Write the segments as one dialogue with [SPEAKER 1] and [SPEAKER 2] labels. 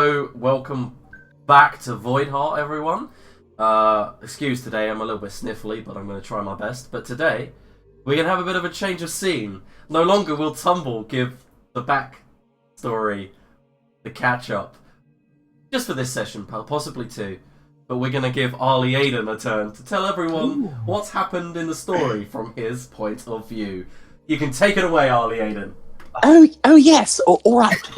[SPEAKER 1] So, welcome back to Voidheart, everyone. Excuse today, I'm a little bit sniffly, but I'm going to try my best. But today, we're going to have a bit of a change of scene. No longer will Tumble give the back story, the catch-up. Just for this session, possibly two. But we're going to give Arlie Aiden a turn to tell everyone what's happened in the story from his point of view. You can take it away, Arlie Aiden.
[SPEAKER 2] Oh yes, all right.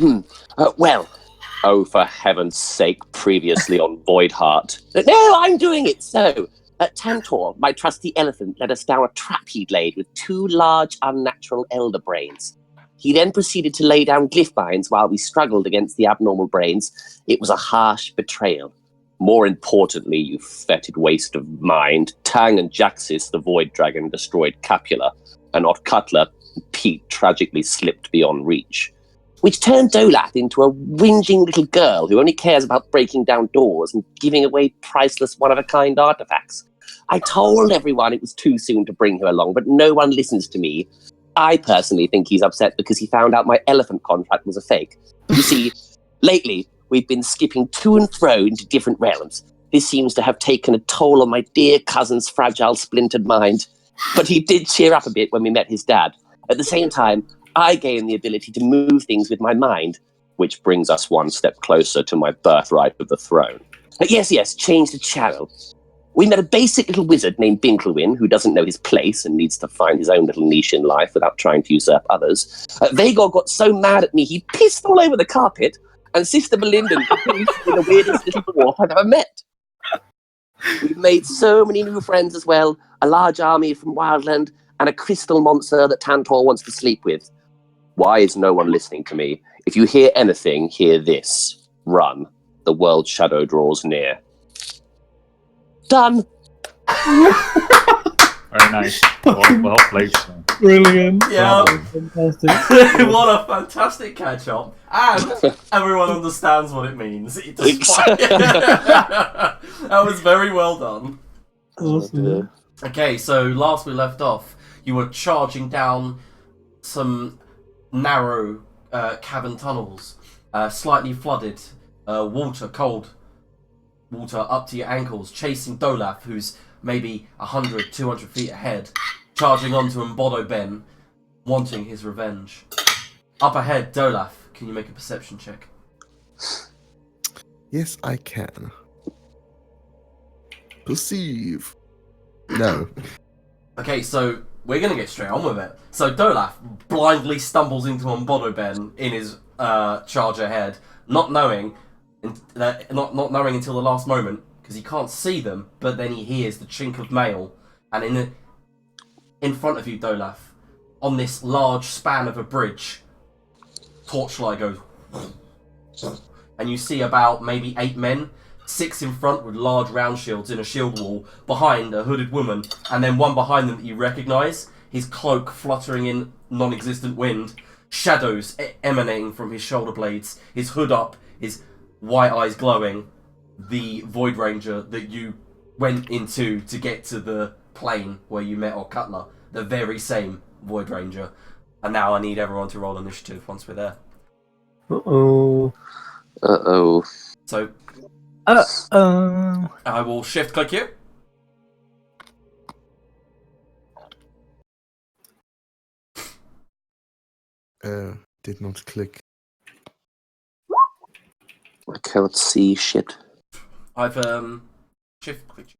[SPEAKER 2] For heaven's sake, previously on Voidheart. No, I'm doing it, so. Tantor, my trusty elephant, led us down a trap he'd laid with two large, unnatural elder brains. He then proceeded to lay down glyph mines while we struggled against the abnormal brains. It was a harsh betrayal. More importantly, you fetid waste of mind, Tang and Jaxis, the Void Dragon, destroyed Capula, and Ot Cutler, Pete, tragically slipped beyond reach. Which turned Dolath into a whinging little girl who only cares about breaking down doors and giving away priceless one-of-a-kind artifacts. I told everyone it was too soon to bring her along, but no one listens to me. I personally think he's upset because he found out my elephant contract was a fake. You see, lately, we've been skipping to and fro into different realms. This seems to have taken a toll on my dear cousin's fragile, splintered mind. But he did cheer up a bit when we met his dad. At the same time, I gained the ability to move things with my mind, which brings us one step closer to my birthright of the throne. Yes, change the channel. We met a basic little wizard named Binklewin who doesn't know his place and needs to find his own little niche in life without trying to usurp others. Vagor got so mad at me he pissed all over the carpet, and Sister Melinda continues to be the weirdest little dwarf I've ever met. We've made so many new friends as well, a large army from Wildland, and a crystal monster that Tantor wants to sleep with. Why is no one listening to me? If you hear anything, hear this. Run. The world's shadow draws near. Done.
[SPEAKER 3] Very nice. Well played.
[SPEAKER 4] Brilliant.
[SPEAKER 1] Yeah.
[SPEAKER 4] Fantastic.
[SPEAKER 1] What a fantastic catch-up. And everyone understands what it means. That was very well done.
[SPEAKER 4] Awesome.
[SPEAKER 1] Okay, so last we left off, you were charging down some narrow cavern tunnels, slightly flooded, cold water up to your ankles, chasing Dolath, who's maybe 100, 200 feet ahead, charging onto Mbodo Ben, wanting his revenge. Up ahead, Dolath, can you make a perception check?
[SPEAKER 5] Yes, I can. Perceive. No.
[SPEAKER 1] Okay, so we're going to get straight on with it. So Dolath blindly stumbles into Mbodo Ben in his charge ahead, not knowing until the last moment, because he can't see them, but then he hears the chink of mail, and in front of you, Dolath, on this large span of a bridge, torchlight goes, and you see about maybe 8 men, 6 in front with large round shields in a shield wall, behind a hooded woman, and then one behind them that you recognise, his cloak fluttering in non-existent wind, shadows emanating from his shoulder blades, his hood up, his white eyes glowing, the Void Ranger that you went into to get to the plane where you met Ot Cutler, the very same Void Ranger. And now I need everyone to roll initiative once we're there.
[SPEAKER 4] Uh-oh.
[SPEAKER 1] So,
[SPEAKER 4] Uh-oh.
[SPEAKER 1] I will shift click you.
[SPEAKER 5] Did not click.
[SPEAKER 2] I cannot see shit.
[SPEAKER 1] I've shift clicked you.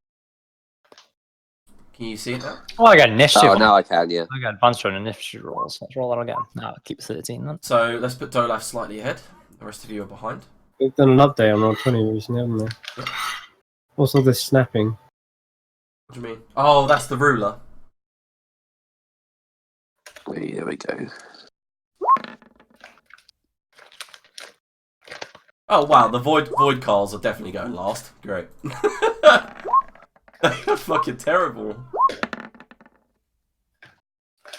[SPEAKER 1] Can you see it now?
[SPEAKER 4] Oh, I got initiative.
[SPEAKER 2] Oh, now I can, yeah.
[SPEAKER 4] I got a bunch of initiative rolls. Let's roll that again. No, keep 13 then.
[SPEAKER 1] So let's put Dolath slightly ahead. The rest of you are behind.
[SPEAKER 4] We've done an update on Roll20 recently, haven't we?
[SPEAKER 1] Yep.
[SPEAKER 4] Also, this snapping.
[SPEAKER 1] What do you mean? Oh, that's the ruler.
[SPEAKER 2] There we go.
[SPEAKER 1] Oh wow, the void cars are definitely going last. Great. They're fucking terrible.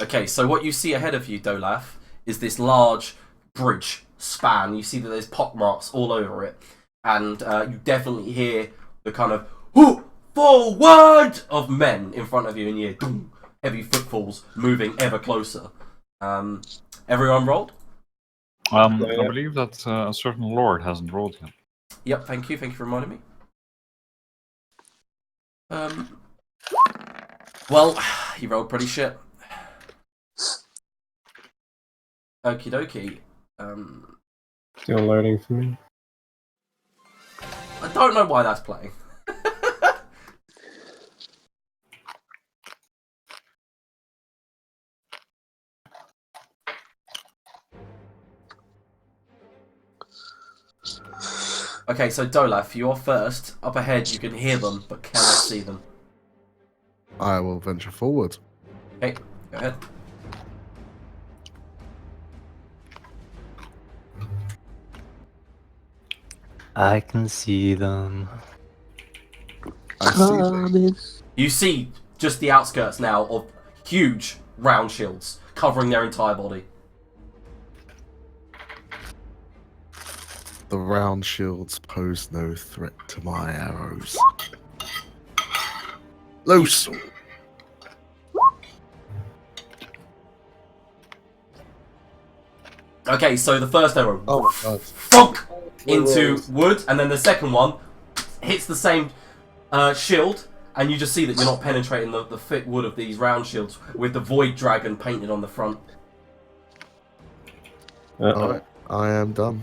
[SPEAKER 1] Okay, so what you see ahead of you, Dolath, is this large bridge span. You see that there's pock marks all over it, and you definitely hear the kind of forward of men in front of you, and you hear heavy footfalls moving ever closer. Everyone rolled?
[SPEAKER 3] I believe that a certain lord hasn't rolled yet.
[SPEAKER 1] Yep, thank you for reminding me. Well, he rolled pretty shit. Okie dokie.
[SPEAKER 6] Still loading for me.
[SPEAKER 1] I don't know why that's playing. Okay, so Dolaf, you're first. Up ahead, you can hear them, but cannot see them.
[SPEAKER 5] I will venture forward.
[SPEAKER 1] Okay, go ahead.
[SPEAKER 4] I can see them.
[SPEAKER 5] I see them.
[SPEAKER 1] You see just the outskirts now of huge round shields covering their entire body.
[SPEAKER 5] The round shields pose no threat to my arrows. Loose!
[SPEAKER 1] Okay, so the first arrow
[SPEAKER 5] Oh my god.
[SPEAKER 1] thunk into wood, and then the second one hits the same shield, and you just see that you're not penetrating the thick wood of these round shields with the void dragon painted on the front.
[SPEAKER 5] Alright, I am done.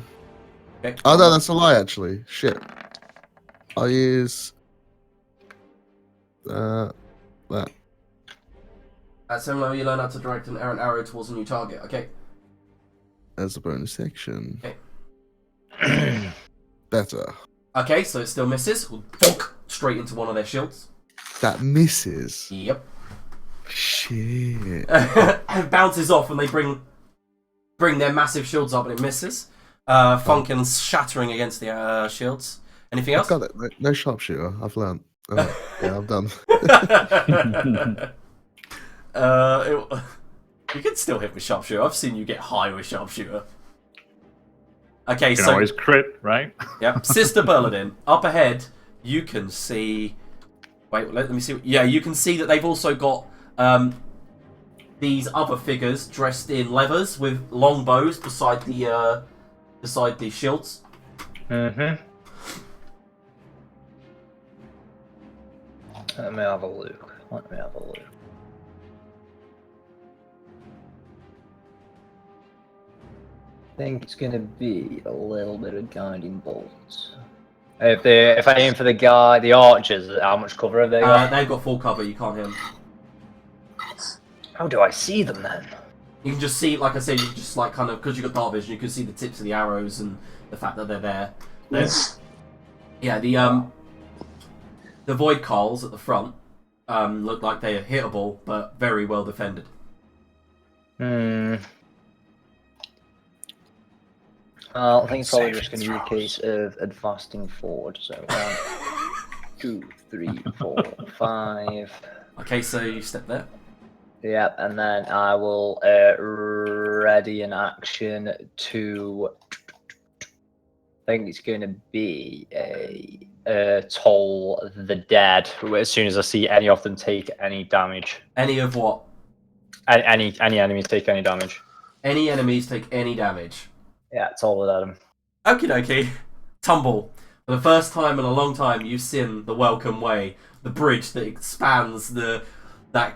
[SPEAKER 1] Okay.
[SPEAKER 5] Oh no, that's a lie actually. Shit. I use that.
[SPEAKER 1] At similar, you learn how to direct an errant arrow towards a new target. Okay.
[SPEAKER 5] As a bonus action.
[SPEAKER 1] Okay.
[SPEAKER 5] Better.
[SPEAKER 1] Okay, so it still misses. Thunk straight into one of their shields.
[SPEAKER 5] That misses.
[SPEAKER 1] Yep.
[SPEAKER 5] Shit.
[SPEAKER 1] And bounces off, and they bring their massive shields up, and it misses. Funkin's shattering against the shields. Anything else?
[SPEAKER 5] Got it. No sharpshooter. I've learned. Yeah, I'm done.
[SPEAKER 1] You can still hit with sharpshooter. I've seen you get high with sharpshooter. Okay,
[SPEAKER 3] You can
[SPEAKER 1] so
[SPEAKER 3] always crit, right?
[SPEAKER 1] yep, Sister Berladin. Up ahead, you can see. Wait, let me see. Yeah, you can see that they've also got these other figures dressed in leathers with long bows beside the shields.
[SPEAKER 4] Mm-hmm. Let me have a look. I think it's gonna be a little bit of guiding bolts. If I aim for the archers, how much cover have they got?
[SPEAKER 1] They've got full cover. You can't hit them.
[SPEAKER 4] How do I see them then?
[SPEAKER 1] You can just see, like I said, you can just like kind of because you've got dark vision, you can see the tips of the arrows and the fact that they're there. Yeah, the void coals at the front look like they are hittable, but very well defended.
[SPEAKER 4] Well, I think it's probably just going to be a case of advancing forward. So 1, 2, 3, 4, 5.
[SPEAKER 1] Okay, so you step there.
[SPEAKER 4] Yep, and then I will ready an action to. I think it's going to be a toll the dead. As soon as I see any of them take any damage.
[SPEAKER 1] Any of what?
[SPEAKER 4] Any enemies take any damage.
[SPEAKER 1] Any enemies take any damage.
[SPEAKER 4] Yeah, toll the dead.
[SPEAKER 1] Okie dokie. Tumble. For the first time in a long time, you've seen the Welcome Way, the bridge that expands that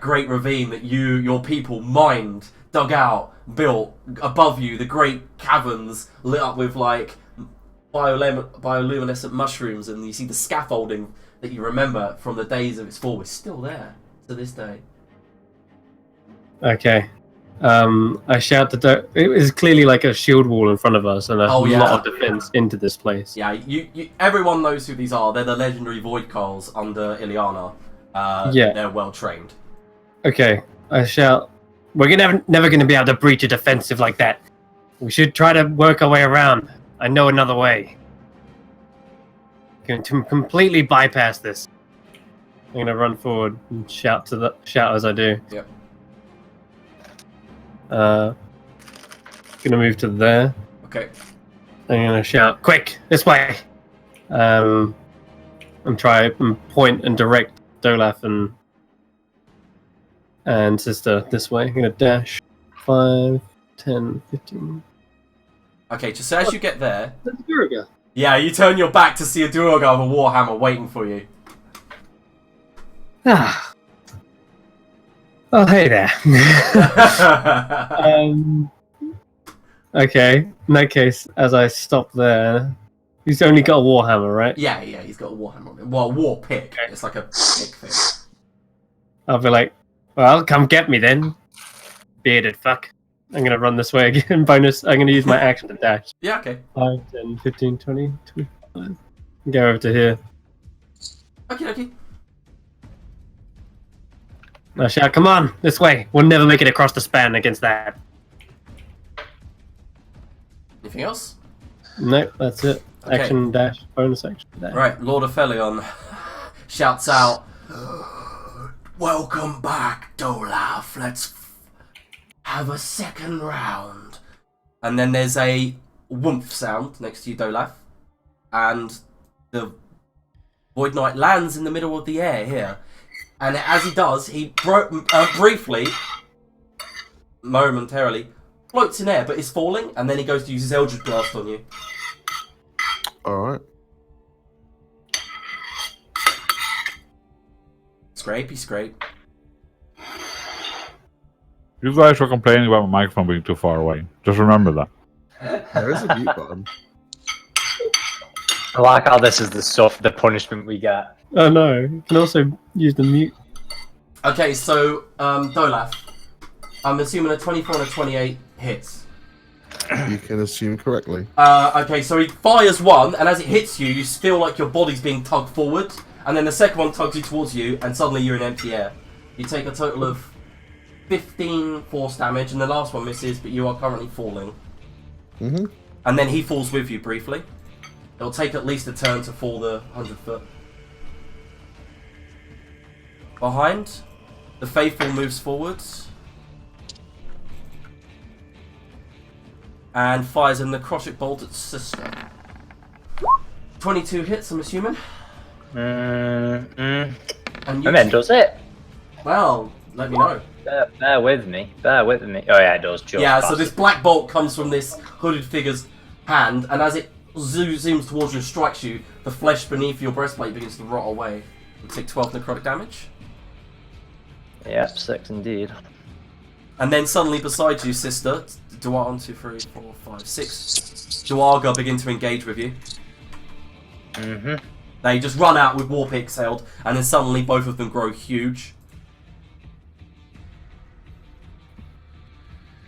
[SPEAKER 1] great ravine that your people mined, dug out, built above you. The great caverns lit up with like bioluminescent mushrooms, and you see the scaffolding that you remember from the days of its fall is still there to this day.
[SPEAKER 6] Okay. I shout that it is clearly like a shield wall in front of us and a lot of defense into this place.
[SPEAKER 1] Yeah, everyone knows who these are. They're the legendary Void Coals under Ileana.
[SPEAKER 6] Yeah.
[SPEAKER 1] They're well trained.
[SPEAKER 6] Okay, I shout, we're never going to be able to breach a defensive like that. We should try to work our way around. I know another way. Going to completely bypass this. I'm going to run forward and shout as I do.
[SPEAKER 1] Yep.
[SPEAKER 6] Gonna move to there.
[SPEAKER 1] Okay.
[SPEAKER 6] I'm gonna shout, quick, this way! And try and point and direct Dolaf and Sister this way. I'm gonna dash 5, 10, 15.
[SPEAKER 1] Okay, so as you get there,
[SPEAKER 6] That's Durga.
[SPEAKER 1] Yeah, you turn your back to see a Duergar with a warhammer waiting for you.
[SPEAKER 6] Ah. Oh, hey there. Okay. In that case, as I stop there, he's only got a warhammer, right?
[SPEAKER 1] Yeah, he's got a warhammer on him. Well, a war pick.
[SPEAKER 6] Okay.
[SPEAKER 1] It's like a pick thing.
[SPEAKER 6] I'll be like, well, come get me then, bearded fuck. I'm gonna run this way again. Bonus, I'm gonna use my action to dash.
[SPEAKER 1] Yeah, okay.
[SPEAKER 6] 5, 10, 15, 20, 25. Go over to here.
[SPEAKER 1] Okay.
[SPEAKER 6] I shout, come on, this way. We'll never make it across the span against that.
[SPEAKER 1] Anything else?
[SPEAKER 6] Nope, that's it.
[SPEAKER 1] Okay.
[SPEAKER 6] Action dash, bonus action dash.
[SPEAKER 1] Right, Lord of Felion shouts out, "Welcome back, Dolaf. Let's have a second round." And then there's a woomph sound next to you, Dolaf, and the Void Knight lands in the middle of the air here. And as he does, he briefly, momentarily, floats in air, but is falling, and then he goes to use his Eldritch Blast on you.
[SPEAKER 5] Alright.
[SPEAKER 1] Scrape.
[SPEAKER 3] You guys were complaining about my microphone being too far away. Just remember that.
[SPEAKER 5] There is a mute button.
[SPEAKER 4] I like how this is the punishment we get.
[SPEAKER 6] Oh no, you can also use the mute.
[SPEAKER 1] Okay, so, Dolaf, I'm assuming a 24 and a 28 hits.
[SPEAKER 5] You can assume correctly.
[SPEAKER 1] Okay, so he fires one, and as it hits you, you feel like your body's being tugged forward, and then the second one tugs you towards you, and suddenly you're in empty air. You take a total of 15 force damage, and the last one misses, but you are currently falling.
[SPEAKER 5] Mm-hmm.
[SPEAKER 1] And then he falls with you briefly. It'll take at least a turn to fall the 100 foot. Behind, the Faithful moves forwards. And fires a necrotic bolt at sister. 22 hits, I'm assuming. And
[SPEAKER 4] And then does it?
[SPEAKER 1] Well, let me know.
[SPEAKER 4] Bear with me. Oh yeah, it does. Just
[SPEAKER 1] Yeah, so this black bolt comes from this hooded figure's hand, and as it zooms towards you and strikes you, the flesh beneath your breastplate begins to rot away. You take 12 necrotic damage.
[SPEAKER 4] Yep, 6 indeed.
[SPEAKER 1] And then suddenly beside you, sister, 1, 2, 3, 4, 5, 6, Duarga begin to engage with you.
[SPEAKER 4] Mm-hmm.
[SPEAKER 1] They just run out with war pick exhaled, and then suddenly both of them grow huge.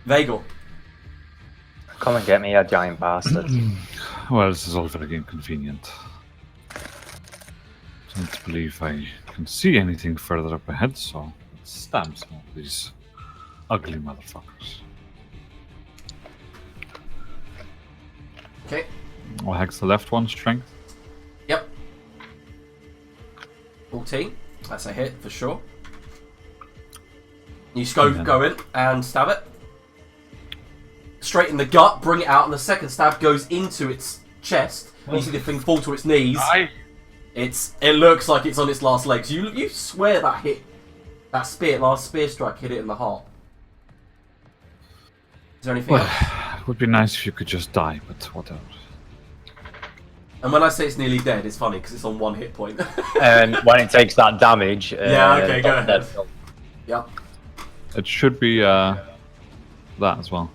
[SPEAKER 1] Vagel.
[SPEAKER 4] Come and get me, you giant bastard.
[SPEAKER 3] Well, this is all very inconvenient. Don't believe I can see anything further up ahead, so let's stab some of these ugly motherfuckers.
[SPEAKER 1] Okay.
[SPEAKER 3] What heck's the left one? Strength?
[SPEAKER 1] Yep. 14. That's a hit for sure. You go in and stab it. Straight in the gut, bring it out, and the second stab goes into its chest. And you see the thing fall to its knees. It looks like it's on its last legs. You swear that last spear strike hit it in the heart. Is there anything else?
[SPEAKER 3] It would be nice if you could just die, but whatever.
[SPEAKER 1] And when I say it's nearly dead, it's funny because it's on 1 hit point.
[SPEAKER 4] And when it takes that damage...
[SPEAKER 1] Yeah, okay, go ahead. Yep.
[SPEAKER 3] It should be that as well.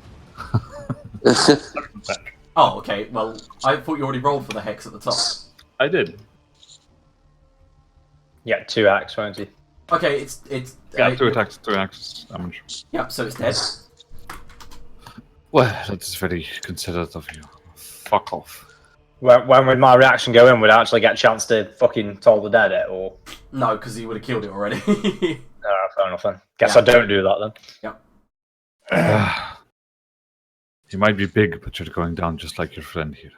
[SPEAKER 1] Oh, okay. Well, I thought you already rolled for the hex at the top.
[SPEAKER 3] I did.
[SPEAKER 4] Yeah, 2 axe, won't he?
[SPEAKER 1] Okay, it's
[SPEAKER 3] Yeah, 2 attacks, 2 attacks damage.
[SPEAKER 1] Yep, so it's dead.
[SPEAKER 3] Well, that's very considerate of you. Fuck off.
[SPEAKER 4] When would my reaction go in? Would I actually get a chance to fucking toll the dead it, or...?
[SPEAKER 1] No, because he would have killed it already.
[SPEAKER 4] Fair enough then. Guess
[SPEAKER 1] Yeah.
[SPEAKER 4] I don't do that then.
[SPEAKER 1] Yep.
[SPEAKER 3] You might be big, but you're going down just like your friend here.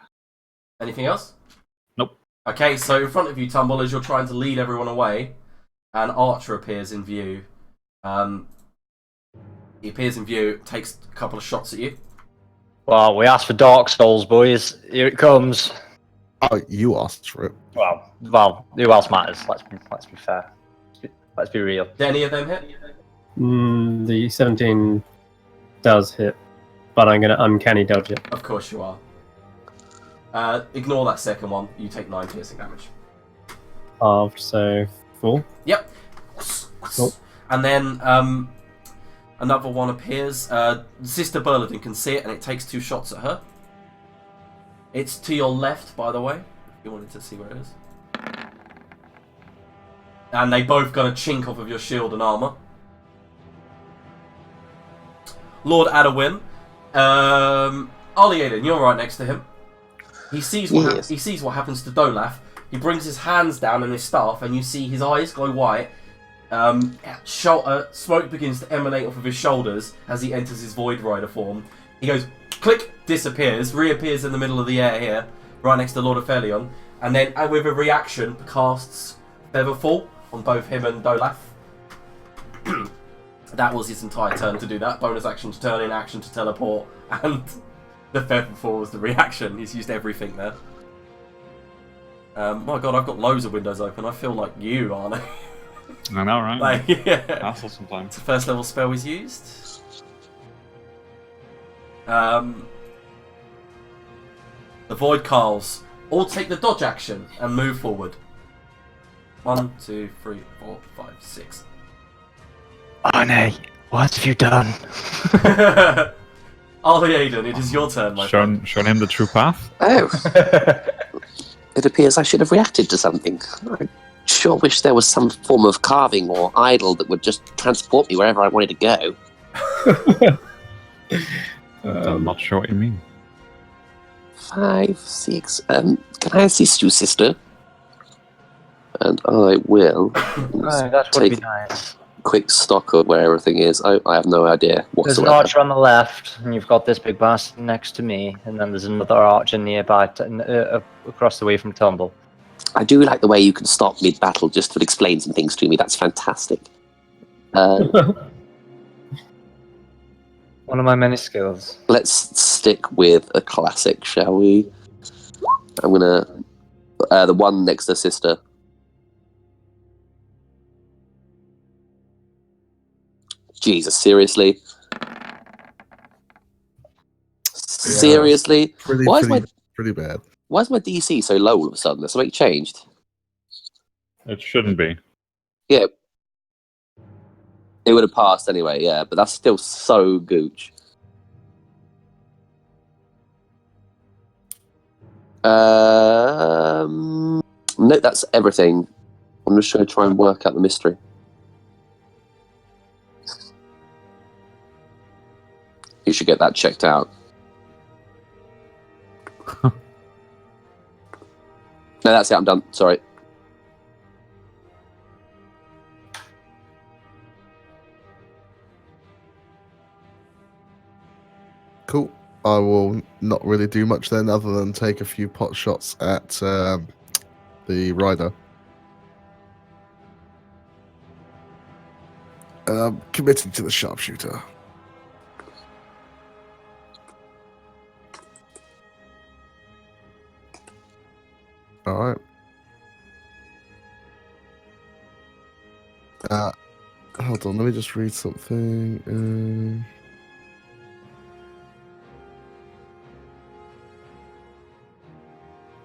[SPEAKER 1] Anything else?
[SPEAKER 3] Nope.
[SPEAKER 1] Okay, so in front of you, Tumble, as you're trying to lead everyone away, an archer appears in view. He appears in view, takes a couple of shots at you.
[SPEAKER 4] Well, we asked for Dark Souls, boys. Here it comes.
[SPEAKER 5] Oh, you asked for it.
[SPEAKER 4] Well, who else matters? Let's be fair. Let's be real.
[SPEAKER 1] Did any of them hit?
[SPEAKER 6] The 17 does hit, but I'm going to uncanny dodge it.
[SPEAKER 1] Of course you are. Ignore that second one. You take 9 piercing damage.
[SPEAKER 6] Halved, so 4.
[SPEAKER 1] Yep.
[SPEAKER 6] Cool.
[SPEAKER 1] And then another one appears. Sister Burlington can see it, and it takes 2 shots at her. It's to your left, by the way, if you wanted to see where it is. And they both gonna chink off of your shield and armor. Lord Adawin. Ollie Aiden, you're right next to him. He sees what he sees what happens to Dolaf. He brings his hands down and his staff, and you see his eyes glow white. Smoke begins to emanate off of his shoulders as he enters his Void Rider form. He goes, click, disappears, reappears in the middle of the air here, right next to Lord Aphelion, and then with a reaction casts Featherfall on both him and Dolaf. That was his entire turn to do that. Bonus action to turn in, action to teleport, and the Featherfall was the reaction. He's used everything there. My god, I've got loads of windows open. I feel like you, aren't I?
[SPEAKER 3] I know, right?
[SPEAKER 1] Like, yeah.
[SPEAKER 3] Hassle sometimes.
[SPEAKER 1] It's the first level spell he's used. The Void Carls all take the dodge action and move forward. 1, 2, 3, 4, 5, 6.
[SPEAKER 7] Arne, what have you done?
[SPEAKER 1] Ollie Aiden, it is your turn, my friend.
[SPEAKER 3] Shown him the true path.
[SPEAKER 2] Oh, it appears I should have reacted to something. I sure wish there was some form of carving or idol that would just transport me wherever I wanted to go.
[SPEAKER 3] I'm not sure what you mean.
[SPEAKER 2] 5, 6. Can I assist you, sister? And I will
[SPEAKER 4] Right, that would be nice.
[SPEAKER 2] quick stock of where everything is. I have no idea
[SPEAKER 4] There's an
[SPEAKER 2] whatsoever.
[SPEAKER 4] archer on the left, and you've got this big bastard next to me, and then there's another archer nearby, across the way from Tumble.
[SPEAKER 2] I do like the way you can stop mid-battle just to explain some things to me. That's fantastic.
[SPEAKER 4] One of my many skills.
[SPEAKER 2] Let's stick with a classic, shall we? I'm gonna... the one next to sister. Jesus, seriously? Seriously?
[SPEAKER 5] Pretty bad.
[SPEAKER 2] Why is my DC so low all of a sudden? Has something changed?
[SPEAKER 3] It shouldn't be.
[SPEAKER 2] Yeah. It would have passed anyway, yeah, but that's still so gooch. No, that's everything. I'm just going to try and work out the mystery. You should get that checked out. No, that's it. I'm done. Sorry.
[SPEAKER 5] Cool. I will not really do much then, other than take a few pot shots at the rider. Committing to the sharpshooter. All right. Hold on. Let me just read something.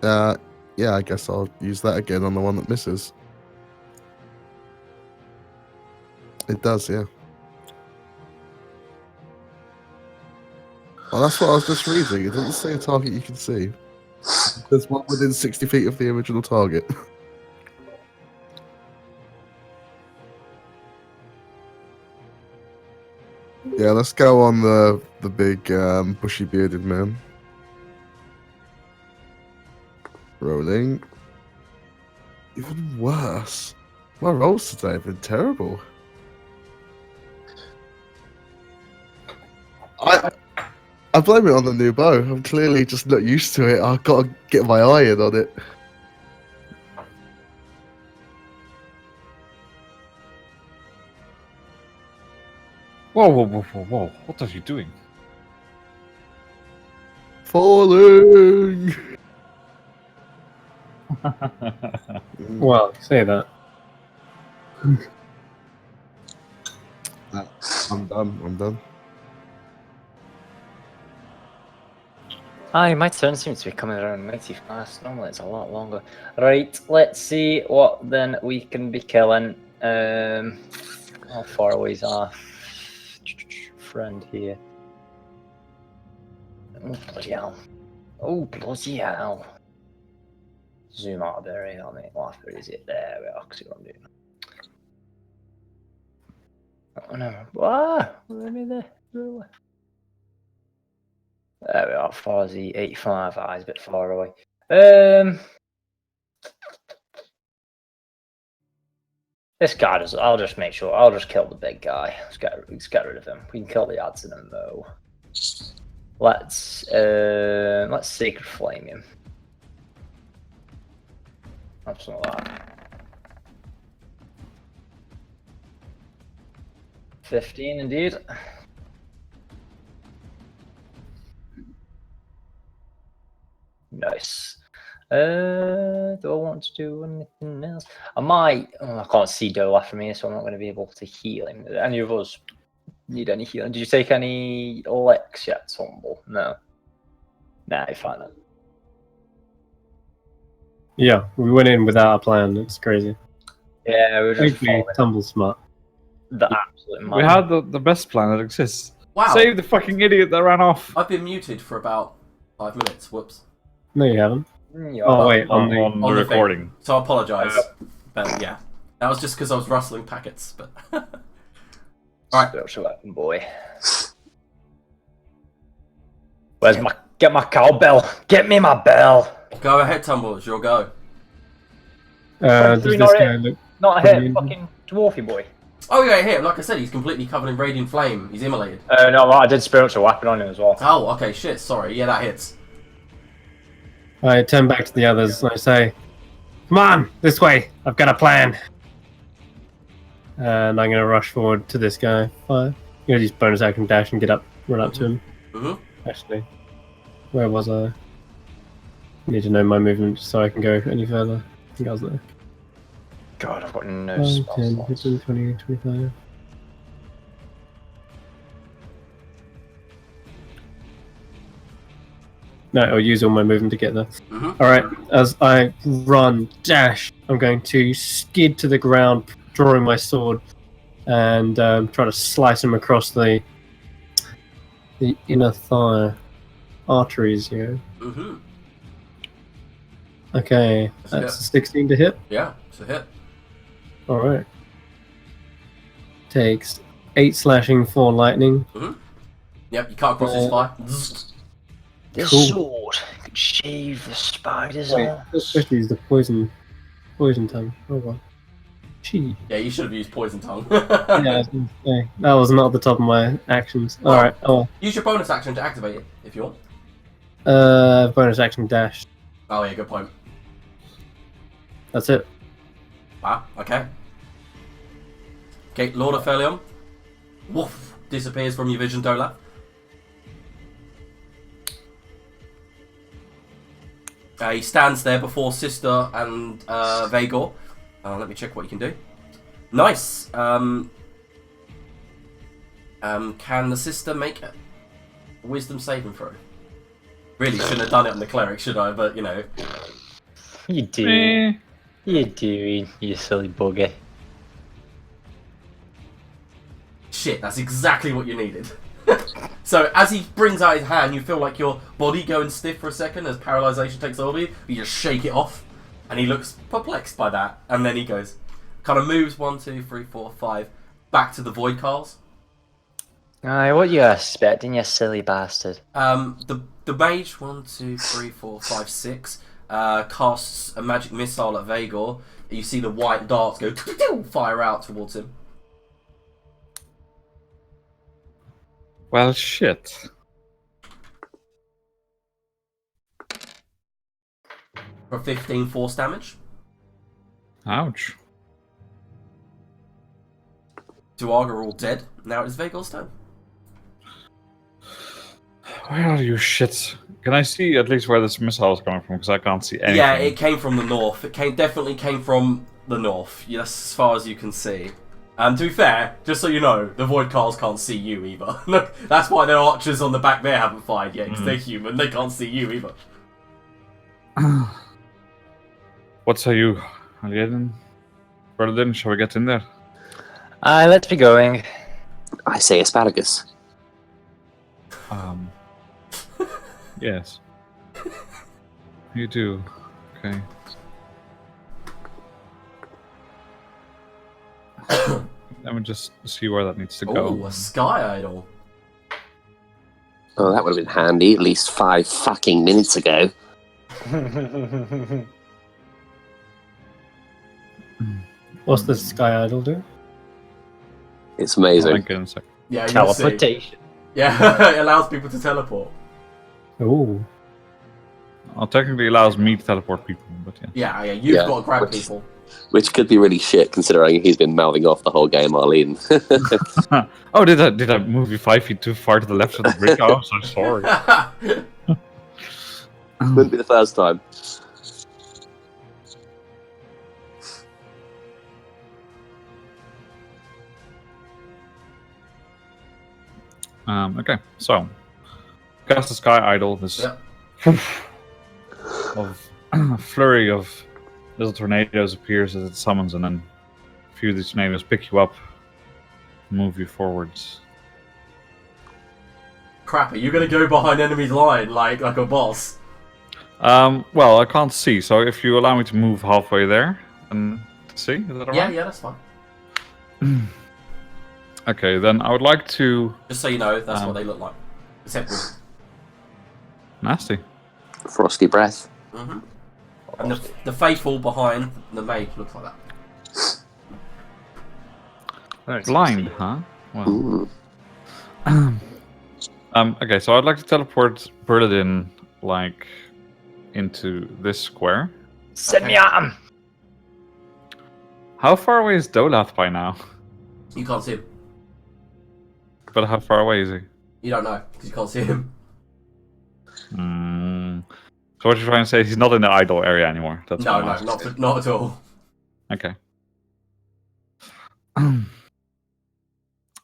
[SPEAKER 5] Yeah, I guess I'll use that again on the one that misses. It does, yeah. Well, that's what I was just reading. It doesn't say a target you can see. There's one within 60 feet of the original target. Yeah, let's go on the big bushy bearded man. Rolling. Even worse. My rolls today have been terrible. I blame it on the new bow. I'm clearly just not used to it. I've got to get my eye in on it.
[SPEAKER 3] Whoa, whoa, whoa, whoa, whoa. What are you doing?
[SPEAKER 5] Falling!
[SPEAKER 6] Well, say that.
[SPEAKER 5] I'm done.
[SPEAKER 4] Aye, my turn seems to be coming around mighty fast. Normally it's a lot longer. Right, let's see what then we can be killing. How far away is our friend here? Oh, bloody hell. Oh, bloody hell. Zoom out a bit, right? I'll make laugh. Where is it? There we are. See what I'm doing. Oh no. Ah! Let me there. There we are. Far as the 85. He's a bit far away. This guy does. I'll just make sure. I'll just kill the big guy. Let's get rid of him. We can kill the ads in a mo. Let's Sacred Flame him. Absolutely. 15 indeed. Nice. Do I want to do anything else? I might. Oh, I can't see Dolaf from here, so I'm not going to be able to heal him. Any of us need any healing? Did you take any licks yet, Tumble? No. Nah, you're fine then.
[SPEAKER 6] Yeah, we went in without a plan. It's crazy.
[SPEAKER 4] Yeah, we were just
[SPEAKER 6] Hopefully, Tumble smart.
[SPEAKER 4] the absolute
[SPEAKER 3] We had the best plan that exists.
[SPEAKER 1] Wow.
[SPEAKER 3] Save the fucking idiot that ran off.
[SPEAKER 1] I've been muted for about 5 minutes. Whoops.
[SPEAKER 6] No, you haven't.
[SPEAKER 4] Yeah,
[SPEAKER 6] Oh wait,
[SPEAKER 3] On the
[SPEAKER 1] on the thing.
[SPEAKER 3] recording.
[SPEAKER 1] So I apologise. But yeah. That was just because I was rustling packets. But Alright.
[SPEAKER 4] Spiritual weapon boy. Where's my get my cowbell? Get me my bell.
[SPEAKER 1] Go ahead, Tumble. It's your go.
[SPEAKER 6] Does
[SPEAKER 4] Three
[SPEAKER 6] this
[SPEAKER 4] not
[SPEAKER 6] guy
[SPEAKER 4] it.
[SPEAKER 6] look?
[SPEAKER 4] Not a
[SPEAKER 6] Pretty
[SPEAKER 4] hit,
[SPEAKER 6] easy.
[SPEAKER 4] fucking dwarfy boy.
[SPEAKER 1] Oh yeah, here. Like I said, he's completely covered in radiant flame. He's immolated.
[SPEAKER 4] No, I did spiritual weapon on him as well.
[SPEAKER 1] Oh, okay. Shit. Sorry. Yeah, that hits.
[SPEAKER 6] I turn back to the others and I say, "Come on, this way. I've got a plan." And I'm gonna rush forward to this guy. I'm gonna use bonus action dash and run up to him.
[SPEAKER 1] Mm-hmm.
[SPEAKER 6] Actually, where was I? Need to know my movement so I can go any further. I think I was there.
[SPEAKER 4] God, I've got no
[SPEAKER 6] 5,
[SPEAKER 4] spell
[SPEAKER 6] 10,
[SPEAKER 4] slots.
[SPEAKER 6] 15, 20, 25. No, I'll use all my movement to get there.
[SPEAKER 1] Mm-hmm.
[SPEAKER 6] Alright, as I run, dash, I'm going to skid to the ground, drawing my sword, and try to slice him across the inner thigh arteries here.
[SPEAKER 1] Mm-hmm.
[SPEAKER 6] Okay, that's a 16 to hit.
[SPEAKER 1] Yeah, it's a hit.
[SPEAKER 6] Alright. Takes 8 slashing, 4 lightning.
[SPEAKER 1] Yep, you cut across his thigh.
[SPEAKER 4] This
[SPEAKER 6] Cool.
[SPEAKER 4] sword could shave the spider's
[SPEAKER 6] Wait,
[SPEAKER 4] arms.
[SPEAKER 6] especially use the poison tongue. Oh well. Gee.
[SPEAKER 1] Yeah, you should have used poison tongue.
[SPEAKER 6] Yeah, I was gonna say, that was not at the top of my actions.
[SPEAKER 1] Oh.
[SPEAKER 6] Alright, oh.
[SPEAKER 1] Use your bonus action to activate it if you want.
[SPEAKER 6] Bonus action dash.
[SPEAKER 1] Oh yeah, good point.
[SPEAKER 6] That's it.
[SPEAKER 1] Wow. Okay. Okay, Lord of Felion. Woof! Disappears from your vision, Dola. He stands there before Sister and Vagor. Let me check what you can do. Nice. Can the Sister make a wisdom saving throw? Really shouldn't have done it on the cleric, should I? But you know.
[SPEAKER 4] You do.
[SPEAKER 3] Eh.
[SPEAKER 4] You do, you silly bugger.
[SPEAKER 1] Shit, that's exactly what you needed. So as he brings out his hand, you feel like your body going stiff for a second as paralyzation takes over you. You just shake it off, and he looks perplexed by that. And then he goes, kind of moves 1, 2, 3, 4, 5 back to the void cars.
[SPEAKER 4] Aye, what you expecting, you silly bastard?
[SPEAKER 1] The mage 1, 2, 3, 4, 5, 6 casts a magic missile at Vagor. You see the white darts go fire out towards him.
[SPEAKER 3] Well, shit.
[SPEAKER 1] For 15 force damage.
[SPEAKER 3] Ouch.
[SPEAKER 1] Duarg are all dead. Now it is Vagor's turn.
[SPEAKER 3] Where are you shits? Can I see at least where this missile is coming from? Because I can't see anything.
[SPEAKER 1] Yeah, it came from the north. It definitely came from the north. Yes, as far as you can see. And to be fair, just so you know, the Void Cars can't see you either. Look, that's why their archers on the back there haven't fired yet, because they're human, they can't see you either.
[SPEAKER 3] What say you, Aliaden? Berlin, shall we get in there?
[SPEAKER 4] Let's be going.
[SPEAKER 2] I say asparagus.
[SPEAKER 3] Yes. You do. Okay. Let me just see where that needs to go.
[SPEAKER 1] Oh, a Sky Idol.
[SPEAKER 2] Oh, that would have been handy at least 5 fucking minutes ago.
[SPEAKER 6] What's the Sky Idol do?
[SPEAKER 2] It's
[SPEAKER 3] I'll
[SPEAKER 2] amazing.
[SPEAKER 3] link it in a sec.
[SPEAKER 1] Yeah, you'll see.
[SPEAKER 4] Teleportation.
[SPEAKER 1] Yeah, it allows people to teleport.
[SPEAKER 6] Ooh.
[SPEAKER 3] Well, technically allows me to teleport people, but yeah.
[SPEAKER 1] Yeah, you've
[SPEAKER 2] Yeah,
[SPEAKER 1] got to grab
[SPEAKER 2] which-
[SPEAKER 1] people.
[SPEAKER 2] Which could be really shit considering he's been mouthing off the whole game, Arlene.
[SPEAKER 3] Oh, did I move you 5 feet too far to the left of the brick? Oh, I'm so sorry.
[SPEAKER 2] Wouldn't be the first time.
[SPEAKER 3] Okay, so cast the Sky Idol. This
[SPEAKER 1] Yep.
[SPEAKER 3] of a flurry of little tornadoes appears as it summons, and then a few of these tornadoes pick you up, move you forwards.
[SPEAKER 1] Crap, are you going to go behind enemy line like a boss?
[SPEAKER 3] Well, I can't see, so if you allow me to move halfway there, and see, is that alright?
[SPEAKER 1] Yeah, that's fine.
[SPEAKER 3] Okay, then I would like to.
[SPEAKER 1] Just so you know, that's what they look like. Except with...
[SPEAKER 3] Nasty.
[SPEAKER 2] Frosty breath.
[SPEAKER 1] Mm-hmm. And the faithful behind the mage looks like that.
[SPEAKER 3] Blind, huh? Well.
[SPEAKER 2] Ooh.
[SPEAKER 3] Okay, so I'd like to teleport Bernadine, like, into this square.
[SPEAKER 4] Send me at him.
[SPEAKER 3] How far away is Dolath by now?
[SPEAKER 1] You can't see him.
[SPEAKER 3] But how far away is he?
[SPEAKER 1] You don't know, because you can't see him.
[SPEAKER 3] So what you're trying to say is he's not in the idle area anymore? That's
[SPEAKER 1] No,
[SPEAKER 3] what I'm asking.
[SPEAKER 1] not at all.
[SPEAKER 3] Okay.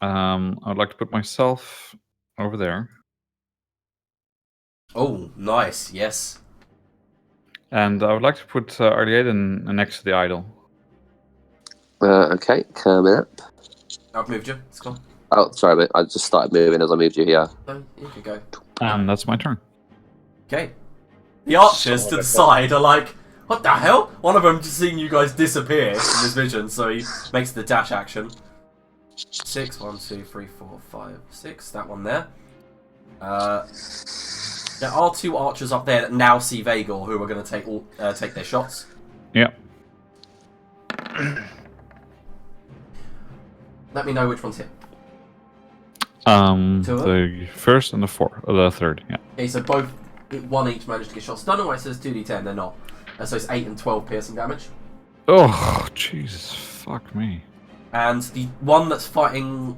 [SPEAKER 3] I'd like to put myself over there.
[SPEAKER 1] Oh, nice, yes.
[SPEAKER 3] And I would like to put Arliaden next to the idol.
[SPEAKER 2] Okay, coming up.
[SPEAKER 1] I've moved you, it's gone.
[SPEAKER 2] Oh, sorry, but I just started moving as I moved you here.
[SPEAKER 1] No, you can go.
[SPEAKER 3] And that's my turn.
[SPEAKER 1] Okay. The archers to the side are like, what the hell? One of them just seeing you guys disappear from his vision, so he makes the dash action. 6, 1, 2, 3, 4, 5, 6. That one there. There are 2 archers up there that now see Vagor, who are going to take their shots.
[SPEAKER 3] Yep.
[SPEAKER 1] Let me know which one's hit.
[SPEAKER 3] The first and the third. Yeah.
[SPEAKER 1] Okay, so both, 1 each managed to get shots. Don't know why it says 2d10, they're not. So it's 8 and 12 piercing damage.
[SPEAKER 3] Oh, Jesus, fuck me.
[SPEAKER 1] And the one that's fighting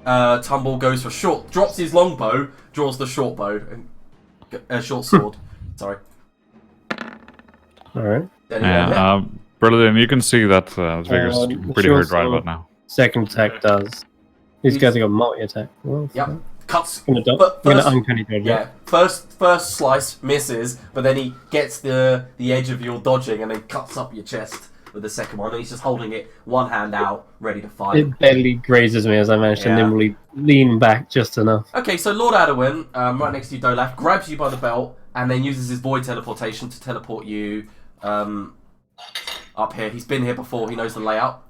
[SPEAKER 1] Tumble goes for short, drops his longbow, draws the short bow, and short sword. Sorry.
[SPEAKER 6] Alright.
[SPEAKER 1] There you go.
[SPEAKER 3] Yeah, Berlin, you can see that Vigor's pretty
[SPEAKER 6] sure,
[SPEAKER 3] hurt right
[SPEAKER 6] so-
[SPEAKER 3] about now.
[SPEAKER 6] Second attack does. These guys have got multi-attack. Well,
[SPEAKER 1] Yep. Cuts.
[SPEAKER 6] I'm gonna,
[SPEAKER 1] But
[SPEAKER 6] I'm gonna
[SPEAKER 1] first-
[SPEAKER 6] uncanny dodge.
[SPEAKER 1] Yeah. First slice misses, but then he gets the edge of your dodging and then cuts up your chest with the second one, and he's just holding it, one hand out, ready to fight.
[SPEAKER 6] It barely grazes me as I manage to
[SPEAKER 1] Yeah.
[SPEAKER 6] nimbly lean back just enough.
[SPEAKER 1] Okay, so Lord Adwin, right next to you, Dolaf, grabs you by the belt and then uses his void teleportation to teleport you up here. He's been here before, he knows the layout.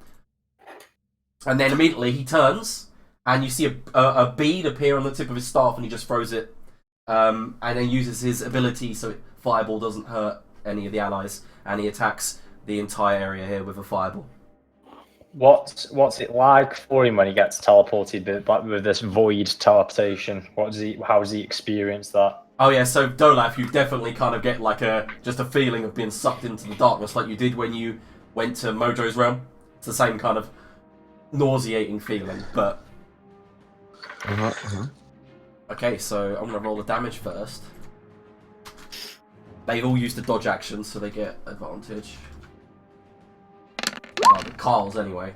[SPEAKER 1] And then immediately he turns, and you see a bead appear on the tip of his staff, and he just throws it, and then uses his ability so Fireball doesn't hurt any of the allies, and he attacks the entire area here with a Fireball.
[SPEAKER 4] What's it like for him when he gets teleported but with this void teleportation? How does he experience that?
[SPEAKER 1] Oh yeah, so Dolaf, you definitely kind of get like just a feeling of being sucked into the darkness like you did when you went to Mojo's realm. It's the same kind of nauseating feeling, but... Okay, so I'm going to roll the damage first. They've all used the dodge action, so they get advantage. Oh, the Carls anyway.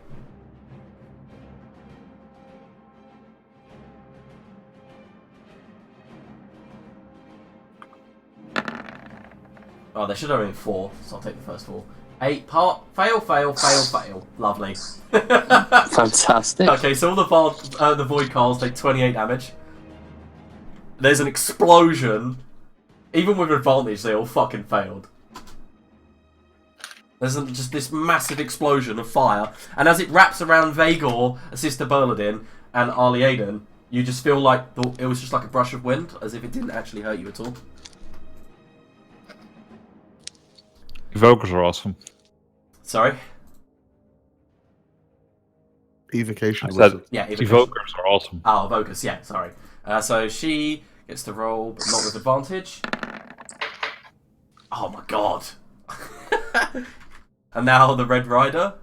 [SPEAKER 1] Oh, there should have been 4, so I'll take the first 4. 8 part. Fail, fail, fail, fail. Lovely.
[SPEAKER 2] Fantastic.
[SPEAKER 1] Okay, so all the Void Carls take 28 damage. There's an explosion. Even with advantage, they all fucking failed. There's just this massive explosion of fire, and as it wraps around Vagor, Sister Berladin, and Arliaden, you just feel like it was just like a brush of wind, as if it didn't actually hurt you at all.
[SPEAKER 3] Evokers are awesome.
[SPEAKER 1] Sorry?
[SPEAKER 5] Evocation
[SPEAKER 3] I said-
[SPEAKER 5] wizard.
[SPEAKER 1] Yeah,
[SPEAKER 3] Evokers are awesome.
[SPEAKER 1] Oh, Evokers, yeah, sorry. So she gets to roll, but not with advantage. Oh my god. And now the Red Rider.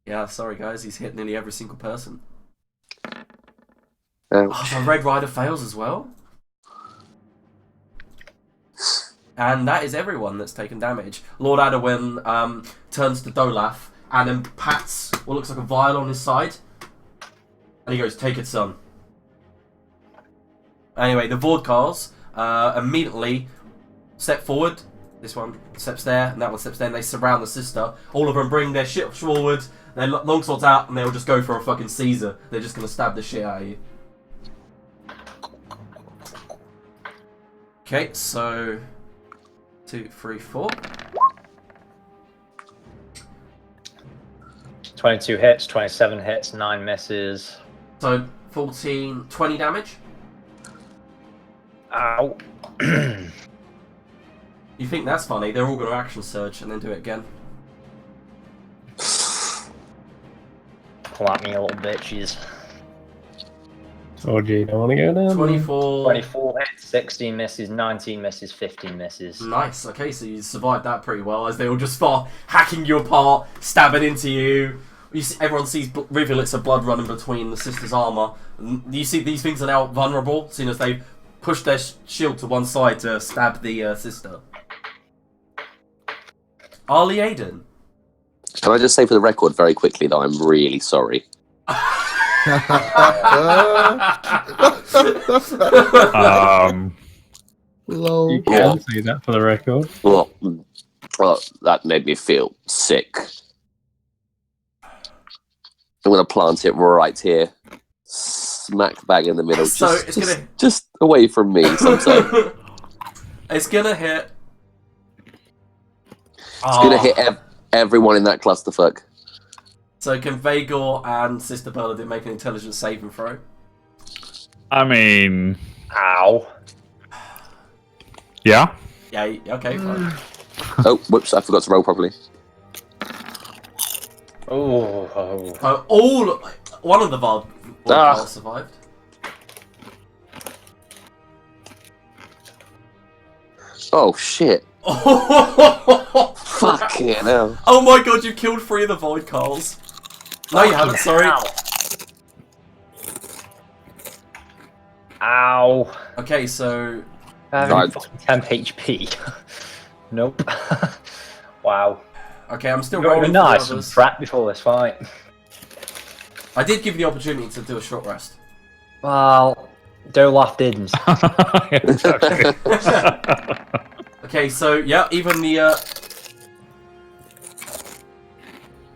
[SPEAKER 1] Yeah, sorry guys, he's hit nearly every single person. Oh, so Red Rider fails as well? And that is everyone that's taken damage. Lord Adowin turns to Dolaf and then pats what looks like a vial on his side. And he goes, "Take it, son." Anyway, the Vordkars immediately step forward. This one steps there, and that one steps there, and they surround the sister. All of them bring their shit forward, their longswords out, and they'll just go for a fucking Caesar. They're just going to stab the shit out of you. Okay, so 2, 3, 4.
[SPEAKER 4] 22 hits, 27 hits, 9 misses.
[SPEAKER 1] So 14, 20 damage.
[SPEAKER 4] Ow.
[SPEAKER 1] You think that's funny? They're all going to action surge and then do it again.
[SPEAKER 4] Pull at me, little bitches.
[SPEAKER 6] Told you don't want to go down.
[SPEAKER 1] 24.
[SPEAKER 4] 24 hits, 16 misses, 19 misses, 15 misses.
[SPEAKER 1] Nice. Okay, so you survived that pretty well as they all just start hacking you apart, stabbing into you. Everyone sees rivulets of blood running between the sister's armor. You see these things are now vulnerable, seeing as they've pushed their shield to one side to stab the sister. Arliaden.
[SPEAKER 2] Can I just say for the record very quickly that I'm really sorry.
[SPEAKER 5] Lol.
[SPEAKER 6] You can say that for the record.
[SPEAKER 2] Well, that made me feel sick. I'm going to plant it right here. Smack bang in the middle.
[SPEAKER 1] So it's gonna...
[SPEAKER 2] just away from me, sometime.
[SPEAKER 1] It's gonna hit...
[SPEAKER 2] It's going to hit everyone in that clusterfuck.
[SPEAKER 1] So can Vagor and Sister Berladin make an intelligence saving throw?
[SPEAKER 3] I mean,
[SPEAKER 4] Ow.
[SPEAKER 3] yeah.
[SPEAKER 1] Yeah, okay, fine.
[SPEAKER 2] Oh, whoops, I forgot to roll properly.
[SPEAKER 4] Oh.
[SPEAKER 1] One of the Valdals survived.
[SPEAKER 2] Oh, shit. Fucking hell.
[SPEAKER 1] Oh my god, you killed 3 of the Void Carls. No, you haven't, sorry.
[SPEAKER 4] Ow.
[SPEAKER 1] Okay, so...
[SPEAKER 2] Right.
[SPEAKER 4] Fucking temp HP. Nope. Wow.
[SPEAKER 1] Okay, I'm still
[SPEAKER 4] Got
[SPEAKER 1] rolling
[SPEAKER 4] a
[SPEAKER 1] for the
[SPEAKER 4] nice
[SPEAKER 1] others.
[SPEAKER 4] prep before this fight.
[SPEAKER 1] I did give you the opportunity to do a short rest.
[SPEAKER 4] Well, Dolaf didn't.
[SPEAKER 1] Okay, so, yeah, even the...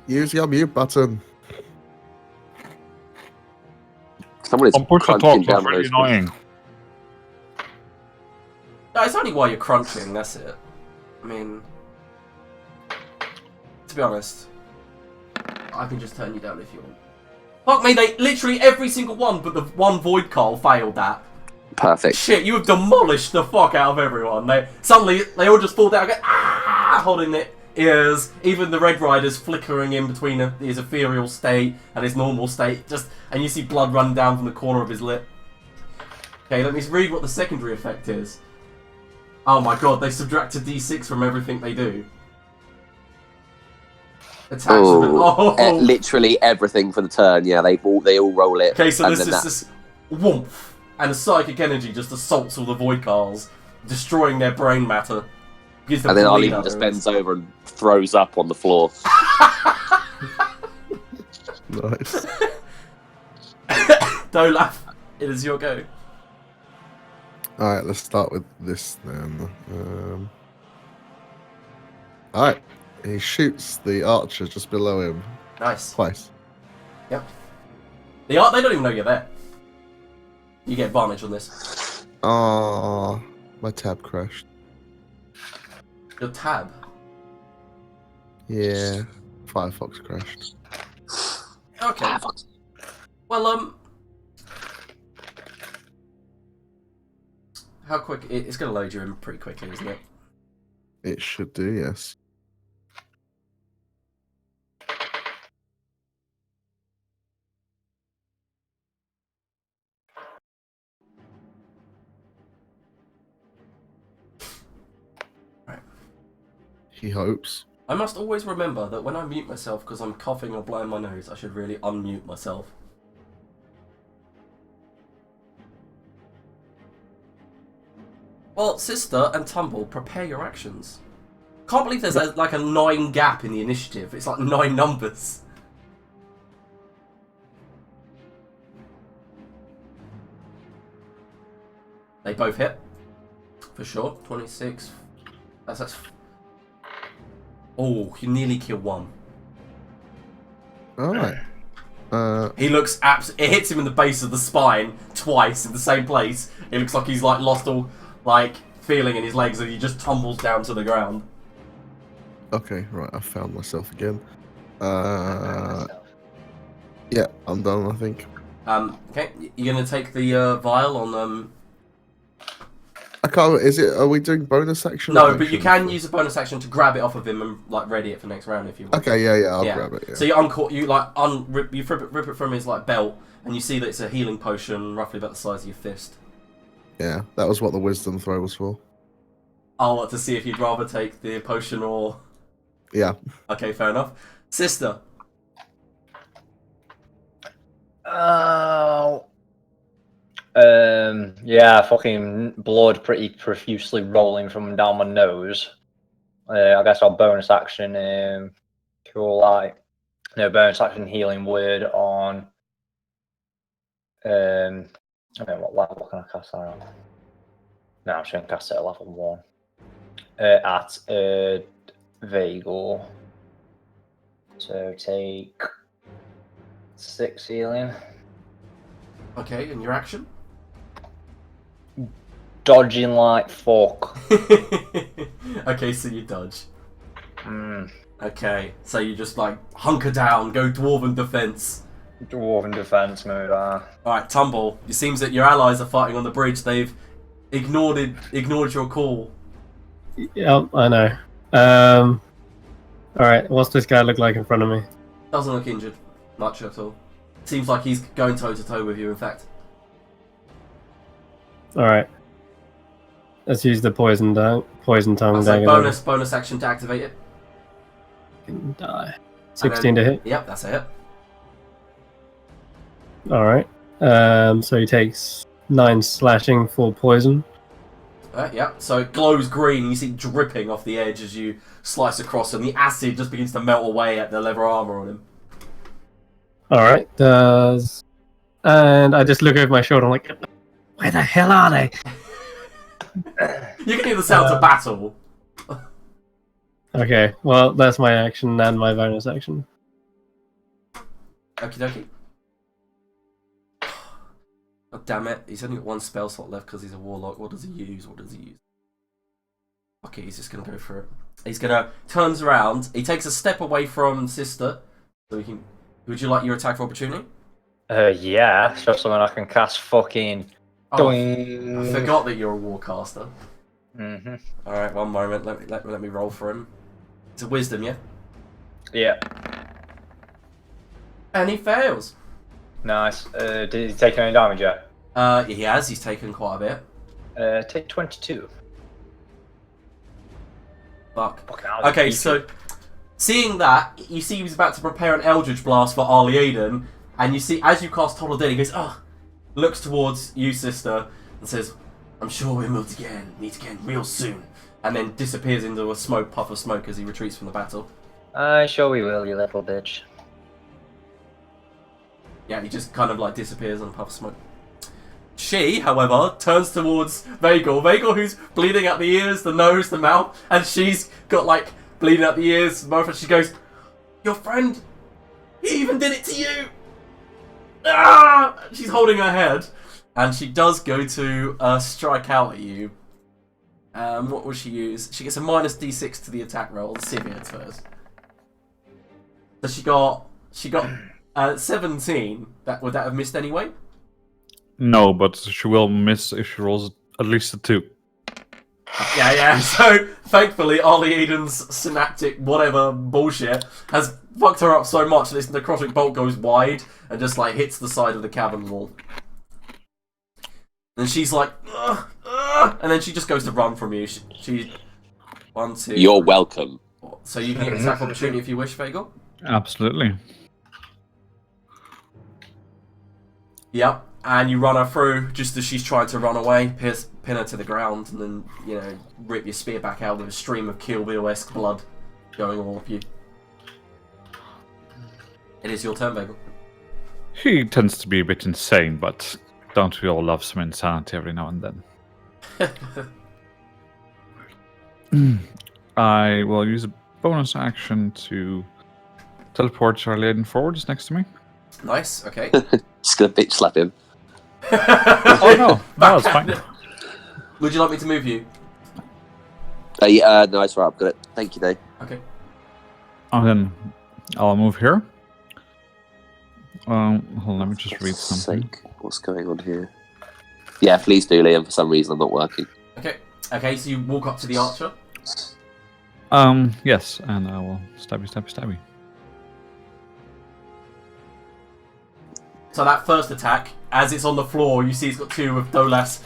[SPEAKER 5] Use your mute button.
[SPEAKER 2] Someone is
[SPEAKER 3] I'm push the
[SPEAKER 2] crunching
[SPEAKER 3] talk, that's
[SPEAKER 2] down
[SPEAKER 3] really
[SPEAKER 2] those.
[SPEAKER 3] annoying.
[SPEAKER 1] No, it's only while you're crunching, that's it. I mean... To be honest, I can just turn you down if you want. Fuck me, they literally every single one but the one Void Carl failed that.
[SPEAKER 2] Perfect.
[SPEAKER 1] Shit, you have demolished the fuck out of everyone. Suddenly, they all just fall down and go, ah, holding their ears. Even the Red Rider's flickering in between his ethereal state and his normal state. And you see blood run down from the corner of his lip. Okay, let me read what the secondary effect is. Oh my god, they subtract a d6 from everything they do.
[SPEAKER 2] Oh, literally everything for the turn. Yeah, they all roll it.
[SPEAKER 1] Okay, so
[SPEAKER 2] and
[SPEAKER 1] there's
[SPEAKER 2] then
[SPEAKER 1] this warmth and a psychic energy just assaults all the Void Carls, destroying their brain matter. Gives
[SPEAKER 2] And then
[SPEAKER 1] bleed
[SPEAKER 2] Arlene
[SPEAKER 1] out
[SPEAKER 2] just
[SPEAKER 1] their
[SPEAKER 2] bends over and throws up on the floor.
[SPEAKER 5] Nice.
[SPEAKER 1] Don't laugh. It is your go.
[SPEAKER 5] Alright, let's start with this then. Alright. He shoots the archer just below him
[SPEAKER 1] Nice.
[SPEAKER 5] twice.
[SPEAKER 1] Yep. They don't even know you're there. You get advantage on this.
[SPEAKER 5] Ah, my tab crashed.
[SPEAKER 1] Your tab.
[SPEAKER 5] Yeah, Firefox crashed.
[SPEAKER 1] Okay. Well, how quick? It's going to load you in pretty quickly, isn't it?
[SPEAKER 5] It should do, yes.
[SPEAKER 1] Right.
[SPEAKER 5] He hopes.
[SPEAKER 1] I must always remember that when I mute myself because I'm coughing or blowing my nose, I should really unmute myself. Well, Sister and Tumble, prepare your actions. Can't believe there's like a 9 gap in the initiative. It's like 9 numbers. They both hit. For sure. 26. That's... Oh, you nearly kill one.
[SPEAKER 5] Alright.
[SPEAKER 1] He looks it hits him in the base of the spine twice in the same place. It looks like he's like lost all like feeling in his legs and he just tumbles down to the ground.
[SPEAKER 5] Okay, right, I found myself again. Yeah, I'm done, I think.
[SPEAKER 1] Okay, you're gonna take the vial on
[SPEAKER 5] I can't, are we doing bonus action?
[SPEAKER 1] No,
[SPEAKER 5] or
[SPEAKER 1] but you
[SPEAKER 5] action?
[SPEAKER 1] can use a bonus action to grab it off of him and like ready it for next round if you want.
[SPEAKER 5] Okay, yeah, I'll grab it. Yeah.
[SPEAKER 1] So you rip it from his like belt, and you see that it's a healing potion, roughly about the size of your fist.
[SPEAKER 5] Yeah, that was what the wisdom throw was for.
[SPEAKER 1] Oh, to see if you'd rather take the potion or.
[SPEAKER 5] Yeah.
[SPEAKER 1] Okay, fair enough. Sister.
[SPEAKER 4] Oh. Yeah, fucking blood pretty profusely rolling from down my nose. I guess I'll bonus action, cool light. No, bonus action healing word on. I don't know what level can I cast that on? No, I'm just going to cast it at level 1. At Vagor. So take 6 healing.
[SPEAKER 1] Okay, and your action?
[SPEAKER 4] Dodging like fuck.
[SPEAKER 1] Okay, so you dodge.
[SPEAKER 4] Mm.
[SPEAKER 1] Okay, so you just like hunker down, go dwarven defense.
[SPEAKER 4] Dwarven defense mode.
[SPEAKER 1] Alright, Tumble. It seems that your allies are fighting on the bridge. They've ignored your call.
[SPEAKER 6] Yep, I know. Alright, what's this guy look like in front of me?
[SPEAKER 1] Doesn't look injured much at all. Seems like he's going toe to toe with you, in fact.
[SPEAKER 6] Alright. Let's use the poison tongue
[SPEAKER 1] That's
[SPEAKER 6] dagger.
[SPEAKER 1] a bonus action to activate it.
[SPEAKER 6] Can die. 16 to hit.
[SPEAKER 1] Yep, that's a hit.
[SPEAKER 6] Alright. So he takes 9 slashing for poison.
[SPEAKER 1] Yep, so it glows green, you see it dripping off the edge as you slice across, and the acid just begins to melt away at the leather armor on him.
[SPEAKER 6] Alright, and I just look over my shoulder, I'm like, where the hell are they?
[SPEAKER 1] You can hear the sounds of battle.
[SPEAKER 6] Okay, well, that's my action and my bonus action.
[SPEAKER 1] Okie dokie. God damn it, he's only got 1 spell slot left because he's a warlock. What does he use? Okay, he's just going to go for it. He's going to... Turns around. He takes a step away from Sister. So we can... Would you like your attack for opportunity?
[SPEAKER 4] Yeah, especially when I can cast fucking...
[SPEAKER 1] Oh, I forgot that you're a warcaster.
[SPEAKER 4] Mm-hmm.
[SPEAKER 1] Alright, one moment. Let me roll for him. It's a wisdom, yeah?
[SPEAKER 4] Yeah.
[SPEAKER 1] And he fails.
[SPEAKER 4] Nice. Did he take any damage yet?
[SPEAKER 1] He has. He's taken quite a bit.
[SPEAKER 4] Take 22.
[SPEAKER 1] Fuck.
[SPEAKER 4] Fucking hell,
[SPEAKER 1] Okay,
[SPEAKER 4] easy.
[SPEAKER 1] so seeing that, you see he was about to prepare an Eldritch Blast for Arlie Aiden, and you see as you cast Total Dead, he goes, looks towards you, Sister, and says, I'm sure we'll meet again real soon. And then disappears into a puff of smoke as he retreats from the battle.
[SPEAKER 4] Sure we will, you little bitch.
[SPEAKER 1] Yeah, he just kind of like disappears in a puff of smoke. She, however, turns towards Vagel, who's bleeding out the ears, the nose, the mouth, and she's got like bleeding out the ears, mouth, and she goes, "Your friend, he even did it to you!" Ah! She's holding her head, and she does go to strike out at you. What will she use? She gets a minus d6 to the attack roll. Let's see if it hits first. So she got 17. Would that have missed anyway?
[SPEAKER 3] No, but she will miss if she rolls at least a 2.
[SPEAKER 1] Yeah. So thankfully, Arlie Eden's synaptic whatever bullshit has fucked her up so much that this necrotic bolt goes wide and just like hits the side of the cavern wall. And she's like, ugh, and then she just goes to run from you. She 1, 2.
[SPEAKER 2] You're welcome.
[SPEAKER 1] So you can get attack opportunity if you wish, Vagel.
[SPEAKER 3] Absolutely.
[SPEAKER 1] Yep. And you run her through just as she's trying to run away, pin her to the ground, and then, rip your spear back out with a stream of Kill Bill-esque blood going all up you. It is your turn, Bagel.
[SPEAKER 3] He tends to be a bit insane, but don't we all love some insanity every now and then? I will use a bonus action to teleport Charlie forwards next to me.
[SPEAKER 1] Nice, okay.
[SPEAKER 2] Just gonna bitch slap him.
[SPEAKER 3] Oh no, that's fine.
[SPEAKER 1] Would you like me to move you?
[SPEAKER 2] No, it's right. I've got it. Thank you, Dave.
[SPEAKER 1] Okay.
[SPEAKER 3] And then I'll move here. Hold on, let me just read something.
[SPEAKER 2] Sake. What's going on here? Yeah, please do, Liam. For some reason, I'm not working.
[SPEAKER 1] Okay, so you walk up to the archer.
[SPEAKER 3] Yes, and I will stabby.
[SPEAKER 1] So that first attack, as it's on the floor, you see it's got 2 of Dolaf's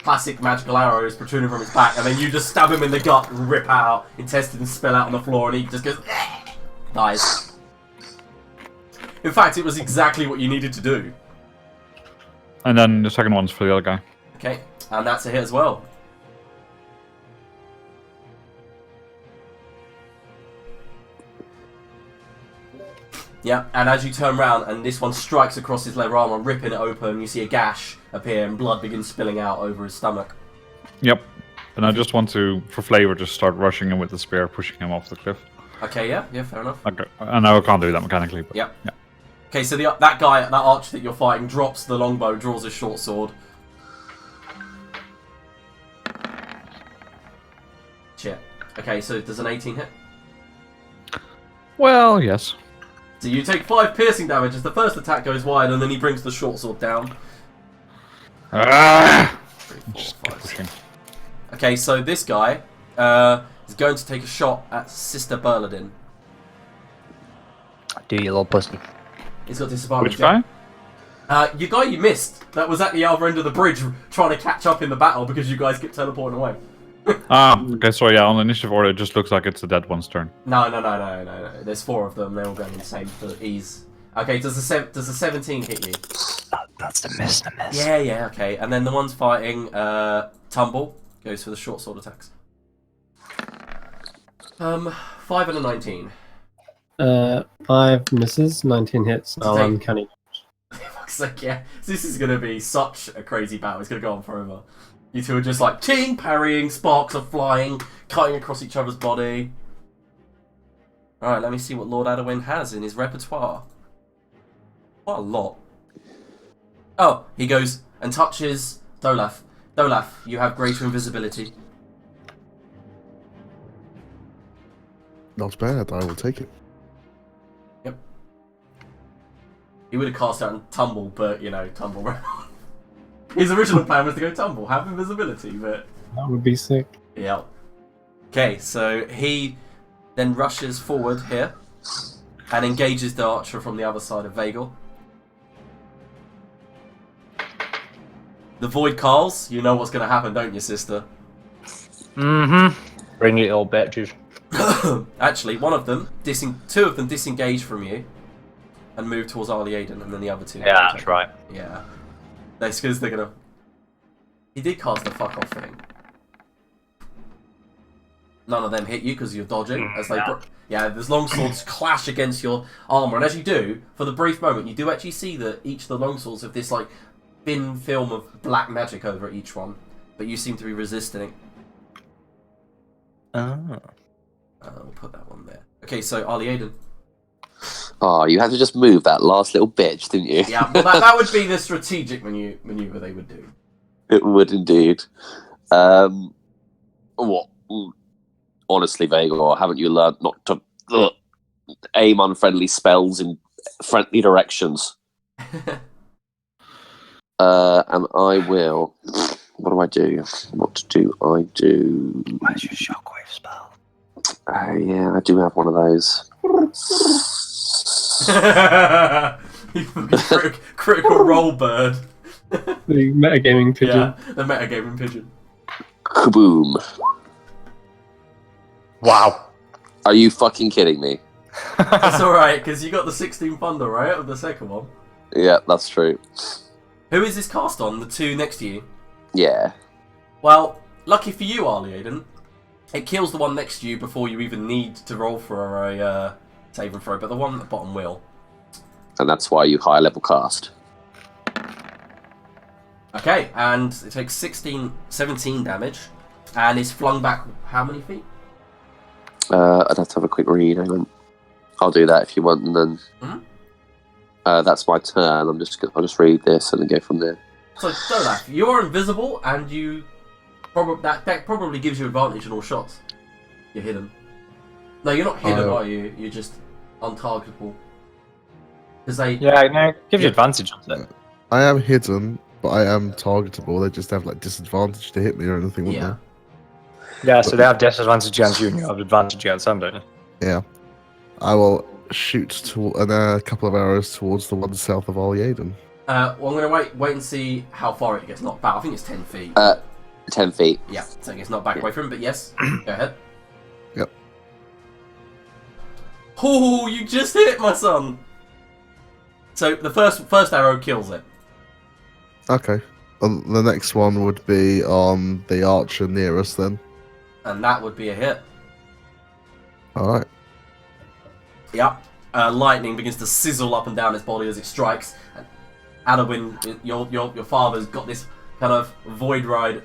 [SPEAKER 1] classic magical arrows protruding from his back, and then you just stab him in the gut and rip out, intestines spill out on the floor, and he just goes, dies. In fact, it was exactly what you needed to do.
[SPEAKER 3] And then the second one's for the other guy.
[SPEAKER 1] Okay, and that's a hit as well. Yeah, and as you turn around and this one strikes across his leather armor, ripping it open, you see a gash appear and blood begins spilling out over his stomach.
[SPEAKER 3] Yep. And I just want to, for flavor, just start rushing him with the spear, pushing him off the cliff.
[SPEAKER 1] Okay, yeah, fair enough.
[SPEAKER 3] Okay. I know I can't do that mechanically, but
[SPEAKER 1] Yep.
[SPEAKER 3] yeah.
[SPEAKER 1] Okay, so that guy, that archer that you're fighting, drops the longbow, draws his short sword. Shit. Okay, so does an 18 hit?
[SPEAKER 3] Well, yes.
[SPEAKER 1] So you take 5 piercing damage as the first attack goes wide, and then he brings the short sword down.
[SPEAKER 3] Ah!
[SPEAKER 1] 3, 4,
[SPEAKER 3] Just
[SPEAKER 1] 5,
[SPEAKER 3] pushing.
[SPEAKER 1] 6. Okay, so this guy is going to take a shot at Sister Berladin.
[SPEAKER 4] Do you little pussy.
[SPEAKER 1] He's got disadvantage.
[SPEAKER 3] Which guy?
[SPEAKER 1] Your guy you missed. That was at the other end of the bridge, trying to catch up in the battle because you guys kept teleporting away.
[SPEAKER 3] Okay, so yeah, on the initiative order, it just looks like it's the dead one's turn.
[SPEAKER 1] No. There's 4 of them. They're all going insane for ease. Okay, does the 17 hit you?
[SPEAKER 7] That's the miss.
[SPEAKER 1] Yeah. Okay, and then the one's fighting Tumble goes for the short sword attacks. 5 and a 19.
[SPEAKER 6] 5 misses, 19 hits. Oh,
[SPEAKER 1] Take-
[SPEAKER 6] uncanny.
[SPEAKER 1] Fuck's sake, yeah. This is gonna be such a crazy battle. It's gonna go on forever. You two are just like ting, parrying, sparks are flying, cutting across each other's body. Alright, let me see what Lord Adderwin has in his repertoire. What a lot. Oh, he goes and touches Dolaf. Dolaf, you have greater invisibility.
[SPEAKER 5] Not bad. I will take it.
[SPEAKER 1] Yep. He would have cast out and Tumble, but Tumble. His original plan was to go Tumble, have invisibility, but
[SPEAKER 6] That would be sick.
[SPEAKER 1] yeah. Okay, so he then rushes forward here and engages the archer from the other side of Vagel. The Void Carls, you know what's going to happen, don't you, sister?
[SPEAKER 4] Mm-hmm. Bring it, old bitches.
[SPEAKER 1] Actually, two of them disengage from you and move towards Arlie Aiden, and then the other 2.
[SPEAKER 4] Yeah, that's right.
[SPEAKER 1] Yeah. That's because they're going to... He did cast the fuck off thing. None of them hit you because you're dodging. As they, those longswords clash against your armor, and as you do, for the brief moment, you do actually see that each of the longswords have this like thin film of black magic over each one, but you seem to be resisting it.
[SPEAKER 4] Oh.
[SPEAKER 1] We'll put that one there. Okay, so Ali Aiden.
[SPEAKER 2] Oh, you had to just move that last little bitch, didn't you?
[SPEAKER 1] Yeah, well, that would be the strategic maneuver they would do.
[SPEAKER 2] It would indeed. What? Honestly, Vagor, haven't you learned not to aim unfriendly spells in friendly directions? And I will. What do I do? What do I do?
[SPEAKER 7] Where's your shockwave spell?
[SPEAKER 2] Yeah, I do have one of those.
[SPEAKER 1] You fucking critical roll bird.
[SPEAKER 6] The metagaming pigeon.
[SPEAKER 1] Yeah, the metagaming pigeon.
[SPEAKER 2] Kaboom.
[SPEAKER 7] Wow.
[SPEAKER 2] Are you fucking kidding me?
[SPEAKER 1] That's alright, because you got the 16 thunder, right, of the second one.
[SPEAKER 2] Yeah, that's true.
[SPEAKER 1] Who is this cast on? The two next to you?
[SPEAKER 2] Yeah.
[SPEAKER 1] Well, lucky for you, Ali Aiden, it kills the one next to you before you even need to roll for a saving throw, but the one at the bottom will.
[SPEAKER 2] And that's why you high level cast.
[SPEAKER 1] Okay, and it takes 17 damage, and is flung back how many feet?
[SPEAKER 2] I'd have to have a quick read. Hang on. I'll do that if you want, and then that's my turn. I'll just read this and then go from there.
[SPEAKER 1] So, Dolaf, you're invisible, and you that probably gives you advantage on all shots. You're hidden. No, you're not hidden, are you? You're just untargetable. Because they
[SPEAKER 7] Gives you advantage on it.
[SPEAKER 5] I am hidden, but I am targetable. They just have like disadvantage to hit me or anything, wouldn't
[SPEAKER 1] yeah.
[SPEAKER 7] Yeah, so they have disadvantage against you and you have advantage against them, don't you?
[SPEAKER 5] they? Yeah. I will shoot a couple of arrows towards the one south of Ali Aiden.
[SPEAKER 1] Well, I'm gonna wait and see how far it gets knocked back. I think it's 10 feet.
[SPEAKER 2] 10 feet.
[SPEAKER 1] Yeah, so it gets knocked back away from him. But yes, go ahead.
[SPEAKER 5] Yep.
[SPEAKER 1] Oh, you just hit my son. So the first arrow kills it.
[SPEAKER 5] Okay. The next one would be on the archer near us then.
[SPEAKER 1] And that would be a hit.
[SPEAKER 5] Alright.
[SPEAKER 1] Yep. Lightning begins to sizzle up and down his body as it strikes. And Adawin, your father's got this kind of Red Rider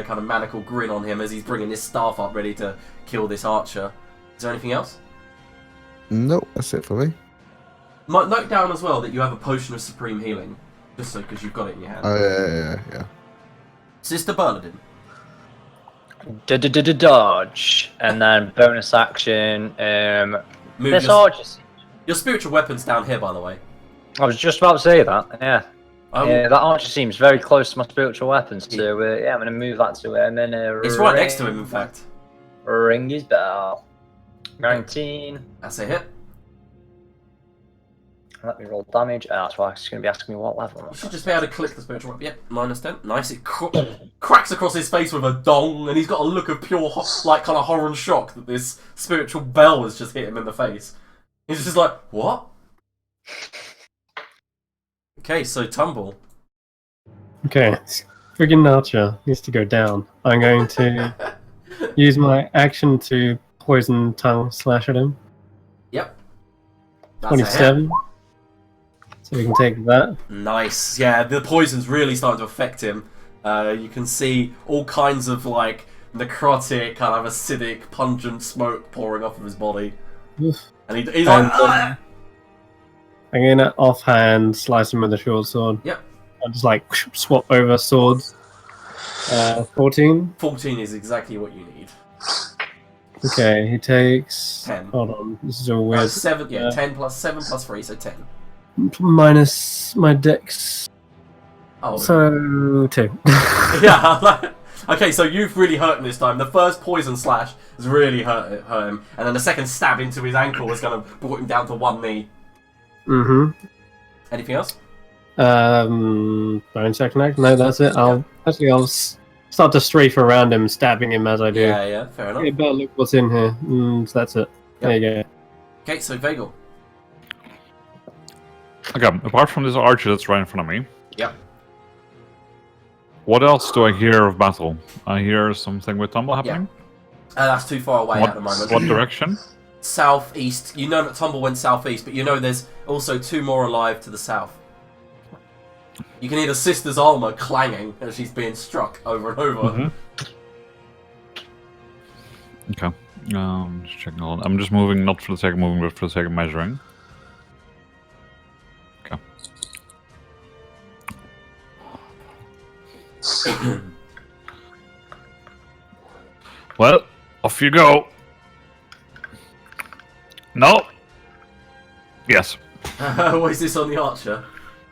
[SPEAKER 1] kind of maniacal grin on him as he's bringing this staff up ready to kill this archer. Is there anything else?
[SPEAKER 5] Nope, that's it for me.
[SPEAKER 1] Note down as well that you have a potion of supreme healing. Just so, because you've got it in your hand.
[SPEAKER 5] Oh, yeah.
[SPEAKER 1] Sister Bernadine.
[SPEAKER 4] Dodge, and then bonus action.
[SPEAKER 1] Move
[SPEAKER 4] This
[SPEAKER 1] your,
[SPEAKER 4] archer.
[SPEAKER 1] your spiritual weapon's down here, by the way.
[SPEAKER 4] I was just about to say that. Yeah.
[SPEAKER 1] I
[SPEAKER 4] That archer seems very close to my spiritual weapons. So I'm gonna move that to him and
[SPEAKER 1] It's right next to him, in fact.
[SPEAKER 4] Ring his bell. 19.
[SPEAKER 1] That's a hit.
[SPEAKER 4] Let me roll damage. That's why it's going to be asking me what level.
[SPEAKER 1] You should just be able to click the spiritual weapon. Yep, -10. Nice. It cracks across his face with a dong, and he's got a look of pure, kind of horror and shock that this spiritual bell has just hit him in the face. He's just like, what? Okay, so Tumble.
[SPEAKER 6] Okay, this friggin' archer needs to go down. I'm going to use my action to poison tongue slash at him.
[SPEAKER 1] Yep. That's a hit.
[SPEAKER 6] 27. So we can take that.
[SPEAKER 1] Nice. Yeah, the poison's really starting to affect him. You can see all kinds of like necrotic, kind of acidic, pungent smoke pouring off of his body.
[SPEAKER 6] Oof.
[SPEAKER 1] And he's like, "Ah!"
[SPEAKER 6] I'm gonna offhand slice him with a short sword.
[SPEAKER 1] Yep.
[SPEAKER 6] I'll just like swap over swords. 14.
[SPEAKER 1] 14 is exactly what you need.
[SPEAKER 6] Okay, he takes
[SPEAKER 1] 10.
[SPEAKER 6] Hold on, this is all weird.
[SPEAKER 1] 7, yeah, 10 plus 7 plus 3, so 10.
[SPEAKER 6] Minus my dex.
[SPEAKER 1] Oh,
[SPEAKER 6] So 2.
[SPEAKER 1] yeah. Okay, so you've really hurt him this time. The first poison slash has really hurt him, and then the second stab into his ankle has kind of brought him down to one knee.
[SPEAKER 6] Mm-hmm.
[SPEAKER 1] Anything else?
[SPEAKER 6] Bonus action act? No, that's it. I'll start to strafe around him, stabbing him as I do.
[SPEAKER 1] Yeah, fair enough.
[SPEAKER 6] Yeah, better look what's in here. So that's it. There you go.
[SPEAKER 1] Okay, so Vagel.
[SPEAKER 3] Okay, apart from this archer that's right in front of me,
[SPEAKER 1] Yep.
[SPEAKER 3] What else do I hear of battle? I hear something with tumble happening.
[SPEAKER 1] That's too far away at the moment.
[SPEAKER 3] What direction?
[SPEAKER 1] Southeast. You know that Tumble went southeast, but you know there's also 2 more alive to the south. You can hear the sister's armor clanging as she's being struck over and over.
[SPEAKER 3] Okay. Just checking on. I'm just moving, not for the sake of moving, but for the sake of measuring. Okay. Well, off you go. No. Yes.
[SPEAKER 1] What is this on the archer?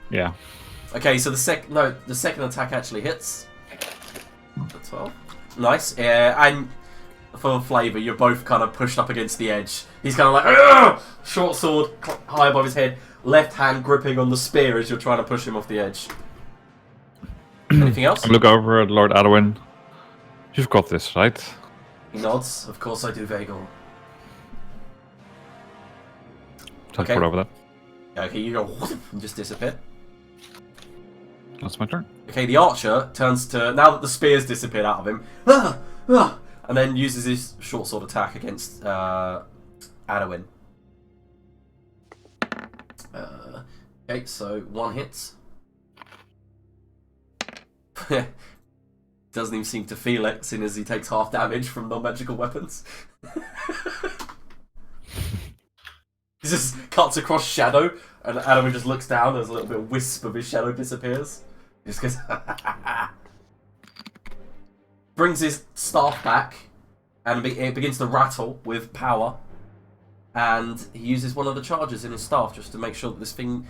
[SPEAKER 3] Yeah.
[SPEAKER 1] Okay, so the second attack actually hits. 12. Nice. And for flavour, you're both kind of pushed up against the edge. He's kind of like, "Ugh!" Short sword high above his head, left hand gripping on the spear as you're trying to push him off the edge. Anything else?
[SPEAKER 3] I look over at Lord Adwin. You've got this, right?
[SPEAKER 1] He nods. Of course I do, Vagel.
[SPEAKER 3] Teleport over that.
[SPEAKER 1] Okay, you go and just disappear.
[SPEAKER 3] That's my turn.
[SPEAKER 1] Okay, the archer turns to, now that the spear's disappeared out of him, and then uses his short sword attack against Adwin. Okay, so 1 hits. Doesn't even seem to feel it, seeing as he takes half damage from non-magical weapons. He just cuts across shadow, and Adwin just looks down as a little bit of wisp of his shadow disappears. He just goes, brings his staff back, and it begins to rattle with power. And he uses one of the charges in his staff just to make sure that this thing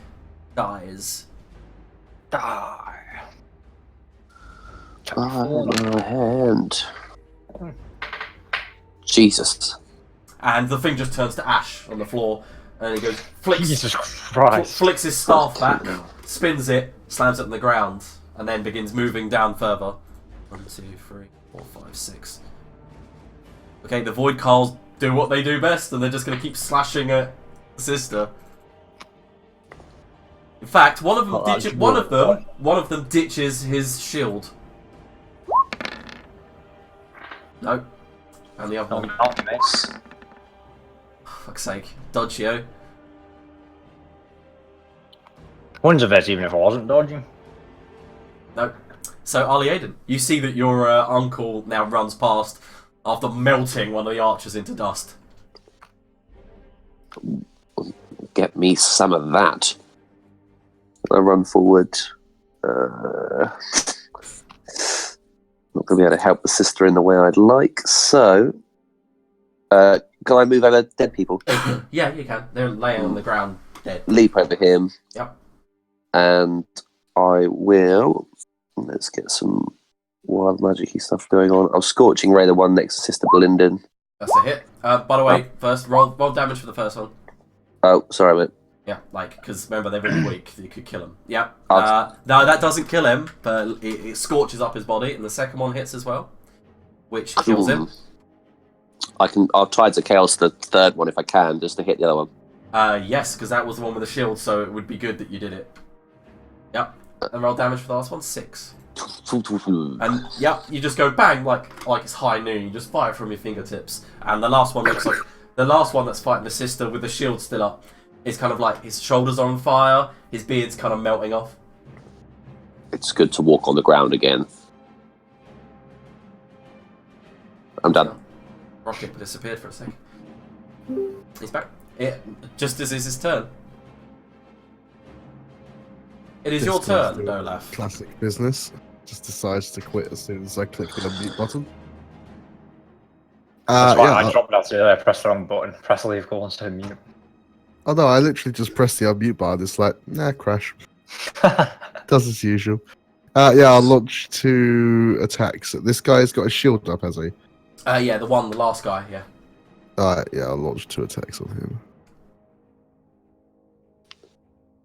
[SPEAKER 1] dies.
[SPEAKER 4] Die.
[SPEAKER 2] My hand. Jesus.
[SPEAKER 1] And the thing just turns to ash on the floor, and he goes, flicks
[SPEAKER 4] Jesus Christ.
[SPEAKER 1] flicks his staff back, spins it, slams it on the ground, and then begins moving down further. 1, 2, 3, 4, 5, 6. Okay, the Void Carls do what they do best, and they're just going to keep slashing at the sister. In fact, one of them ditches his shield. No. And the other one.
[SPEAKER 4] Not miss.
[SPEAKER 1] Fuck's sake. Dodge, yo.
[SPEAKER 4] One's of it, even if I wasn't dodging.
[SPEAKER 1] No. So, Ali Aiden, you see that your uncle now runs past after melting one of the archers into dust.
[SPEAKER 2] Get me some of that. I run forward. Not going to be able to help the sister in the way I'd like, so... can I move over dead people?
[SPEAKER 1] Yeah, you can. They're laying on the ground, dead.
[SPEAKER 2] Leap over him.
[SPEAKER 1] Yep.
[SPEAKER 2] And I will... Let's get some wild magic-y stuff going on. I'm Scorching Ray, the one next to Sister Blinden.
[SPEAKER 1] That's a hit. By the way, first, roll damage for the first one.
[SPEAKER 2] Oh, sorry, mate.
[SPEAKER 1] Yeah, because remember, they're really weak. You could kill him. Yeah. No, that doesn't kill him, but it scorches up his body, and the second one hits as well, which kills him.
[SPEAKER 2] I'll try to chaos the third one if I can, just to hit the other one.
[SPEAKER 1] Yes, because that was the one with the shield, so it would be good that you did it. Yep. And roll damage for the last one, 6. And yep, you just go bang like it's high noon. You just fire from your fingertips, and the last one looks like the last one that's fighting the sister with the shield still up. It's kind of like his shoulders are on fire, his beard's kind of melting off.
[SPEAKER 2] It's good to walk on the ground again. I'm done.
[SPEAKER 1] Rocket disappeared for a second. He's back. Just as is his turn. It is your turn, Dolaf.
[SPEAKER 5] Classic business. Just decides to quit as soon as I click the unmute button.
[SPEAKER 4] That's why I
[SPEAKER 5] yeah.
[SPEAKER 4] dropped that earlier. I pressed the wrong button. Press the leave call instead of mute.
[SPEAKER 5] Oh no, I literally just pressed the unmute button. It's like, nah, crash. Does as usual. Yeah, I'll launch 2 attacks. This guy's got a shield up, has he?
[SPEAKER 1] Yeah, the last guy, yeah.
[SPEAKER 5] Yeah, I'll launch 2 attacks on him.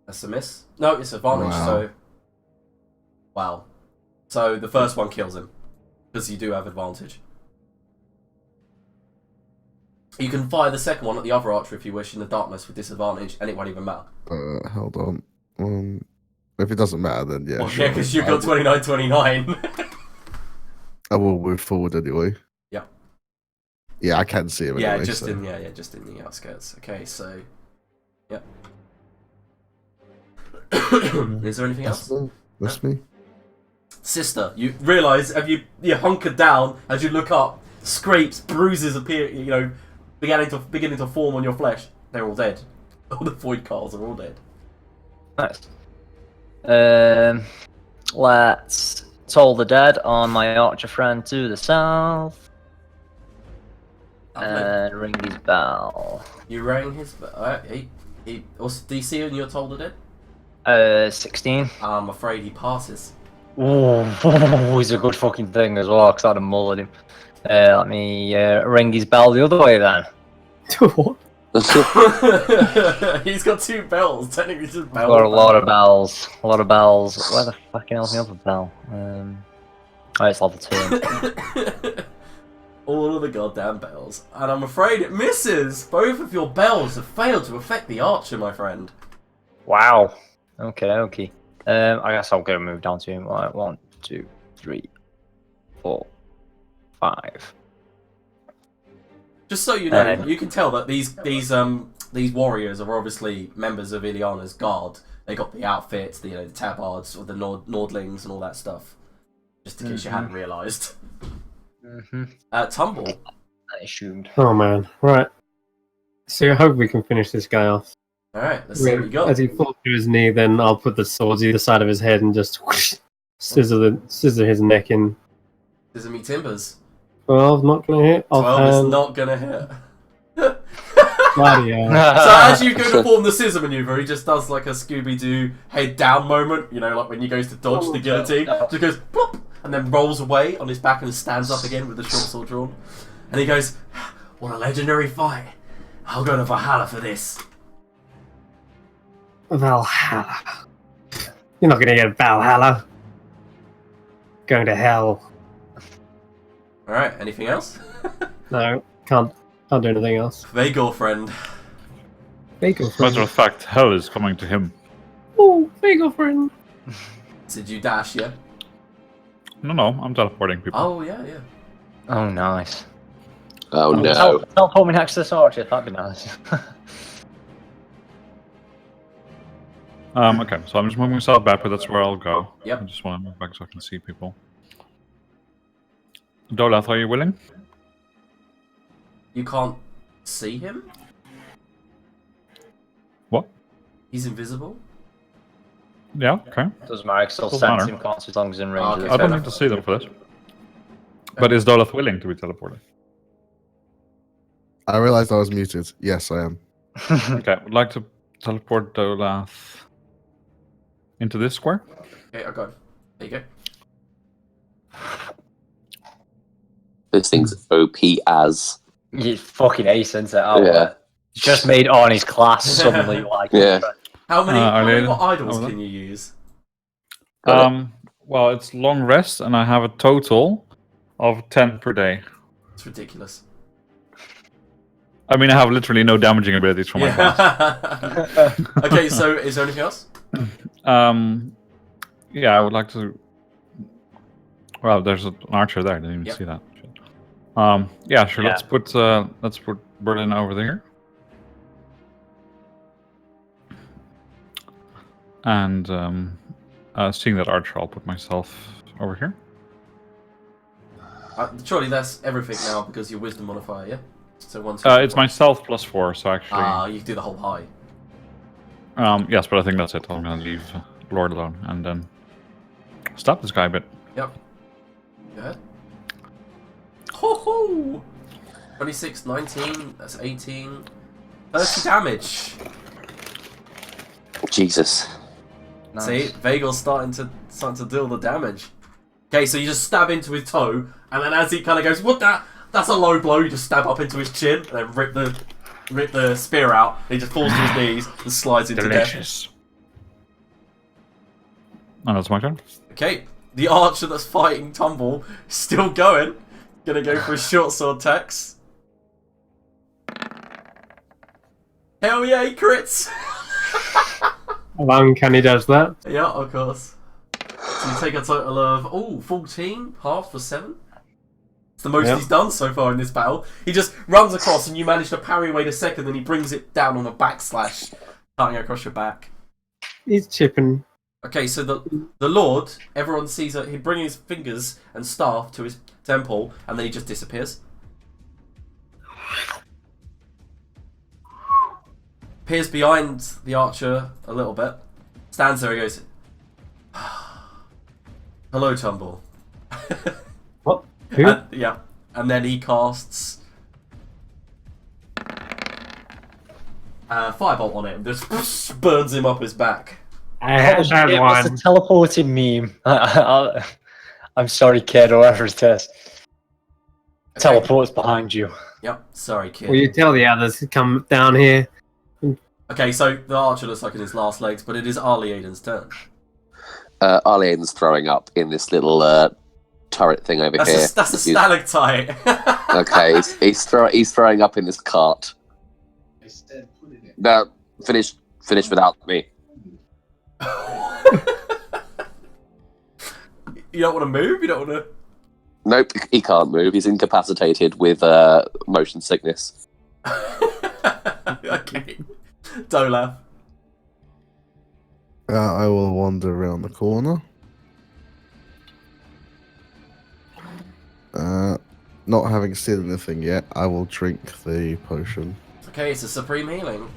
[SPEAKER 1] That's a miss. No, it's advantage,
[SPEAKER 5] Wow.
[SPEAKER 1] so... Wow. So the first one kills him, because you do have advantage. You can fire the second one at the other archer if you wish in the darkness with disadvantage, and it won't even matter.
[SPEAKER 5] Hold on. 1, If it doesn't matter, then yeah.
[SPEAKER 1] Well,
[SPEAKER 5] sure.
[SPEAKER 1] yeah, because you've got 29-29.
[SPEAKER 5] I will move forward anyway.
[SPEAKER 1] Yeah.
[SPEAKER 5] Yeah, I can see him.
[SPEAKER 1] Yeah,
[SPEAKER 5] anyway,
[SPEAKER 1] just
[SPEAKER 5] so.
[SPEAKER 1] just in the outskirts. Okay, so, yeah. Is there anything else?
[SPEAKER 5] That's me.
[SPEAKER 1] Sister, you realise you hunkered down as you look up. Scrapes, bruises appear. You know, beginning to form on your flesh. They're all dead. All the void cards are all dead.
[SPEAKER 4] Nice. Let's toll the dead on my archer friend to the south. And ring his bell.
[SPEAKER 1] You rang his bell. What's the DC and you're told to do?
[SPEAKER 4] 16.
[SPEAKER 1] I'm afraid he passes.
[SPEAKER 4] Oh, he's a good fucking thing as well, because I'd have mullered him. Let me ring his bell the other way then.
[SPEAKER 6] What?
[SPEAKER 1] He's got 2 bells. Technically, just bells.
[SPEAKER 4] Got a lot of bells. A lot of bells. Where the fucking hell's my other bell? Oh, it's level 2.
[SPEAKER 1] All of the goddamn bells. And I'm afraid it misses! Both of your bells have failed to affect the archer, my friend.
[SPEAKER 4] Wow. Okay. I guess I'll go move down to him. Right, 1, 2, 3, 4, 5.
[SPEAKER 1] Just so you know, you can tell that these warriors are obviously members of Ileana's guard. They got the outfits, the tabards, or the Nordlings and all that stuff. Just in case you hadn't realised. Tumble.
[SPEAKER 4] I assumed.
[SPEAKER 6] Oh man, right. So I hope we can finish this guy off.
[SPEAKER 1] Alright, let's see what you got.
[SPEAKER 6] As he falls to his knee, then I'll put the swords either side of his head and just whoosh, scissor his neck in.
[SPEAKER 1] Scissor me timbers.
[SPEAKER 6] 12, not gonna hit.
[SPEAKER 1] 12 is not gonna hit.
[SPEAKER 6] Bloody hell.
[SPEAKER 1] So as you go to perform the scissor maneuver, he just does like a Scooby-Doo head down moment, like when he goes to dodge the guillotine. Just goes plop, and then rolls away on his back and stands up again with the short sword drawn. And he goes, "What a legendary fight! I'll go to Valhalla for this."
[SPEAKER 6] Valhalla. You're not gonna get Valhalla. Going to hell.
[SPEAKER 1] Alright, anything else?
[SPEAKER 6] No, can't do anything else.
[SPEAKER 1] Vagor friend.
[SPEAKER 6] Vagor friend.
[SPEAKER 3] Matter of fact, hell is coming to him.
[SPEAKER 6] Oh, Vagor friend.
[SPEAKER 1] Did you dash yet?
[SPEAKER 3] No, I'm teleporting people.
[SPEAKER 1] Oh, yeah.
[SPEAKER 4] Oh, nice.
[SPEAKER 2] Oh no.
[SPEAKER 4] Teleport me next to this archer, that'd be nice.
[SPEAKER 3] Okay, so I'm just moving myself back, but that's where I'll go.
[SPEAKER 1] Yep.
[SPEAKER 3] I just want to move back so I can see people. Dolath, are you willing?
[SPEAKER 1] You can't see him?
[SPEAKER 3] What?
[SPEAKER 1] He's invisible?
[SPEAKER 3] Yeah, okay.
[SPEAKER 4] Doesn't matter, I can still
[SPEAKER 3] Doesn't
[SPEAKER 4] sense
[SPEAKER 3] matter.
[SPEAKER 4] him constantly as long as he's in range.
[SPEAKER 1] Okay,
[SPEAKER 4] of
[SPEAKER 3] I
[SPEAKER 4] the
[SPEAKER 1] fair
[SPEAKER 3] don't
[SPEAKER 1] enough.
[SPEAKER 3] need to see them for this. But is Dolath willing to be teleported?
[SPEAKER 5] I realized I was muted. Yes, I am.
[SPEAKER 3] Okay, I would like to teleport Dolath into this square.
[SPEAKER 1] Okay, I got it. There you go.
[SPEAKER 2] This thing's OP as.
[SPEAKER 4] He's fucking ace, isn't it? Oh,
[SPEAKER 2] Yeah.
[SPEAKER 4] Just made Arnie's class suddenly like.
[SPEAKER 2] Yeah.
[SPEAKER 1] How many
[SPEAKER 3] Arlene,
[SPEAKER 1] what idols
[SPEAKER 3] over
[SPEAKER 1] can you use?
[SPEAKER 3] Well, it's long rest, and I have a total of 10 per day.
[SPEAKER 1] It's ridiculous.
[SPEAKER 3] I mean, I have literally no damaging abilities for my class.
[SPEAKER 1] Yeah. Okay, so is there anything else?
[SPEAKER 3] Yeah, I would like to. Well, there's an archer there. I didn't even
[SPEAKER 1] Yep.
[SPEAKER 3] see that. Yeah, sure.
[SPEAKER 4] Yeah.
[SPEAKER 3] Let's put Berlin over there. And seeing that archer, I'll put myself over here.
[SPEAKER 1] Surely that's everything now because your wisdom modifier, yeah? So once
[SPEAKER 3] It's myself plus 4, so actually.
[SPEAKER 1] you can do the whole high.
[SPEAKER 3] Yes, but I think that's it. I'm gonna leave Lord alone and then stop this guy a bit.
[SPEAKER 1] Yep. Go ahead. Ho ho! 26, 19, that's 18. 30 damage.
[SPEAKER 2] Jesus.
[SPEAKER 4] Nice.
[SPEAKER 1] See, Vagel's starting to deal the damage. Okay, so you just stab into his toe, and then as he kind of goes, "What that? That's a low blow." You just stab up into his chin, and then rip the spear out. And he just falls to his knees and slides into death.
[SPEAKER 3] Delicious. And that's my turn.
[SPEAKER 1] Okay, the archer that's fighting Tumble is still going. Gonna go for his short sword attacks. Hell yeah, he crits!
[SPEAKER 6] Uncanny does that.
[SPEAKER 1] Yeah, of course. So you take a total of 14, half for 7. It's the most
[SPEAKER 6] Yep.
[SPEAKER 1] he's done so far in this battle. He just runs across and you manage to parry away the second, then he brings it down on a backslash, cutting across your back.
[SPEAKER 6] He's chipping.
[SPEAKER 1] Okay, so the Lord, everyone sees he bringing his fingers and staff to his temple, and then he just disappears. Appears behind the archer a little bit. Stands there and goes, "Hello, Tumble."
[SPEAKER 6] What? Who?
[SPEAKER 1] Yeah, and then he casts firebolt on him. Just burns him up his back.
[SPEAKER 6] I had that
[SPEAKER 4] It was a
[SPEAKER 6] one.
[SPEAKER 4] teleporting meme. I'm sorry, kid, or whatever it is. Teleports behind you.
[SPEAKER 1] Yep, sorry, kid.
[SPEAKER 6] Will you tell the others to come down here?
[SPEAKER 1] Okay, so the archer looks like in his last legs, but it is Arlie Aiden's turn.
[SPEAKER 2] Arlene's throwing up in this little turret thing over here.
[SPEAKER 1] That's a stalactite.
[SPEAKER 2] Okay, he's throwing up in this cart. No, finish without me.
[SPEAKER 1] You don't want to move? You don't want
[SPEAKER 2] Nope, he can't move. He's incapacitated with motion sickness.
[SPEAKER 1] to... Okay. Don't laugh.
[SPEAKER 5] I will wander around the corner. Not having seen anything yet, I will drink the potion.
[SPEAKER 1] Okay, it's a supreme healing.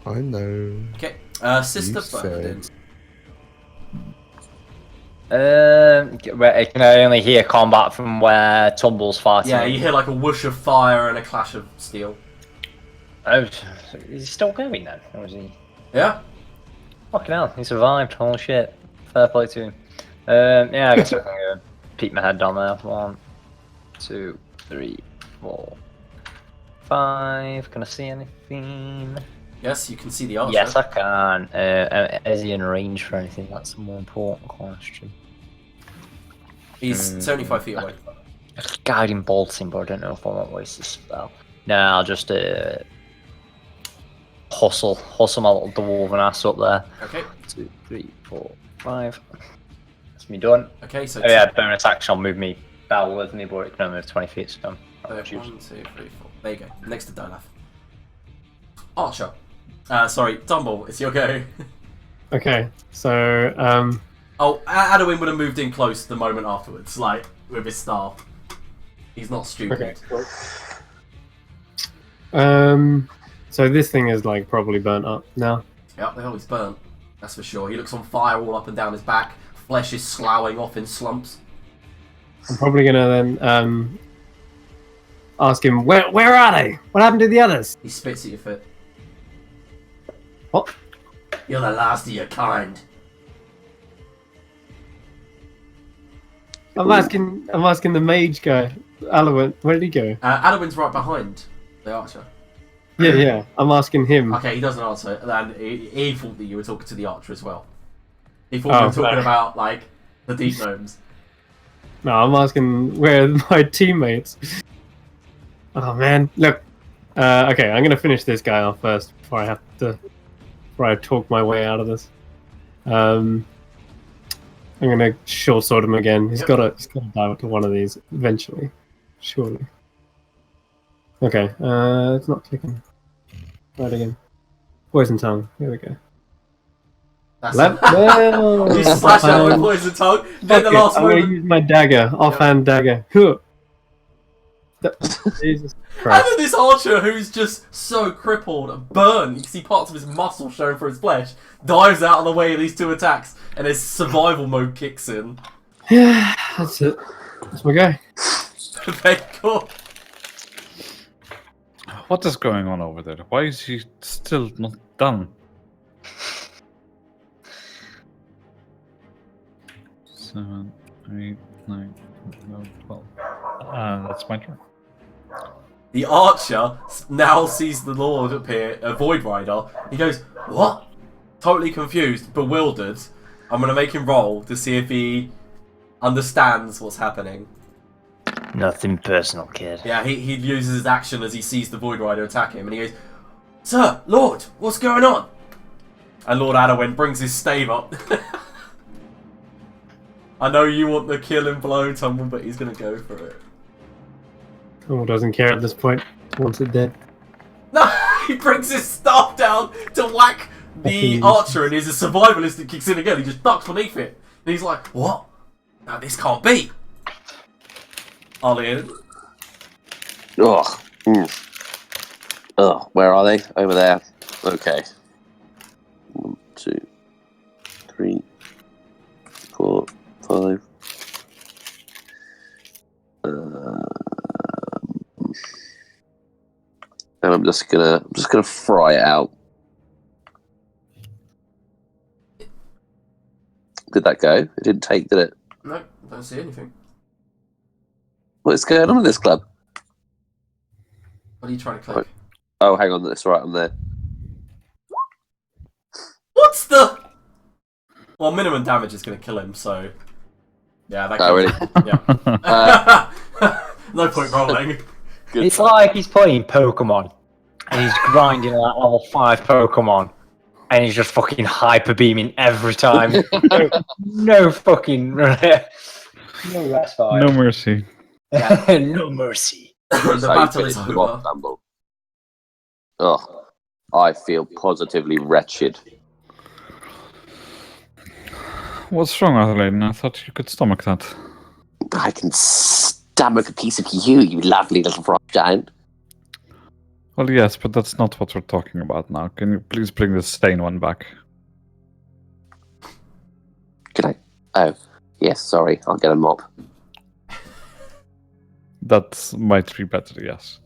[SPEAKER 5] I know.
[SPEAKER 1] Okay, Sister
[SPEAKER 5] You
[SPEAKER 1] Bernadine.
[SPEAKER 4] Can I only hear combat from where Tumble's fighting?
[SPEAKER 1] Yeah, you hear like a whoosh of fire and a clash of steel.
[SPEAKER 4] Oh, is he still going then? Or is he?
[SPEAKER 1] Yeah?
[SPEAKER 4] Fucking hell, he survived. Holy shit. Fair play to him. Yeah, I guess I can go peek my head down there. 1, 2, 3, 4, 5. Can I see anything?
[SPEAKER 1] Yes, you can see the archer.
[SPEAKER 4] Yes, I can. Is he in range for anything? That's a more important question.
[SPEAKER 1] He's 75 feet away.
[SPEAKER 4] Guiding bolting, but I don't know if I want to waste the spell. No, I'll just hustle my little dwarven ass up there.
[SPEAKER 1] Okay.
[SPEAKER 4] 2, 3, 4, 5. That's me done.
[SPEAKER 1] Okay, so...
[SPEAKER 4] Oh yeah, bonus action. I'll move me battle with me, but it can only move 20 feet. So I'll
[SPEAKER 1] 1,
[SPEAKER 4] choose.
[SPEAKER 1] 2, 3, 4. There you go. Next to Dolaf. Archer. Sorry, Tumble, it's your go.
[SPEAKER 6] Okay, so
[SPEAKER 1] Oh, Adwin would have moved in close the moment afterwards, like, with his staff. He's not stupid.
[SPEAKER 6] okay. So this thing is like probably burnt up now.
[SPEAKER 1] Yep, the hell he's burnt. That's for sure. He looks on fire all up and down his back. Flesh is sloughing off in slumps.
[SPEAKER 6] I'm probably gonna then ask him where are they? What happened to the others?
[SPEAKER 1] He spits at your foot.
[SPEAKER 6] What?
[SPEAKER 1] You're the last of your kind.
[SPEAKER 6] I'm asking the mage guy. Alowin, where did he go?
[SPEAKER 1] Adwin's right behind the archer.
[SPEAKER 6] Yeah. I'm asking him.
[SPEAKER 1] Okay, he doesn't answer. And he thought that you were talking to the archer as well. He thought you were talking
[SPEAKER 6] no.
[SPEAKER 1] about, like, the deep gnomes.
[SPEAKER 6] No, I'm asking where are my teammates. Oh man, look. Okay, I'm gonna finish this guy off first before I talk my way out of this. I'm gonna short sword him again. He's gotta die to one of these eventually, surely. Okay, it's not clicking. Right again. Poison tongue. Here we go.
[SPEAKER 1] That's
[SPEAKER 6] Well,
[SPEAKER 1] You slash out with poison tongue. Then the last
[SPEAKER 6] I'm gonna
[SPEAKER 1] moment.
[SPEAKER 6] use my dagger, offhand dagger. Huh. Jesus
[SPEAKER 1] And
[SPEAKER 6] Christ.
[SPEAKER 1] then this archer, who's just so crippled and burned, you can see parts of his muscle showing through his flesh, dives out of the way of these two attacks, and his survival mode kicks in.
[SPEAKER 6] Yeah, that's it. That's my guy.
[SPEAKER 1] Very cool.
[SPEAKER 3] What is going on over there? Why is he still not done? 7, 8, 9, 10, 12. That's my turn.
[SPEAKER 1] The archer now sees the Lord appear, a Void Rider. He goes, "What?" Totally confused, bewildered. I'm going to make him roll to see if he understands what's happening.
[SPEAKER 4] Nothing personal, kid.
[SPEAKER 1] Yeah, he uses his action as he sees the Void Rider attack him, and he goes, "Sir, Lord, what's going on?" And Lord Adowin brings his stave up. I know you want the killing blow, Tumble, but he's gonna go for it.
[SPEAKER 6] Tumble doesn't care at this point. Wants it dead.
[SPEAKER 1] No, he brings his staff down to whack the archer, and he's a survivalist that kicks in again. He just ducks beneath it, and he's like, "What? No, this can't be." Arlene.
[SPEAKER 2] Oh. Oh, where are they? Over there. Okay. 1, 2, 3, 4, 5. And I'm just gonna fry it out. Did that go? It didn't take, did it?
[SPEAKER 1] No, don't see anything.
[SPEAKER 2] What's going on in this club?
[SPEAKER 1] What are you trying to click?
[SPEAKER 2] Oh, hang on, that's right on there.
[SPEAKER 1] What's the? Well, minimum damage is going to kill him, so yeah, that.
[SPEAKER 2] Oh, really?
[SPEAKER 1] Yeah. No point rolling.
[SPEAKER 2] Good.
[SPEAKER 4] It's like he's playing Pokemon, and he's grinding that level 5 Pokemon, and he's just fucking hyper beaming every time. no fucking no rest for
[SPEAKER 3] No
[SPEAKER 4] him.
[SPEAKER 3] mercy.
[SPEAKER 4] No mercy.
[SPEAKER 1] The battle is over.
[SPEAKER 2] Oh, I feel positively wretched.
[SPEAKER 3] What's wrong, Adelaide? I thought you could stomach that.
[SPEAKER 2] I can stomach a piece of you lovely little frog giant.
[SPEAKER 3] Well, yes, but that's not what we're talking about now. Can you please bring the stain one back?
[SPEAKER 2] Can I? Oh, yes, sorry. I'll get a mop.
[SPEAKER 3] That might be better, yes.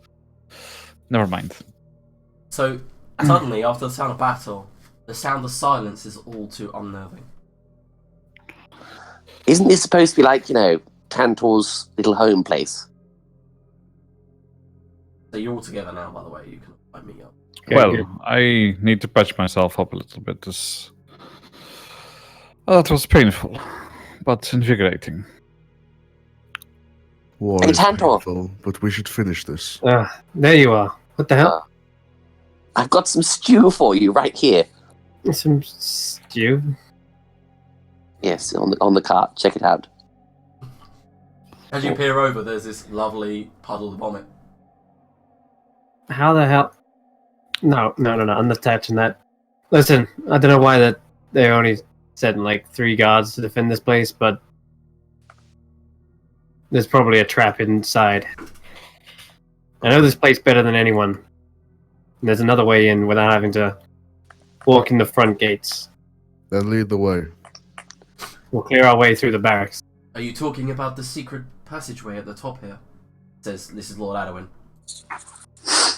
[SPEAKER 3] Never mind.
[SPEAKER 1] So suddenly, after the sound of battle, the sound of silence is all too unnerving.
[SPEAKER 2] Isn't this supposed to be like, Tantor's little home place?
[SPEAKER 1] So you're all together now, by the way. You can light me up.
[SPEAKER 6] Okay,
[SPEAKER 3] Well,
[SPEAKER 6] good.
[SPEAKER 3] I need to patch myself up a little bit. That was painful, but invigorating.
[SPEAKER 5] War
[SPEAKER 2] Hey,
[SPEAKER 5] is
[SPEAKER 2] Tantor.
[SPEAKER 5] painful, but we should finish this.
[SPEAKER 6] There you are. What the hell?
[SPEAKER 2] I've got some stew for you right here.
[SPEAKER 6] Some stew.
[SPEAKER 2] Yes, on the cart. Check it out.
[SPEAKER 1] As you peer over, there's this lovely puddle of vomit.
[SPEAKER 6] How the hell? No. I'm not touching that. Listen, I don't know why that they only sent like 3 guards to defend this place, but there's probably a trap inside. I know this place better than anyone. And there's another way in without having to walk in the front gates.
[SPEAKER 5] Then lead the way.
[SPEAKER 6] We'll clear our way through the barracks.
[SPEAKER 1] Are you talking about the secret passageway at the top here? Says this is Lord Adowin.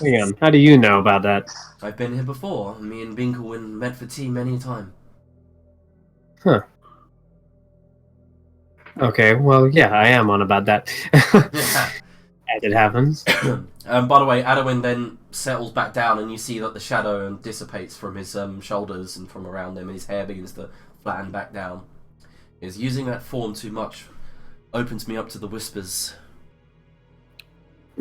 [SPEAKER 6] Hang on, how do you know about that?
[SPEAKER 1] I've been here before. Me and Binkelwin met for tea many a time.
[SPEAKER 6] Huh. Okay, well, yeah, I am on about that. As it happens.
[SPEAKER 1] By the way, Adowin then settles back down, and you see that the shadow dissipates from his shoulders and from around him, and his hair begins to flatten back down. Is using that thorn too much opens me up to the whispers.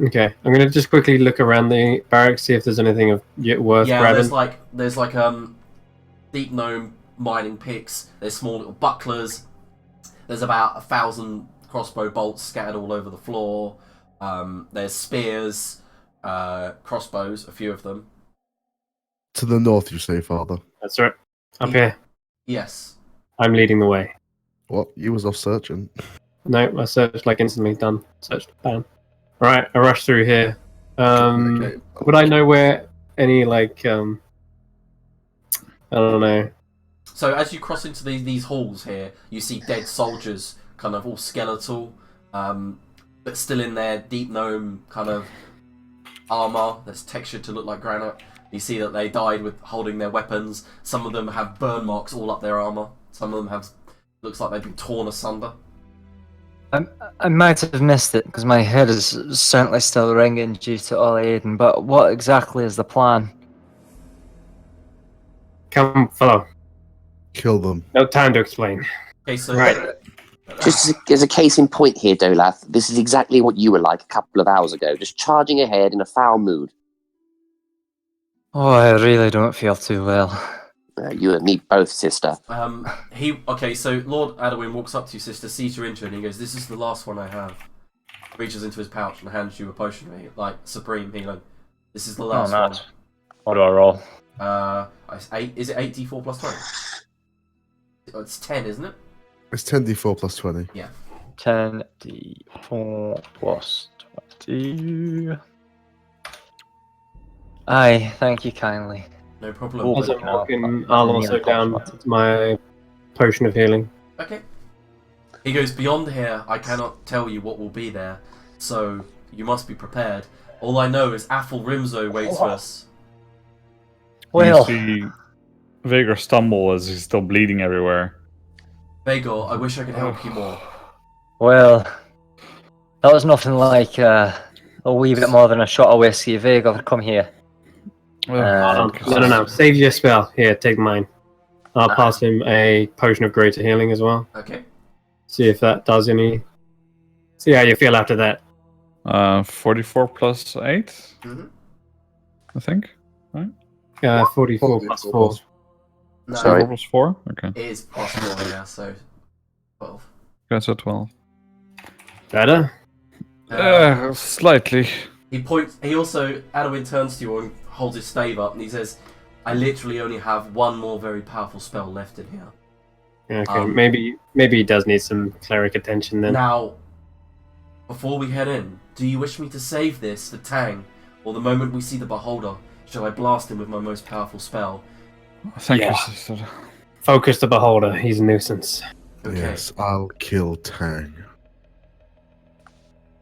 [SPEAKER 6] Okay, I'm gonna just quickly look around the barracks, see if there's anything of worth
[SPEAKER 1] Yeah,
[SPEAKER 6] grabbing.
[SPEAKER 1] there's like deep gnome mining picks. There's small little bucklers. There's about 1,000 crossbow bolts scattered all over the floor. There's spears, crossbows, a few of them.
[SPEAKER 5] To the north, you say, Father.
[SPEAKER 6] That's right. Up here.
[SPEAKER 1] Yes.
[SPEAKER 6] I'm leading the way.
[SPEAKER 5] What? You was off searching.
[SPEAKER 6] No, I searched like instantly done. Searched. Bam. Alright, I rushed through here.
[SPEAKER 5] Okay.
[SPEAKER 6] Would I know where any like I don't know.
[SPEAKER 1] So as you cross into these halls here, you see dead soldiers, kind of all skeletal, but still in their deep gnome kind of armor that's textured to look like granite. You see that they died with holding their weapons. Some of them have burn marks all up their armor. Some of them have looks like they've been torn asunder.
[SPEAKER 7] I might have missed it because my head is certainly still ringing due to Ollie Aiden, but what exactly is the plan?
[SPEAKER 6] Come follow.
[SPEAKER 5] Kill them.
[SPEAKER 6] No time to explain.
[SPEAKER 1] Okay, so
[SPEAKER 6] Right.
[SPEAKER 2] Just as a case in point here, Dolath, this is exactly what you were like a couple of hours ago, just charging ahead in a foul mood.
[SPEAKER 7] Oh, I really don't feel too well.
[SPEAKER 2] You and me both, sister.
[SPEAKER 1] Okay, so Lord Adwin walks up to you, sister, sees you're into it, and he goes, "This is the last one I have." Reaches into his pouch and hands you a potion of like supreme healing. This is the last one.
[SPEAKER 4] Nice. What do I roll?
[SPEAKER 1] It's 8. Is it 8d4 plus 20? Oh, it's 10, isn't it?
[SPEAKER 5] It's 10d4 plus 20.
[SPEAKER 4] 10d4 plus 20. Aye, thank you kindly.
[SPEAKER 1] No problem.
[SPEAKER 4] Oh.
[SPEAKER 6] As I'm walking, I'll also down my potion of healing.
[SPEAKER 1] Okay. He goes, "Beyond here, I cannot tell you what will be there, so you must be prepared. All I know is Athel Rimzo waits for us."
[SPEAKER 4] Well,
[SPEAKER 3] You see Vigor stumble as he's still bleeding everywhere.
[SPEAKER 1] Vagor, I wish I could help you more.
[SPEAKER 4] well, that was nothing like a wee bit more than a shot of whiskey. Vigor, come here.
[SPEAKER 6] No. Save your spell. Here, take mine. I'll pass him a potion of greater healing as well.
[SPEAKER 1] Okay.
[SPEAKER 6] See if that does any. See how you feel after that.
[SPEAKER 3] 44 plus 8,
[SPEAKER 1] Mm-hmm.
[SPEAKER 3] I think.
[SPEAKER 6] 44 plus 4.
[SPEAKER 1] No,
[SPEAKER 2] Sorry.
[SPEAKER 3] 4 plus 4? Okay.
[SPEAKER 1] it is plus 4, yeah, so 12.
[SPEAKER 3] Okay, so 12.
[SPEAKER 6] Better?
[SPEAKER 3] Slightly.
[SPEAKER 1] He points. He also, Adwin turns to you and holds his stave up, and he says, "I literally only have one more very powerful spell left in here."
[SPEAKER 6] Okay, maybe he does need some cleric attention then.
[SPEAKER 1] Now, before we head in, do you wish me to save this for Tang, or the moment we see the Beholder, shall I blast him with my most powerful spell?
[SPEAKER 3] Thank
[SPEAKER 6] Yeah.
[SPEAKER 3] you, sister.
[SPEAKER 6] Focus the beholder. He's a nuisance.
[SPEAKER 1] Okay.
[SPEAKER 5] Yes, I'll kill Tang.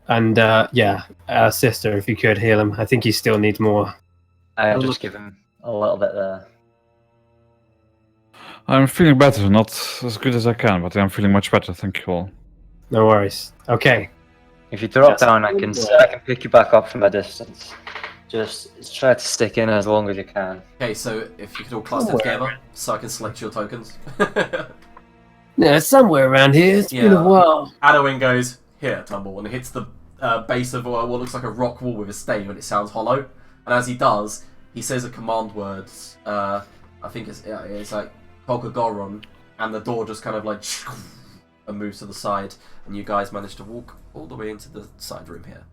[SPEAKER 6] And sister, if you could heal him. I think he still needs more.
[SPEAKER 4] I'll just give him a little bit there.
[SPEAKER 3] I'm feeling better, not as good as I can, but I'm feeling much better, thank you all.
[SPEAKER 6] No worries. Okay.
[SPEAKER 4] If you drop
[SPEAKER 6] Yes.
[SPEAKER 4] down, I can pick you back up from a distance. Just try to stick in as long as you can.
[SPEAKER 1] Okay, so if you could all cluster
[SPEAKER 6] Somewhere.
[SPEAKER 1] together, so I can select your tokens.
[SPEAKER 6] Yeah, somewhere around here. It's been
[SPEAKER 1] Yeah.
[SPEAKER 6] a while.
[SPEAKER 1] Adwin goes, "Here, Tumble," and hits the base of what looks like a rock wall with a stave, and it sounds hollow. And as he does, he says a command word. I think it's like Kokogoron, and the door just kind of like and moves to the side, and you guys manage to walk all the way into the side room here.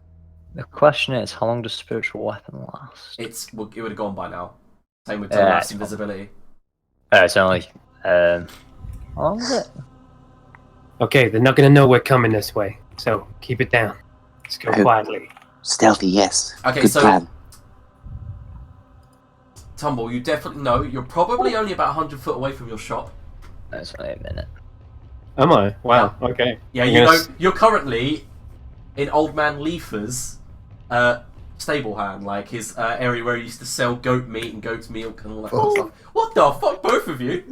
[SPEAKER 4] The question is, how long does spiritual weapon last?
[SPEAKER 1] It would have gone by now. Same with
[SPEAKER 4] Yeah,
[SPEAKER 1] Dolap's invisibility.
[SPEAKER 4] It's only how long is it?
[SPEAKER 6] Okay, they're not gonna know we're coming this way, so keep it down. Let's go
[SPEAKER 2] Oh.
[SPEAKER 6] quietly.
[SPEAKER 2] Stealthy, yes.
[SPEAKER 1] Okay,
[SPEAKER 2] Good
[SPEAKER 1] so
[SPEAKER 2] plan.
[SPEAKER 1] Tumble, you definitely know you're probably only about 100 foot away from your shop.
[SPEAKER 4] It's only a minute.
[SPEAKER 6] Am I? Wow. Okay.
[SPEAKER 1] Yeah,
[SPEAKER 6] I'm
[SPEAKER 1] you
[SPEAKER 6] gonna
[SPEAKER 1] know you're currently in Old Man Leafer's stable hand, like his area where he used to sell goat meat and goat's milk and all that kind of stuff. What the fuck, both of you?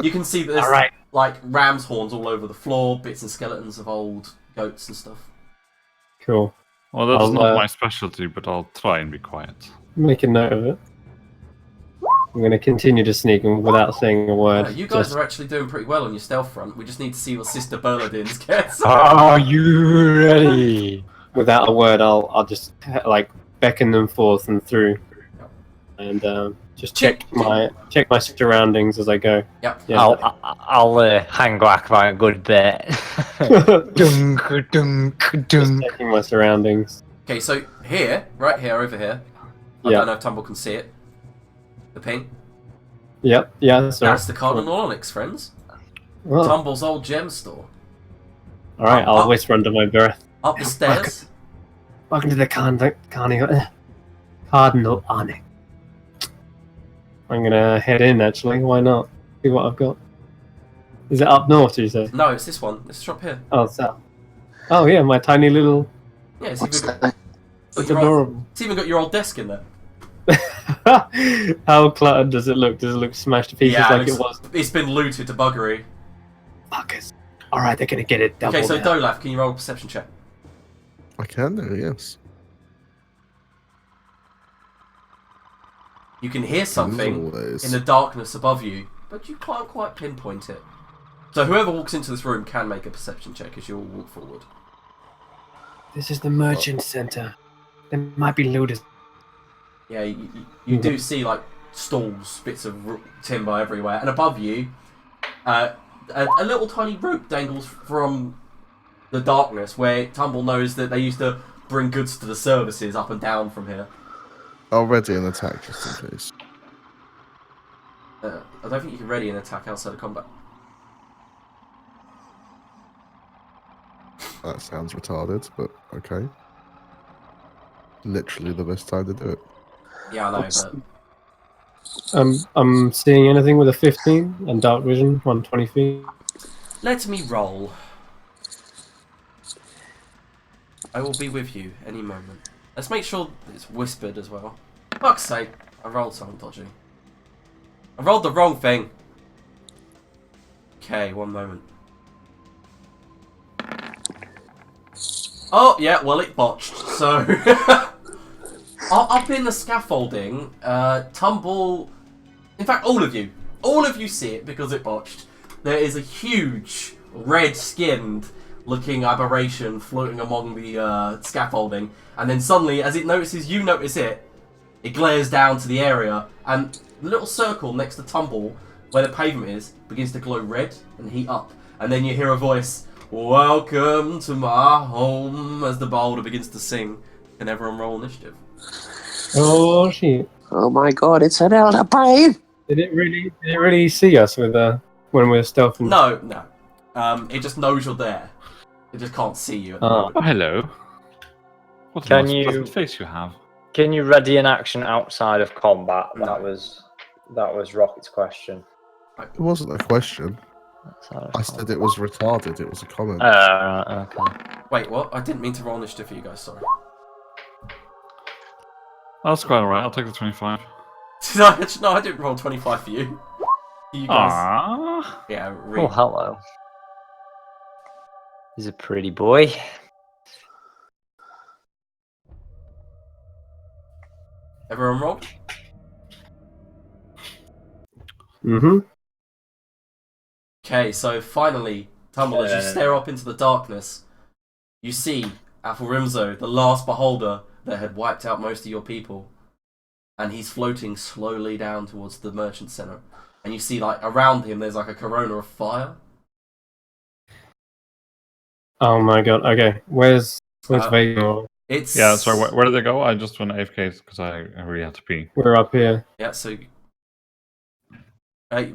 [SPEAKER 1] You can see that there's
[SPEAKER 6] Alright.
[SPEAKER 1] like ram's horns all over the floor, bits and skeletons of old goats and stuff.
[SPEAKER 6] Cool.
[SPEAKER 3] Well, that's
[SPEAKER 6] I'll,
[SPEAKER 3] not my specialty, but I'll try and be quiet.
[SPEAKER 6] Make a note of it. I'm gonna continue to sneak in without saying a word.
[SPEAKER 1] You guys
[SPEAKER 6] Just-
[SPEAKER 1] are actually doing pretty well on your stealth front. We just need to see what Sister Bernadines gets.
[SPEAKER 6] Are you ready? Without a word, I'll just like beckon them forth and through, and just check my surroundings as I go.
[SPEAKER 1] Yep.
[SPEAKER 6] Yeah.
[SPEAKER 4] I'll hang back by a good bit. Dunk, dunk,
[SPEAKER 6] Just
[SPEAKER 4] dunk.
[SPEAKER 6] checking my surroundings.
[SPEAKER 1] Okay, so here, right here, over here. I
[SPEAKER 6] Yeah.
[SPEAKER 1] don't know if Tumble can see it. The ping.
[SPEAKER 6] Yep. Yeah. Sorry.
[SPEAKER 1] That's the Cardinal Onyx, friends.
[SPEAKER 6] Oh,
[SPEAKER 1] Tumble's old gem store.
[SPEAKER 6] all right. I'll whisper under my breath.
[SPEAKER 1] Up the stairs.
[SPEAKER 6] Welcome to the Cardinal Onyx. I'm gonna head in. Actually, why not? See what I've got. Is it up north? You say?
[SPEAKER 1] No, it's this one. It's shop here.
[SPEAKER 6] Oh, south. Oh yeah, my tiny little.
[SPEAKER 1] Yeah, it's
[SPEAKER 2] What's
[SPEAKER 1] even,
[SPEAKER 2] that?
[SPEAKER 6] It's
[SPEAKER 1] your old,
[SPEAKER 6] adorable.
[SPEAKER 1] it's even got your old desk in there.
[SPEAKER 6] How cluttered does it look? Does it look smashed to pieces like it was?
[SPEAKER 1] It's been looted to buggery.
[SPEAKER 6] Fuckers. All right, they're gonna get it double.
[SPEAKER 1] Okay, so
[SPEAKER 6] now.
[SPEAKER 1] Dolaf, can you roll a perception check?
[SPEAKER 5] I can do, yes.
[SPEAKER 1] You can hear something
[SPEAKER 5] Always.
[SPEAKER 1] in the darkness above you, but you can't quite pinpoint it. So whoever walks into this room can make a perception check as you all walk forward.
[SPEAKER 6] This is the merchant center. There might be looters.
[SPEAKER 1] Yeah, you do see like stalls, bits of timber everywhere, and above you, a little tiny rope dangles from the darkness, where Tumble knows that they used to bring goods to the services up and down from here.
[SPEAKER 5] I'll ready an attack just in case.
[SPEAKER 1] I don't think you can ready an attack outside of combat.
[SPEAKER 5] That sounds retarded, but okay. Literally the best time to do it.
[SPEAKER 1] Yeah, I know, but...
[SPEAKER 6] I'm seeing anything with a 15 and dark vision, 120 feet.
[SPEAKER 1] Let me roll. I will be with you any moment. Let's make sure it's whispered as well. Fuck's sake, I rolled something dodgy. I rolled the wrong thing. Okay, one moment. Oh, yeah, well, it botched, so... Up in the scaffolding, Tumble... In fact, all of you see it because it botched. There is a huge, red-skinned looking aberration floating among the scaffolding, and then suddenly, as it notices you notice it, it glares down to the area, and the little circle next to Tumble, where the pavement is, begins to glow red and heat up. And then you hear a voice, "Welcome to my home," as the boulder begins to sing. Can everyone roll initiative?
[SPEAKER 6] Oh shit!
[SPEAKER 2] Oh my god, it's an elder brain!
[SPEAKER 6] Did it really see us with when we're stealthing?
[SPEAKER 1] No. It just knows you're there. It just can't see you at the moment.
[SPEAKER 3] Oh, hello. What a
[SPEAKER 4] Can
[SPEAKER 3] nice
[SPEAKER 4] you-
[SPEAKER 3] pleasant face you have.
[SPEAKER 4] Can you ready an action outside of combat?
[SPEAKER 1] No.
[SPEAKER 4] That was Rocket's question.
[SPEAKER 5] It wasn't a question.
[SPEAKER 4] Outside of
[SPEAKER 5] I said it was retarded. It was a comment.
[SPEAKER 4] okay.
[SPEAKER 1] Wait, what? I didn't mean to roll initiative for you guys, sorry.
[SPEAKER 3] That's quite alright, I'll take the 25.
[SPEAKER 1] No, I didn't roll 25 for you. You guys...
[SPEAKER 3] Aww.
[SPEAKER 1] Yeah,
[SPEAKER 4] Oh, hello. He's a pretty boy.
[SPEAKER 1] Everyone roll?
[SPEAKER 6] Mm-hmm.
[SPEAKER 1] Okay, so finally, Tumble, as you stare up into the darkness, you see Alforimzo, the last beholder that had wiped out most of your people. And he's floating slowly down towards the merchant center. And you see, like, around him, there's like a corona of fire.
[SPEAKER 6] Oh my god. Okay, where's Vega?
[SPEAKER 1] It's...
[SPEAKER 3] Yeah, sorry, where did they go? I just went AFK because I really had to pee.
[SPEAKER 6] We're up here.
[SPEAKER 1] Yeah, so...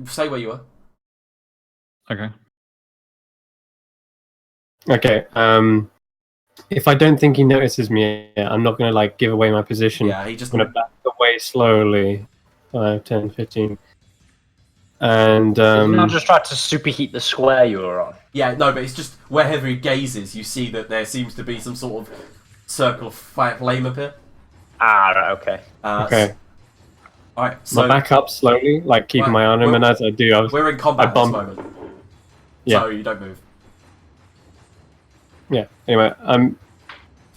[SPEAKER 1] say where you are.
[SPEAKER 3] Okay.
[SPEAKER 6] Okay. If I don't think he notices me, I'm not gonna like give away my position.
[SPEAKER 1] Yeah, he just...
[SPEAKER 6] I'm gonna back away slowly. 5, 10, 15. And
[SPEAKER 4] Did you not just try to superheat the square you were on?
[SPEAKER 1] Yeah, no, but it's just wherever he gazes, you see that there seems to be some sort of circle of flame appear.
[SPEAKER 4] Ah, right, okay.
[SPEAKER 6] okay.
[SPEAKER 1] Alright, so...
[SPEAKER 6] I back up slowly, like keeping my eye on him, and as I do,
[SPEAKER 1] we're in combat at this moment.
[SPEAKER 6] Yeah.
[SPEAKER 1] So you don't move.
[SPEAKER 6] Yeah. Anyway,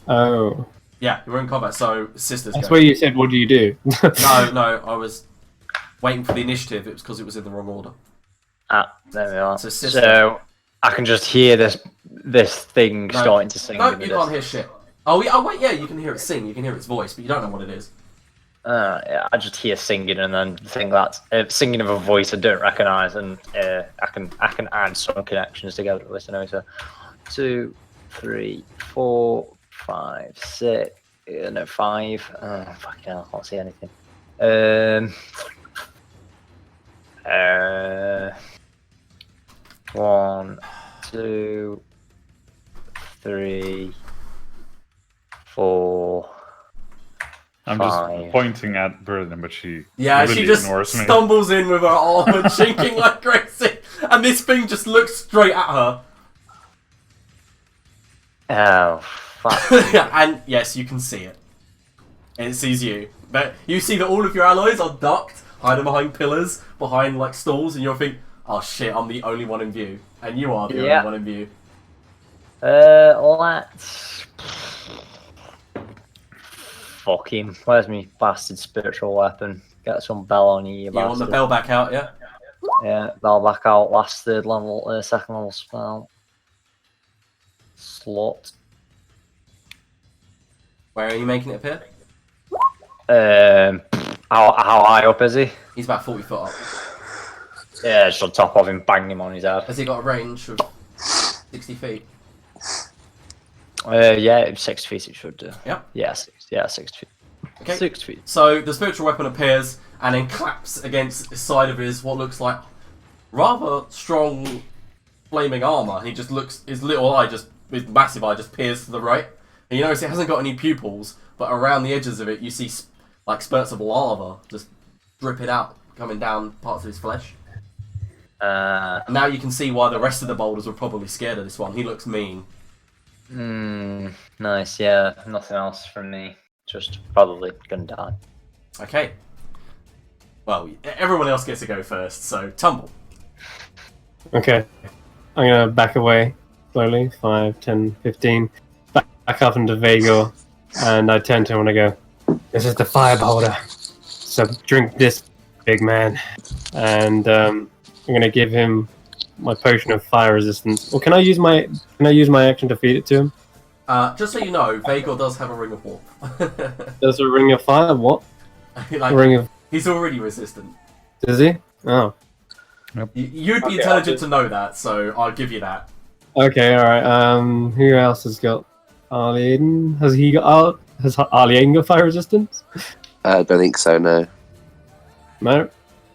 [SPEAKER 6] Oh.
[SPEAKER 1] Yeah, we're in combat, so sisters
[SPEAKER 6] That's
[SPEAKER 1] go.
[SPEAKER 6] where you said, "What do you do?"
[SPEAKER 1] No, I was waiting for the initiative. It was because it was in the wrong order.
[SPEAKER 4] Ah, there we are.
[SPEAKER 1] So, sister.
[SPEAKER 4] So I can just hear this thing starting to sing.
[SPEAKER 1] No,
[SPEAKER 4] in the
[SPEAKER 1] you can't
[SPEAKER 4] distance.
[SPEAKER 1] hear shit. Oh, wait, yeah, you can hear it sing. You can hear its voice, but you don't know what it is.
[SPEAKER 4] Yeah, I just hear singing and then think that's singing of a voice I don't recognise, and I can add some connections together to this. Anyway, so 2, 3, 4, 5, 6, no 5. Oh, fucking hell, I can't see anything. 1, 2, 3, 4.
[SPEAKER 3] I'm just pointing at Berlin, but she
[SPEAKER 1] Yeah,
[SPEAKER 3] really
[SPEAKER 1] she just
[SPEAKER 3] ignores me.
[SPEAKER 1] stumbles in with her arm and shaking like crazy, and this thing just looks straight at her.
[SPEAKER 4] Oh, fuck.
[SPEAKER 1] And yes, you can see it. And it sees you. But you see that all of your allies are ducked, hiding behind pillars, behind like stalls, and you're thinking, oh shit, I'm the only one in view. And you are the only one in view.
[SPEAKER 4] Let's... Fuck him. Where's my bastard spiritual weapon? Get some bell on you,
[SPEAKER 1] You want the
[SPEAKER 4] bastard.
[SPEAKER 1] bell back out, yeah?
[SPEAKER 4] Yeah, bell back out. Last third level, second level spell. Slot.
[SPEAKER 1] Where are you making it appear?
[SPEAKER 4] How high up is he?
[SPEAKER 1] He's about 40 foot up.
[SPEAKER 4] Yeah, just on top of him, bang him on his head.
[SPEAKER 1] Has he got a range of 60 feet?
[SPEAKER 4] Yeah, 6 feet it should do.
[SPEAKER 1] Yep.
[SPEAKER 4] Yeah, 6 feet.
[SPEAKER 1] Okay.
[SPEAKER 4] 6 feet.
[SPEAKER 1] So the spiritual weapon appears and then claps against the side of his what looks like rather strong flaming armor. He just looks, his little eye, just his massive eye, just peers to the right. And you notice it hasn't got any pupils, but around the edges of it you see like spurts of lava just dripping out, coming down parts of his flesh. And now you can see why the rest of the boulders were probably scared of this one. He looks mean.
[SPEAKER 4] Nice, yeah. Nothing else from me. Just probably gonna die.
[SPEAKER 1] Okay. Well, everyone else gets to go first, so Tumble.
[SPEAKER 6] Okay. I'm gonna back away slowly. 5, 10, 15. Back up into Vagor. And I turn to him and I go, "This is the fire beholder. So drink this, big man." And I'm gonna give him my potion of fire resistance. Or can I use my action to feed it to him?
[SPEAKER 1] Just so you know, Vagor does have a ring of warmth.
[SPEAKER 6] There's a ring of fire. What?
[SPEAKER 1] Like,
[SPEAKER 6] A ring of?
[SPEAKER 1] he's already resistant.
[SPEAKER 6] Does he? Oh.
[SPEAKER 1] You'd be
[SPEAKER 4] Okay,
[SPEAKER 1] intelligent to know that, so I'll give you that.
[SPEAKER 6] Okay. All right. Who else has got? Arlie Aiden? Has he got? Has Arlie Aiden got fire resistance?
[SPEAKER 2] I don't think so, no.
[SPEAKER 6] No.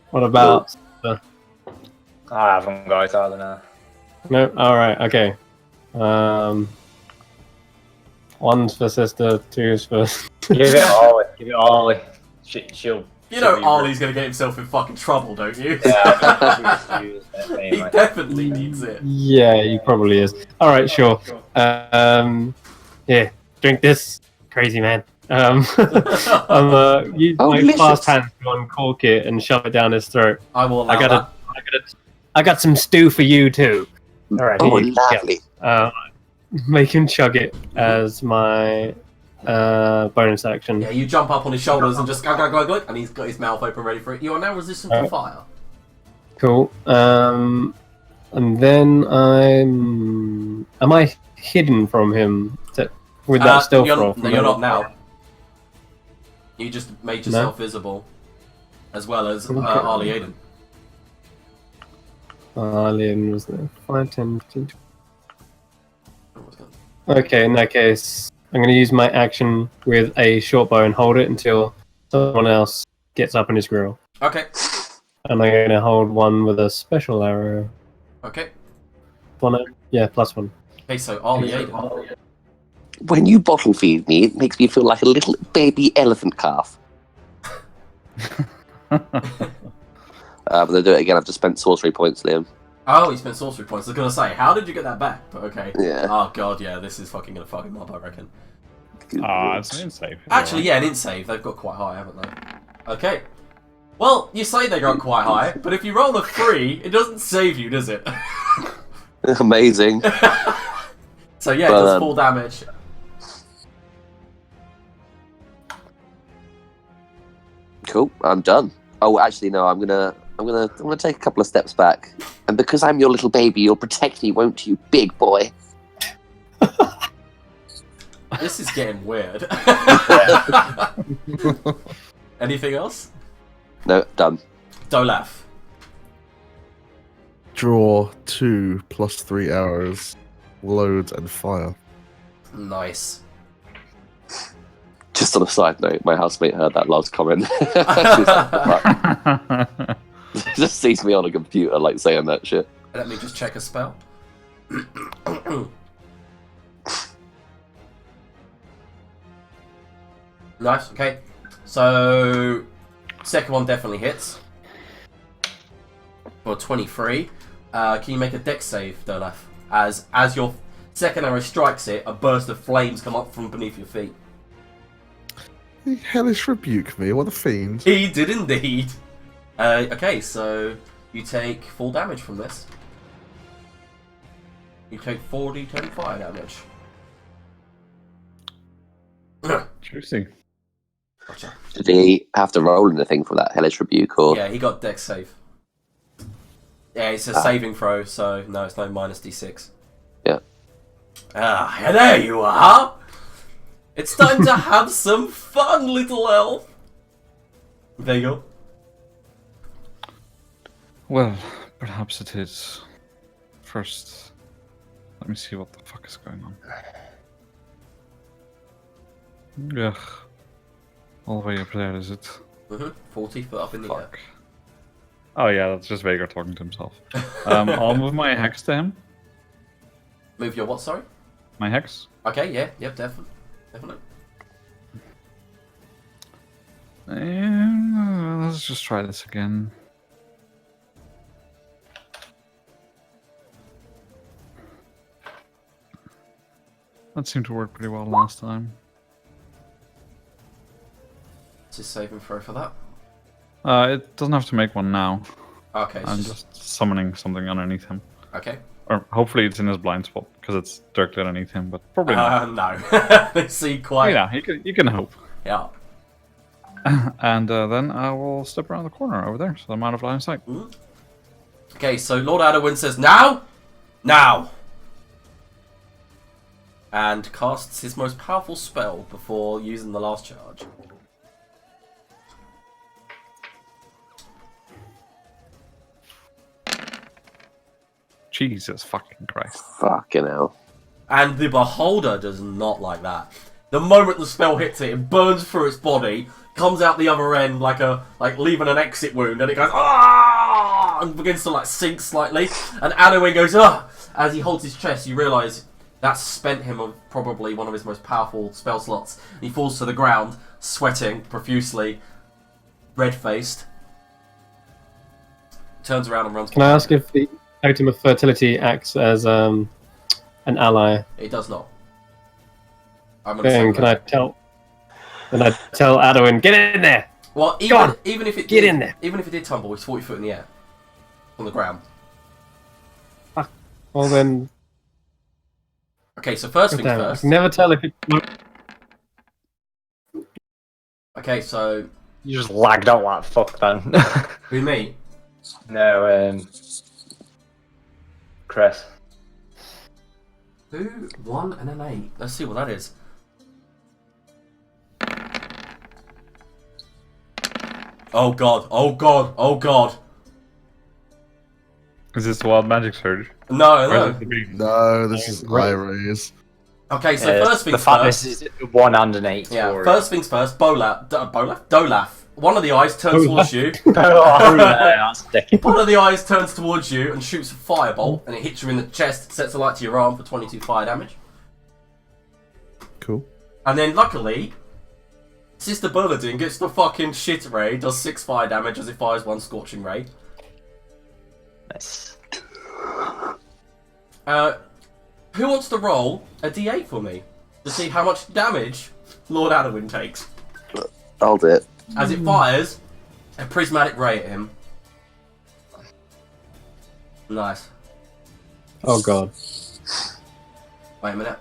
[SPEAKER 6] What about?
[SPEAKER 4] I haven't got it either now.
[SPEAKER 6] No. All right. Okay. One's for sister. Two's for.
[SPEAKER 4] Give it Ollie. Give it Ollie. She'll.
[SPEAKER 1] You know Ollie's gonna get himself in fucking trouble, don't you?
[SPEAKER 4] Yeah, use it
[SPEAKER 1] He
[SPEAKER 4] anyway.
[SPEAKER 1] definitely needs it.
[SPEAKER 6] Yeah, he probably is. All right. Sure. Here. Drink this, crazy man. Use
[SPEAKER 2] Oh,
[SPEAKER 6] my
[SPEAKER 2] delicious.
[SPEAKER 6] fast hand to uncork it and shove it down his throat.
[SPEAKER 1] I will allow that.
[SPEAKER 6] I got some stew for you too. All right.
[SPEAKER 2] Oh,
[SPEAKER 6] here you go.
[SPEAKER 2] lovely.
[SPEAKER 6] Make him chug it as my bonus action.
[SPEAKER 1] Yeah, you jump up on his shoulders and just go, and he's got his mouth open ready for it. You are now resistant to fire.
[SPEAKER 6] Cool. And then am I hidden from him with that stealth roll?
[SPEAKER 1] No, you're not now. You just made yourself visible, as well as Arlie Aiden.
[SPEAKER 6] Alien was there. 5, 10, 15. Okay, in that case, I'm going to use my action with a short bow and hold it until someone else gets up in his grill.
[SPEAKER 1] Okay.
[SPEAKER 6] And I'm going to hold one with a special arrow.
[SPEAKER 1] Okay.
[SPEAKER 6] +1.
[SPEAKER 1] Okay, so Arlie Aiden.
[SPEAKER 2] When you bottle feed me, it makes me feel like a little baby elephant calf. I'm going to do it again. I've just spent sorcery points, Liam.
[SPEAKER 1] Oh, you spent sorcery points. I was gonna say, how did you get that back? But okay.
[SPEAKER 2] Yeah.
[SPEAKER 1] Oh god, yeah, this is fucking gonna fuck him up, I reckon.
[SPEAKER 3] It's an insave.
[SPEAKER 1] Actually, yeah, an int save. They've got quite high, haven't they? Okay. Well, you say they got quite high, but if you roll a 3, it doesn't save you, does it?
[SPEAKER 2] Amazing.
[SPEAKER 1] So yeah, it does full damage.
[SPEAKER 2] Cool. I'm done. Oh, actually, no. I'm gonna take a couple of steps back, and because I'm your little baby, you'll protect me, won't you, big boy?
[SPEAKER 1] This is getting weird. Anything else?
[SPEAKER 2] No, done.
[SPEAKER 1] Dolaf.
[SPEAKER 5] Draw 2 plus 3 arrows, load and fire.
[SPEAKER 1] Nice.
[SPEAKER 2] Just on a side note, my housemate heard that last comment. She's like, just sees me on a computer like saying that shit.
[SPEAKER 1] Let me just check a spell. Nice, okay. So, second one definitely hits. For 23. Can you make a dex save, Dolaf? As your second arrow strikes it, a burst of flames come up from beneath your feet.
[SPEAKER 5] He hellish rebuke me, what a fiend.
[SPEAKER 1] He did indeed. Okay, so you take full damage from this. You take 4d10 fire damage.
[SPEAKER 3] Interesting.
[SPEAKER 1] Gotcha.
[SPEAKER 2] Did he have to roll anything for that hellish rebuke, or?
[SPEAKER 1] Yeah, he got dex save. Yeah, it's a saving throw, so no, it's no minus d6.
[SPEAKER 2] Yeah.
[SPEAKER 1] Ah, there you are! It's time to have some fun, little elf! There you go.
[SPEAKER 3] Well, perhaps it is. First, let me see what the fuck is going on. Ugh. All the way up there, is it?
[SPEAKER 1] 40 foot up in the air.
[SPEAKER 3] Fuck. Oh yeah, that's just Vhagar talking to himself. I'll move my hex to him.
[SPEAKER 1] Move your what, sorry?
[SPEAKER 3] My hex.
[SPEAKER 1] Okay, yeah, yep, definitely.
[SPEAKER 3] Let's just try this again. That seemed to work pretty well last time.
[SPEAKER 1] Just save and throw for that.
[SPEAKER 3] It doesn't have to make one now.
[SPEAKER 1] Okay,
[SPEAKER 3] I'm just summoning something underneath him.
[SPEAKER 1] Okay.
[SPEAKER 3] Or hopefully it's in his blind spot, because it's directly underneath him, but probably not.
[SPEAKER 1] No. They see quite...
[SPEAKER 3] Yeah, you can hope.
[SPEAKER 1] Yeah.
[SPEAKER 3] And then I will step around the corner over there, so I'm out of line of sight.
[SPEAKER 1] Okay, so Lord Adderwind says, now! Now! And casts his most powerful spell before using the last charge.
[SPEAKER 3] Jesus fucking Christ.
[SPEAKER 2] Fucking hell.
[SPEAKER 1] And the Beholder does not like that. The moment the spell hits it, it burns through its body, comes out the other end like leaving an exit wound, and it goes ah, and begins to sink slightly. And Adderwind goes ah. As he holds his chest, you realise that's spent him of probably one of his most powerful spell slots. And he falls to the ground, sweating profusely, red-faced. Turns around and runs.
[SPEAKER 6] Can I ask if the Totem of Fertility acts as an ally?
[SPEAKER 1] It does not. I'm gonna
[SPEAKER 6] Then
[SPEAKER 1] say
[SPEAKER 6] can
[SPEAKER 1] no.
[SPEAKER 6] I tell? Then I tell Adderwind, get in there.
[SPEAKER 1] Well,
[SPEAKER 6] God,
[SPEAKER 1] even if it
[SPEAKER 6] get
[SPEAKER 1] did,
[SPEAKER 6] in there.
[SPEAKER 1] even if it did tumble, he's 40 foot in the air, on the ground.
[SPEAKER 6] Well then,
[SPEAKER 1] Okay, so first things
[SPEAKER 6] damn it, I
[SPEAKER 1] first.
[SPEAKER 6] can never tell if it.
[SPEAKER 1] Okay, so
[SPEAKER 4] You just lagged out like fuck then.
[SPEAKER 1] who me?
[SPEAKER 4] No, Chris.
[SPEAKER 1] 2, 1, and an 8. Let's see what that is. Oh god! Oh god! Oh god!
[SPEAKER 3] Is this Wild Magic Surge?
[SPEAKER 1] No,
[SPEAKER 3] Or is
[SPEAKER 1] no.
[SPEAKER 3] it the big-
[SPEAKER 5] No, this is
[SPEAKER 6] Right.
[SPEAKER 5] Iris.
[SPEAKER 1] Okay, so first
[SPEAKER 4] the
[SPEAKER 1] things
[SPEAKER 4] fatness
[SPEAKER 1] first.
[SPEAKER 4] is 1 and an 8.
[SPEAKER 1] Yeah,
[SPEAKER 4] or-
[SPEAKER 1] first things first. Dolaf. One of the eyes turns towards you.
[SPEAKER 4] Oh, that's dicky.
[SPEAKER 1] One of the eyes turns towards you and shoots a firebolt, and it hits you in the chest, sets a light to your arm for 22 fire damage.
[SPEAKER 5] Cool.
[SPEAKER 1] And then, luckily, Sister Bernadine gets the fucking shit ray, does 6 fire damage as it fires 1 scorching ray.
[SPEAKER 4] Nice.
[SPEAKER 1] Who wants to roll a d8 for me to see how much damage Lord Adderwind takes
[SPEAKER 2] I'll do it.
[SPEAKER 1] as it fires a prismatic ray at him? Nice.
[SPEAKER 6] Oh god.
[SPEAKER 1] Wait a minute.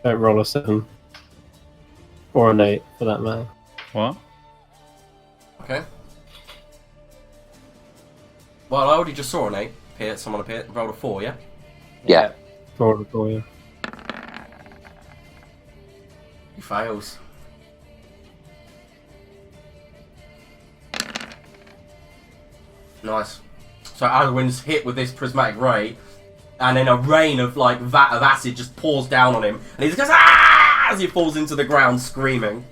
[SPEAKER 6] Don't roll a 7. Or an 8, for that matter.
[SPEAKER 3] What?
[SPEAKER 1] Okay. Well, I already just saw an 8. Someone appeared. Rolled a 4, yeah?
[SPEAKER 2] Yeah.
[SPEAKER 6] Roll it for you.
[SPEAKER 1] He fails. Nice. So Adderwind's hit with this prismatic ray, and then a rain of vat of acid just pours down on him, and he just goes ah as he falls into the ground screaming.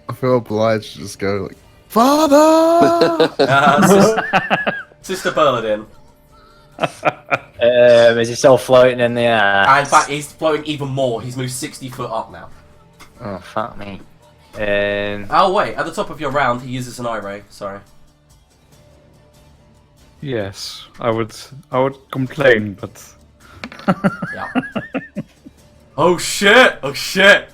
[SPEAKER 5] I feel obliged to just go Father!
[SPEAKER 1] Sister Bernadine.
[SPEAKER 4] Is he still floating in the air?
[SPEAKER 1] In fact, he's floating even more. He's moved 60 foot up now.
[SPEAKER 4] Oh, fuck me.
[SPEAKER 1] Oh wait, at the top of your round, he uses an eye ray. Sorry.
[SPEAKER 3] Yes, I would complain, but
[SPEAKER 1] Yeah. Oh shit! Oh shit!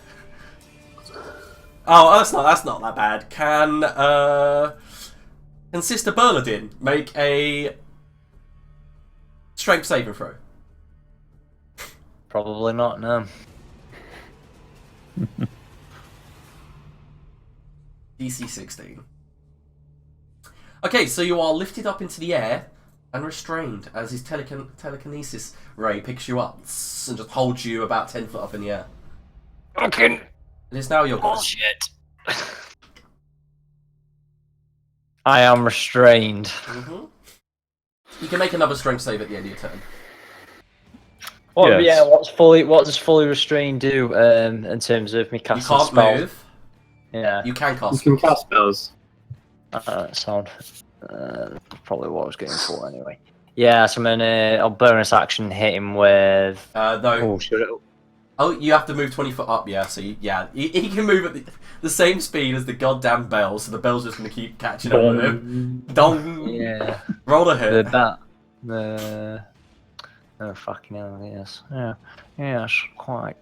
[SPEAKER 1] Oh, that's not that bad. Can Sister Bernadine make a strength saving throw?
[SPEAKER 4] Probably not, no.
[SPEAKER 1] DC 16. Okay, so you are lifted up into the air and restrained as his telekinesis ray picks you up and just holds you about 10 foot up in the air.
[SPEAKER 4] Fucking
[SPEAKER 1] It is now your go.
[SPEAKER 4] Shit. I am restrained.
[SPEAKER 1] Mm-hmm. You can make another strength save at the end of your turn.
[SPEAKER 4] What?
[SPEAKER 3] Yes.
[SPEAKER 4] Yeah. What does fully restrained do? In terms of me
[SPEAKER 1] You
[SPEAKER 4] casting
[SPEAKER 1] can't
[SPEAKER 4] spells?
[SPEAKER 1] move.
[SPEAKER 4] Yeah.
[SPEAKER 1] You can
[SPEAKER 6] You
[SPEAKER 1] cast
[SPEAKER 6] can
[SPEAKER 1] spells.
[SPEAKER 6] cast spells.
[SPEAKER 4] Sound. Probably what I was going for anyway. Yeah, so I'm gonna I'll bonus action hit him with.
[SPEAKER 1] No.
[SPEAKER 4] Oh, should it?
[SPEAKER 1] Oh, you have to move 20 foot up, yeah, so he can move at the same speed as the goddamn bell, so the bell's just going to keep catching up with him. Dong!
[SPEAKER 4] Yeah.
[SPEAKER 1] Roll a hit.
[SPEAKER 4] Oh, fucking hell, yes. Yeah. Yes, quite.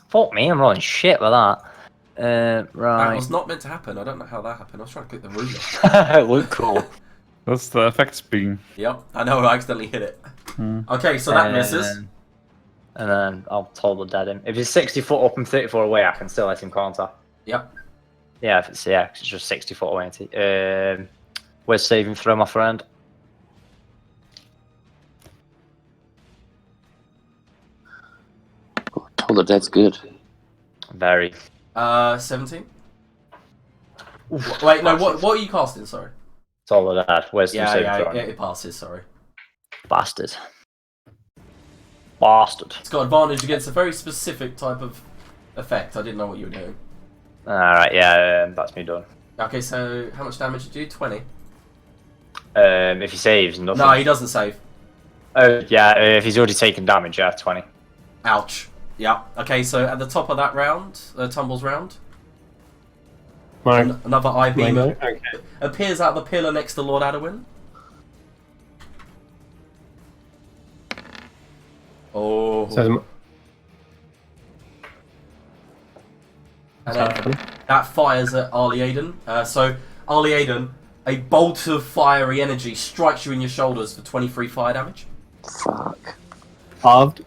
[SPEAKER 4] Fuck me, I'm rolling shit with that.
[SPEAKER 1] That
[SPEAKER 4] Right.
[SPEAKER 1] was not meant to happen, I don't know how that happened, I was trying to click the ruler.
[SPEAKER 4] It looked cool.
[SPEAKER 3] That's the effects being.
[SPEAKER 1] Yep, I know, I accidentally hit it.
[SPEAKER 3] Hmm.
[SPEAKER 1] Okay, so that misses.
[SPEAKER 4] And then I'll total dead him. If he's 60 foot up and 34 away, I can still let him counter.
[SPEAKER 1] Yep.
[SPEAKER 4] Yeah, if it's it's just 60 foot away, ain't he? Where's saving throw, my friend?
[SPEAKER 2] Told the dead's good.
[SPEAKER 4] Very.
[SPEAKER 1] 17? Wait, no, what are you casting, sorry?
[SPEAKER 4] Total dead. Where's
[SPEAKER 1] Yeah,
[SPEAKER 4] saving
[SPEAKER 1] yeah,
[SPEAKER 4] throw?
[SPEAKER 1] it passes, sorry.
[SPEAKER 4] Bastard. Bastard.
[SPEAKER 1] It's got advantage against a very specific type of effect, I didn't know what you were doing.
[SPEAKER 4] Alright, yeah, that's me done.
[SPEAKER 1] Okay, so how much damage did you do? 20?
[SPEAKER 4] If he saves, nothing.
[SPEAKER 1] No, he doesn't save.
[SPEAKER 4] Oh, yeah, if he's already taken damage, yeah, 20.
[SPEAKER 1] Ouch. Yeah. Okay, so at the top of that round, Tumbles round,
[SPEAKER 6] My,
[SPEAKER 1] another eye
[SPEAKER 6] my
[SPEAKER 1] beam
[SPEAKER 6] go? Okay.
[SPEAKER 1] appears out of the pillar next to Lord Adwin. Oh.
[SPEAKER 6] So,
[SPEAKER 1] And then that fires at Arlie Aiden. So, Arlie Aiden, a bolt of fiery energy strikes you in your shoulders for 23 fire damage.
[SPEAKER 2] Fuck.
[SPEAKER 6] halved.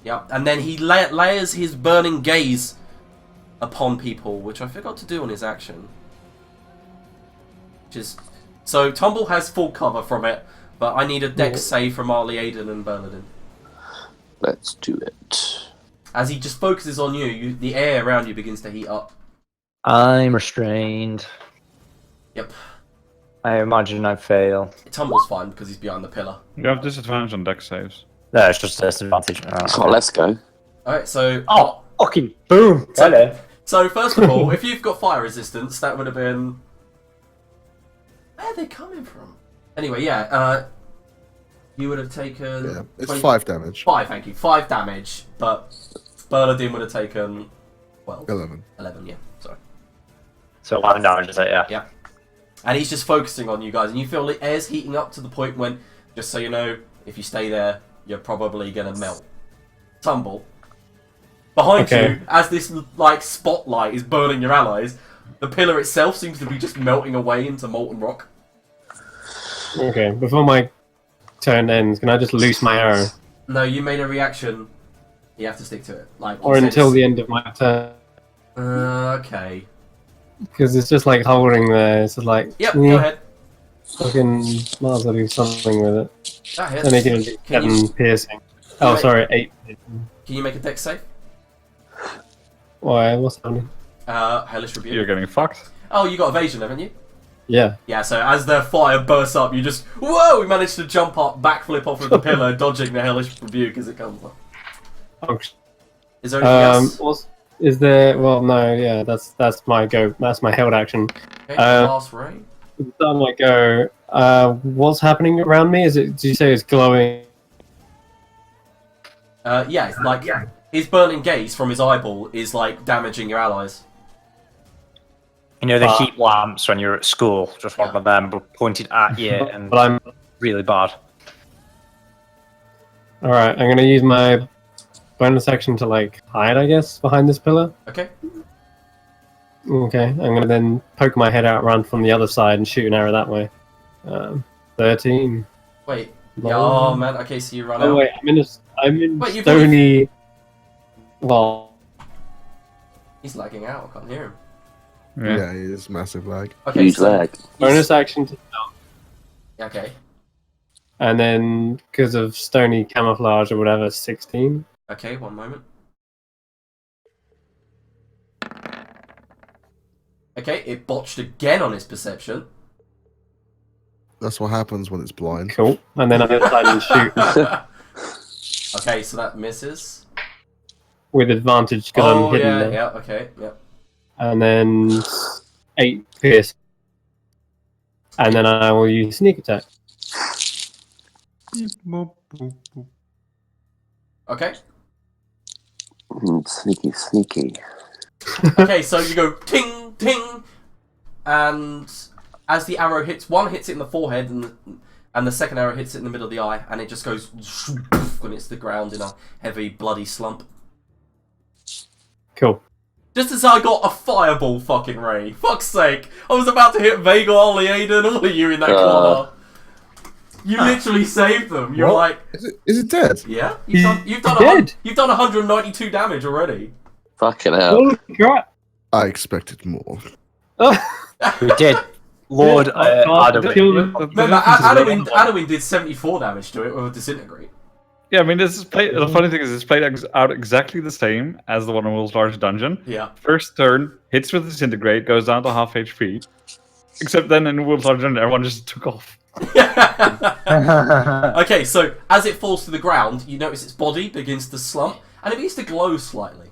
[SPEAKER 1] Yep. And then he layers his burning gaze upon people, which I forgot to do on his action. Which is... So, Tumble has full cover from it, but I need a dex save from Arlie Aiden and Bernardin.
[SPEAKER 2] Let's do it.
[SPEAKER 1] As he just focuses on you, the air around you begins to heat up.
[SPEAKER 4] I'm restrained.
[SPEAKER 1] Yep.
[SPEAKER 4] I imagine I fail.
[SPEAKER 1] Tumble's fine because he's behind the pillar.
[SPEAKER 3] You have disadvantage on dex saves.
[SPEAKER 4] No, it's just a disadvantage.
[SPEAKER 2] Oh, let's go.
[SPEAKER 1] Alright, so...
[SPEAKER 4] Oh, fucking boom!
[SPEAKER 1] So, so first of all, if you've got fire resistance, that would have been... Where are they coming from? Anyway, yeah, you would have taken...
[SPEAKER 5] Yeah, it's
[SPEAKER 1] 20
[SPEAKER 5] 5 damage.
[SPEAKER 1] 5, thank you. 5 damage, but Bernardin would have taken 12.
[SPEAKER 5] 11.
[SPEAKER 1] 11, yeah, sorry.
[SPEAKER 4] So 11 damage, is it? Yeah.
[SPEAKER 1] Yeah. And he's just focusing on you guys, and you feel the air's heating up to the point when, just so you know, if you stay there, you're probably gonna melt. Tumble. Behind you, as this like spotlight is burning your allies, the pillar itself seems to be just melting away into molten rock.
[SPEAKER 6] Okay, before my turn ends, can I just loose my arrow?
[SPEAKER 1] No, you made a reaction. You have to stick to it. Like
[SPEAKER 6] Or until the end of my turn?
[SPEAKER 1] Okay.
[SPEAKER 6] Because it's just like hovering there. It's just like...
[SPEAKER 1] Yep, go ahead.
[SPEAKER 6] Fucking might as well do something with it.
[SPEAKER 1] That hits.
[SPEAKER 6] Then they can do
[SPEAKER 1] Can
[SPEAKER 6] 7
[SPEAKER 1] you-
[SPEAKER 6] piercing.
[SPEAKER 1] you
[SPEAKER 6] Oh,
[SPEAKER 1] make-
[SPEAKER 6] sorry, 8.
[SPEAKER 1] Can you make a dex save?
[SPEAKER 6] Why? What's happening?
[SPEAKER 1] Hellish Rebuke.
[SPEAKER 3] You're getting fucked.
[SPEAKER 1] Oh, you got evasion, haven't you?
[SPEAKER 6] Yeah.
[SPEAKER 1] Yeah, so as the fire bursts up, you just... Whoa! We managed to jump up, backflip off of the pillar, dodging the Hellish Rebuke as it comes up.
[SPEAKER 6] Oh,
[SPEAKER 1] Is there anything else?
[SPEAKER 6] is there? Well, no. Yeah, that's my go. That's my held action.
[SPEAKER 1] Okay, last ray.
[SPEAKER 6] That might go. What's happening around me? Is it? Did you say it's glowing?
[SPEAKER 1] Yeah, it's like... His burning gaze from his eyeball is, like, damaging your allies.
[SPEAKER 4] You know the heat lamps when you're at school, just one of them pointed at you and
[SPEAKER 6] But I'm
[SPEAKER 4] really bad.
[SPEAKER 6] all right. I'm gonna use my bonus action to like hide, I guess, behind this pillar.
[SPEAKER 1] Okay.
[SPEAKER 6] Okay. I'm gonna then poke my head out, run from the other side, and shoot an arrow that way. 13.
[SPEAKER 1] Wait.
[SPEAKER 6] No.
[SPEAKER 1] Yeah, oh, man. Okay, so you run
[SPEAKER 6] Oh
[SPEAKER 1] out.
[SPEAKER 6] wait, I'm in
[SPEAKER 1] Wait, you've
[SPEAKER 6] stony. Well,
[SPEAKER 1] He's lagging out. I can't hear him.
[SPEAKER 5] Yeah, it is massive lag.
[SPEAKER 1] Okay,
[SPEAKER 2] Huge
[SPEAKER 1] so...
[SPEAKER 2] lag.
[SPEAKER 6] bonus action to
[SPEAKER 1] Okay.
[SPEAKER 6] And then because of stony camouflage or whatever, 16.
[SPEAKER 1] Okay, one moment. Okay, it botched again on its perception.
[SPEAKER 5] That's what happens when it's blind.
[SPEAKER 6] Cool. And then I decide and shoot
[SPEAKER 1] Okay, so that misses.
[SPEAKER 6] with advantage because I'm hidden
[SPEAKER 1] yeah,
[SPEAKER 6] there.
[SPEAKER 1] yeah, okay, yeah.
[SPEAKER 6] And then 8 pierce. And then I will use sneak attack.
[SPEAKER 1] Okay.
[SPEAKER 2] Sneaky, sneaky.
[SPEAKER 1] Okay, so you go ting, ting, and as the arrow hits, one hits it in the forehead, and the second arrow hits it in the middle of the eye, and it just goes when it's the ground in a heavy, bloody slump.
[SPEAKER 6] Cool.
[SPEAKER 1] Just as I got a fireball fucking ray. Fuck's sake. I was about to hit Vega, Ollie, Aiden, all of you in that corner. You literally saved them. You're like...
[SPEAKER 5] Is it dead?
[SPEAKER 1] Yeah?
[SPEAKER 6] He's
[SPEAKER 1] You've done
[SPEAKER 6] dead.
[SPEAKER 1] You've done 192 damage already.
[SPEAKER 2] Fucking hell.
[SPEAKER 6] Holy crap.
[SPEAKER 5] I expected more.
[SPEAKER 7] We did. Lord Adwin.
[SPEAKER 1] Remember, Adwin did 74 damage to it with a disintegrate.
[SPEAKER 3] Yeah, I mean, this is the funny thing is, it's played out exactly the same as the one in Wolf's Large Dungeon.
[SPEAKER 1] Yeah.
[SPEAKER 3] First turn, hits with disintegrate, goes down to half HP. Except then in Wolf's Large Dungeon, everyone just took off.
[SPEAKER 1] Okay, so as it falls to the ground, you notice its body begins to slump, and it begins to glow slightly.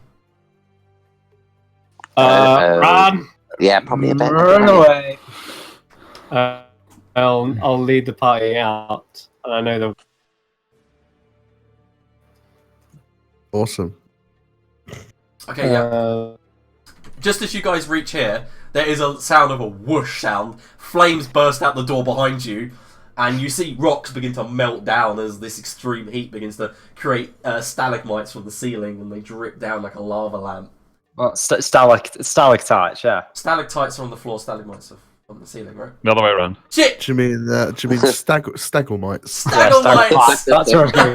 [SPEAKER 6] Run!
[SPEAKER 2] Yeah, probably a bit.
[SPEAKER 7] Run away.
[SPEAKER 6] I'll lead the party out. And I know the...
[SPEAKER 5] Awesome.
[SPEAKER 1] Okay, yeah. Just as you guys reach here, there is a sound of a whoosh sound. Flames burst out the door behind you, and you see rocks begin to melt down as this extreme heat begins to create stalagmites from the ceiling, and they drip down like a lava lamp.
[SPEAKER 7] Well, stalactites, yeah.
[SPEAKER 1] Stalactites are on the floor, stalagmites are on the ceiling, right?
[SPEAKER 3] The other way around.
[SPEAKER 1] Shit!
[SPEAKER 5] Do you mean stagglemites?
[SPEAKER 1] Stalagmites!
[SPEAKER 7] That's what I'm going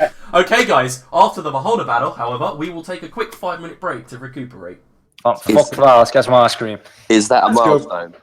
[SPEAKER 7] for.
[SPEAKER 1] Okay, guys, after the Beholder battle, however, we will take a quick 5-minute break to recuperate.
[SPEAKER 7] Oh, fuck that, let's get some ice cream.
[SPEAKER 2] Is that a
[SPEAKER 7] Let's go.
[SPEAKER 2] milestone?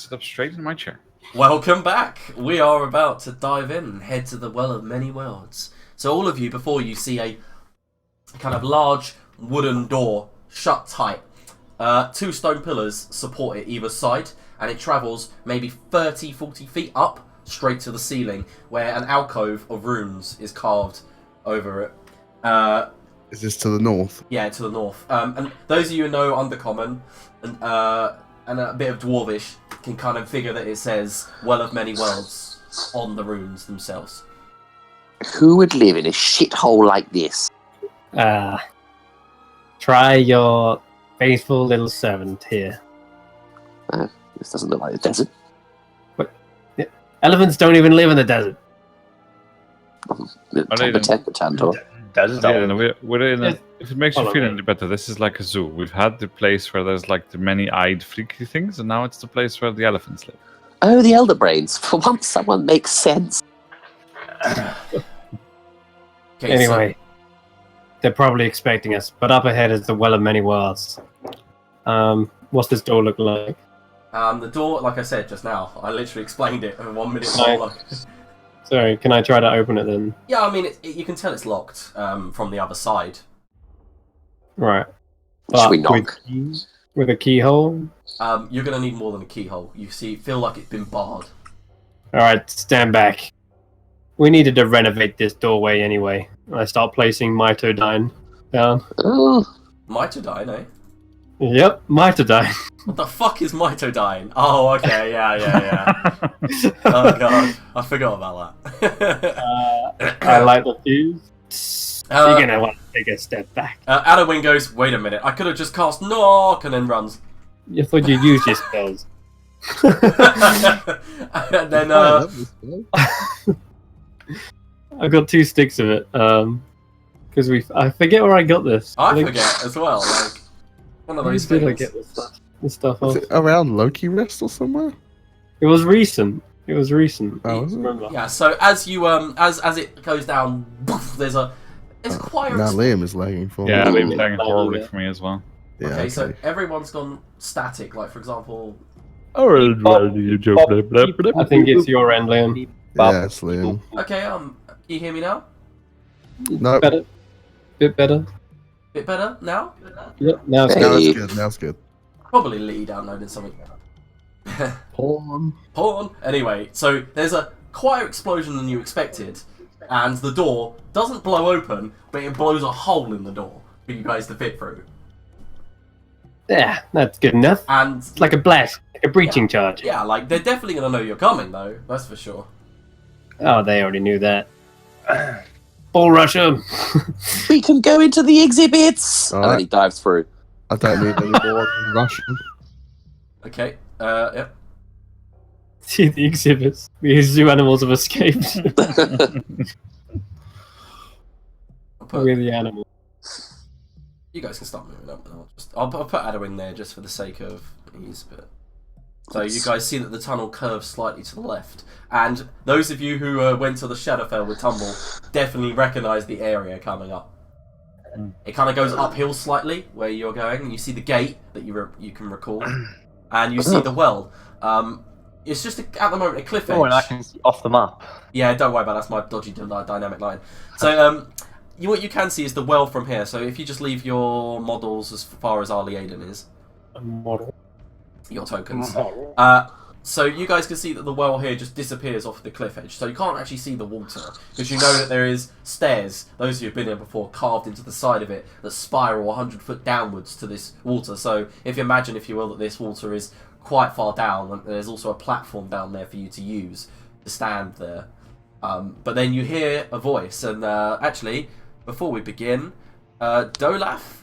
[SPEAKER 3] sit up straight in my chair.
[SPEAKER 1] Welcome back. We are about to dive in and head to the Well of Many Worlds. So all of you, before you see a kind of large wooden door shut tight. 2 stone pillars support it either side, and it travels maybe 30, 40 feet up straight to the ceiling, where an alcove of runes is carved over it.
[SPEAKER 5] Is this to the north?
[SPEAKER 1] Yeah, to the north. And those of you who know Undercommon and a bit of Dwarvish can kind of figure that it says Well of Many Worlds on the runes themselves.
[SPEAKER 2] Who would live in a shithole like this?
[SPEAKER 6] Try your faithful little servant here.
[SPEAKER 2] This doesn't look like a desert.
[SPEAKER 6] Elephants don't even live in the desert.
[SPEAKER 2] Tantor.
[SPEAKER 4] Desert.
[SPEAKER 3] Yeah, no, we're in
[SPEAKER 6] Yes.
[SPEAKER 3] if it makes you
[SPEAKER 6] Follow
[SPEAKER 3] feel
[SPEAKER 6] me.
[SPEAKER 3] any better, this is like a zoo. We've had the place where there's like the many-eyed freaky things, and now it's the place where the elephants live.
[SPEAKER 2] Oh, the Elder Brains. For once, someone makes sense.
[SPEAKER 1] Okay,
[SPEAKER 6] Anyway, they're probably expecting us, but up ahead is the Well of Many Worlds. What's this door look like?
[SPEAKER 1] the door, like I said just now, I literally explained it in 1 minute
[SPEAKER 6] Right.
[SPEAKER 1] long.
[SPEAKER 6] Sorry, can I try to open it then?
[SPEAKER 1] Yeah, I mean, you can tell it's locked from the other side.
[SPEAKER 6] Right.
[SPEAKER 2] Should we
[SPEAKER 6] But
[SPEAKER 2] knock?
[SPEAKER 6] with a keyhole?
[SPEAKER 1] You're going to need more than a keyhole. You feel like it's been barred.
[SPEAKER 6] Alright, stand back. We needed to renovate this doorway anyway. I start placing Mitodyne down.
[SPEAKER 2] Oh,
[SPEAKER 1] Mitodyne, eh?
[SPEAKER 6] Yep, Mitodyne.
[SPEAKER 1] What the fuck is Mitodyne? Oh, okay, yeah. Oh god, I forgot about that.
[SPEAKER 6] I light the fuse. You're gonna want to take a step back.
[SPEAKER 1] Adowin goes, wait a minute, I could have just cast Knock, and then runs.
[SPEAKER 6] You thought you'd use your spells.
[SPEAKER 1] And then,
[SPEAKER 6] I got 2 sticks of it. Because I forget where I got this.
[SPEAKER 1] I
[SPEAKER 6] think-
[SPEAKER 1] forget as well, like, one of
[SPEAKER 6] Where
[SPEAKER 1] those
[SPEAKER 6] did I
[SPEAKER 1] things.
[SPEAKER 6] get this stuff off?
[SPEAKER 5] Is it around Loki Rest or somewhere?
[SPEAKER 6] It was recent. It was recent.
[SPEAKER 5] Oh, was it?
[SPEAKER 6] Remember?
[SPEAKER 1] Yeah, so as you, as it goes down, there's quite a...
[SPEAKER 5] Now Liam is lagging for me.
[SPEAKER 3] Yeah, they've
[SPEAKER 2] Ooh.
[SPEAKER 3] been playing horribly for me as well.
[SPEAKER 5] Yeah,
[SPEAKER 1] Okay, so everyone's gone static, like, for example...
[SPEAKER 6] I think it's your end, Liam.
[SPEAKER 5] Yeah, it's Liam.
[SPEAKER 1] Okay, can you hear me now?
[SPEAKER 5] No,
[SPEAKER 6] Better. Bit better.
[SPEAKER 1] Bit better now?
[SPEAKER 6] Yep, now it's
[SPEAKER 2] Hey.
[SPEAKER 6] good.
[SPEAKER 5] now it's good. Now it's good.
[SPEAKER 1] Probably Lee downloading something.
[SPEAKER 5] Porn.
[SPEAKER 1] Porn. Anyway, so there's a quieter explosion than you expected, and the door doesn't blow open, but it blows a hole in the door for you guys to fit through.
[SPEAKER 6] Yeah, that's good enough.
[SPEAKER 1] And
[SPEAKER 6] It's like a blast, like a breaching charge.
[SPEAKER 1] yeah, like they're definitely gonna know you're coming though. That's for sure.
[SPEAKER 6] Oh, they already knew that. Bull rush them.
[SPEAKER 2] we can go into the exhibits.
[SPEAKER 5] All
[SPEAKER 2] And then
[SPEAKER 5] right.
[SPEAKER 2] he dives through.
[SPEAKER 5] I don't need any more Russian.
[SPEAKER 1] Okay. Yeah.
[SPEAKER 6] See the exhibits. The zoo animals have escaped.
[SPEAKER 1] I'll put,
[SPEAKER 6] We're the animals.
[SPEAKER 1] you guys can start moving up, and I'll put Addo in there just for the sake of ease. But so you guys see that the tunnel curves slightly to the left, and those of you who went to the Shadowfell with Tumble definitely recognise the area coming up. It kind of goes uphill slightly where you're going, and you see the gate that you can recall, and you see the well. It's just at the moment a cliff edge.
[SPEAKER 4] Oh, and I can see off the map.
[SPEAKER 1] Yeah, don't worry about that. That's my dodgy dynamic line. So what you can see is the well from here. So if you just leave your models as far as Arlie Aiden is,
[SPEAKER 6] A model.
[SPEAKER 1] your tokens. So you guys can see that the well here just disappears off the cliff edge. So you can't actually see the water, because you know that there is stairs, those of you who've been here before, carved into the side of it that spiral 100 foot downwards to this water. So if you imagine, if you will, that this water is quite far down, and there's also a platform down there for you to use to stand there. But then you hear a voice, and actually, before we begin, Dolaf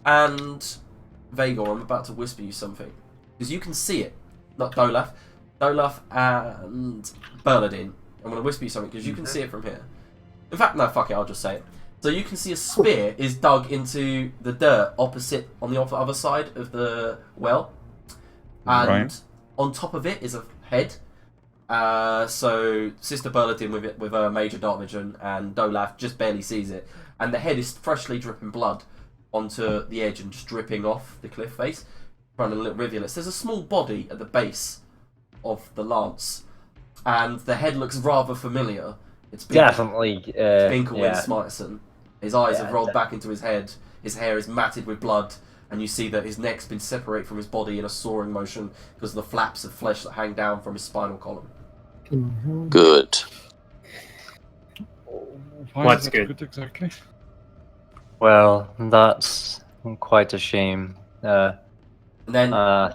[SPEAKER 1] and Vagor, I'm about to whisper you something, because you can see it. Not Dolaf. Dolaf and Bernadine. I'm going to whisper you something because you can see it from here. In fact, no, fuck it, I'll just say it. So you can see a spear is dug into the dirt opposite, on the other side of the well. And
[SPEAKER 3] Right.
[SPEAKER 1] on top of it is a head. So Sister Bernadine with her major dark vision, and Dolaf just barely sees it. And the head is freshly dripping blood onto the edge and just dripping off the cliff face. running little rivulets. There's a small body at the base of the lance, and the head looks rather familiar. It's
[SPEAKER 4] Definitely.
[SPEAKER 1] Binkelwin
[SPEAKER 4] Yeah.
[SPEAKER 1] Smiteson. His eyes
[SPEAKER 4] Yeah,
[SPEAKER 1] have rolled back into his head. His hair is matted with blood, and you see that his neck's been separated from his body in a soaring motion because of the flaps of flesh that hang down from his spinal column.
[SPEAKER 2] Good.
[SPEAKER 3] Why
[SPEAKER 6] What's
[SPEAKER 3] is that
[SPEAKER 6] good?
[SPEAKER 3] exactly?
[SPEAKER 7] Well, that's quite a shame.
[SPEAKER 1] And then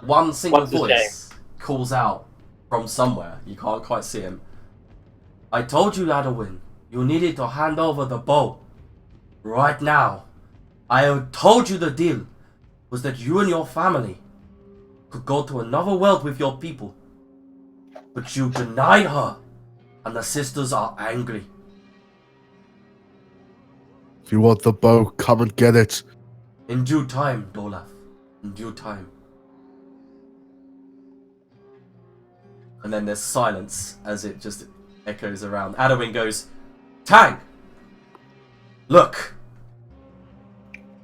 [SPEAKER 1] one single
[SPEAKER 6] what's the
[SPEAKER 1] voice calls out from somewhere. You can't quite see him. I told you, Adowin, you needed to hand over the bow. Right now. I told you the deal was that you and your family could go to another world with your people. But you denied her, and the sisters are angry.
[SPEAKER 5] If you want the bow, come and get it.
[SPEAKER 1] In due time, Dolaf. In due time. And then there's silence as it just echoes around. Adowin goes, Tang! Look!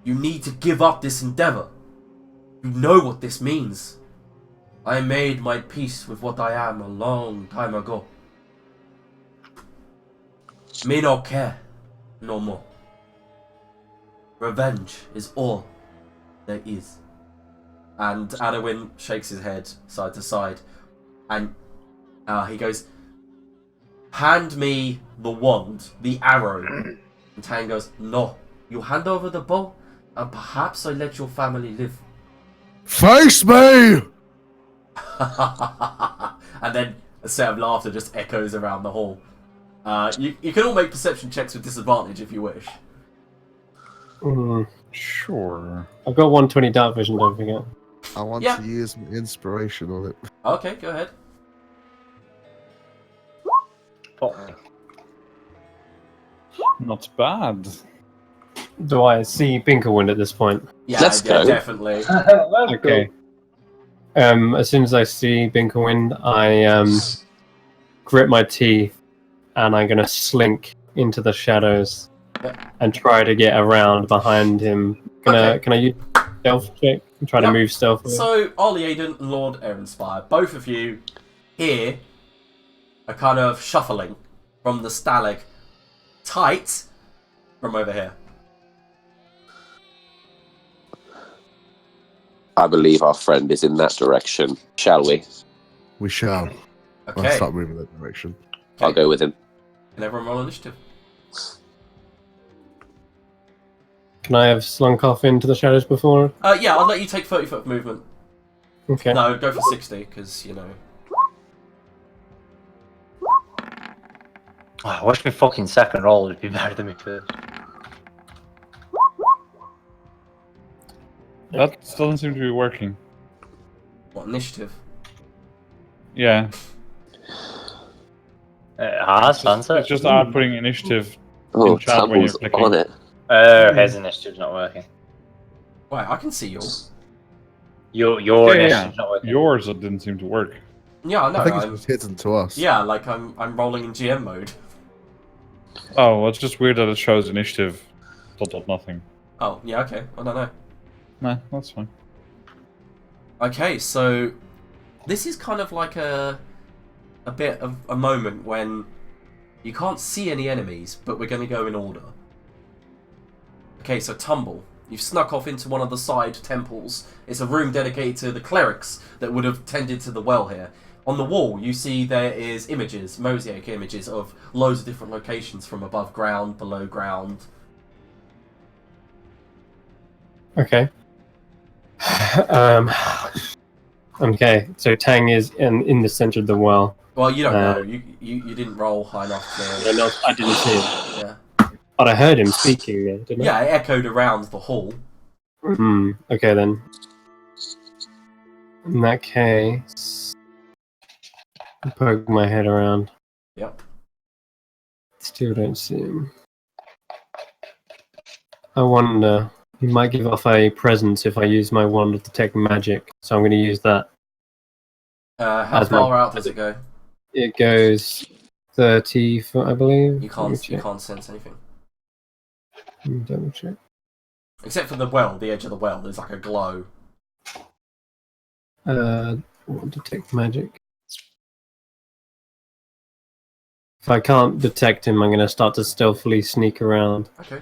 [SPEAKER 1] You need to give up this endeavor. You know what this means. I made my peace with what I am a long time ago. Me no care no more. Revenge is all there is. And Adowin shakes his head side to side, and he goes, hand me the wand, the arrow. And Tang goes, no, you hand over the bow, and perhaps I let your family live.
[SPEAKER 5] Face me!
[SPEAKER 1] And then a set of laughter just echoes around the hall. You can all make perception checks with disadvantage if you wish.
[SPEAKER 3] Sure.
[SPEAKER 6] I've got 120 dark vision, don't forget.
[SPEAKER 5] I want
[SPEAKER 1] Yeah.
[SPEAKER 5] to use my inspiration on it.
[SPEAKER 1] Okay, go ahead.
[SPEAKER 4] Fuck me.
[SPEAKER 3] Not bad.
[SPEAKER 6] Do I see Binkerwind at this point?
[SPEAKER 1] Yeah,
[SPEAKER 2] Let's go.
[SPEAKER 1] definitely.
[SPEAKER 6] Okay. As soon as I see Binkerwind, I grit my teeth and I'm gonna slink into the shadows and try to get around behind him. Can I use stealth check and try to
[SPEAKER 1] Yep.
[SPEAKER 6] move stealthily?
[SPEAKER 1] So, Ollie Aiden and Lord Aaronspire, both of you hear a kind of shuffling from the stalactite from over here.
[SPEAKER 2] I believe our friend is in that direction. Shall we?
[SPEAKER 5] We shall. I'll
[SPEAKER 1] Okay,
[SPEAKER 5] start moving that direction.
[SPEAKER 2] I'll go with him.
[SPEAKER 1] can everyone roll initiative?
[SPEAKER 6] Can I have slunk off into the shadows before?
[SPEAKER 1] Yeah, I'll let you take 30 foot of movement.
[SPEAKER 6] Okay.
[SPEAKER 1] No, go for 60, because, you know.
[SPEAKER 4] Oh, I wish my fucking second roll would be better than my first.
[SPEAKER 3] That doesn't seem to be working.
[SPEAKER 1] What, initiative?
[SPEAKER 3] Yeah.
[SPEAKER 4] Sunset.
[SPEAKER 3] It's just odd putting initiative
[SPEAKER 2] Oh,
[SPEAKER 3] in chat when you're
[SPEAKER 2] Tumble's
[SPEAKER 3] clicking.
[SPEAKER 2] on it.
[SPEAKER 4] His initiative's not working.
[SPEAKER 1] Wait, I can see yours.
[SPEAKER 4] Your
[SPEAKER 3] Yeah,
[SPEAKER 4] initiative's not working.
[SPEAKER 3] Yours it didn't seem to work.
[SPEAKER 1] Yeah, I know.
[SPEAKER 5] I think it's
[SPEAKER 1] I'm,
[SPEAKER 5] just hidden to us.
[SPEAKER 1] yeah, like I'm rolling in GM mode.
[SPEAKER 3] Oh, well, it's just weird that it shows initiative dot nothing.
[SPEAKER 1] Oh, yeah, okay. I don't know.
[SPEAKER 3] Nah, that's fine.
[SPEAKER 1] Okay, so this is kind of like a bit of a moment when you can't see any enemies, but we're going to go in order. Okay, so Tumble. You've snuck off into one of the side temples. It's a room dedicated to the clerics that would have tended to the well here. On the wall, you see there is images, mosaic images of loads of different locations from above ground, below ground.
[SPEAKER 6] Okay. Okay, so Tang is in the center of the well.
[SPEAKER 1] Well, you don't know. You didn't roll high enough to...
[SPEAKER 6] I didn't see it.
[SPEAKER 1] Yeah.
[SPEAKER 6] But I heard him speaking there, didn't
[SPEAKER 1] Yeah, it echoed around the hall.
[SPEAKER 6] I? Okay then. In that case... I poke my head around.
[SPEAKER 1] Yep.
[SPEAKER 6] Still don't see him. I wonder... He might give off a presence if I use my wand of detect magic, so I'm going to use that.
[SPEAKER 1] How
[SPEAKER 6] As my-
[SPEAKER 1] far out does it go?
[SPEAKER 6] It goes 30 foot, I believe.
[SPEAKER 1] You
[SPEAKER 6] Let me
[SPEAKER 1] can't
[SPEAKER 6] check.
[SPEAKER 1] sense anything.
[SPEAKER 6] Let me double check.
[SPEAKER 1] Except for the well, the edge of the well, there's like a glow.
[SPEAKER 6] Detect magic. If I can't detect him, I'm going to start to stealthily sneak around
[SPEAKER 1] Okay.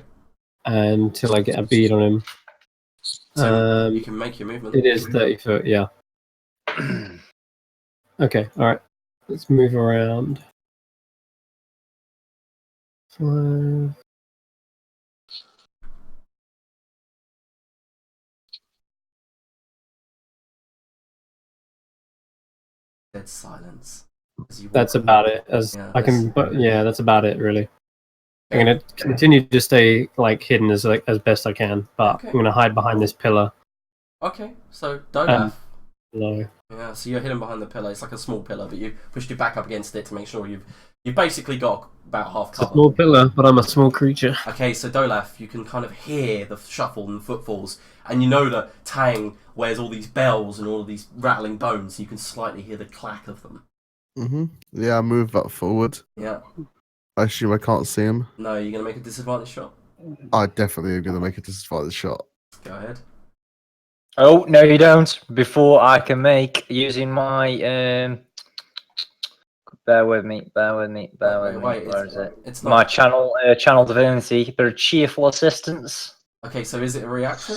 [SPEAKER 6] until I get a bead on him.
[SPEAKER 1] So you can make your movement.
[SPEAKER 6] It is 30 foot, yeah. Okay, alright. Let's move around. 5.
[SPEAKER 1] Dead silence. As you walk
[SPEAKER 6] That's about it. As
[SPEAKER 1] Yeah,
[SPEAKER 6] I can,
[SPEAKER 1] that's-
[SPEAKER 6] but yeah, that's about it, really. I'm gonna continue to stay like hidden as best I can, but
[SPEAKER 1] Okay.
[SPEAKER 6] I'm gonna hide behind this pillar.
[SPEAKER 1] Okay, so Dolaf.
[SPEAKER 6] No.
[SPEAKER 1] Yeah, so you're hidden behind the pillar. It's like a small pillar, but you pushed your back up against it to make sure you've basically got about half
[SPEAKER 6] It's a
[SPEAKER 1] cover.
[SPEAKER 6] small pillar, but I'm a small creature.
[SPEAKER 1] Okay, so Dolaf, you can kind of hear the shuffle and footfalls, and you know that Tang wears all these bells and all of these rattling bones, so you can slightly hear the clack of them.
[SPEAKER 5] Yeah, I move that forward.
[SPEAKER 1] Yeah.
[SPEAKER 5] I assume I can't see him.
[SPEAKER 1] No, you're going to make a disadvantage shot?
[SPEAKER 5] I definitely am going to make a disadvantage shot.
[SPEAKER 1] Go ahead.
[SPEAKER 4] Oh, no, you don't. Before I can make using my bear with me.
[SPEAKER 1] Wait,
[SPEAKER 4] Where is it?
[SPEAKER 1] It's
[SPEAKER 4] My
[SPEAKER 1] not.
[SPEAKER 4] channel divinity, but a cheerful assistance.
[SPEAKER 1] Okay, so is it a reaction?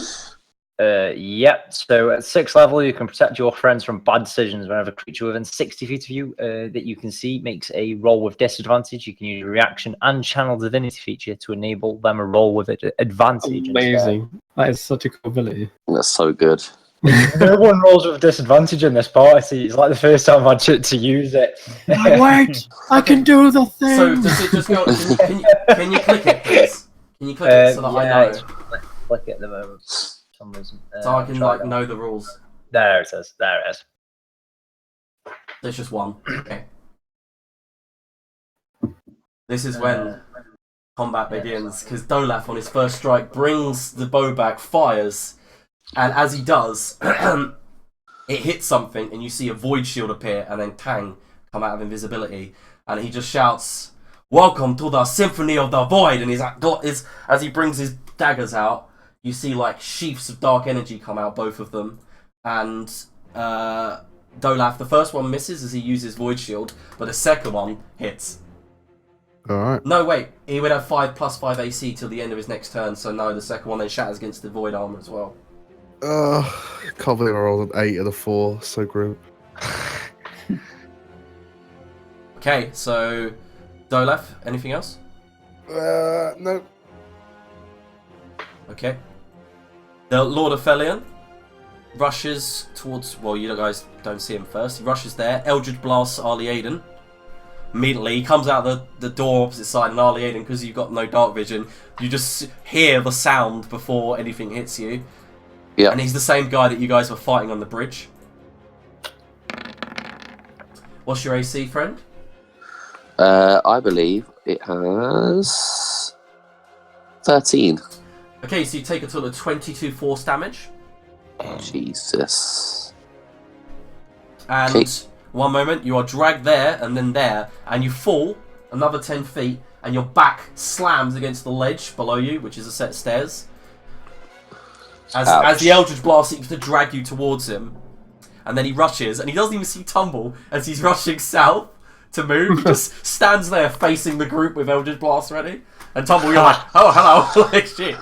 [SPEAKER 4] Yep. So at 6th level, you can protect your friends from bad decisions whenever a creature within 60 feet of you that you can see makes a roll with disadvantage. You can use a reaction and channel divinity feature to enable them a roll with advantage.
[SPEAKER 6] Amazing. That is such a cool ability.
[SPEAKER 2] That's so good.
[SPEAKER 4] No one rolls with disadvantage in this party. It's like the first time I've had to use it.
[SPEAKER 6] Wait! I can do the thing!
[SPEAKER 1] So does it just go... Can you click it, please? Can you click it so that I know?
[SPEAKER 4] It's click it at the moment. For some reason.
[SPEAKER 1] So I can like know the rules.
[SPEAKER 4] There it is. There it is.
[SPEAKER 1] There's just one. Okay. This is when combat begins, because Dolaf on his first strike brings the bow back, fires, and as he does, it hits something, and you see a void shield appear, and then Tang come out of invisibility, and he just shouts, "Welcome to the Symphony of the Void!" And as he brings his daggers out, you see like sheaths of dark energy come out, both of them, and Dolaf, the first one misses as he uses void shield, but the second one hits.
[SPEAKER 5] Alright.
[SPEAKER 1] No, wait, he would have 5+5 AC till the end of his next turn, so no, the second one then shatters against the void armor as well.
[SPEAKER 5] Can't believe I rolled an 8 and a 4. So grim.
[SPEAKER 1] Okay, so Dolaf, anything else?
[SPEAKER 5] No.
[SPEAKER 1] Okay. The Lord of Felion rushes towards... Well, you guys don't see him first. He rushes there. Eldritch blasts Ali Aiden. Immediately, he comes out the door opposite side, and Ali Aiden, because you've got no dark vision, you just hear the sound before anything hits you.
[SPEAKER 2] Yeah.
[SPEAKER 1] And he's the same guy that you guys were fighting on the bridge. What's your AC, friend?
[SPEAKER 2] I believe it has 13.
[SPEAKER 1] Okay, so you take a total of 22 force damage.
[SPEAKER 2] Jesus.
[SPEAKER 1] And
[SPEAKER 2] Okay.
[SPEAKER 1] one moment, you are dragged there and then there, and you fall another 10 feet, and your back slams against the ledge below you, which is a set of stairs. As the Eldritch Blast seems to drag you towards him, and then he rushes, and he doesn't even see Tumble as he's rushing south to move. He just stands there facing the group with Eldritch Blast ready, and Tumble, you're like, oh, hello, like shit.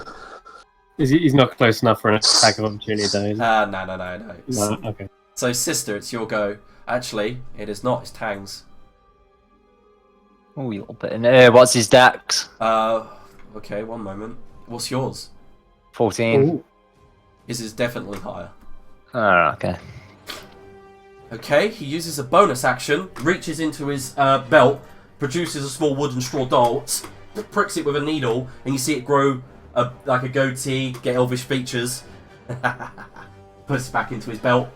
[SPEAKER 6] He's not close enough for an attack of opportunity, though, is he?
[SPEAKER 1] No.
[SPEAKER 6] No, okay.
[SPEAKER 1] So, sister, it's your go. Actually, it is not. It's Tang's.
[SPEAKER 4] Oh, you little bit in what's his dex?
[SPEAKER 1] Okay, one moment. What's yours?
[SPEAKER 4] 14.
[SPEAKER 6] Ooh.
[SPEAKER 1] His is definitely higher.
[SPEAKER 4] Oh, okay.
[SPEAKER 1] Okay, he uses a bonus action, reaches into his belt, produces a small wooden straw doll, pricks it with a needle, and you see it grow like a goatee, get elvish features. Puts it back into his belt.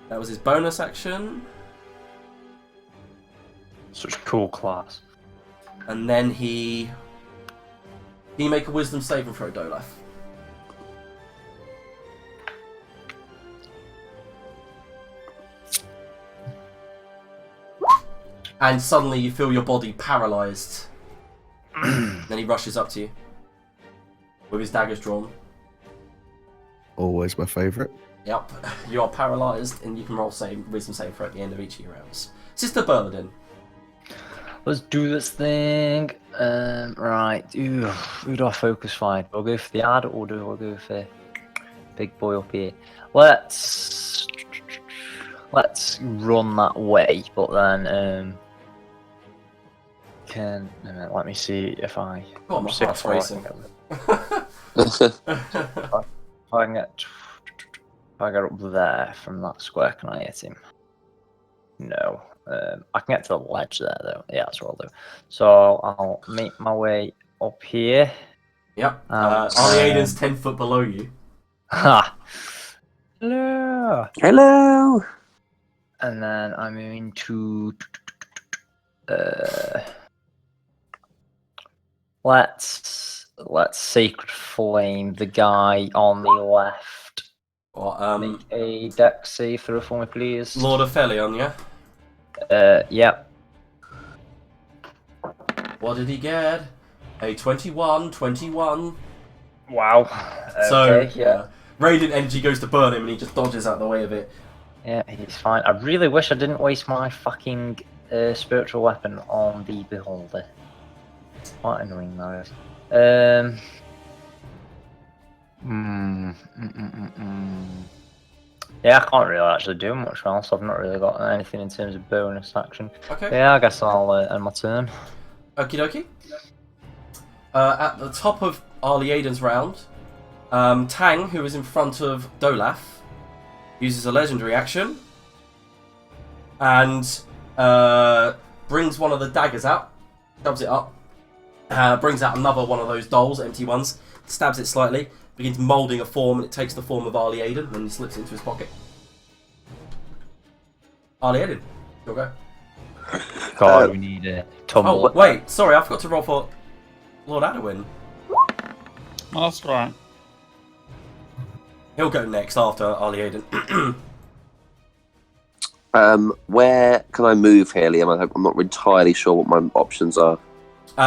[SPEAKER 1] That was his bonus action.
[SPEAKER 4] Such cool class.
[SPEAKER 1] And then he... Can you make a wisdom saving throw, Dolaf? And suddenly you feel your body paralysed. Then he rushes up to you. With his daggers drawn.
[SPEAKER 5] Always my favourite.
[SPEAKER 1] Yep, you are paralysed, and you can roll wisdom save for at the end of each of your rounds. Sister Bernadine.
[SPEAKER 4] Let's do this thing. Right. Ooh, who do I focus find? Do I go for the ad or do I go for big boy up here? Let's run that way, but then let me see if I.
[SPEAKER 1] Oh, my
[SPEAKER 4] see
[SPEAKER 1] heart's
[SPEAKER 4] how far I
[SPEAKER 1] racing.
[SPEAKER 4] can get. If I get up there from that square, can I hit him? No. I can get to the ledge there, though. Yeah, that's what I'll do. So I'll make my way up here.
[SPEAKER 1] Yep. Aiden's 10 foot below you.
[SPEAKER 4] Ha! Hello!
[SPEAKER 2] Hello.
[SPEAKER 4] And then I'm going to... let's Sacred Flame the guy on the left.
[SPEAKER 1] What,
[SPEAKER 4] Make a dex save throw for me, please.
[SPEAKER 1] Lord of Felion, yeah?
[SPEAKER 4] Yep.
[SPEAKER 1] What did he get? A 21.
[SPEAKER 4] Wow.
[SPEAKER 1] So,
[SPEAKER 4] Okay, yeah.
[SPEAKER 1] Radiant Energy goes to burn him, and he just dodges out the way of it.
[SPEAKER 4] Yeah, he's fine. I really wish I didn't waste my fucking spiritual weapon on the Beholder. Quite annoying that is. Yeah, I can't really actually do much else. I've not really got anything in terms of bonus action.
[SPEAKER 1] Okay.
[SPEAKER 4] Yeah, I guess I'll end my turn.
[SPEAKER 1] Okie dokie. At the top of Aiden's round, Tang, who is in front of Dolaf, uses a legendary action and brings one of the daggers out, shoves it up, brings out another one of those dolls, empty ones, stabs it slightly, begins moulding a form, and it takes the form of Aiden, and then he slips it into his pocket. Aiden, you'll go.
[SPEAKER 4] God, we need a tumble.
[SPEAKER 1] Oh, wait, sorry, I forgot to roll for Lord Adwin.
[SPEAKER 3] Oh, that's right.
[SPEAKER 1] He'll go next after Aiden.
[SPEAKER 2] Where can I move here, Liam? I'm not entirely sure what my options are.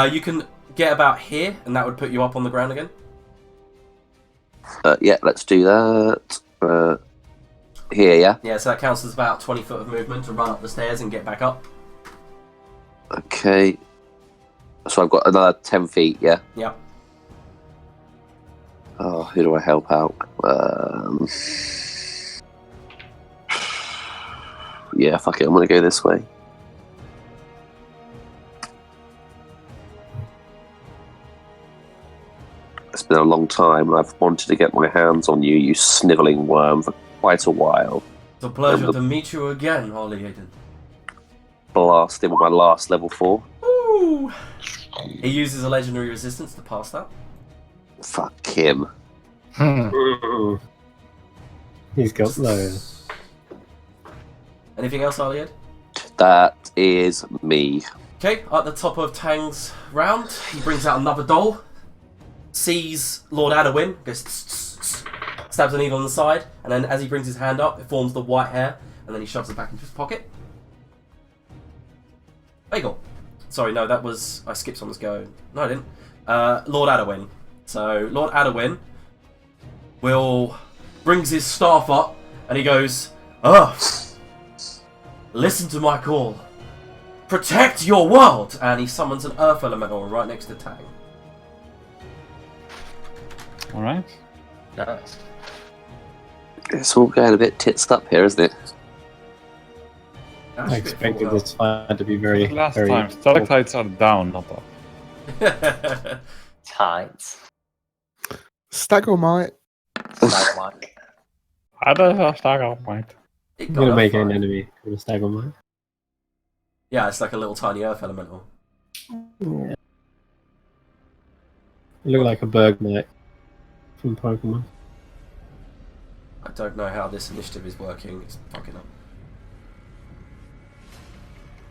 [SPEAKER 1] You can get about here, and that would put you up on the ground again.
[SPEAKER 2] Yeah, let's do that. Here, yeah?
[SPEAKER 1] Yeah, so that counts as about 20 foot of movement to run up the stairs and get back up.
[SPEAKER 2] Okay. So I've got another 10 feet, yeah?
[SPEAKER 1] Yep.
[SPEAKER 2] Oh, who do I help out? Yeah, fuck it, I'm gonna go this way. It's been a long time, and I've wanted to get my hands on you, you snivelling worm, for quite a while.
[SPEAKER 1] It's a pleasure to meet you again, Aiden.
[SPEAKER 2] Blast him with my last level 4.
[SPEAKER 1] Ooh. He uses a legendary resistance to pass that.
[SPEAKER 2] Fuck him.
[SPEAKER 6] He's got those.
[SPEAKER 1] Anything else, Aiden?
[SPEAKER 2] That is me.
[SPEAKER 1] Okay, at the top of Tang's round, he brings out another doll, sees Lord Adwin, goes stabs a needle on the side, and then as he brings his hand up, it forms the white hair, and then he shoves it back into his pocket. Bagel. Sorry, no, that was... I skipped someone's go. No, I didn't. Lord Adwin. So, Lord Adwin brings his staff up, and he goes, listen to my call. Protect your world! And he summons an earth elemental right next to Tang.
[SPEAKER 3] Alright.
[SPEAKER 4] Nice.
[SPEAKER 2] It's all going a bit tits up here, isn't it?
[SPEAKER 6] I expected this fight to be very,
[SPEAKER 3] Last
[SPEAKER 6] very
[SPEAKER 3] time, stalactites are down, not up.
[SPEAKER 4] Tight.
[SPEAKER 5] Stagomite.
[SPEAKER 4] Like,
[SPEAKER 3] How does a stalactite?
[SPEAKER 6] I'm gonna make an enemy with a Stagomite.
[SPEAKER 1] Yeah, it's like a little tiny earth elemental.
[SPEAKER 6] Yeah. It looked like a Bergmite from Pokemon.
[SPEAKER 1] I don't know how this initiative is working. It's fucking up.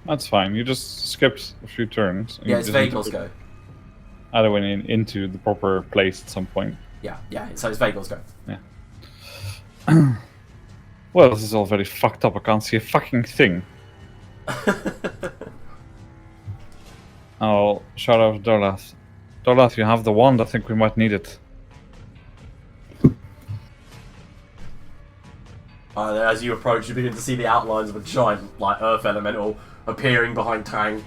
[SPEAKER 3] That's fine, you just skipped a few turns.
[SPEAKER 1] Yeah, it's Vagel's go.
[SPEAKER 3] Either went into the proper place at some point.
[SPEAKER 1] Yeah, so it's Vagel's go.
[SPEAKER 3] Well, this is all very fucked up. I can't see a fucking thing. I'll shout out to Dolath. Dolath, you have the wand. I think we might need it.
[SPEAKER 1] As you approach, you begin to see the outlines of a giant, like, earth elemental appearing behind Tang.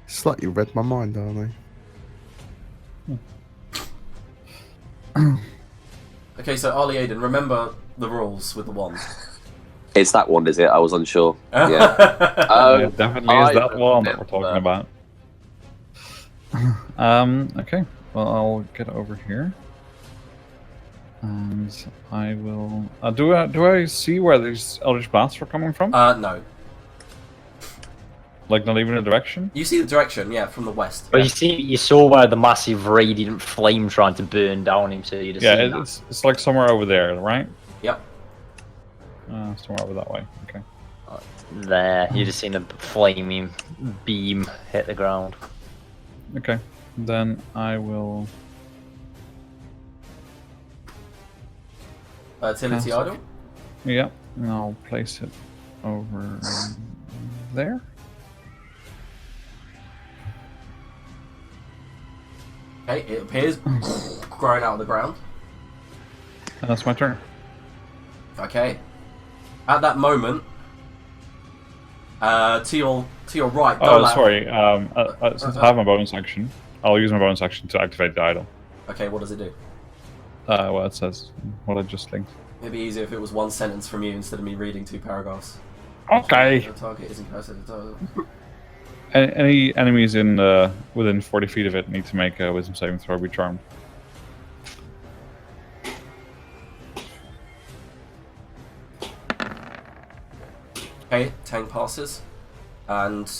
[SPEAKER 5] It's like you read my mind, aren't
[SPEAKER 1] Okay, so Ali Aiden, remember the rules with the wand.
[SPEAKER 2] It's that one, is it? I was unsure. Yeah.
[SPEAKER 3] Yeah, it definitely is
[SPEAKER 2] I
[SPEAKER 3] that one that we're talking
[SPEAKER 2] remember.
[SPEAKER 3] about. Okay. Well, I'll get over here. And I will... do I see where these Eldritch Blasts were coming from?
[SPEAKER 1] No.
[SPEAKER 3] Like, not even a direction?
[SPEAKER 1] You see the direction, yeah, from the west.
[SPEAKER 4] But you saw where the massive radiant flame trying to burn down him, so you'd have
[SPEAKER 3] Yeah,
[SPEAKER 4] seen
[SPEAKER 3] it's like somewhere over there, right?
[SPEAKER 1] Yep.
[SPEAKER 3] Somewhere over that way. Okay.
[SPEAKER 4] that. There, you'd have seen a flaming beam hit the ground.
[SPEAKER 3] Okay. Then I will...
[SPEAKER 1] Utility idol.
[SPEAKER 3] Yeah, and I'll place it over there.
[SPEAKER 1] Okay, it appears growing out of the ground.
[SPEAKER 3] And that's my turn.
[SPEAKER 1] Okay. At that moment, to your right.
[SPEAKER 3] Oh,
[SPEAKER 1] Dolab-
[SPEAKER 3] sorry. Since I have my bonus action, I'll use my bonus action to activate the idol.
[SPEAKER 1] Okay, what does it do?
[SPEAKER 3] Well, it says what I just linked.
[SPEAKER 1] It'd be easier if it was one sentence from you instead of me reading 2 paragraphs.
[SPEAKER 3] Okay.
[SPEAKER 1] The target is incapacitated.
[SPEAKER 3] Any enemies in within 40 feet of it need to make a wisdom saving throw. Be charmed.
[SPEAKER 1] Okay, Tang passes. And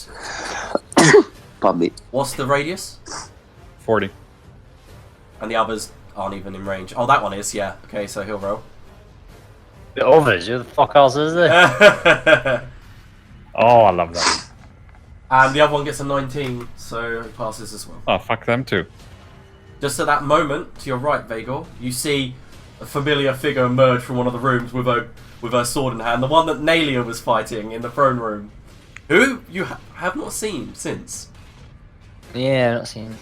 [SPEAKER 2] Pardon me.
[SPEAKER 1] what's the radius?
[SPEAKER 3] 40.
[SPEAKER 1] And the others aren't even in range. Oh, that one is, yeah. Okay, so he'll roll.
[SPEAKER 4] The others, who the fuck else is there?
[SPEAKER 3] Oh, I love that.
[SPEAKER 1] And the other one gets a 19, so he passes as well.
[SPEAKER 3] Oh, fuck them too.
[SPEAKER 1] Just at that moment, to your right, Vagor, you see a familiar figure emerge from one of the rooms with her sword in hand. The one that Nalia was fighting in the throne room. Who you have not seen since.
[SPEAKER 4] Yeah, not seen.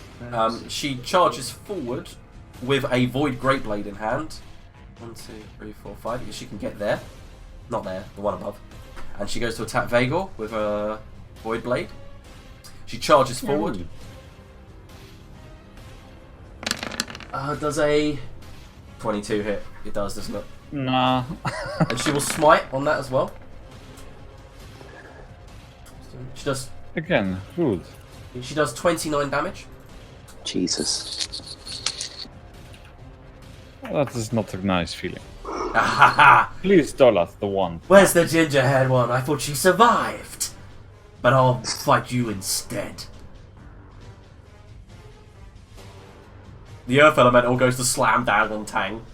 [SPEAKER 1] She charges forward with a Void Greatblade in hand. 1, 2, 3, 4, 5. She can get there. Not there, the one above. And she goes to attack Vagor with a Void Blade. She charges forward. Does a 22 hit? It does, doesn't it?
[SPEAKER 3] Nah.
[SPEAKER 1] And she will smite on that as well. She does.
[SPEAKER 3] Again, good.
[SPEAKER 1] She does 29 damage.
[SPEAKER 2] Jesus.
[SPEAKER 3] That is not a nice feeling.
[SPEAKER 1] Ahaha!
[SPEAKER 3] Please, Dolath, the one.
[SPEAKER 1] Where's the ginger-haired one? I thought she survived. But I'll fight you instead. The Earth Elemental goes to slam down on Tang.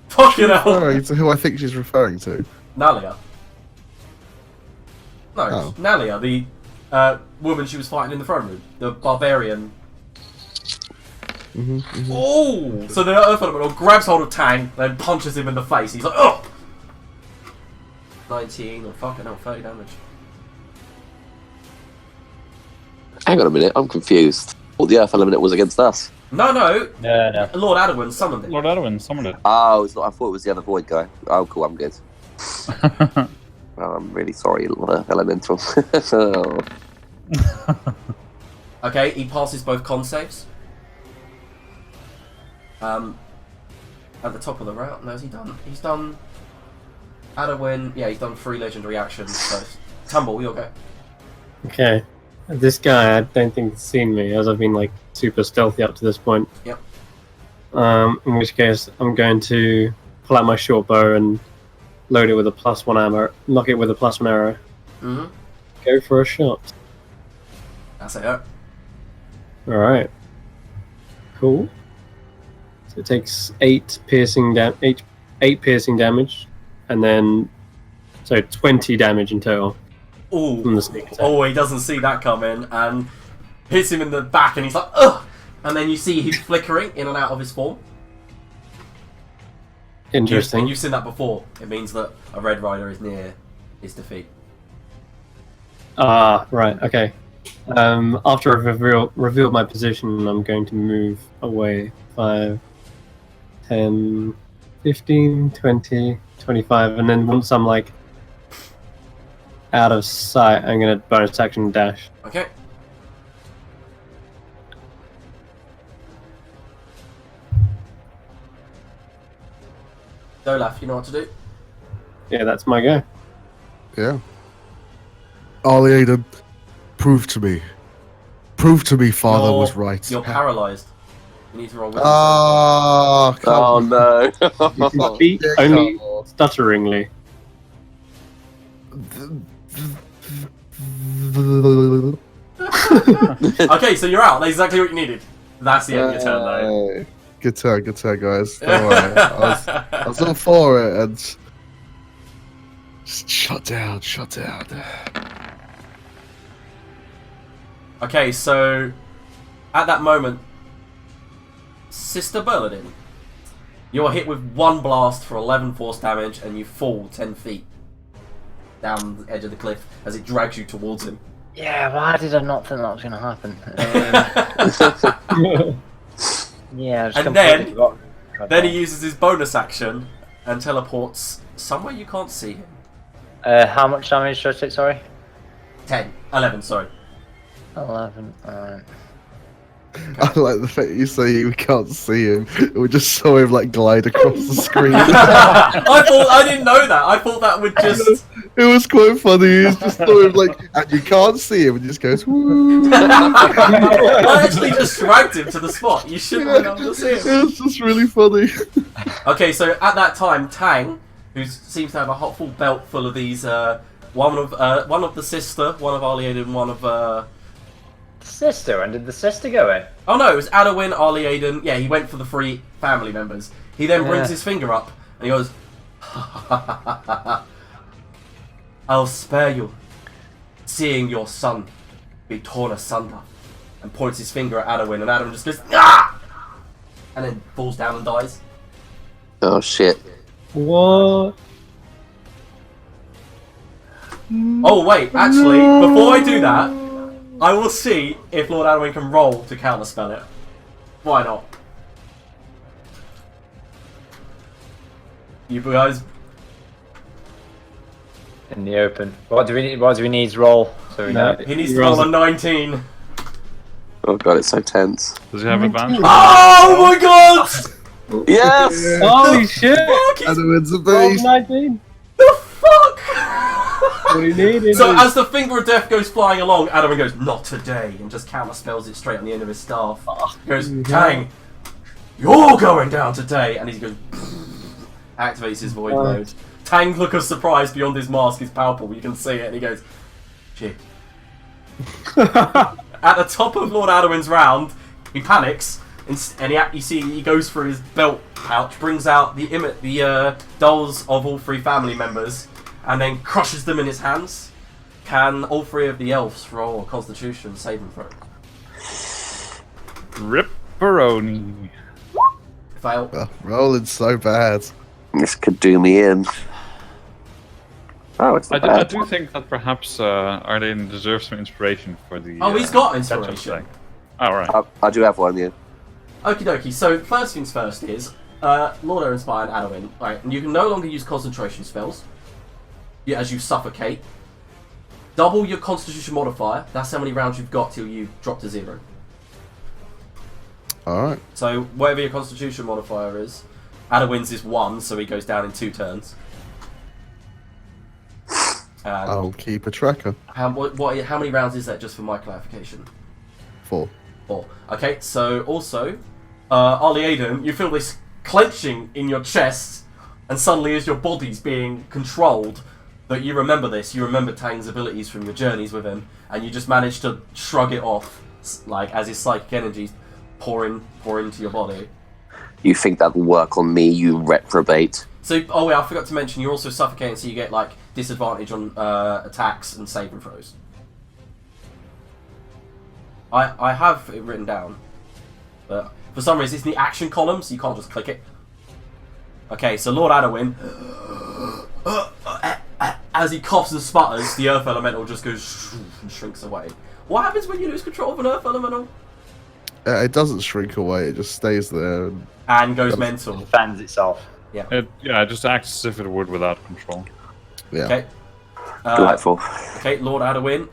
[SPEAKER 1] Fucking hell!
[SPEAKER 5] Sorry, to who I think she's referring to.
[SPEAKER 1] Nalia. No,
[SPEAKER 5] Oh.
[SPEAKER 1] Nalia, the woman she was fighting in the throne room. The barbarian. Oh! So the Earth Elemental grabs hold of Tang, then punches him in the face. He's like, oh! 19, or fucking hell, 30 damage.
[SPEAKER 2] Hang on a minute, I'm confused. What the Earth Element was against us?
[SPEAKER 1] No,
[SPEAKER 4] No.
[SPEAKER 1] Lord Adwin summoned it.
[SPEAKER 3] Lord Edwin summoned it.
[SPEAKER 2] Oh, it's not, I thought it was the other Void guy. Oh, cool, I'm good. Oh, I'm really sorry, Earth Elemental. Oh.
[SPEAKER 1] Okay, he passes both con saves. At the top of the route, no, is he done? He's done. Adwin, yeah, he's done 3 legendary actions. So, Tumble, you'll go.
[SPEAKER 6] Okay. This guy, I don't think has seen me, as I've been like super stealthy up to this point.
[SPEAKER 1] Yep.
[SPEAKER 6] In which case, I'm going to pull out my short bow and load it with a +1 armor, knock it with a +1 arrow.
[SPEAKER 1] Mm-hmm.
[SPEAKER 6] Go for a shot.
[SPEAKER 1] That's it.
[SPEAKER 6] Alright. Cool. So it takes 8 piercing damage, and then so 20 damage in total from
[SPEAKER 1] Ooh.
[SPEAKER 6] the sneak attack.
[SPEAKER 1] Oh, he doesn't see that coming and hits him in the back, and he's like, ugh! And then you see he's flickering in and out of his form.
[SPEAKER 6] Interesting.
[SPEAKER 1] You've seen that before. It means that a Red Rider is near his defeat.
[SPEAKER 6] Ah, right. Okay. After I've revealed my position, I'm going to move away 5, 10, 15, 20, 25, and then once I'm like out of sight, I'm gonna bonus action dash.
[SPEAKER 1] Okay. Dolaf, you know what to do?
[SPEAKER 6] Yeah, that's my go.
[SPEAKER 5] Yeah. Ollie Aiden, prove to me. Prove to me father
[SPEAKER 1] You're-
[SPEAKER 5] was right.
[SPEAKER 1] You're paralyzed. You need to roll wisdom.
[SPEAKER 5] Ah,
[SPEAKER 2] Oh no!
[SPEAKER 6] You can speak
[SPEAKER 5] Yeah,
[SPEAKER 6] only
[SPEAKER 5] come on.
[SPEAKER 6] stutteringly.
[SPEAKER 1] Okay, so you're out. That's exactly what you needed. That's the end of your turn, though.
[SPEAKER 5] Hey. Good turn, guys. Don't worry. I was all for it and just shut down.
[SPEAKER 1] Okay, so at that moment, Sister Berladin, you are hit with one blast for 11 force damage, and you fall 10 feet down the edge of the cliff as it drags you towards him.
[SPEAKER 4] Yeah, why did I not think that was going to happen? Yeah, I just
[SPEAKER 1] And
[SPEAKER 4] completely
[SPEAKER 1] then-
[SPEAKER 4] forgot.
[SPEAKER 1] Then he uses his bonus action and teleports somewhere you can't see him.
[SPEAKER 4] How much damage did I take, sorry?
[SPEAKER 1] 11, sorry.
[SPEAKER 4] 11, alright.
[SPEAKER 5] I like the fact you say we can't see him. We just saw him like glide across the screen.
[SPEAKER 1] I didn't know that. I thought that would just...
[SPEAKER 5] It was quite funny. You just saw him like, and you can't see him, and he just goes, woo.
[SPEAKER 1] I actually just dragged him to the spot. You shouldn't have been able to see him.
[SPEAKER 5] It was just really funny.
[SPEAKER 1] Okay, so at that time, Tang, who seems to have a hot full belt full of these, one of the sister, one of Arliaden, and one of
[SPEAKER 4] Sister, when did the sister go in?
[SPEAKER 1] oh no, it was Adowin, Arliaden. Yeah, he went for the 3 family members. He then brings his finger up and he goes, "I'll spare you, seeing your son be torn asunder," and points his finger at Adowin, and Adowin just goes, "Ah!" and then falls down and dies.
[SPEAKER 2] Oh shit!
[SPEAKER 6] What?
[SPEAKER 1] Oh wait, actually, before I do that, I will see if Lord Adwin can roll to counterspell it. Why not? You guys,
[SPEAKER 4] In the open. What do we need to roll? So we know.
[SPEAKER 1] he needs to roll a 19.
[SPEAKER 2] Oh god, it's so tense.
[SPEAKER 3] Does he have advantage?
[SPEAKER 1] Oh my god!
[SPEAKER 2] Yes!
[SPEAKER 6] Holy shit!
[SPEAKER 1] Fuck, he's
[SPEAKER 5] Adowin's a
[SPEAKER 6] Roll
[SPEAKER 5] beast.
[SPEAKER 6] 19.
[SPEAKER 1] the fuck!
[SPEAKER 6] What he needed.
[SPEAKER 1] So as the finger of death goes flying along, Adwin goes, "Not today," and just counterspells it straight on the end of his staff. He goes, "Tang, you're going down today," and he goes, activates his void mode. Tang's look of surprise beyond his mask is palpable. You can see it, and he goes, "Shit." At the top of Lord Adwin's round, he panics, and you see he goes through his belt pouch, brings out the dolls of all 3 family members, and then crushes them in his hands. Can all 3 of the elves roll a Constitution saving throw?
[SPEAKER 3] Ripperoni.
[SPEAKER 1] Fail.
[SPEAKER 5] Oh, rolling so bad.
[SPEAKER 2] This could do me in. Oh, it's
[SPEAKER 3] I
[SPEAKER 2] not
[SPEAKER 3] do, I
[SPEAKER 2] bad.
[SPEAKER 3] do think that perhaps Arden deserves some inspiration for the.
[SPEAKER 1] Oh, he's got
[SPEAKER 3] catch-up
[SPEAKER 1] inspiration.
[SPEAKER 3] thing. Oh, right.
[SPEAKER 2] I do have one, yeah.
[SPEAKER 1] Okie dokie. So first things first is Lord Erinspire and Adowin. Right, and you can no longer use concentration spells. As you suffocate. Double your Constitution modifier. That's how many rounds you've got till you drop to 0.
[SPEAKER 5] Alright.
[SPEAKER 1] So whatever your Constitution modifier is, Adowin's is 1, so he goes down in 2 turns. And
[SPEAKER 5] I'll keep a tracker.
[SPEAKER 1] how many rounds is that, just for my clarification?
[SPEAKER 5] 4.
[SPEAKER 1] 4. Okay, so also, Arliaden, you feel this clenching in your chest, and suddenly as your body's being controlled, that you remember this, you remember Tang's abilities from your journeys with him, and you just manage to shrug it off, like as his psychic energies pour into your body.
[SPEAKER 2] You think that'll work on me, you reprobate?
[SPEAKER 1] So, oh wait, I forgot to mention, you're also suffocating, so you get like disadvantage on attacks and saving throws. I have it written down, but for some reason it's in the action column, so you can't just click it. Okay, so Lord Adowin, as he coughs and sputters, the Earth Elemental just goes and shrinks away. What happens when you lose control of an Earth Elemental?
[SPEAKER 5] It doesn't shrink away, it just stays there.
[SPEAKER 1] And goes mental.
[SPEAKER 4] Defends itself.
[SPEAKER 3] It just acts as if it would without control.
[SPEAKER 5] Yeah.
[SPEAKER 1] Okay.
[SPEAKER 2] Delightful.
[SPEAKER 1] Okay, Lord Adwin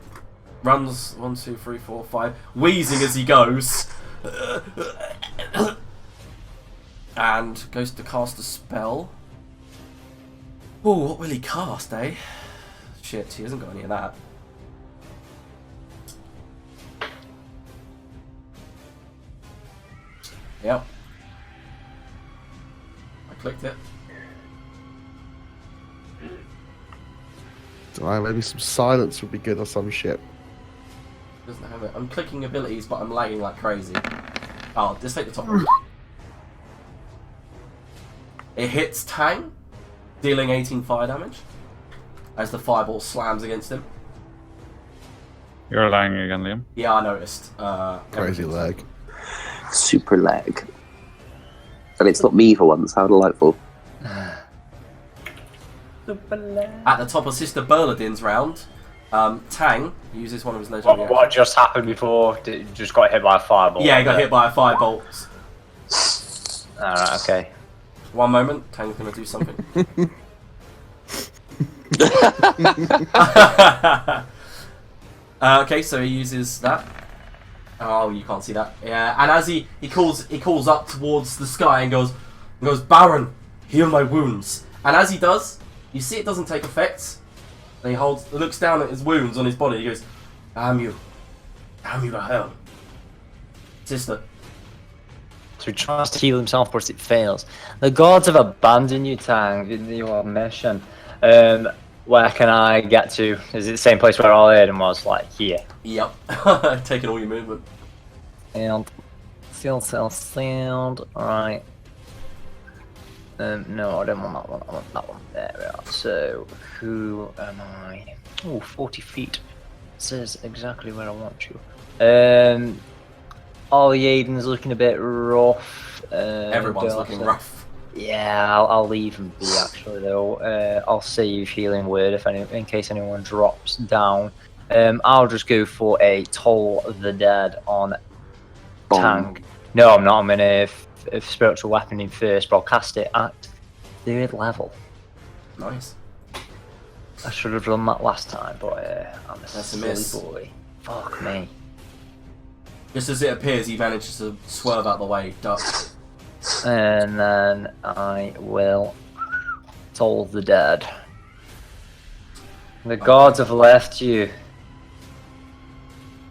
[SPEAKER 1] runs 1, 2, 3, 4, 5, wheezing as he goes, and goes to cast a spell. Oh, what will he cast, eh? Shit, he hasn't got any of that. Yep. I clicked it.
[SPEAKER 5] Alright, maybe some silence would be good or some shit.
[SPEAKER 1] Doesn't have it. I'm clicking abilities, but I'm lagging like crazy. Oh, just take the top one. It hits Tang, dealing 18 fire damage, as the fireball slams against him.
[SPEAKER 3] You're lagging again, Liam.
[SPEAKER 1] Yeah, I noticed.
[SPEAKER 5] Crazy
[SPEAKER 1] everything's-
[SPEAKER 5] lag.
[SPEAKER 2] Super lag. And it's not me for once, how delightful.
[SPEAKER 1] At the top of Sister Berladin's round, Tang uses one of his legendary
[SPEAKER 4] What just happened before? Did you just got hit by a fireball?
[SPEAKER 1] Yeah, he got hit by a firebolt.
[SPEAKER 4] Alright, okay.
[SPEAKER 1] One moment, Tang's gonna do something. Okay, so he uses that. Oh, you can't see that. Yeah, and as he calls up towards the sky and goes, Baron, heal my wounds. And as he does, you see it doesn't take effect. And he looks down at his wounds on his body. He goes, damn you to hell, sister.
[SPEAKER 7] So he tries to heal himself, but it fails. The gods have abandoned you, Tang, in your mission. Where can I get to? Is it the same place where all Aiden was? Like here.
[SPEAKER 1] Yep, taking all your movement.
[SPEAKER 7] And field cell sound. Alright. No, I don't want that one. I want that one. There we are. So, who am I? Oh, 40 feet. Says exactly where I want you. Ollie Aiden's looking a bit rough.
[SPEAKER 1] Everyone's looking rough.
[SPEAKER 7] Yeah, I'll leave him be actually though. I'll save healing word in case anyone drops down. I'll just go for a Toll the Dead on Tang. No, I'm not. I'm in a spiritual weapon in first, but I'll cast it at 3rd level.
[SPEAKER 1] Nice.
[SPEAKER 7] I should have done that last time, but I'm a
[SPEAKER 1] That's a
[SPEAKER 7] silly
[SPEAKER 1] miss.
[SPEAKER 7] boy. Fuck me.
[SPEAKER 1] Just as it appears, he manages to swerve out the way, duck.
[SPEAKER 7] And then I will Toll the Dead. The gods have left you.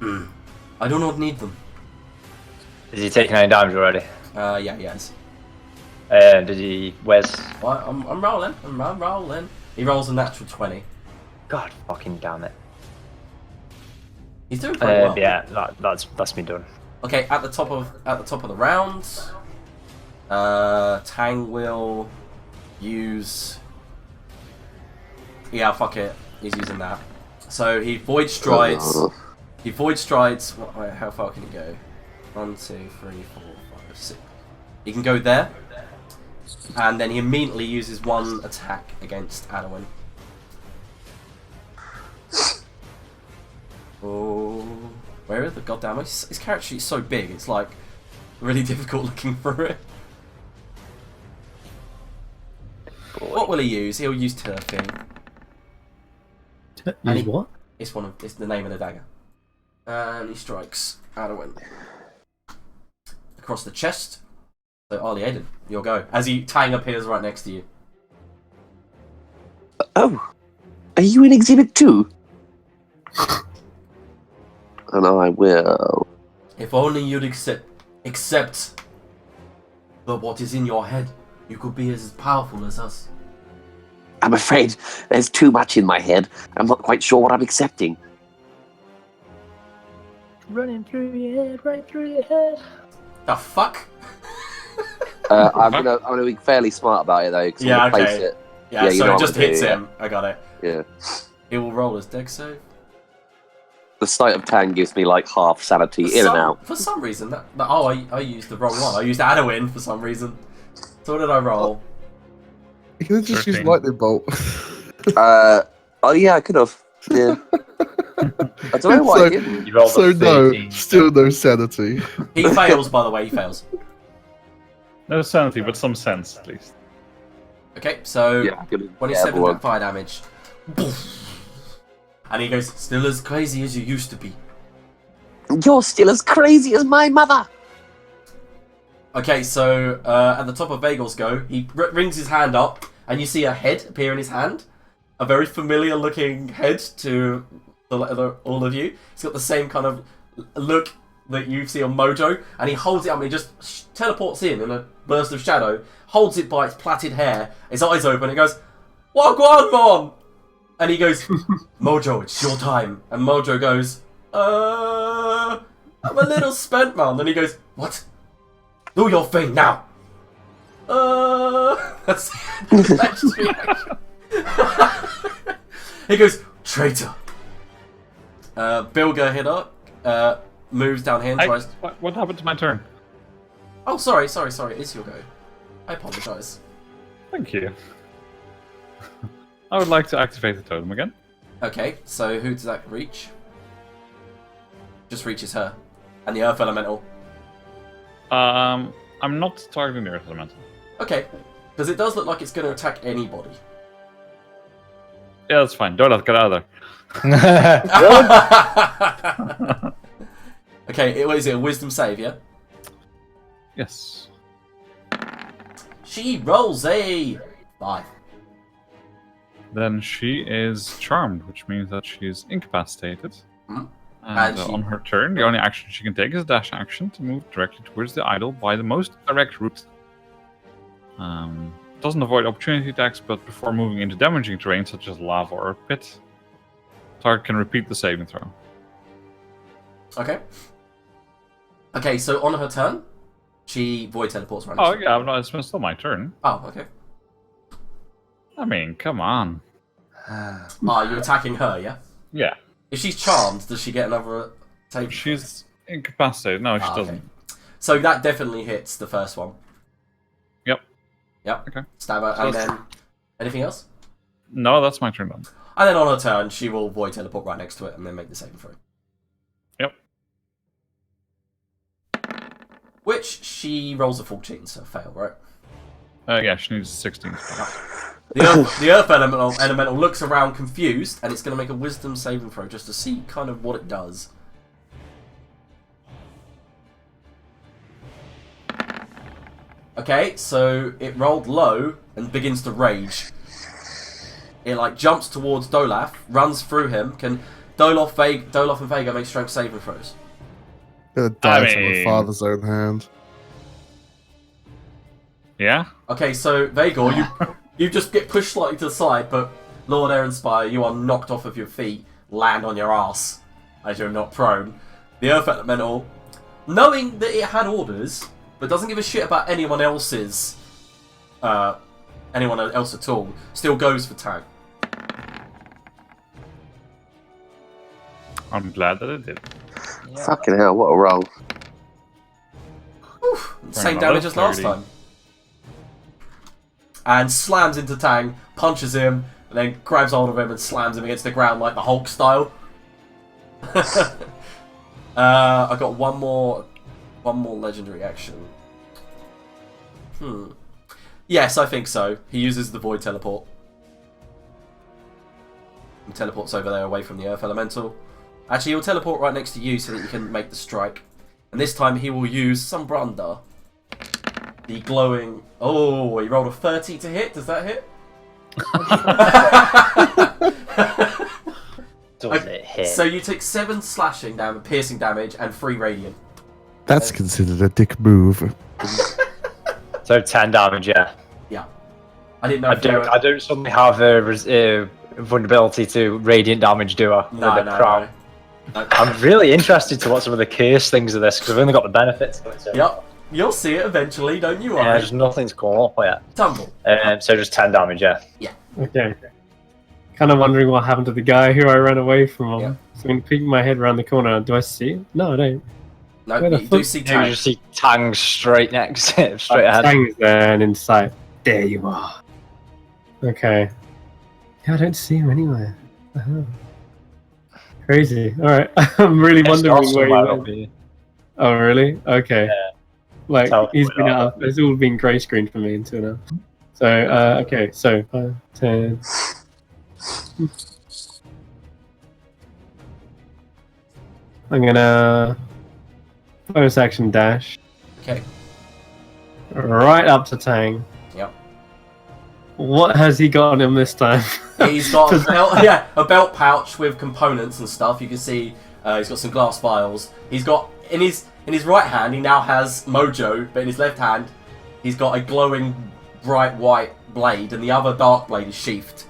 [SPEAKER 1] I do not need them.
[SPEAKER 7] Is he taking any damage already?
[SPEAKER 1] Yeah, yes.
[SPEAKER 7] Did he? Where's?
[SPEAKER 1] Well, I'm rolling. I'm rolling. He rolls a natural 20.
[SPEAKER 7] God fucking damn it.
[SPEAKER 1] He's doing pretty well.
[SPEAKER 7] Yeah, that's me done.
[SPEAKER 1] Okay, at the top of the round, Tang will use. Yeah, fuck it. He's using that. So he void strides. He void strides. How far can he go? 1, 2, 3, 4, 5, 6. He can go there, and then he immediately uses one attack against Adwin. Oh, where are the goddamn? His character sheet's so big. It's like really difficult looking through it. What will he use? He'll use turfing.
[SPEAKER 6] Use what?
[SPEAKER 1] It's the name of the dagger. And he strikes Adwin across the chest. So Arlie Aiden, you'll go. As Tang appears right next to you.
[SPEAKER 2] Oh, are you in Exhibit 2? And I will.
[SPEAKER 1] If only you'd accept what is in your head, you could be as powerful as us.
[SPEAKER 2] I'm afraid there's too much in my head. I'm not quite sure what I'm accepting.
[SPEAKER 7] Running through your head, right through your head.
[SPEAKER 1] The fuck?
[SPEAKER 2] I'm gonna be fairly smart about it though, because
[SPEAKER 1] Yeah,
[SPEAKER 2] I'm gonna place
[SPEAKER 1] okay.
[SPEAKER 2] it.
[SPEAKER 1] Yeah,
[SPEAKER 2] Yeah, you
[SPEAKER 1] so
[SPEAKER 2] know
[SPEAKER 1] it
[SPEAKER 2] what
[SPEAKER 1] just
[SPEAKER 2] to do,
[SPEAKER 1] hits
[SPEAKER 2] yeah.
[SPEAKER 1] him. I got it.
[SPEAKER 2] Yeah.
[SPEAKER 1] He will roll his dex save.
[SPEAKER 2] The sight of Tang gives me like half sanity in and out.
[SPEAKER 1] For some reason, I used the wrong one. I used Adwin for some reason. So what did I roll?
[SPEAKER 5] You could have just used
[SPEAKER 3] 13.
[SPEAKER 5] lightning bolt.
[SPEAKER 2] Oh yeah, I could have. Yeah. I don't know why I didn't.
[SPEAKER 4] You rolled
[SPEAKER 5] So
[SPEAKER 4] a
[SPEAKER 5] no,
[SPEAKER 4] 13.
[SPEAKER 5] still no sanity.
[SPEAKER 1] He fails, by the way. He fails.
[SPEAKER 3] No sanity, but some sense at least.
[SPEAKER 1] Okay, so
[SPEAKER 2] Yeah, good.
[SPEAKER 1] 27
[SPEAKER 2] everyone.
[SPEAKER 1] fire damage. And he goes, still as crazy as you used to be.
[SPEAKER 2] You're still as crazy as my mother.
[SPEAKER 1] Okay, so at the top of Vagel's go, he rings his hand up, and you see a head appear in his hand. A very familiar looking head to all of you. He's got the same kind of look that you see on Mojo, and he holds it up and he just teleports in a burst of shadow, holds it by its plaited hair, his eyes open, and goes, "Wagwan, Mon!" And he goes, "Mojo, it's your time." And Mojo goes, I'm a little spent, man. And he goes, "What? Do your thing now." That's next reaction. He goes, "Traitor." Bilger Hitter moves down here and tries.
[SPEAKER 3] What happened to my turn?
[SPEAKER 1] Oh, sorry. It's your go. I apologise.
[SPEAKER 3] Thank you. I would like to activate the totem again.
[SPEAKER 1] Okay, so who does that reach? Just reaches her. And the Earth Elemental.
[SPEAKER 3] I'm not targeting the Earth Elemental.
[SPEAKER 1] Okay, because it does look like it's going to attack anybody.
[SPEAKER 3] Yeah, that's fine. Donut, get out of there.
[SPEAKER 1] Okay, what is it? A Wisdom save, yeah?
[SPEAKER 3] Yes.
[SPEAKER 1] She rolls a 5.
[SPEAKER 3] Then she is charmed, which means that she's incapacitated.
[SPEAKER 1] Mhm.
[SPEAKER 3] And
[SPEAKER 1] And she-
[SPEAKER 3] on her turn, the only action she can take is a dash action to move directly towards the idol by the most direct route. Doesn't avoid opportunity attacks, but before moving into damaging terrain such as lava or a pit, target can repeat the saving throw.
[SPEAKER 1] Okay. Okay, so on her turn, she void teleports around.
[SPEAKER 3] Oh yeah, no, it's still my turn.
[SPEAKER 1] Oh, okay.
[SPEAKER 3] I mean, come on.
[SPEAKER 1] You're attacking her, yeah?
[SPEAKER 3] Yeah,
[SPEAKER 1] If she's charmed, does she get another save?
[SPEAKER 3] she's incapacitated. No, she
[SPEAKER 1] Okay.
[SPEAKER 3] doesn't.
[SPEAKER 1] So that definitely hits the first one. Yep.
[SPEAKER 3] Okay.
[SPEAKER 1] Stab her, and then anything else?
[SPEAKER 3] No, that's my turn done.
[SPEAKER 1] And then on her turn, she will void teleport right next to it and then make the saving throw.
[SPEAKER 3] Yep.
[SPEAKER 1] Which she rolls a 14, so fail, right?
[SPEAKER 3] Yeah, she needs 16.
[SPEAKER 1] The Earth elemental looks around confused, and it's going to make a Wisdom saving throw just to see kind of what it does. Okay, so it rolled low and begins to rage. It jumps towards Dolaf, runs through him. Can Dolaf and Vega make strength saving throws?
[SPEAKER 5] Gonna die from
[SPEAKER 3] mean-
[SPEAKER 5] a father's own hand.
[SPEAKER 3] Yeah?
[SPEAKER 1] Okay, so Vagor, you just get pushed slightly to the side, but Lord Aeronspire, you are knocked off of your feet, land on your ass as you're not prone. The Earth Elemental, knowing that it had orders, but doesn't give a shit about anyone else at all, still goes for tag.
[SPEAKER 3] I'm glad that it did.
[SPEAKER 2] Fucking hell, what a roll.
[SPEAKER 1] Same
[SPEAKER 3] another
[SPEAKER 1] damage as last
[SPEAKER 3] 30.
[SPEAKER 1] time. And slams into Tang, punches him, and then grabs hold of him and slams him against the ground like the Hulk style. I got one more legendary action. Yes, I think so. He uses the Void Teleport. And teleports over there away from the Earth Elemental. Actually, he'll teleport right next to you so that you can make the strike. And this time he will use Sombranda. The glowing... Oh, he rolled a 30 to hit. Does that hit?
[SPEAKER 7] Does it hit?
[SPEAKER 1] So you take 7 slashing damage, piercing damage, and 3 radiant.
[SPEAKER 5] That's considered a dick move.
[SPEAKER 7] So 10 damage, yeah.
[SPEAKER 1] Yeah. I didn't know
[SPEAKER 7] I
[SPEAKER 1] if you were...
[SPEAKER 7] don't suddenly have a vulnerability to radiant damage, do I?
[SPEAKER 1] No,
[SPEAKER 7] With the crown.
[SPEAKER 1] no.
[SPEAKER 7] I'm really interested to what some of the curse things are this, because I've only got the benefits of it. So.
[SPEAKER 1] Yep. You'll see it eventually, don't you
[SPEAKER 7] Yeah,
[SPEAKER 1] worry.
[SPEAKER 7] there's nothing's come up yet.
[SPEAKER 1] Tumble.
[SPEAKER 7] So just 10 damage, yeah.
[SPEAKER 6] Okay. Kind of wondering what happened to the guy who I ran away from.
[SPEAKER 1] Yeah.
[SPEAKER 6] So I'm going to peek my head around the corner. Do I see it? No, I don't.
[SPEAKER 1] No,
[SPEAKER 6] Where the
[SPEAKER 1] you do
[SPEAKER 6] fuck-
[SPEAKER 1] see
[SPEAKER 7] You
[SPEAKER 1] Tang.
[SPEAKER 7] just see Tang straight next to it, straight ahead.
[SPEAKER 6] Tang's there and inside. There you are. Okay. Yeah, I don't see him anywhere. Uh-huh. Crazy. Alright. I'm really wondering where he went. Oh, really? Okay.
[SPEAKER 7] Yeah.
[SPEAKER 6] Like,
[SPEAKER 7] Tell
[SPEAKER 6] he's
[SPEAKER 7] me
[SPEAKER 6] been
[SPEAKER 7] that.
[SPEAKER 6] out. It's all been grey screen for me until now. So, okay, so 5, 10. I'm gonna bonus action dash
[SPEAKER 1] Okay.
[SPEAKER 6] right up to Tang.
[SPEAKER 1] Yep.
[SPEAKER 6] What has he got on him this time?
[SPEAKER 1] He's got a belt pouch with components and stuff. You can see he's got some glass vials. He's got in his right hand he now has mojo, but in his left hand he's got a glowing bright white blade, and the other dark blade is sheathed.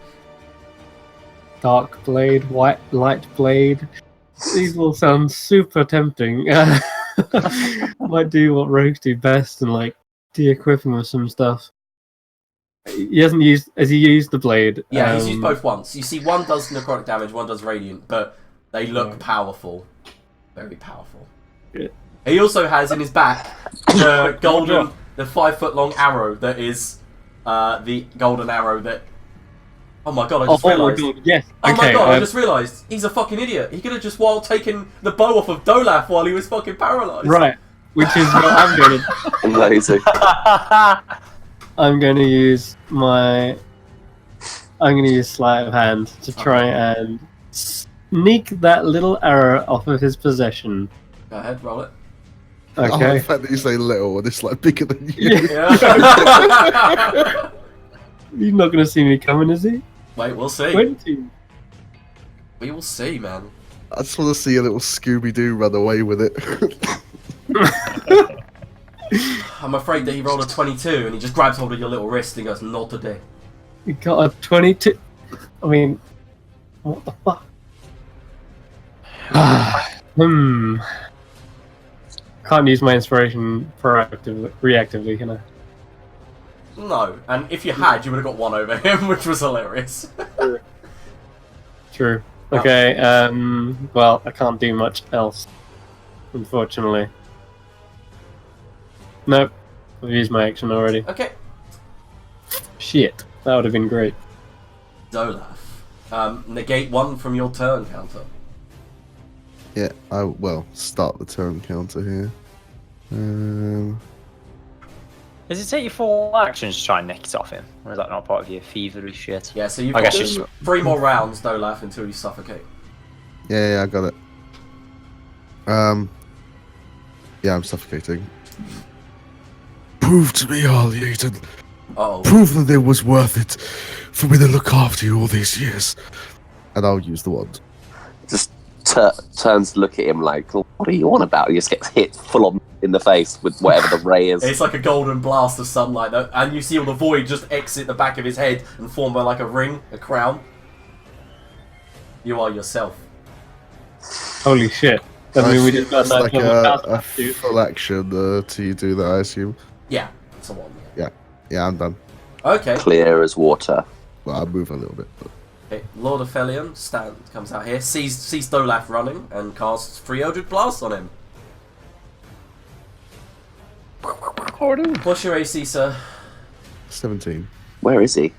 [SPEAKER 6] Dark blade, white light blade. These all sound super tempting. Might do what rogues do best and like de-equip him with some stuff. He hasn't used. Has he used the blade?
[SPEAKER 1] Yeah, he's used both once. You see, one does necrotic damage, one does radiant, but they look powerful, very powerful.
[SPEAKER 6] Yeah.
[SPEAKER 1] He also has in his back the golden, the 5-foot-long arrow that is the golden arrow that. Oh my god! I just realised.
[SPEAKER 6] my god! Yes.
[SPEAKER 1] Oh
[SPEAKER 6] Okay,
[SPEAKER 1] my god! I just realised he's a fucking idiot. He could have just taken the bow off of Dolaf while he was fucking paralysed.
[SPEAKER 6] Right, which is what I'm going to.
[SPEAKER 2] Amazing.
[SPEAKER 6] I'm going to use my. I'm going to use sleight of hand to try and sneak that little arrow off of his possession.
[SPEAKER 1] Go ahead, roll it.
[SPEAKER 5] Oh,
[SPEAKER 6] Okay.
[SPEAKER 5] the fact that you say little and it's like bigger than you.
[SPEAKER 1] Yeah.
[SPEAKER 6] He's not going to see me coming, is he?
[SPEAKER 1] Wait, we'll see.
[SPEAKER 6] 20.
[SPEAKER 1] We will see, man.
[SPEAKER 5] I just want to see a little Scooby-Doo run away with it.
[SPEAKER 1] I'm afraid that he rolled a 22 and he just grabs hold of your little wrist and goes, "Not today."
[SPEAKER 6] You got a 22. I mean, what the fuck? Can't use my inspiration reactively, can I?
[SPEAKER 1] No, and if you had, you would have got one over him, which was hilarious.
[SPEAKER 6] True. Okay, well, I can't do much else, unfortunately. Nope, I've used my action already.
[SPEAKER 1] Okay.
[SPEAKER 6] Shit, that would have been great.
[SPEAKER 1] Dolaf. Negate 1 from your turn counter.
[SPEAKER 5] Yeah, start the turn counter here.
[SPEAKER 7] Does it take you 4 actions to try and nick it off him? Or is that not part of your thievery shit?
[SPEAKER 1] Yeah, so you've
[SPEAKER 7] I
[SPEAKER 1] got
[SPEAKER 7] guess you
[SPEAKER 1] 3 more rounds, Dolaf, until you suffocate.
[SPEAKER 5] Yeah, I got it. Yeah, I'm suffocating. Prove to me, Harley Aiton.
[SPEAKER 1] Uh-oh.
[SPEAKER 5] Prove that it was worth it for me to look after you all these years. And I'll use the wand.
[SPEAKER 2] Just turns to look at him like, what are you on about? He just gets hit full on in the face with whatever the ray is.
[SPEAKER 1] It's like a golden blast of sunlight, and you see all the void just exit the back of his head and form like a ring, a crown. You are yourself.
[SPEAKER 6] Holy shit. I mean, we just got
[SPEAKER 5] It's
[SPEAKER 6] that
[SPEAKER 5] like
[SPEAKER 6] double
[SPEAKER 5] a
[SPEAKER 6] cast, dude.
[SPEAKER 5] full action to do that, I assume.
[SPEAKER 1] Yeah, it's a one.
[SPEAKER 5] Yeah, I'm done.
[SPEAKER 1] Okay.
[SPEAKER 2] Clear as water.
[SPEAKER 5] Well, I'll move a little bit. But...
[SPEAKER 1] Okay, Lord of Felion comes out here, sees Dolaf running, and casts 3 Eldritch Blasts on him. What's your AC, sir?
[SPEAKER 5] 17.
[SPEAKER 2] Where is he?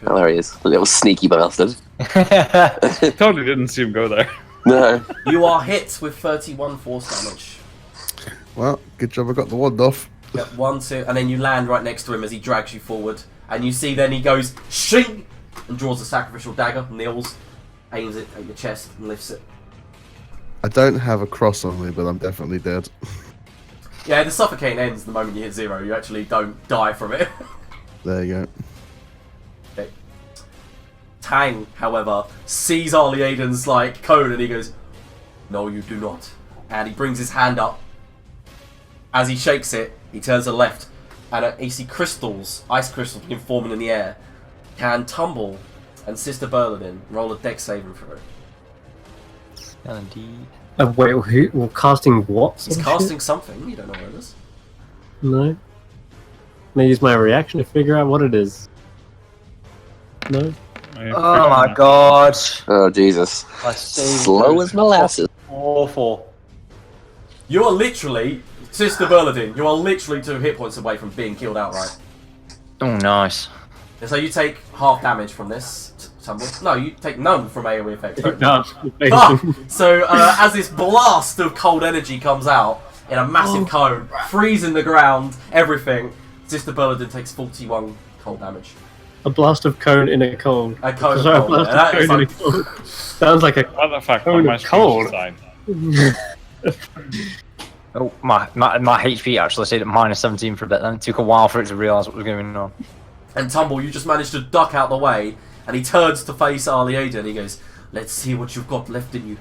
[SPEAKER 2] Oh, there he is. A little sneaky bastard.
[SPEAKER 3] Totally didn't see him go there.
[SPEAKER 2] No.
[SPEAKER 1] You are hit with 31 force damage.
[SPEAKER 5] Well, good job I got the wand off.
[SPEAKER 1] Yep, 1, 2, and then you land right next to him as he drags you forward. And you see then he goes, shing! And draws a sacrificial dagger, kneels, aims it at your chest, and lifts it.
[SPEAKER 5] I don't have a cross on me, but I'm definitely dead.
[SPEAKER 1] Yeah, the suffocating ends the moment you hit 0. You actually don't die from it.
[SPEAKER 5] There you go.
[SPEAKER 1] Okay. Tang, however, sees Arlie Aiden's cone and he goes, "No, you do not." And he brings his hand up. As he shakes it, he turns to the left, and you see crystals, ice crystals, begin forming in the air. Can tumble, and Sister Berlin roll a dex saving throw.
[SPEAKER 7] Indeed.
[SPEAKER 6] Wait, we're casting what?
[SPEAKER 1] He's casting something. You don't know what it is.
[SPEAKER 6] No. Can I use my reaction to figure out what it is? No?
[SPEAKER 7] Oh my god.
[SPEAKER 2] Oh, Jesus.
[SPEAKER 7] My save
[SPEAKER 2] Slow
[SPEAKER 7] was
[SPEAKER 2] as molasses.
[SPEAKER 7] awful.
[SPEAKER 1] You are literally, Sister Berladine, you are literally 2 hit points away from being killed outright.
[SPEAKER 7] Oh, nice.
[SPEAKER 1] And so you take half damage from this tumble. No, you take none from AoE effect.
[SPEAKER 6] No.
[SPEAKER 1] So as this blast of cold energy comes out in a massive cone, freezing the ground, everything, Sister Burladin takes 41 cold damage.
[SPEAKER 6] A blast of cone in a cold.
[SPEAKER 1] A cone of
[SPEAKER 6] Sorry,
[SPEAKER 1] cold,
[SPEAKER 6] a blast
[SPEAKER 1] yeah,
[SPEAKER 6] of
[SPEAKER 1] that is
[SPEAKER 6] cone in a
[SPEAKER 1] like-
[SPEAKER 6] cold. Sounds like a
[SPEAKER 3] What the fuck?
[SPEAKER 6] Cone
[SPEAKER 3] My
[SPEAKER 6] of cold.
[SPEAKER 3] side.
[SPEAKER 4] Oh, my HP actually stayed at -17 for a bit then. It took a while for it to realise what was going on.
[SPEAKER 1] And Tumble, you just managed to duck out the way, and he turns to face Arliada and he goes, "Let's see what you've got left in you."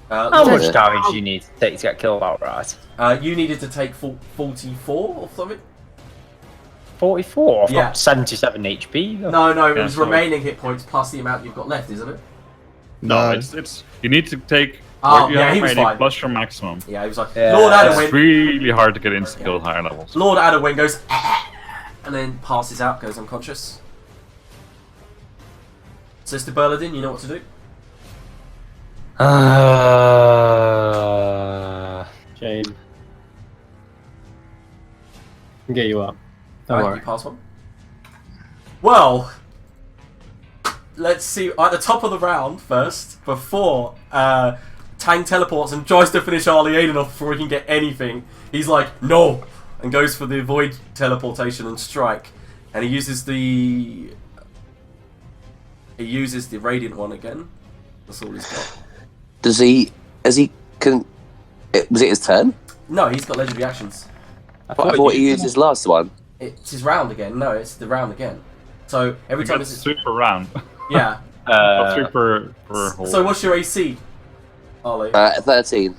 [SPEAKER 4] How
[SPEAKER 1] Ted,
[SPEAKER 4] much damage do you need to take to get killed outright?
[SPEAKER 1] you needed to take 44 or something?
[SPEAKER 4] 44? I've
[SPEAKER 1] Yeah.
[SPEAKER 4] got 77 HP.
[SPEAKER 1] No, it
[SPEAKER 3] Yeah,
[SPEAKER 1] was
[SPEAKER 3] so-
[SPEAKER 1] remaining hit points plus the amount you've got left, isn't it?
[SPEAKER 3] No,
[SPEAKER 5] No.
[SPEAKER 3] it's you need to take
[SPEAKER 1] Oh,
[SPEAKER 3] what you
[SPEAKER 1] yeah,
[SPEAKER 3] have
[SPEAKER 1] he was
[SPEAKER 3] remaining
[SPEAKER 1] fine.
[SPEAKER 3] plus your maximum.
[SPEAKER 1] Yeah, he was like,
[SPEAKER 4] Yeah,
[SPEAKER 1] Lord
[SPEAKER 4] it's
[SPEAKER 3] It's
[SPEAKER 1] Adwin.
[SPEAKER 3] really hard to get insta kill at higher levels.
[SPEAKER 1] Lord Adwin goes, and then passes out, goes unconscious. Sister Burladin, you know what to do?
[SPEAKER 6] Shame. Can get you up. Don't
[SPEAKER 1] Right,
[SPEAKER 6] worry.
[SPEAKER 1] you pass one. Well, let's see. At the top of the round first, before Tang teleports and tries to finish Arliaden off before he can get anything. He's like, no, and goes for the void teleportation and strike, and he uses the radiant one again. That's all he's got.
[SPEAKER 2] Was it his turn?
[SPEAKER 1] No, he's got legendary actions.
[SPEAKER 2] I thought he used his last one.
[SPEAKER 1] It's his round again. No, it's the round again. So every time
[SPEAKER 3] It's
[SPEAKER 1] it's
[SPEAKER 3] super round.
[SPEAKER 1] yeah.
[SPEAKER 3] Three per hole.
[SPEAKER 1] So what's your AC, Ollie?
[SPEAKER 2] 13.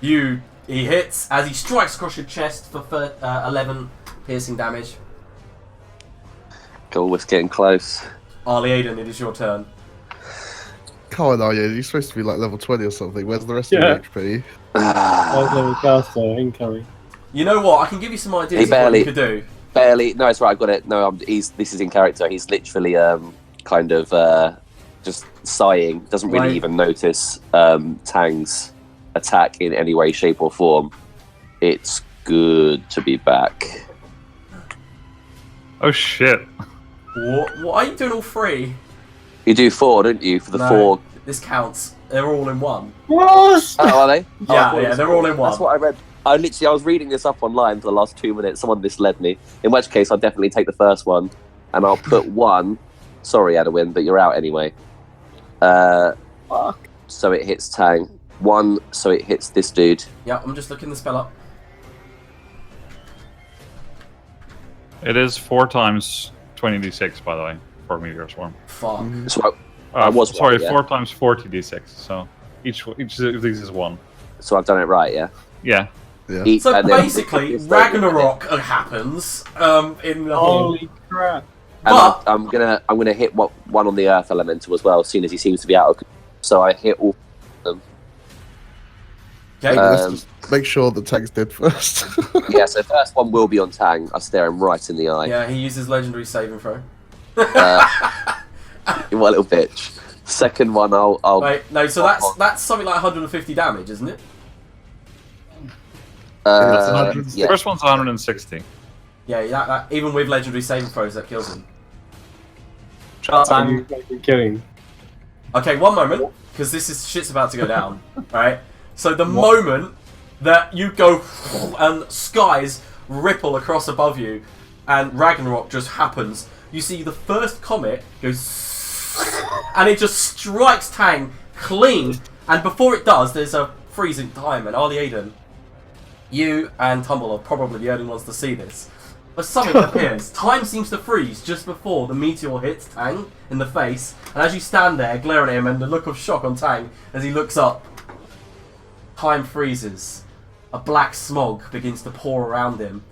[SPEAKER 1] He hits as he strikes across your chest for 11 piercing damage.
[SPEAKER 2] Cool, it's getting close.
[SPEAKER 1] Arliaden, it is your turn.
[SPEAKER 5] Come on, are you? You're supposed to be like level 20 or something. Where's the rest
[SPEAKER 6] Yeah.
[SPEAKER 5] of your HP?
[SPEAKER 6] There's level caster incoming.
[SPEAKER 1] You know what? I can give you some ideas
[SPEAKER 2] He
[SPEAKER 1] of what
[SPEAKER 2] barely-
[SPEAKER 1] you could do.
[SPEAKER 2] Barely. No, it's right. I got it. No, this is in character. He's literally kind of just sighing. Doesn't really
[SPEAKER 1] Right.
[SPEAKER 2] even notice Tang's attack in any way, shape, or form. It's good to be back.
[SPEAKER 3] Oh shit!
[SPEAKER 1] What are you doing all three?
[SPEAKER 2] You do 4, don't you? For the
[SPEAKER 1] No.
[SPEAKER 2] 4.
[SPEAKER 1] This counts. They're all in one.
[SPEAKER 6] What?
[SPEAKER 2] Oh, are they? Oh, I
[SPEAKER 1] Yeah,
[SPEAKER 2] thought it
[SPEAKER 1] yeah,
[SPEAKER 2] was
[SPEAKER 1] they're
[SPEAKER 2] 4.
[SPEAKER 1] all in one.
[SPEAKER 2] That's what I read. I was reading this up online for the last 2 minutes. Someone misled me. In which case, I'll definitely take the first one, and I'll put 1. Sorry, Adwin, but you're out anyway.
[SPEAKER 6] Fuck.
[SPEAKER 2] So it hits Tang. 1, so it hits this dude.
[SPEAKER 1] Yeah, I'm just looking the spell up.
[SPEAKER 3] It is 4 times 20d6, by the way, for meteor swarm.
[SPEAKER 1] Fuck.
[SPEAKER 2] So I was
[SPEAKER 3] sorry,
[SPEAKER 2] right, yeah.
[SPEAKER 3] 4 times 40d6. So each of these is 1.
[SPEAKER 2] so I've done it right, yeah.
[SPEAKER 3] Yeah.
[SPEAKER 5] Yeah.
[SPEAKER 1] So
[SPEAKER 2] And then-
[SPEAKER 1] basically, Ragnarok happens in the whole.
[SPEAKER 6] Holy crap.
[SPEAKER 2] And
[SPEAKER 1] But-
[SPEAKER 2] I'm gonna hit one on the Earth Elemental as well, as soon as he seems to be out of control. So I hit all of them.
[SPEAKER 1] Okay.
[SPEAKER 5] Let's
[SPEAKER 2] Um,
[SPEAKER 5] just make sure the Tag's dead first.
[SPEAKER 2] Yeah, so first one will be on Tang. I stare him right in the eye.
[SPEAKER 1] Yeah, he uses legendary saving throw.
[SPEAKER 2] You little bitch. Second one, I'll
[SPEAKER 1] Wait, no. So that's something like 150 damage, isn't it?
[SPEAKER 5] That's 160.
[SPEAKER 2] yeah.
[SPEAKER 3] First one's 160.
[SPEAKER 1] Yeah, that even with legendary saving throws, that kills him.
[SPEAKER 6] Are you fucking kidding?
[SPEAKER 1] Okay, one moment, because shit's about to go down. Right. So the moment that you go and skies ripple across above you, and Ragnarok just happens, you see the first comet goes, and it just strikes Tang clean. And before it does, there's a freezing time, and Arliaden, you and Tumble are probably the only ones to see this. But something appears. Time seems to freeze just before the meteor hits Tang in the face, and as you stand there glaring at him and the look of shock on Tang as he looks up, time freezes. A black smog begins to pour around him,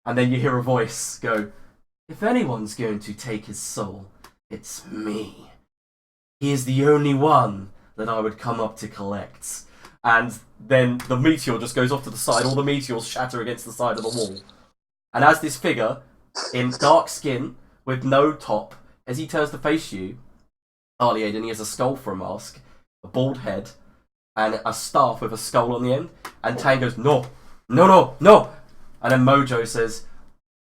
[SPEAKER 1] and then you hear a voice go, "If anyone's going to take his soul, it's me. He is the only one that I would come up to collect." And then the meteor just goes off to the side. All the meteors shatter against the side of the wall. And as this figure, in dark skin, with no top, as he turns to face you, Arliaden, he has a skull for a mask, a bald head, and a staff with a skull on the end. And Tang goes, "No, no, no, no!" And then Mojo says,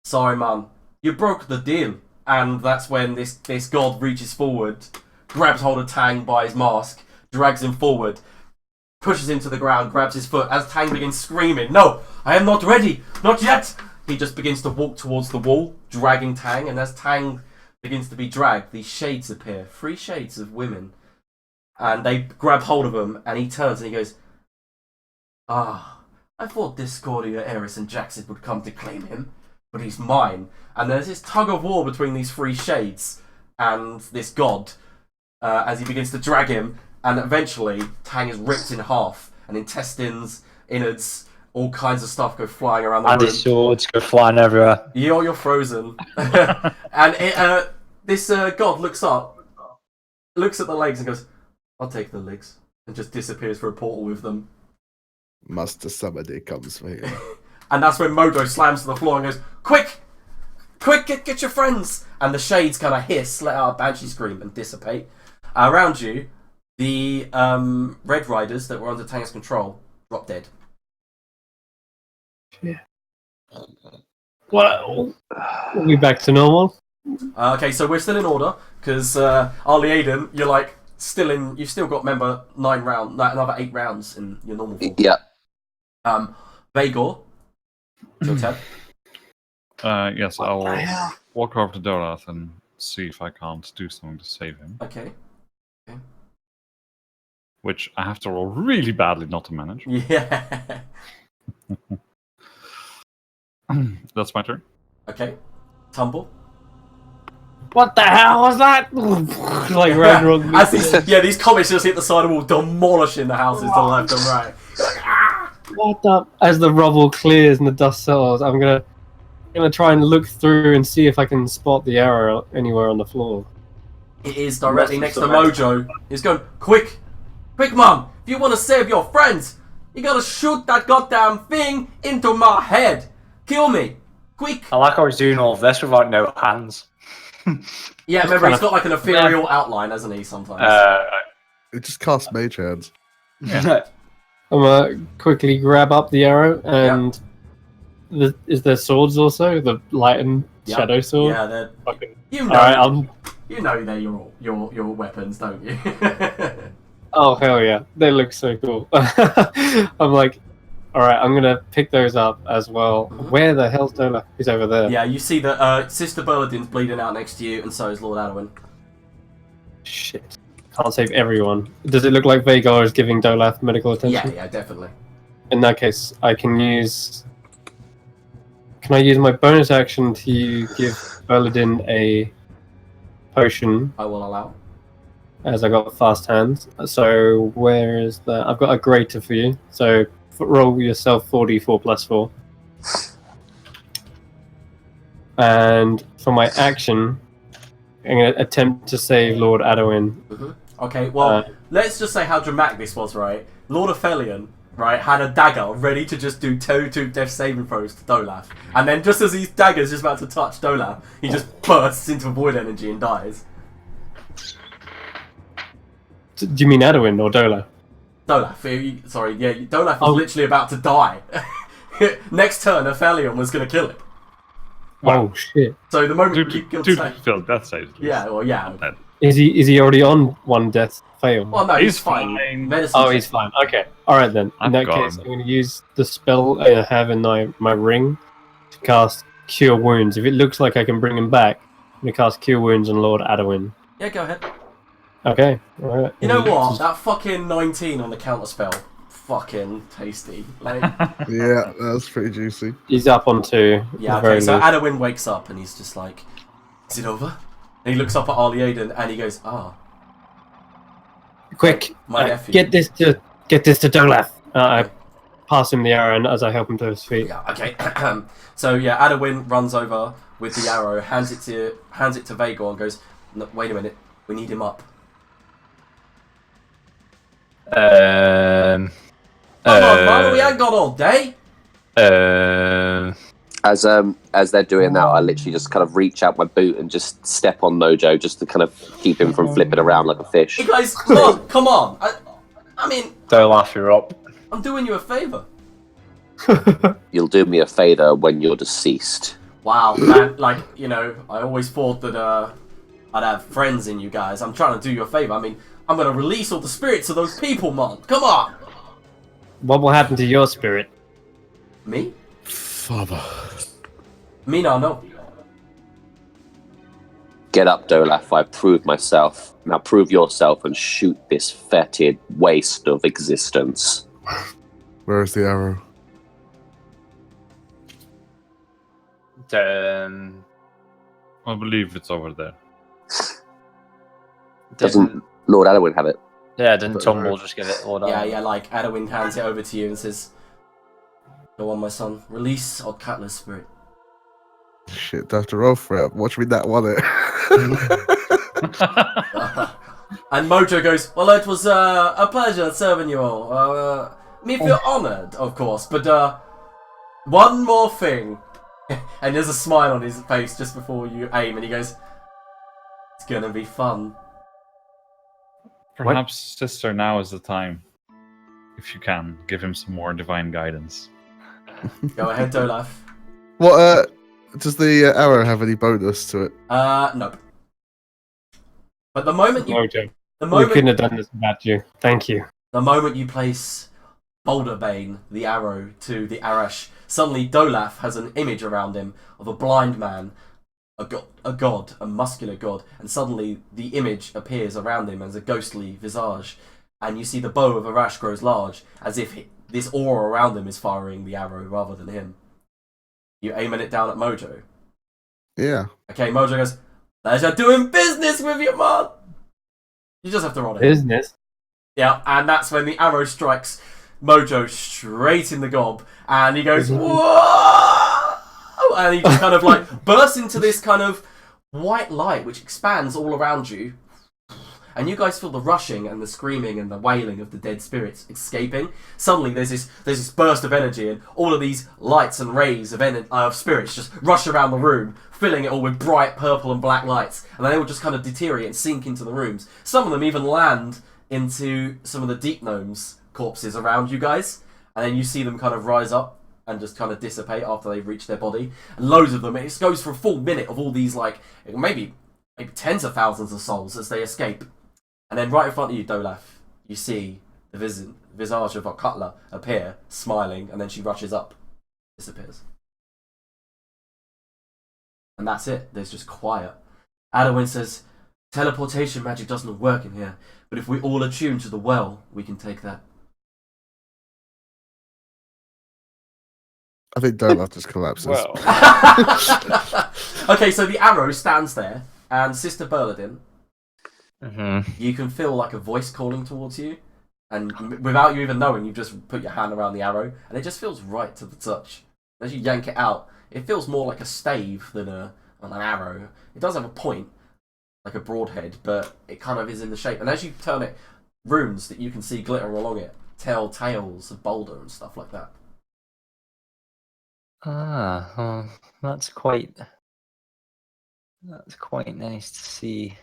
[SPEAKER 1] "Sorry, man, you broke the deal." And that's when this god reaches forward, grabs hold of Tang by his mask, drags him forward, pushes him to the ground, grabs his foot as Tang begins screaming, "No, I am not ready! Not yet! he just begins to walk towards the wall, dragging Tang, and as Tang begins to be dragged, these shades appear. 3 shades of women. And they grab hold of him, and he turns and he goes, "Ah, I thought Discordia, Eris, and Jackson would come to claim him, but he's mine." And there's this tug of war between these 3 shades and this god as he begins to drag him, and eventually Tang is ripped in half, and intestines, innards, all kinds of stuff go flying around the
[SPEAKER 4] And
[SPEAKER 1] room.
[SPEAKER 4] his swords go flying everywhere.
[SPEAKER 1] You're frozen. And this god looks up, looks at the legs and goes, "I'll take the legs," and just disappears through a portal with them.
[SPEAKER 5] Master Somebody comes for him.
[SPEAKER 1] And that's when Mojo slams to the floor and goes, "Quick! Quick, get your friends!" And the shades kind of hiss, let out a banshee scream, and dissipate. Around you, the Red Riders that were under Tang's control drop dead.
[SPEAKER 6] Well, are we back to normal?
[SPEAKER 1] Okay, so we're still in order, because Ali Aiden, you're like, you've still got, remember, 9 rounds, another 8 rounds in your normal form.
[SPEAKER 2] Yeah.
[SPEAKER 1] Vagor, it's your turn.
[SPEAKER 3] Yes, I'll walk over to Dolath and see if I can't do something to save him.
[SPEAKER 1] Okay.
[SPEAKER 3] Which I have to roll really badly not to manage.
[SPEAKER 1] Yeah.
[SPEAKER 3] That's my turn.
[SPEAKER 1] Okay. Tumble.
[SPEAKER 6] What the hell was that? Like red wrong.
[SPEAKER 1] As these comets just hit the side of the wall, demolishing the houses to the left and right.
[SPEAKER 6] What up? As the rubble clears and the dust settles, I'm gonna try and look through and see if I can spot the arrow anywhere on the floor.
[SPEAKER 1] It is directly next to Mojo. He's going, quick, Mum! If you want to save your friends, you gotta shoot that goddamn thing into my head. Kill me, quick!
[SPEAKER 4] I like how he's doing all of this without no hands.
[SPEAKER 1] Yeah, remember he's got like an ethereal outline, hasn't he? Sometimes.
[SPEAKER 5] It just casts mage hands.
[SPEAKER 6] I'm gonna quickly grab up the arrow and is there swords also? The light and shadow sword?
[SPEAKER 1] Yeah, they're.
[SPEAKER 6] Fucking...
[SPEAKER 1] You know,
[SPEAKER 6] Alright,
[SPEAKER 1] you know they're your weapons, don't you?
[SPEAKER 6] Oh hell yeah, they look so cool. I'm like, alright, I'm gonna pick those up as well. Where the hell's Dola? He's over there.
[SPEAKER 1] Yeah, you see that Sister Berladin's bleeding out next to you, and so is Lord Adwin.
[SPEAKER 6] Shit. Can't save everyone. Does it look like Vagar is giving Dolath medical attention?
[SPEAKER 1] Yeah, definitely.
[SPEAKER 6] In that case, I can use... Can I use my bonus action to give Berladin a potion,
[SPEAKER 1] I will allow.
[SPEAKER 6] as I got fast hands? So where is that? I've got a greater for you. So roll yourself 4d4 plus 4. And for my action, I'm going to attempt to save Lord Adwin.
[SPEAKER 1] Okay, well, let's just say how dramatic this was, right? Lord Aphelion, right, had a dagger ready to just do two death saving throws to Dolath. And then just as his dagger's just about to touch Dolath, he just bursts into void energy and dies.
[SPEAKER 6] Do you mean Adwin or Dola?
[SPEAKER 1] Dolath, sorry, yeah, Dolath was literally about to die. Next turn, Aphelion was going to kill him.
[SPEAKER 6] Oh shit!
[SPEAKER 1] So the moment you
[SPEAKER 3] Dude,
[SPEAKER 1] killed
[SPEAKER 3] failed death saves.
[SPEAKER 1] yeah, well, yeah.
[SPEAKER 6] Is he already on one death fail?
[SPEAKER 1] Well, no, he's fine.
[SPEAKER 3] fine.
[SPEAKER 1] Medicine
[SPEAKER 6] Oh,
[SPEAKER 1] check.
[SPEAKER 6] he's fine. Okay. All right then. In
[SPEAKER 3] I'm
[SPEAKER 6] that
[SPEAKER 3] gone.
[SPEAKER 6] case, I'm going to use the spell I have in my ring to cast Cure Wounds. If it looks like I can bring him back, I'm going to cast Cure Wounds on Lord Adwin.
[SPEAKER 1] Yeah, go ahead.
[SPEAKER 6] Okay. All right.
[SPEAKER 1] You know what? That fucking 19 on the counter spell, fucking tasty. Like,
[SPEAKER 5] Yeah, that's pretty juicy.
[SPEAKER 6] He's up on 2.
[SPEAKER 1] yeah, okay, so Adwin wakes up and he's just like, "Is it over?" And he looks up at Ali Aiden and he goes, "Ah,
[SPEAKER 6] Quick!
[SPEAKER 1] my nephew."
[SPEAKER 6] Get this to Dolath. I pass him the arrow, and as I help him to his feet.
[SPEAKER 1] Yeah, okay. So yeah, Adwin runs over with the arrow, hands it to Vagor and goes, "No, wait a minute, we need him up." Come on, man, we ain't got all day.
[SPEAKER 2] As they're doing that, I literally just kind of reach out my boot and just step on Mojo just to kind of keep him from flipping around like a fish.
[SPEAKER 1] Hey guys, come on. I mean,
[SPEAKER 4] Don't laugh, you're up.
[SPEAKER 1] I'm doing you a favour.
[SPEAKER 2] You'll do me a favour when you're deceased.
[SPEAKER 1] Wow, man, like, you know, I always thought that I'd have friends in you guys. I'm trying to do you a favour. I mean, I'm going to release all the spirits of those people, man. Come on.
[SPEAKER 6] What will happen to your spirit?
[SPEAKER 1] Me?
[SPEAKER 5] Father.
[SPEAKER 1] Mina, no.
[SPEAKER 2] Get up, Dolaf. I've proved myself. Now prove yourself and shoot this fetid waste of existence.
[SPEAKER 5] Where is the arrow?
[SPEAKER 3] I believe it's over there.
[SPEAKER 2] Doesn't Lord Adwin have it?
[SPEAKER 7] Yeah, didn't Tumble just give it all down?
[SPEAKER 1] Yeah, like Adwin hands it over to you and says, "Go on, my son. Release our Cutler's spirit."
[SPEAKER 5] Shit, do I have to roll for it? Watch me that one it.
[SPEAKER 1] And Mojo goes, "Well, it was a pleasure serving you all. Me feel honoured, of course, but one more thing." And there's a smile on his face just before you aim, and he goes, "It's gonna be fun."
[SPEAKER 3] Perhaps, sister, now is the time. If you can, give him some more divine guidance.
[SPEAKER 1] Go ahead, Dolaf.
[SPEAKER 5] What, does the arrow have any bonus to it?
[SPEAKER 1] Nope. But the moment you,
[SPEAKER 6] Mojo,
[SPEAKER 1] the
[SPEAKER 6] we
[SPEAKER 1] moment,
[SPEAKER 6] couldn't have done this without you. Thank you.
[SPEAKER 1] the moment you place Boulderbane, the arrow, to the Arash, suddenly Dolaf has an image around him of a blind man, a god, a muscular god, and suddenly the image appears around him as a ghostly visage, and you see the bow of Arash grows large, as if this aura around him is firing the arrow rather than him. You aiming it down at Mojo.
[SPEAKER 5] Yeah.
[SPEAKER 1] Okay, Mojo goes, "Pleasure doing business with you, man." You just have to roll it.
[SPEAKER 6] Business.
[SPEAKER 1] Yeah, and that's when the arrow strikes Mojo straight in the gob, and he goes, "Whoa!" And he just kind of like bursts into this kind of white light which expands all around you, and you guys feel the rushing and the screaming and the wailing of the dead spirits escaping. Suddenly there's this burst of energy, and all of these lights and rays of spirits just rush around the room, filling it all with bright purple and black lights, and they all just kind of deteriorate and sink into the rooms. Some of them even land into some of the deep gnomes' corpses around you guys, and then you see them kind of rise up and just kind of dissipate after they've reached their body. And loads of them, it goes for a full minute of all these, like, maybe tens of thousands of souls as they escape. And then right in front of you, Dolaf, you see the visage of our Cutler appear, smiling, and then she rushes up, disappears. And that's it. There's just quiet. Adwin says, "Teleportation magic doesn't work in here, but if we all attune to the well, we can take that."
[SPEAKER 5] I think Dolaf just collapses.
[SPEAKER 3] Well,
[SPEAKER 1] Okay, so the arrow stands there, and Sister Berladin,
[SPEAKER 7] Mm-hmm.
[SPEAKER 1] you can feel like a voice calling towards you, and without you even knowing, you just put your hand around the arrow, and it just feels right to the touch. As you yank it out, it feels more like a stave than an arrow. It does have a point, like a broadhead, but it kind of is in the shape. And as you turn it, runes that you can see glitter along it tell tales of Boulder and stuff like that.
[SPEAKER 7] Ah, well, that's quite nice to see.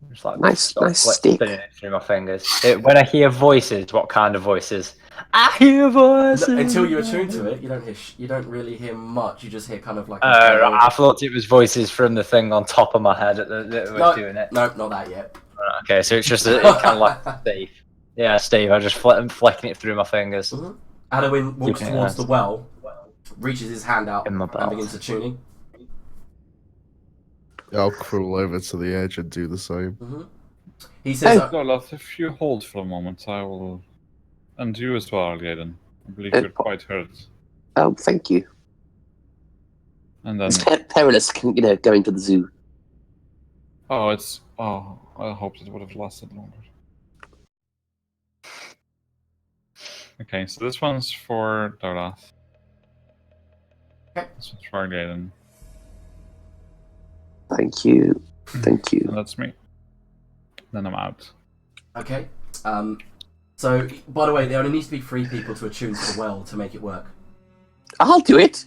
[SPEAKER 7] Just like
[SPEAKER 2] Nice stick.
[SPEAKER 7] spinning it through my fingers. When I hear voices, what kind of voices? I hear voices.
[SPEAKER 1] Until you attune to it, you don't really hear much. You just hear kind of like.
[SPEAKER 7] I thought it was voices from the thing on top of my head that was doing it.
[SPEAKER 1] No, not that yet.
[SPEAKER 7] Okay, so it's just it's kind of like Steve. Yeah, Steve. I just flicking it through my fingers.
[SPEAKER 1] Mm-hmm. Adwin walks
[SPEAKER 7] Keeping it
[SPEAKER 1] towards
[SPEAKER 7] nice.
[SPEAKER 1] the well, reaches his hand out,
[SPEAKER 7] In my
[SPEAKER 1] and
[SPEAKER 7] belt.
[SPEAKER 1] begins to tuning.
[SPEAKER 5] I'll crawl over to the edge and do the same.
[SPEAKER 1] Mm-hmm. He says,
[SPEAKER 3] Dolaf, if you hold for a moment, I will. And you as well, Gaiden. I believe
[SPEAKER 2] Uh,
[SPEAKER 3] you're quite hurt.
[SPEAKER 2] Oh, thank you.
[SPEAKER 3] And then.
[SPEAKER 2] It's perilous, going to the zoo.
[SPEAKER 3] Oh, it's. Oh, I hoped it would have lasted longer. Okay, so this one's for Dolaf.
[SPEAKER 1] Okay.
[SPEAKER 3] This one's for Gaiden.
[SPEAKER 2] Thank you. Thank you.
[SPEAKER 3] And that's me. Then I'm out.
[SPEAKER 1] okay. So, by the way, there only needs to be 3 people to attune to the well to make it work.
[SPEAKER 2] I'll do it.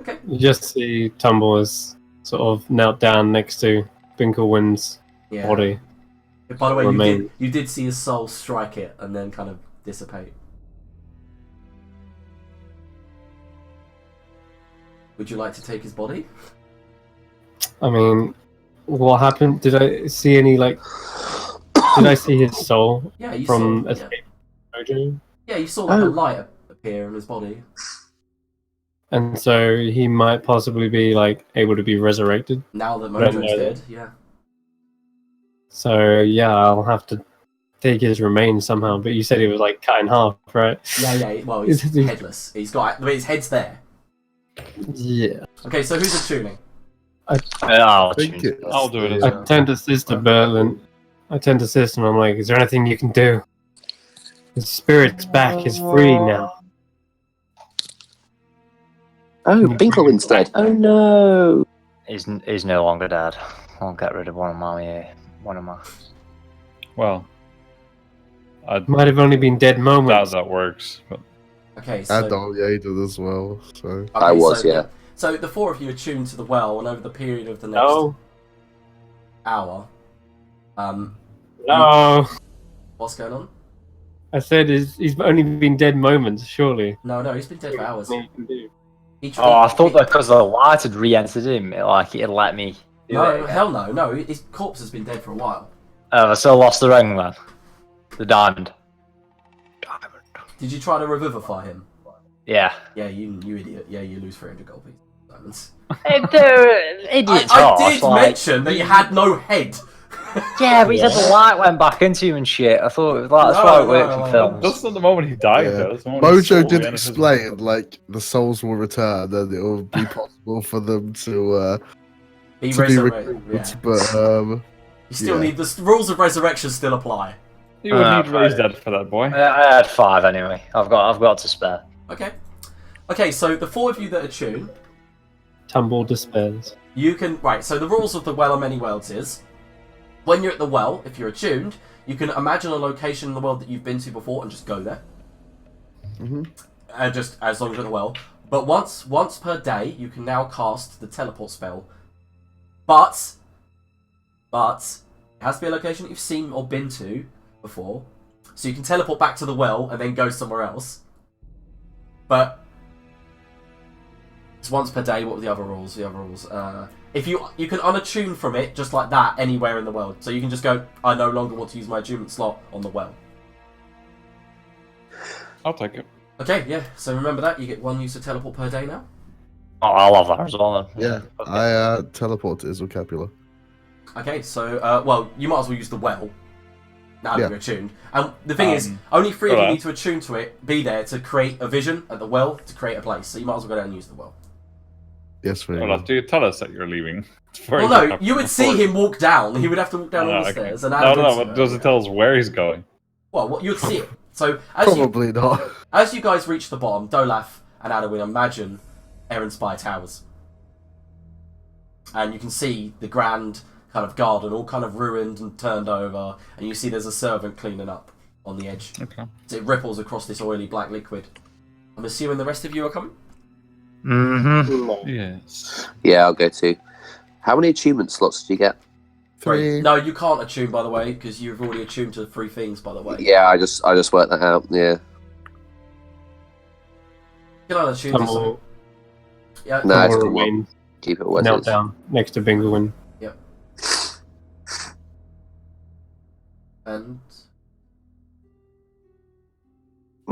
[SPEAKER 1] Okay.
[SPEAKER 6] You just see Tumble is sort of knelt down next to Binklewind's
[SPEAKER 1] Yeah.
[SPEAKER 6] body.
[SPEAKER 1] By the way,
[SPEAKER 6] Remain.
[SPEAKER 1] you did see his soul strike it and then kind of dissipate. Would you like to take his body?
[SPEAKER 6] I mean, what happened? Did I see any like? Did I see his soul
[SPEAKER 1] Yeah, you
[SPEAKER 6] from
[SPEAKER 1] saw.
[SPEAKER 6] Escape Mojo?
[SPEAKER 1] Yeah, you saw like a
[SPEAKER 2] Oh.
[SPEAKER 1] light appear in his body.
[SPEAKER 6] and so he might possibly be like able to be resurrected.
[SPEAKER 1] Now that
[SPEAKER 6] I don't
[SPEAKER 1] Mojo's
[SPEAKER 6] know
[SPEAKER 1] dead,
[SPEAKER 6] that.
[SPEAKER 1] yeah.
[SPEAKER 6] So yeah, I'll have to take his remains somehow. But you said he was like cut in half, right?
[SPEAKER 1] Yeah, well, he's headless. His head's there.
[SPEAKER 6] Yeah.
[SPEAKER 1] Okay, so who's attuning?
[SPEAKER 4] I'll
[SPEAKER 5] think
[SPEAKER 4] tune.
[SPEAKER 5] it's
[SPEAKER 3] I'll do it as
[SPEAKER 5] the,
[SPEAKER 3] well.
[SPEAKER 6] I tend to assist to Berlin. I tend to assist, and I'm like, "Is there anything you can do? His spirit's back. He's free now."
[SPEAKER 2] Oh, Binklewin's dead. Oh no.
[SPEAKER 7] He's no longer dead. I'll get rid of one of my.
[SPEAKER 3] Well, I
[SPEAKER 6] Might have only been dead
[SPEAKER 3] doubt
[SPEAKER 6] moments.
[SPEAKER 3] that works. But
[SPEAKER 1] Okay, so
[SPEAKER 5] Adol, yeah, he did as well. So
[SPEAKER 1] okay,
[SPEAKER 2] I was,
[SPEAKER 1] so,
[SPEAKER 2] yeah.
[SPEAKER 1] So the four of you are tuned to the well, and over the period of the next
[SPEAKER 6] No,
[SPEAKER 1] hour,
[SPEAKER 6] no.
[SPEAKER 1] what's going on?
[SPEAKER 6] I said he's only been dead moments. Surely.
[SPEAKER 1] No, he's been dead for hours. Each
[SPEAKER 7] Oh, I
[SPEAKER 1] week-
[SPEAKER 7] thought that because the light had re-entered him, like it'd let me. Do it
[SPEAKER 1] No,
[SPEAKER 7] again.
[SPEAKER 1] hell no. His corpse has been dead for a while.
[SPEAKER 7] I still lost the ring then. The diamond.
[SPEAKER 1] Did you try to revivify him?
[SPEAKER 7] Yeah.
[SPEAKER 1] Yeah, you idiot. Yeah, you lose 300 gold pieces. Diamonds.
[SPEAKER 7] Idiot
[SPEAKER 1] I did mention that you had no head.
[SPEAKER 7] Yeah, but he said the light went back into him and shit. I thought that's why it works in films.
[SPEAKER 3] that's not the moment he died,
[SPEAKER 5] Yeah.
[SPEAKER 3] though. That's the moment his soul
[SPEAKER 5] Mojo did
[SPEAKER 3] entered his
[SPEAKER 5] explain,
[SPEAKER 3] body.
[SPEAKER 5] like, the souls will return and it will be possible for them to
[SPEAKER 1] Be
[SPEAKER 5] be
[SPEAKER 1] resurrected.
[SPEAKER 5] recruited,
[SPEAKER 1] Yeah.
[SPEAKER 5] but
[SPEAKER 1] You still
[SPEAKER 5] yeah.
[SPEAKER 1] need the rules of resurrection still apply.
[SPEAKER 3] You would need
[SPEAKER 7] right.
[SPEAKER 3] raise dead for that boy.
[SPEAKER 7] I had 5 anyway. I've got to spare.
[SPEAKER 1] Okay. So the four of you that are tuned,
[SPEAKER 6] Tumble despairs.
[SPEAKER 1] you can So the rules of the Well of Many Worlds is, when you're at the well, if you're attuned, you can imagine a location in the world that you've been to before and just go there.
[SPEAKER 5] Mhm.
[SPEAKER 1] Just as long as you're at the well. But once per day, you can now cast the teleport spell. But it has to be a location that you've seen or been to before, so you can teleport back to the well and then go somewhere else. But it's once per day. What were the other rules? If you can unattune from it just like that anywhere in the world, so you can just go, I no longer want to use my attunement slot on the well.
[SPEAKER 3] I'll take it.
[SPEAKER 1] Okay, yeah. So remember that you get 1 use of teleport per day now.
[SPEAKER 7] Oh, I love that as well then.
[SPEAKER 5] yeah,
[SPEAKER 7] Okay.
[SPEAKER 5] I teleport to Isilcapula.
[SPEAKER 1] Okay, so well, you might as well use the well now that
[SPEAKER 5] Yeah.
[SPEAKER 1] you're attuned. And the thing is, only 3 of you need to attune to it, be there to create a vision at the well to create a place. So you might as well go down and use the well.
[SPEAKER 5] Yes, very
[SPEAKER 3] Olaf,
[SPEAKER 5] good.
[SPEAKER 3] do you tell us that you're leaving? It's very
[SPEAKER 1] Well, no,
[SPEAKER 3] tough
[SPEAKER 1] you would see
[SPEAKER 3] before-
[SPEAKER 1] him walk down. He would have to walk down all the
[SPEAKER 3] okay.
[SPEAKER 1] stairs. And
[SPEAKER 3] No,
[SPEAKER 1] Adam would
[SPEAKER 3] but does it tell us where he's going?
[SPEAKER 1] Well, what you'd see it. So as
[SPEAKER 5] Probably not.
[SPEAKER 1] as you guys reach the bottom, Dolaf and Adawin imagine Aaron Spy Towers, and you can see the grand kind of garden, all kind of ruined and turned over, and you see there's a servant cleaning up on the edge.
[SPEAKER 3] Okay.
[SPEAKER 1] So it ripples across this oily black liquid. I'm assuming the rest of you are coming.
[SPEAKER 7] Mm-hmm.
[SPEAKER 3] Yes.
[SPEAKER 2] Yeah, I'll go too. How many achievement slots do you get?
[SPEAKER 5] 3.
[SPEAKER 1] No, you can't attune, by the way, because you've already attuned to 3 things, by the way.
[SPEAKER 2] Yeah, I just worked that out. Yeah.
[SPEAKER 1] You can unattune this.
[SPEAKER 6] Tumble,
[SPEAKER 1] Yeah,
[SPEAKER 2] No, it's
[SPEAKER 6] tumble
[SPEAKER 2] cool.
[SPEAKER 6] remains
[SPEAKER 2] Keep it what it
[SPEAKER 6] knelt
[SPEAKER 2] is.
[SPEAKER 6] down next to Bingwin.
[SPEAKER 1] and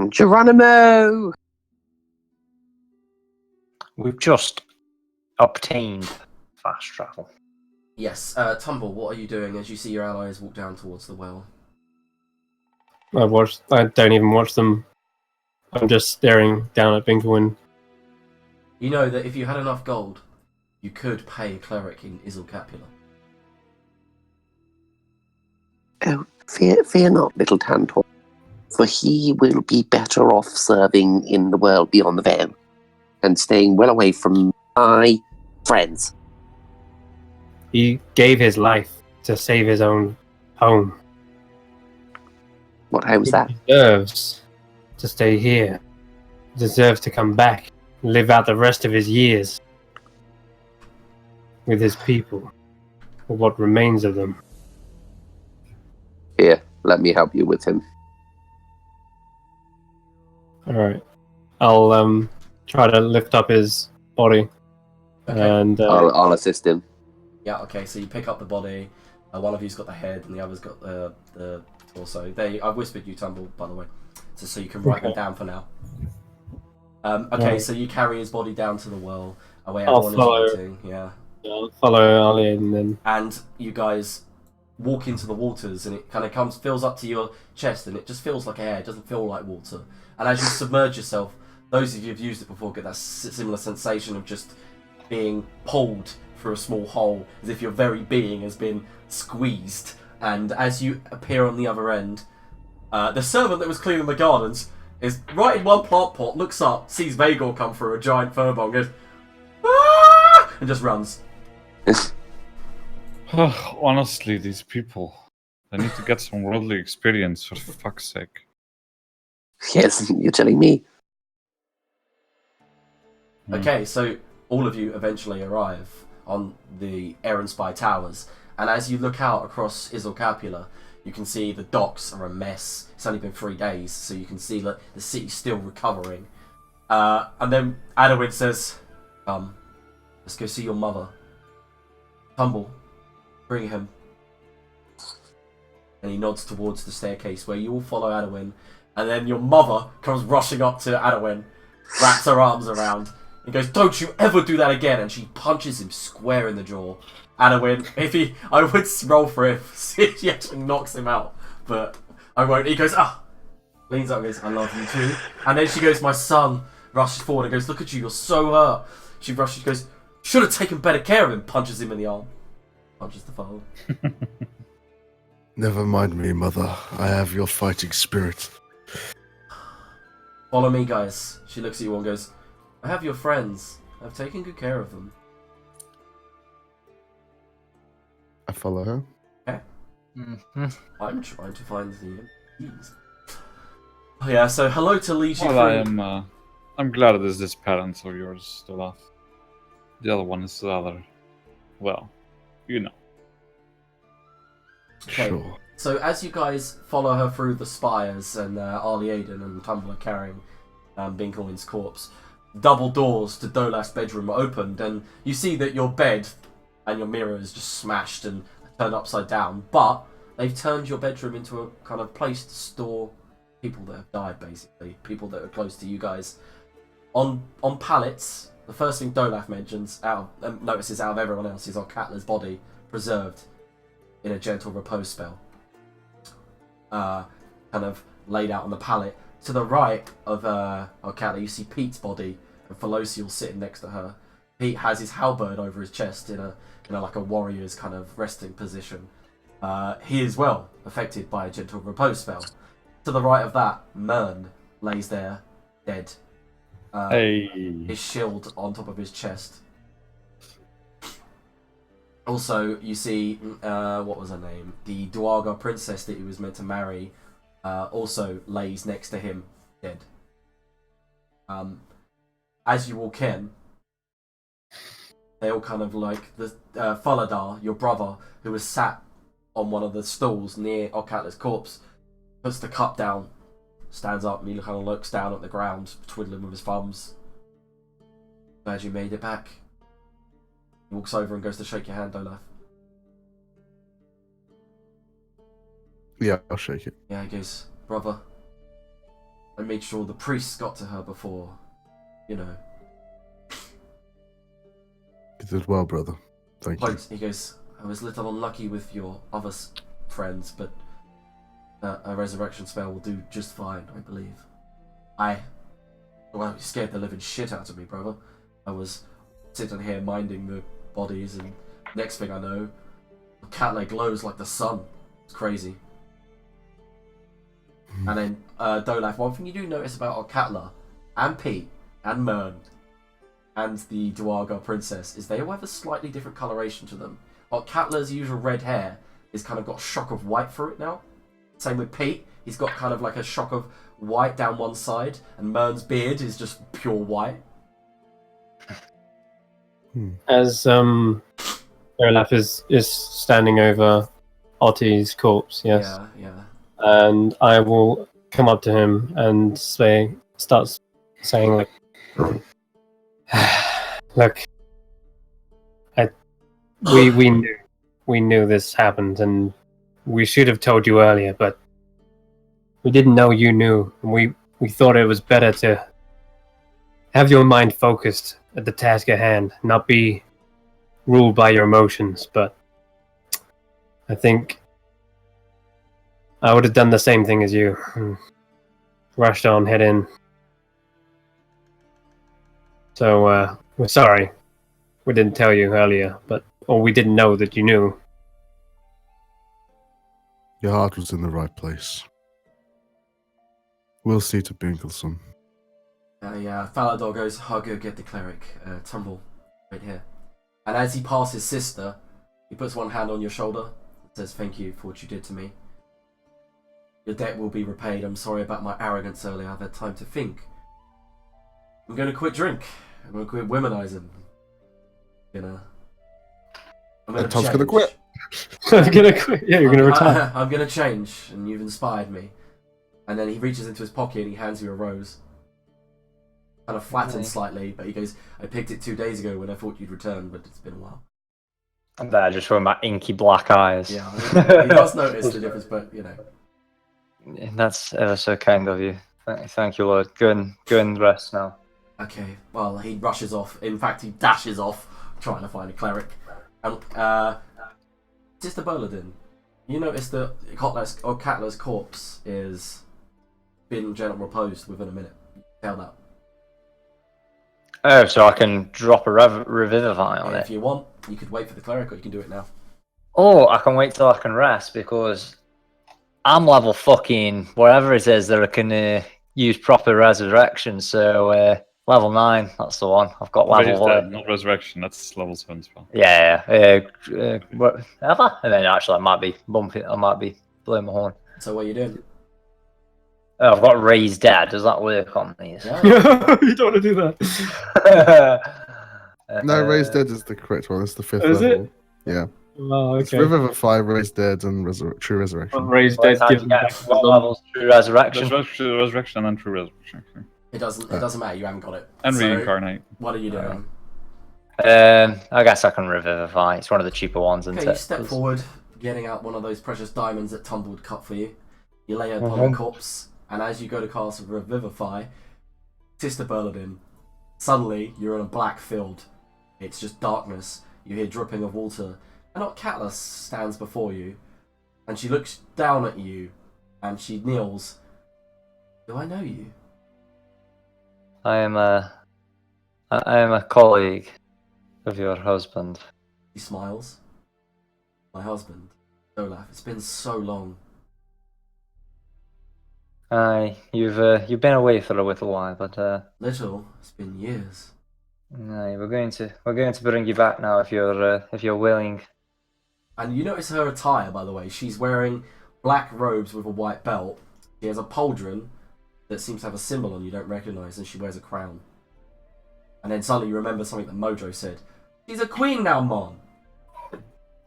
[SPEAKER 2] Geronimo!
[SPEAKER 7] We've just obtained fast travel.
[SPEAKER 1] yes, Tumble, what are you doing as you see your allies walk down towards the well?
[SPEAKER 6] I don't even watch them. I'm just staring down at Bingwin.
[SPEAKER 1] You know that if you had enough gold, you could pay a cleric in Isilcapula.
[SPEAKER 2] Oh, fear not, little Tantor, for he will be better off serving in the world beyond the veil and staying well away from my friends.
[SPEAKER 6] He gave his life to save his own home.
[SPEAKER 2] What home's that?
[SPEAKER 6] He deserves to stay here. He deserves to come back and live out the rest of his years with his people, or what remains of them.
[SPEAKER 2] Here, let me help you with him.
[SPEAKER 6] Alright. I'll try to lift up his body.
[SPEAKER 1] Okay.
[SPEAKER 6] And
[SPEAKER 2] I'll assist him.
[SPEAKER 1] Yeah, okay, so you pick up the body. One of you's got the head, and the other's got the torso. I've whispered you, Tumble, by the way, so you can write them
[SPEAKER 6] Okay.
[SPEAKER 1] down for now. Okay,
[SPEAKER 6] Right.
[SPEAKER 1] so you carry his body down to the well, where
[SPEAKER 6] I'll
[SPEAKER 1] everyone
[SPEAKER 6] follow.
[SPEAKER 1] is waiting. Yeah.
[SPEAKER 6] I'll follow Ali and then.
[SPEAKER 1] And you guys walk into the waters, and it kind of fills up to your chest, and it just feels like air. It doesn't feel like water. And as you submerge yourself, those of you who've used it before get that similar sensation of just being pulled through a small hole, as if your very being has been squeezed. And as you appear on the other end, the servant that was cleaning the gardens is right in one plant pot, looks up, sees Vagor come through a giant furball, goes, "Ah!" and just runs.
[SPEAKER 3] Honestly, these people, they need to get some worldly experience, for fuck's sake.
[SPEAKER 2] Yes, you're telling me.
[SPEAKER 1] Okay, so all of you eventually arrive on the Aaron Spy Towers, and as you look out across Isilcapula, you can see the docks are a mess. It's only been 3 days, so you can see that the city's still recovering. And then Adowin says, let's go see your mother. Tumble, bring him. And he nods towards the staircase where you all follow Adowin, and then your mother comes rushing up to Adowin, wraps her arms around, and goes, "Don't you ever do that again!" And she punches him square in the jaw. Adowin, I would roll for him, see if she actually knocks him out, but I won't. He goes, leans up and goes, "I love you too." And then she goes, "My son," rushes forward and goes, "Look at you, you're so hurt." She rushes, goes, "Should have taken better care of him," punches him in the arm. Punches the father.
[SPEAKER 5] Never mind me, mother. I have your fighting spirit.
[SPEAKER 1] "Follow me, guys." She looks at you all and goes, "I have your friends. I've taken good care of them."
[SPEAKER 5] I follow her.
[SPEAKER 1] I'm trying to find the keys. Oh yeah, so hello to Li
[SPEAKER 3] Well, I'm glad it is this parent of yours, Dolaf. The other one is the other. Well, you know.
[SPEAKER 1] Okay.
[SPEAKER 5] Sure.
[SPEAKER 1] So as you guys follow her through the spires and Arlie Aiden and Tumbler carrying Binkelwin's corpse, double doors to Dolaf's bedroom are opened, and you see that your bed and your mirror is just smashed and turned upside down, but they've turned your bedroom into a kind of place to store people that have died, basically. People that are close to you guys. On pallets, the first thing Dolaf mentions, notices out of everyone else, is Katla's body preserved in a gentle repose spell. Kind of laid out on the pallet. To the right of Katla, you see Pete's body, and Felocial sitting next to her. Pete has his halberd over his chest in a like a warrior's kind of resting position. He is well affected by a gentle repose spell. To the right of that, Mern lays there, dead. His shield on top of his chest. Also, you see, what was her name? The Duergar princess that he was meant to marry, also lays next to him, dead. As you walk in, they all kind of like the Faladar, your brother, who was sat on one of the stools near Okatla's corpse, puts the cup down, stands up, and he kind of looks down at the ground, twiddling with his thumbs. "Glad you made it back." He walks over and goes to shake your hand, Olaf.
[SPEAKER 5] Yeah, I'll shake it.
[SPEAKER 1] Yeah, he goes, "Brother, I made sure the priests got to her before, you know."
[SPEAKER 5] You did well, brother. Thank you.
[SPEAKER 1] He goes, "I was a little unlucky with your other friends, but a resurrection spell will do just fine, I believe." Well, you scared the living shit out of me, brother. I was sitting here minding the bodies, and next thing I know, the Katla glows like the sun. It's crazy. And then, Dolaf, one thing you do notice about Katla, and Pete, and Mern, and the Duergar princess, is they all have a slightly different coloration to them. Katla's usual red hair is kind of got a shock of white through it now. Same with Pete, he's got kind of like a shock of white down one side, and Mern's beard is just pure white.
[SPEAKER 6] As Olaf is standing over Otti's corpse, yes.
[SPEAKER 1] Yeah.
[SPEAKER 6] And I will come up to him and start saying like, "Look, we knew this happened, and we should have told you earlier, but we didn't know you knew. And we thought it was better to have your mind focused at the task at hand, not be ruled by your emotions. But I think I would have done the same thing as you. Rushed on, head in. So we're sorry. We didn't tell you earlier, or we didn't know that you knew.
[SPEAKER 5] Your heart was in the right place. We'll see to Binkelson.
[SPEAKER 1] Yeah, Falador goes, I'll go get the cleric, Tumble, right here. And as he passes Sister, he puts one hand on your shoulder and says, thank you for what you did to me. Your debt will be repaid. I'm sorry about my arrogance earlier. I've had time to think. I'm going to quit drink. I'm going to quit womanizing. I'm going to
[SPEAKER 5] Tom's going to quit.
[SPEAKER 6] I'm gonna quit. Yeah, you're gonna retire.
[SPEAKER 1] I'm going to change, and you've inspired me. And then he reaches into his pocket and he hands you a rose. Kind of flattened slightly, but he goes, I picked it 2 days ago when I thought you'd return, but it's been a while.
[SPEAKER 7] And there, just showing my inky black eyes.
[SPEAKER 1] Yeah, he does notice the difference, but you know.
[SPEAKER 7] That's ever so kind of you. Thank you, Lord. Go and rest now.
[SPEAKER 1] Okay, well, he rushes off. In fact, he dashes off, trying to find a cleric. And, Sister Berladin, you notice that Catler's corpse is been gentle reposed within a minute. Tell that.
[SPEAKER 7] Oh, so I can drop a revivify on it.
[SPEAKER 1] If you want, you could wait for the cleric, or you can do it now.
[SPEAKER 7] Oh, I can wait till I can rest because I'm level fucking whatever it is that I can use proper resurrection. So level 9, that's the one. I've got level 1.
[SPEAKER 3] Not resurrection. That's level 7 spell.
[SPEAKER 7] Yeah. Whatever. And then actually, I might be bumping. I might be blowing my horn.
[SPEAKER 1] So what are you doing?
[SPEAKER 7] Oh, I've got raised dead. Does that work on these?
[SPEAKER 1] Yeah.
[SPEAKER 6] You don't want to do that.
[SPEAKER 5] No, Raised Dead is the correct one. It's the 5th
[SPEAKER 6] Is
[SPEAKER 5] level.
[SPEAKER 6] it?
[SPEAKER 5] Yeah.
[SPEAKER 6] Oh,
[SPEAKER 5] It's
[SPEAKER 6] okay.
[SPEAKER 5] Revivify, Raised Dead, and True Resurrection.
[SPEAKER 6] Raised dead.
[SPEAKER 7] How'd you get what levels through resurrection?
[SPEAKER 3] Resurrection and then true resurrection.
[SPEAKER 1] It doesn't matter, you haven't got it.
[SPEAKER 3] And
[SPEAKER 1] So,
[SPEAKER 3] reincarnate.
[SPEAKER 1] What are you doing?
[SPEAKER 7] I guess I can revivify. It's one of the cheaper ones, isn't
[SPEAKER 1] Okay, you
[SPEAKER 7] it?
[SPEAKER 1] step forward, getting out one of those precious diamonds that Tumbled cut for you. You lay it upon the corpse, and as you go to cast Revivify, Sister Berladin, suddenly you're in a black field. It's just darkness. You hear dripping of water, and Catla stands before you, and she looks down at you, and she kneels. Do I know you?
[SPEAKER 7] I am a colleague of your husband.
[SPEAKER 1] He smiles. My husband, Olaf. It's been so long.
[SPEAKER 7] Aye, you've been away for a little while, but
[SPEAKER 1] Little. It's been years.
[SPEAKER 7] aye, we're going to bring you back now if you're willing.
[SPEAKER 1] And you notice her attire, by the way. She's wearing black robes with a white belt. She has a pauldron that seems to have a symbol on you don't recognise, and she wears a crown. And then suddenly you remember something that Mojo said. She's a queen now, Mon!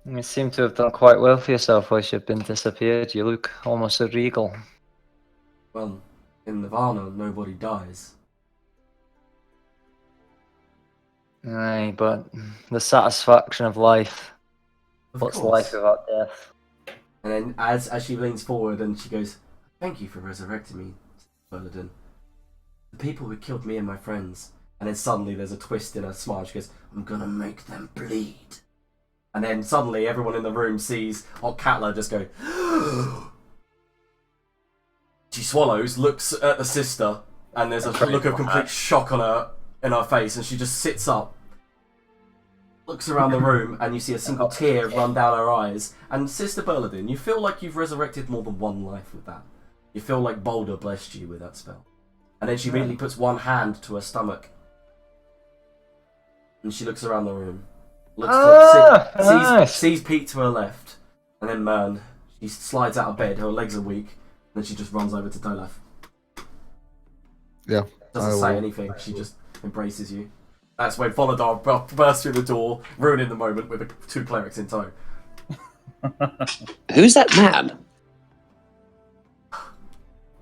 [SPEAKER 7] You seem to have done quite well for yourself whilst you've been disappeared. You look almost a regal.
[SPEAKER 1] Well, in Nirvana, nobody dies.
[SPEAKER 7] Aye, but the satisfaction of life.
[SPEAKER 1] Of
[SPEAKER 7] What's
[SPEAKER 1] course.
[SPEAKER 7] life without death?
[SPEAKER 1] And then as she leans forward and she goes, thank you for resurrecting me, Berladin. The people who killed me and my friends. And then suddenly there's a twist in her smile. She goes, I'm gonna make them bleed. And then suddenly everyone in the room sees Catla just go, She swallows, looks at the sister, and there's a look of complete shock on in her face, and she just sits up, looks around the room, and you see a single tear run down her eyes. And Sister Berladin, you feel like you've resurrected more than one life with that. You feel like Boulder blessed you with that spell. And then she immediately puts one hand to her stomach, and she looks around the room. Sees Pete to her left, and then Mern. She slides out of bed, her legs are weak, and then she just runs over to Dolaf.
[SPEAKER 5] Yeah.
[SPEAKER 1] Doesn't say anything, she just embraces you. That's when Folodar bursts through the door, ruining the moment with 2 clerics in tow.
[SPEAKER 2] Who's that man?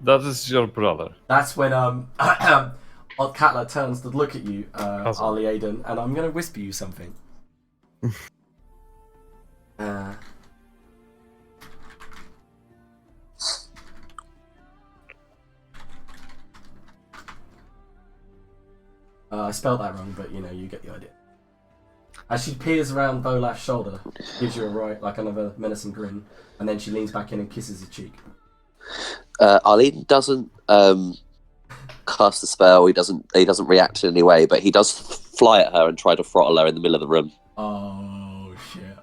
[SPEAKER 3] That is your brother.
[SPEAKER 1] That's when Catla turns to look at you, Ali Aiden, and I'm going to whisper you something. I spelled that wrong, but you get the idea. As she peers around Volaf's shoulder, gives you another menacing grin, and then she leans back in and kisses his cheek.
[SPEAKER 2] Arlene doesn't cast the spell. He doesn't react in any way, but he does fly at her and try to throttle her in the middle of the room.
[SPEAKER 1] Oh shit!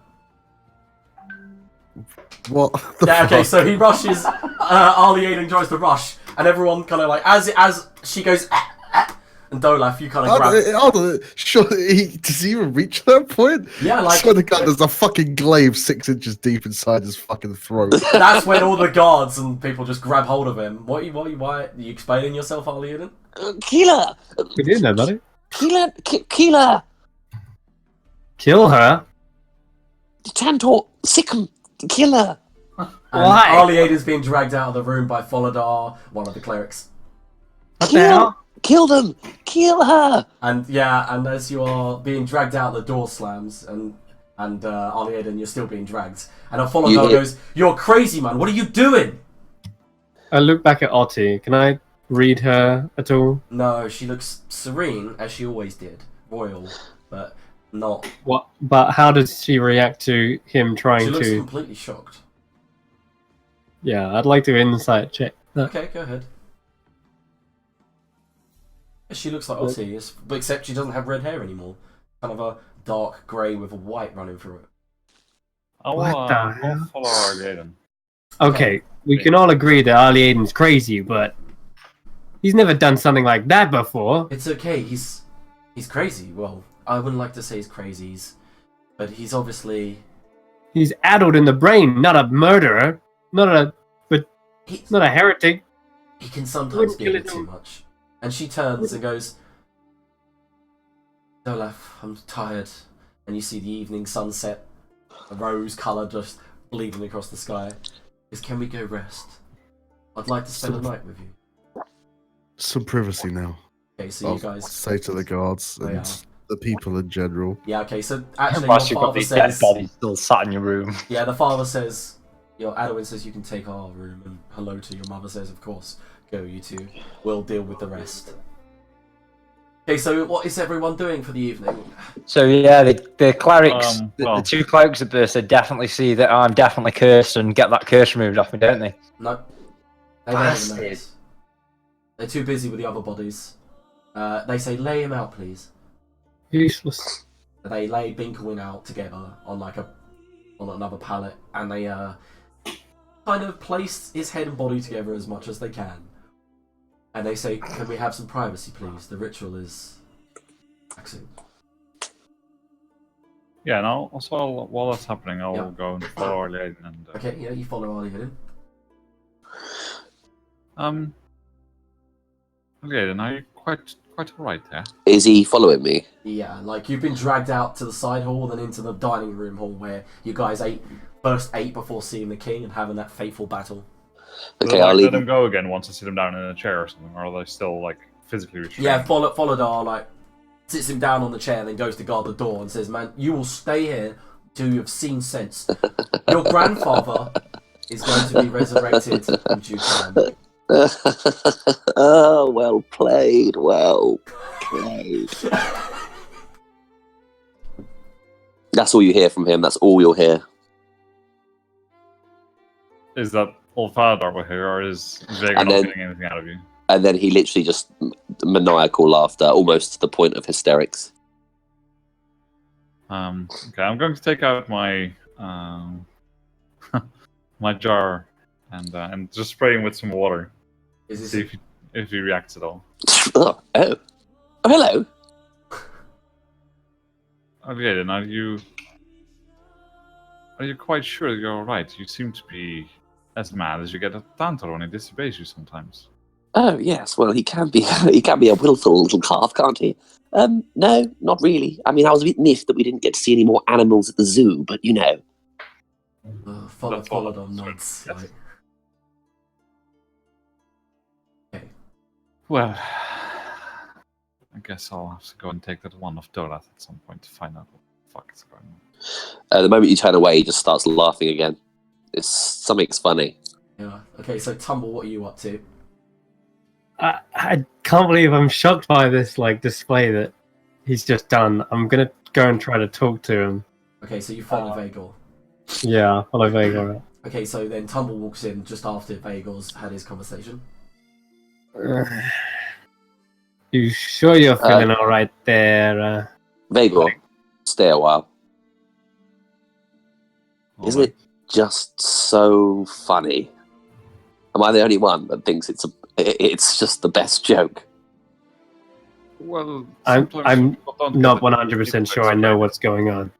[SPEAKER 5] What?
[SPEAKER 1] Yeah. Okay. So he rushes. Arlie Aiden tries to rush, and everyone kind of like as she goes. And Dolaf, you kind of grab.
[SPEAKER 5] Does he even reach that point?
[SPEAKER 1] Yeah, like.
[SPEAKER 5] I swear to God, there's a fucking glaive 6 inches deep inside his fucking throat.
[SPEAKER 1] That's when all the guards and people just grab hold of him. Why are you explaining yourself, Arlie Aiden?
[SPEAKER 2] Keeler!
[SPEAKER 6] We did know, buddy.
[SPEAKER 2] Keeler!
[SPEAKER 6] Kill her?
[SPEAKER 2] Tantor, sick him! Kill her!
[SPEAKER 1] And
[SPEAKER 6] Why?
[SPEAKER 1] Arlie Aiden's being dragged out of the room by Folodar, one of the clerics.
[SPEAKER 6] What the hell?
[SPEAKER 2] Kill them! Kill her!
[SPEAKER 1] And as you are being dragged out, the door slams, and Arlie Aiden, you're still being dragged. And Folodar goes, "You're crazy, man! What are you doing?"
[SPEAKER 6] I look back at Otti. Can I read her at all?
[SPEAKER 1] No, she looks serene, as she always did. Royal, but not.
[SPEAKER 6] What? But how does she react to him trying
[SPEAKER 1] She looks
[SPEAKER 6] to?
[SPEAKER 1] completely shocked.
[SPEAKER 6] Yeah, I'd like to insight check.
[SPEAKER 1] Okay, go ahead. She looks like Otti, but except she doesn't have red hair anymore. Kind of a dark grey with a white running through it.
[SPEAKER 3] I'll follow Argaden.
[SPEAKER 6] Okay, we can all agree that Arlie Aiden's crazy, but he's never done something like that before.
[SPEAKER 1] It's okay. He's crazy. Well, I wouldn't like to say he's crazy, but he's obviously.
[SPEAKER 6] He's addled in the brain, not a murderer, not a heretic.
[SPEAKER 1] He can sometimes
[SPEAKER 6] Wouldn't
[SPEAKER 1] be a
[SPEAKER 6] kill
[SPEAKER 1] bit
[SPEAKER 6] him.
[SPEAKER 1] too much. And she turns and goes, "Dolaf, I'm tired." And you see the evening sunset, a rose colour just bleeding across the sky. Can we go rest? I'd like to spend a night with you.
[SPEAKER 5] Some privacy now.
[SPEAKER 1] Okay, so you guys
[SPEAKER 5] say to the guards and the people in general.
[SPEAKER 1] Yeah, okay, so actually
[SPEAKER 4] Whilst
[SPEAKER 1] your
[SPEAKER 4] you've got
[SPEAKER 1] father
[SPEAKER 4] these dead
[SPEAKER 1] says...
[SPEAKER 4] bodies still sat in your room.
[SPEAKER 1] Yeah, the father says... Adwin says you can take our room, and hello to your mother says, of course, go you two. We'll deal with the rest. Okay, so what is everyone doing for the evening?
[SPEAKER 4] So yeah, the clerics, the
[SPEAKER 3] well.
[SPEAKER 4] 2 clerics at Bursa definitely see that I'm definitely cursed and get that curse removed off me, don't they?
[SPEAKER 1] No. They don't even
[SPEAKER 4] Bastard.
[SPEAKER 1] notice. They're too busy with the other bodies. They say, lay him out, please.
[SPEAKER 6] Useless.
[SPEAKER 1] They lay Binklewin out together on another pallet, and they kind of place his head and body together as much as they can. And they say, can we have some privacy, please? The ritual is taxing.
[SPEAKER 3] Yeah, and also while that's happening, I'll go and follow Argaden and.
[SPEAKER 1] Okay, yeah, you follow Arlie Hidden.
[SPEAKER 3] Argaden, are you quite alright there?
[SPEAKER 2] Is he following me?
[SPEAKER 1] Yeah, like you've been dragged out to the side hall and into the dining room hall where you guys first ate before seeing the king and having that fateful battle.
[SPEAKER 2] Okay,
[SPEAKER 3] Will I
[SPEAKER 2] I'll
[SPEAKER 3] let
[SPEAKER 2] leave.
[SPEAKER 3] him go again once I sit him down in a chair or something, or are they still physically restrained?
[SPEAKER 1] Yeah, Folodar sits him down on the chair, then goes to guard the door and says, "Man, you will stay here till you have seen sense. Your grandfather is going to be resurrected in due time."
[SPEAKER 2] Oh, well played, well played. That's all you hear from him. That's all you'll hear.
[SPEAKER 3] Is that old father over here, or is Vega
[SPEAKER 2] And
[SPEAKER 3] not
[SPEAKER 2] then-
[SPEAKER 3] getting anything out of you?
[SPEAKER 2] And then he literally just maniacal laughter, almost to the point of hysterics.
[SPEAKER 3] Okay, I'm going to take out my my jar and just spray him with some water. See if he reacts at all.
[SPEAKER 2] Oh, hello.
[SPEAKER 3] Okay, then are you quite sure that you're alright? You seem to be as mad as you get at Tantor when he disobeys you sometimes.
[SPEAKER 2] Oh yes, well he can be a willful little calf, can't he? No, not really. I mean, I was a bit miffed that we didn't get to see any more animals at the zoo, but you know.
[SPEAKER 1] Folodar nods.
[SPEAKER 3] Yes.
[SPEAKER 1] Okay.
[SPEAKER 3] Well, I guess I'll have to go and take that one off Dolath at some point to find out what the fuck is going on.
[SPEAKER 2] The moment you turn away, he just starts laughing again. Something's funny.
[SPEAKER 1] Yeah. Okay, so Tumble, what are you up to?
[SPEAKER 6] I can't believe I'm shocked by this display that he's just done. I'm gonna go and try to talk to him.
[SPEAKER 1] Okay, so you follow Vagor.
[SPEAKER 6] Yeah, I'll follow Vagor.
[SPEAKER 1] Okay, so then Tumble walks in just after Vagor's had his conversation.
[SPEAKER 6] You sure you're feeling all right there?
[SPEAKER 2] Vagor, stay a while.
[SPEAKER 3] All
[SPEAKER 2] Isn't
[SPEAKER 3] right.
[SPEAKER 2] it just so funny? Am I the only one that thinks it's just the best joke?
[SPEAKER 3] Well,
[SPEAKER 6] I'm
[SPEAKER 3] sometimes people don't
[SPEAKER 6] not
[SPEAKER 3] get it.
[SPEAKER 6] 100% sure I know what's going on.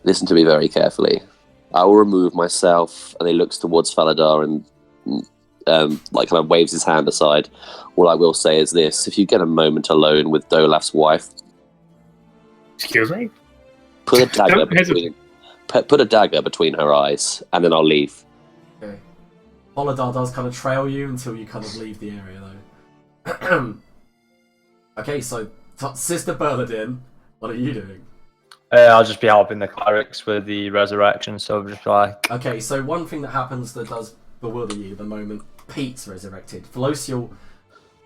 [SPEAKER 2] Listen to me very carefully. I will remove myself, and he looks towards Faladar and kind of waves his hand aside. All I will say is this: if you get a moment alone with Dolaf's wife,
[SPEAKER 6] Excuse me?
[SPEAKER 2] put a dagger
[SPEAKER 6] Don't hesitate.
[SPEAKER 2] put a dagger between her eyes, and then I'll leave.
[SPEAKER 1] Okay. Polydar does kind of trail you until you kind of leave the area, though. Okay, so Sister Bernadine, what are you doing?
[SPEAKER 4] I'll just be helping the clerics with the resurrection, so just like...
[SPEAKER 1] Okay, so one thing that happens that does bewilder you the moment Pete's resurrected. Felocial,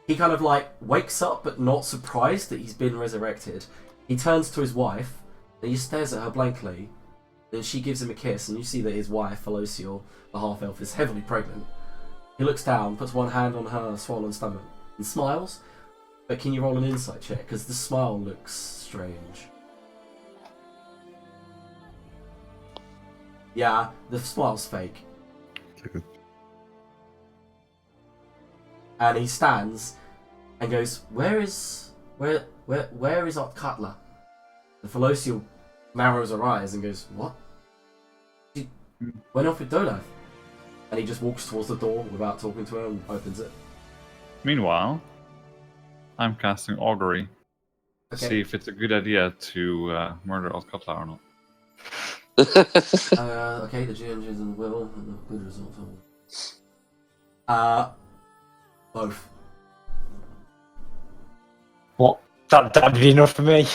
[SPEAKER 1] he kind of wakes up but not surprised that he's been resurrected. He turns to his wife and he stares at her blankly. Then she gives him a kiss and you see that his wife, Felocial, the half-elf, is heavily pregnant. He looks down, puts one hand on her swollen stomach and smiles. But can you roll an insight check? Because the smile looks strange. Yeah, the smile's fake. And he stands and goes, where is our cutler? The Felocial narrows her eyes and goes, what? She went off with Dolaf. And he just walks towards the door without talking to her and opens it.
[SPEAKER 3] Meanwhile, I'm casting augury to
[SPEAKER 1] Okay.
[SPEAKER 3] see if it's a good idea to murder Alcatla or not.
[SPEAKER 1] Okay, the changes in the will and the good results of both.
[SPEAKER 4] What? That'd be enough for me.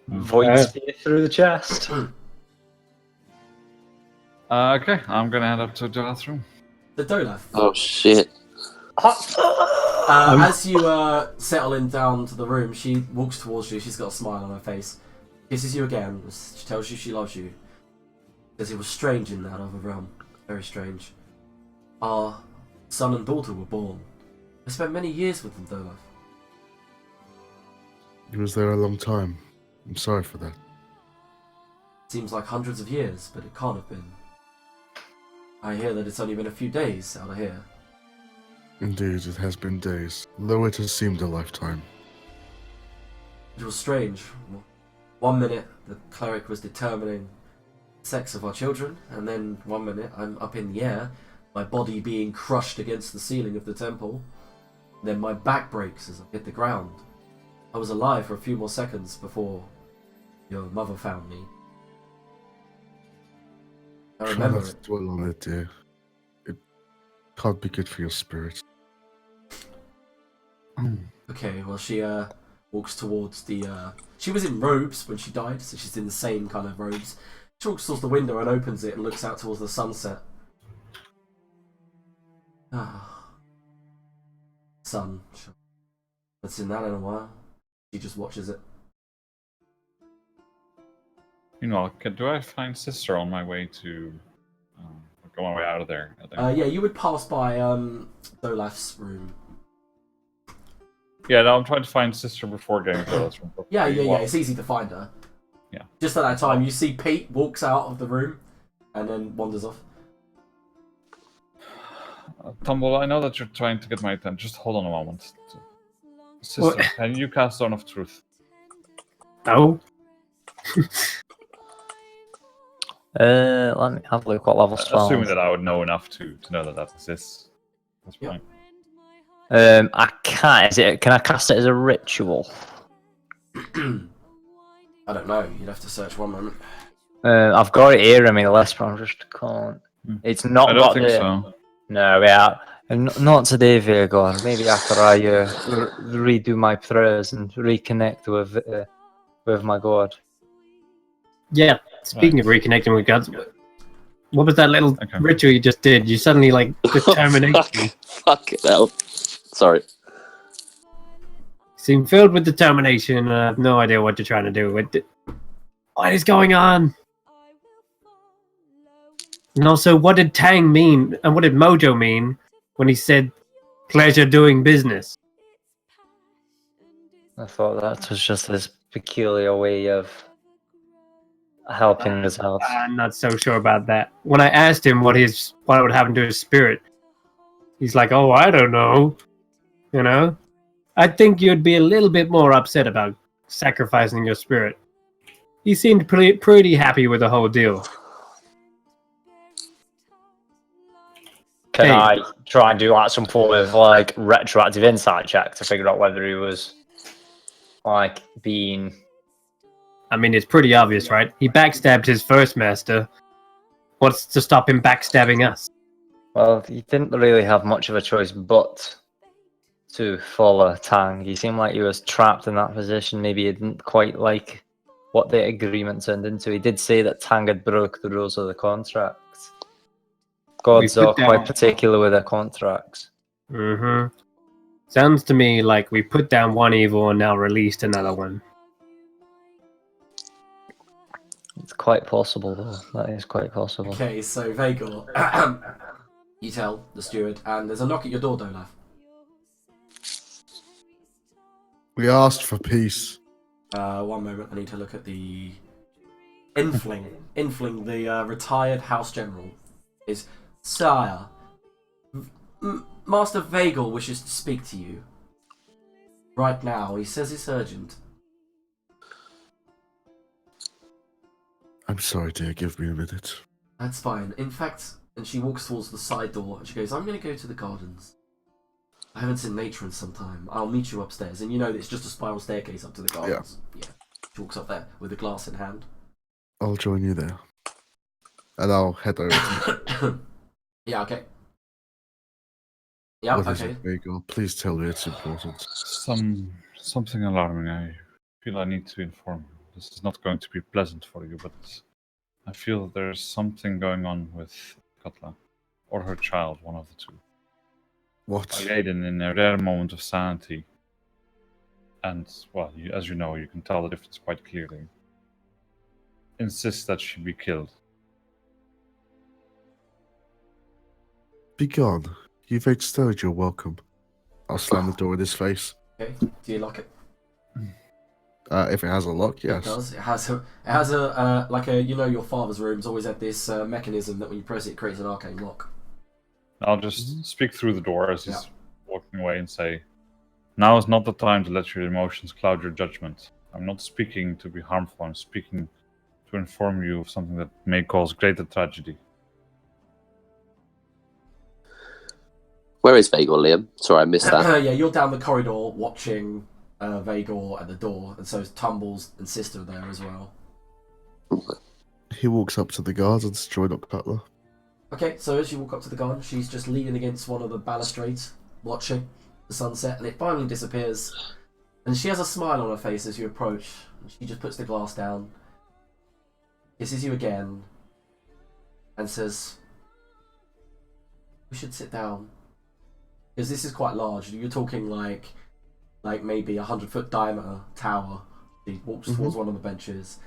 [SPEAKER 4] Void spear through the chest.
[SPEAKER 3] Okay, I'm gonna head up to Dolaf's room.
[SPEAKER 1] The Dolaf.
[SPEAKER 2] Oh shit!
[SPEAKER 1] As you settle in down to the room, she walks towards you. She's got a smile on her face. Kisses you again. She tells you she loves you. Says it was strange in that other realm. Very strange. Our son and daughter were born. I spent many years with them, Dolaf.
[SPEAKER 5] He was there a long time. I'm sorry for that.
[SPEAKER 1] Seems like hundreds of years, but it can't have been. I hear that it's only been a few days out of here.
[SPEAKER 5] Indeed, it has been days, though it has seemed a lifetime.
[SPEAKER 1] It was strange. 1 minute, the cleric was determining the sex of our children, and then 1 minute, I'm up in the air, my body being crushed against the ceiling of the temple. Then my back breaks as I hit the ground. I was alive for a few more seconds before your mother found me. I
[SPEAKER 5] Try
[SPEAKER 1] remember
[SPEAKER 5] not
[SPEAKER 1] it.
[SPEAKER 5] to dwell on it, dear. It can't be good for your spirit.
[SPEAKER 1] Okay, well she walks towards the she was in robes when she died, so she's in the same kind of robes. She walks towards the window and opens it and looks out towards the sunset. Sun. Haven't seen that in a while. She just watches it.
[SPEAKER 3] Meanwhile, do I find Sister on my way to go my way out of there?
[SPEAKER 1] Yeah, you would pass by Dolaf's room.
[SPEAKER 3] Yeah, no, I'm trying to find Sister before getting to Dolaf's room.
[SPEAKER 1] Yeah, it's easy to find her.
[SPEAKER 3] Yeah.
[SPEAKER 1] Just at that time, you see Pete walks out of the room and then wanders off.
[SPEAKER 3] Tumble, I know that you're trying to get my attention. Just hold on a moment. Sister,
[SPEAKER 6] What?
[SPEAKER 3] can you cast Zone of Truth?
[SPEAKER 6] No.
[SPEAKER 4] Let me have a look what level 12.
[SPEAKER 3] Assuming that I would know enough to know that that exists. That's
[SPEAKER 1] Yep.
[SPEAKER 3] fine.
[SPEAKER 4] I can't. Can I cast it as a ritual?
[SPEAKER 1] I don't know. You'd have to search one moment.
[SPEAKER 4] I've got it here. I mean, the list, but I just can't. It's not
[SPEAKER 3] I don't
[SPEAKER 4] got
[SPEAKER 3] think
[SPEAKER 4] the.
[SPEAKER 3] so.
[SPEAKER 4] No, yeah, not today, Vigor. Maybe after I redo my prayers and reconnect with my god.
[SPEAKER 6] Yeah, speaking of reconnecting with gods, What was that little
[SPEAKER 3] Okay.
[SPEAKER 6] ritual you just did? You suddenly like determination.
[SPEAKER 2] Fuck it hell. Sorry.
[SPEAKER 6] Seem filled with determination. And I have no idea what you're trying to do. What is going on? And also, what did Tang mean? And what did Mojo mean when he said pleasure doing business?
[SPEAKER 7] I thought that was just this peculiar way of helping us out.
[SPEAKER 6] I'm not so sure about that. When I asked him what would happen to his spirit, he's like, "Oh, I don't know." You know, I think you'd be a little bit more upset about sacrificing your spirit. He seemed pretty happy with the whole deal.
[SPEAKER 7] Can
[SPEAKER 6] Hey.
[SPEAKER 7] I try and do like some form of like retroactive insight check to figure out whether he was like being?
[SPEAKER 6] I mean, it's pretty obvious, right? He backstabbed his first master. What's to stop him backstabbing us?
[SPEAKER 7] Well, he didn't really have much of a choice but to follow Tang. He seemed like he was trapped in that position. Maybe he didn't quite like what the agreement turned into. He did say that Tang had broke the rules of the contract. Gods
[SPEAKER 6] put
[SPEAKER 7] are quite
[SPEAKER 6] down-
[SPEAKER 7] particular with their contracts.
[SPEAKER 6] Mm-hmm. Sounds to me like we put down one evil and now released another one.
[SPEAKER 7] It's quite possible, though. That is quite possible.
[SPEAKER 1] Okay, so Vagor, you tell the steward, and there's a knock at your door, Dolaf.
[SPEAKER 5] We asked for peace.
[SPEAKER 1] One moment, I need to look at the Infling. Infling, the retired house general, is Sire. Master Vagor wishes to speak to you. Right now, he says it's urgent.
[SPEAKER 5] I'm sorry, dear. Give me a minute.
[SPEAKER 1] That's fine. In fact, and she walks towards the side door and she goes, I'm going to go to the gardens. I haven't seen nature in some time. I'll meet you upstairs. And you know it's just a spiral staircase up to the gardens. Yeah. She walks up there with a glass in hand.
[SPEAKER 5] I'll join you there. And I'll head over to
[SPEAKER 1] Yeah, okay. Yeah,
[SPEAKER 5] What is
[SPEAKER 1] okay.
[SPEAKER 5] it, Vagor? Please tell me it's important.
[SPEAKER 3] Something alarming. I feel I need to inform you. This is not going to be pleasant for you, but I feel there's something going on with Katla, or her child, one of the two.
[SPEAKER 5] What?
[SPEAKER 3] Aiden, in a rare moment of sanity, and, well, as you know, you can tell the difference quite clearly, insists that she be killed.
[SPEAKER 5] Be gone. You've extended your welcome. I'll slam the door in his face.
[SPEAKER 1] Okay. Do you lock it?
[SPEAKER 5] If it has a lock, yes.
[SPEAKER 1] It does. It has a like a, you know, your father's room's always had this mechanism that when you press it, it creates an arcane lock.
[SPEAKER 3] I'll just speak through the door as he's walking away and say, now is not the time to let your emotions cloud your judgment. I'm not speaking to be harmful, I'm speaking to inform you of something that may cause greater tragedy.
[SPEAKER 2] Where is Vagor, Liam? Sorry, I missed that.
[SPEAKER 1] Yeah, you're down the corridor watching Vagor at the door, and so is Tumbles and Sister there as well.
[SPEAKER 5] He walks up to the gardens to join up Cutler.
[SPEAKER 1] Okay, so as you walk up to the garden, she's just leaning against one of the balustrades, watching the sunset, and it finally disappears. And she has a smile on her face as you approach. She just puts the glass down, kisses you again, and says, we should sit down. Because this is quite large. You're talking like maybe 100-foot diameter tower. She walks towards one of the benches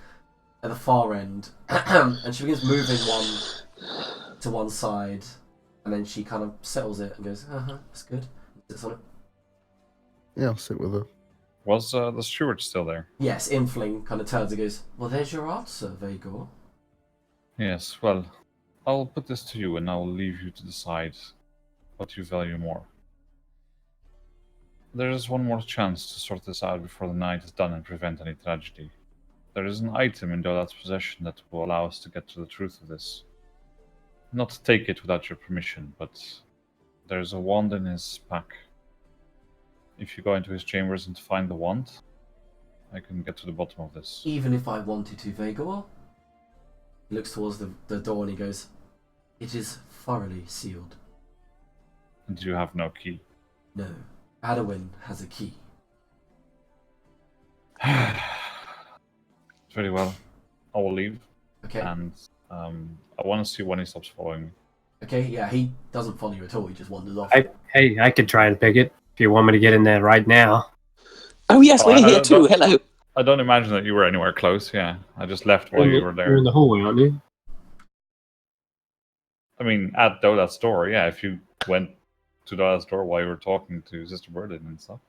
[SPEAKER 1] at the far end, and she begins moving one to one side, and then she kind of settles it and goes, that's good. Sits on it.
[SPEAKER 5] Yeah, I'll sit with her.
[SPEAKER 3] Was the steward still there?
[SPEAKER 1] Yes, Infling kind of turns and goes, well, there's your answer, Vagor.
[SPEAKER 3] Yes, well, I'll put this to you and I'll leave you to decide what you value more. There is one more chance to sort this out before the night is done and prevent any tragedy. There is an item in Dolat's possession that will allow us to get to the truth of this. Not to take it without your permission, but there is a wand in his pack. If you go into his chambers and find the wand, I can get to the bottom of this.
[SPEAKER 1] Even if I wanted to, Vagor? He looks towards the door and he goes, it is thoroughly sealed.
[SPEAKER 3] And you have no key.
[SPEAKER 1] No, Adwin has a key.
[SPEAKER 3] Very well. I will leave.
[SPEAKER 1] Okay.
[SPEAKER 3] And I want to see when he stops following me.
[SPEAKER 1] Okay, yeah, he doesn't follow you at all. He just wanders off.
[SPEAKER 6] I could try and pick it if you want me to get in there right now.
[SPEAKER 2] Oh yes,
[SPEAKER 3] Oh,
[SPEAKER 2] we're
[SPEAKER 3] I
[SPEAKER 2] here
[SPEAKER 3] don't-
[SPEAKER 2] too. Hello.
[SPEAKER 3] I don't imagine that you were anywhere close. Yeah, I just left while you were
[SPEAKER 6] You're
[SPEAKER 3] there.
[SPEAKER 6] in the hallway, aren't you?
[SPEAKER 3] I mean, at Dolat's door. Yeah, if you went to Dolat's door while you were talking to Sister Burden and stuff.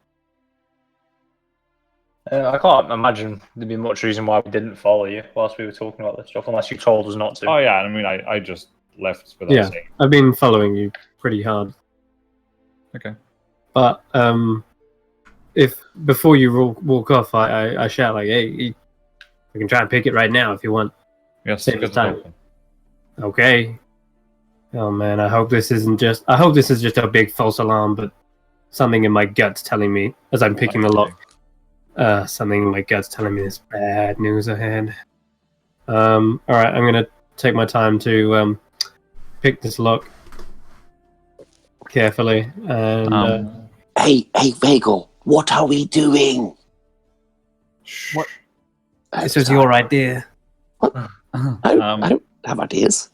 [SPEAKER 4] I can't imagine there'd be much reason why we didn't follow you whilst we were talking about this stuff, unless you told us not to.
[SPEAKER 3] Oh yeah, I mean, I just left without
[SPEAKER 6] Yeah,
[SPEAKER 3] saying.
[SPEAKER 6] I've been following you pretty hard.
[SPEAKER 3] Okay.
[SPEAKER 6] But if before you walk off, I shout like, "Hey, we can try and pick it right now if you want."
[SPEAKER 3] Yes,
[SPEAKER 6] Save
[SPEAKER 3] get
[SPEAKER 6] us
[SPEAKER 3] it
[SPEAKER 6] time.
[SPEAKER 3] open.
[SPEAKER 6] Okay. Oh man, I hope this isn't just. I hope this is just a big false alarm, but something in my gut's telling me as I'm picking the lock. Something in my gut's telling me there's bad news ahead. All right, I'm gonna take my time to pick this lock carefully, and
[SPEAKER 2] Hey, Vagel, what are we doing?
[SPEAKER 6] What?
[SPEAKER 2] Oh,
[SPEAKER 6] this was
[SPEAKER 2] sorry.
[SPEAKER 6] your idea.
[SPEAKER 2] I don't have ideas.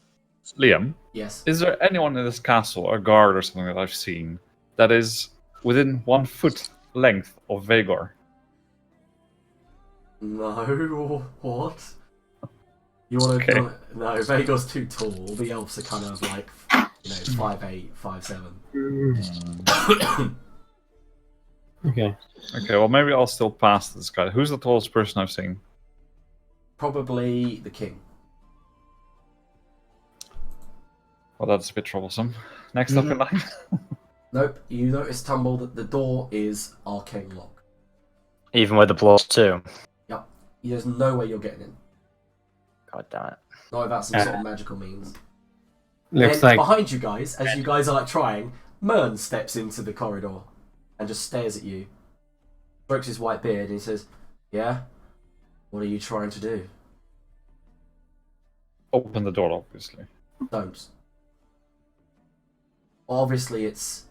[SPEAKER 3] Liam,
[SPEAKER 1] Yes.
[SPEAKER 3] is there anyone in this castle, a guard or something that I've seen, that is within 1 foot length of Vagor?
[SPEAKER 1] No, what? You want to?
[SPEAKER 3] Okay.
[SPEAKER 1] No, Vagor's too tall. The elves are kind of like, 5'8", 5'7".
[SPEAKER 6] Okay.
[SPEAKER 3] Okay, well maybe I'll still pass this guy. Who's the tallest person I've seen?
[SPEAKER 1] Probably the king.
[SPEAKER 3] Well, that's a bit troublesome. Next up in line.
[SPEAKER 1] Nope. You notice, Tumble, that the door is arcane lock.
[SPEAKER 4] Even with the +2.
[SPEAKER 1] Yep. There's no way you're getting in.
[SPEAKER 4] God damn it.
[SPEAKER 1] Not without some sort of magical means.
[SPEAKER 6] Looks
[SPEAKER 1] Then
[SPEAKER 6] like
[SPEAKER 1] behind you guys, as you guys are like trying, Mern steps into the corridor and just stares at you. Strokes his white beard and he says, "Yeah? What are you trying to do?"
[SPEAKER 3] Open the door, obviously.
[SPEAKER 1] Don't. Obviously, it's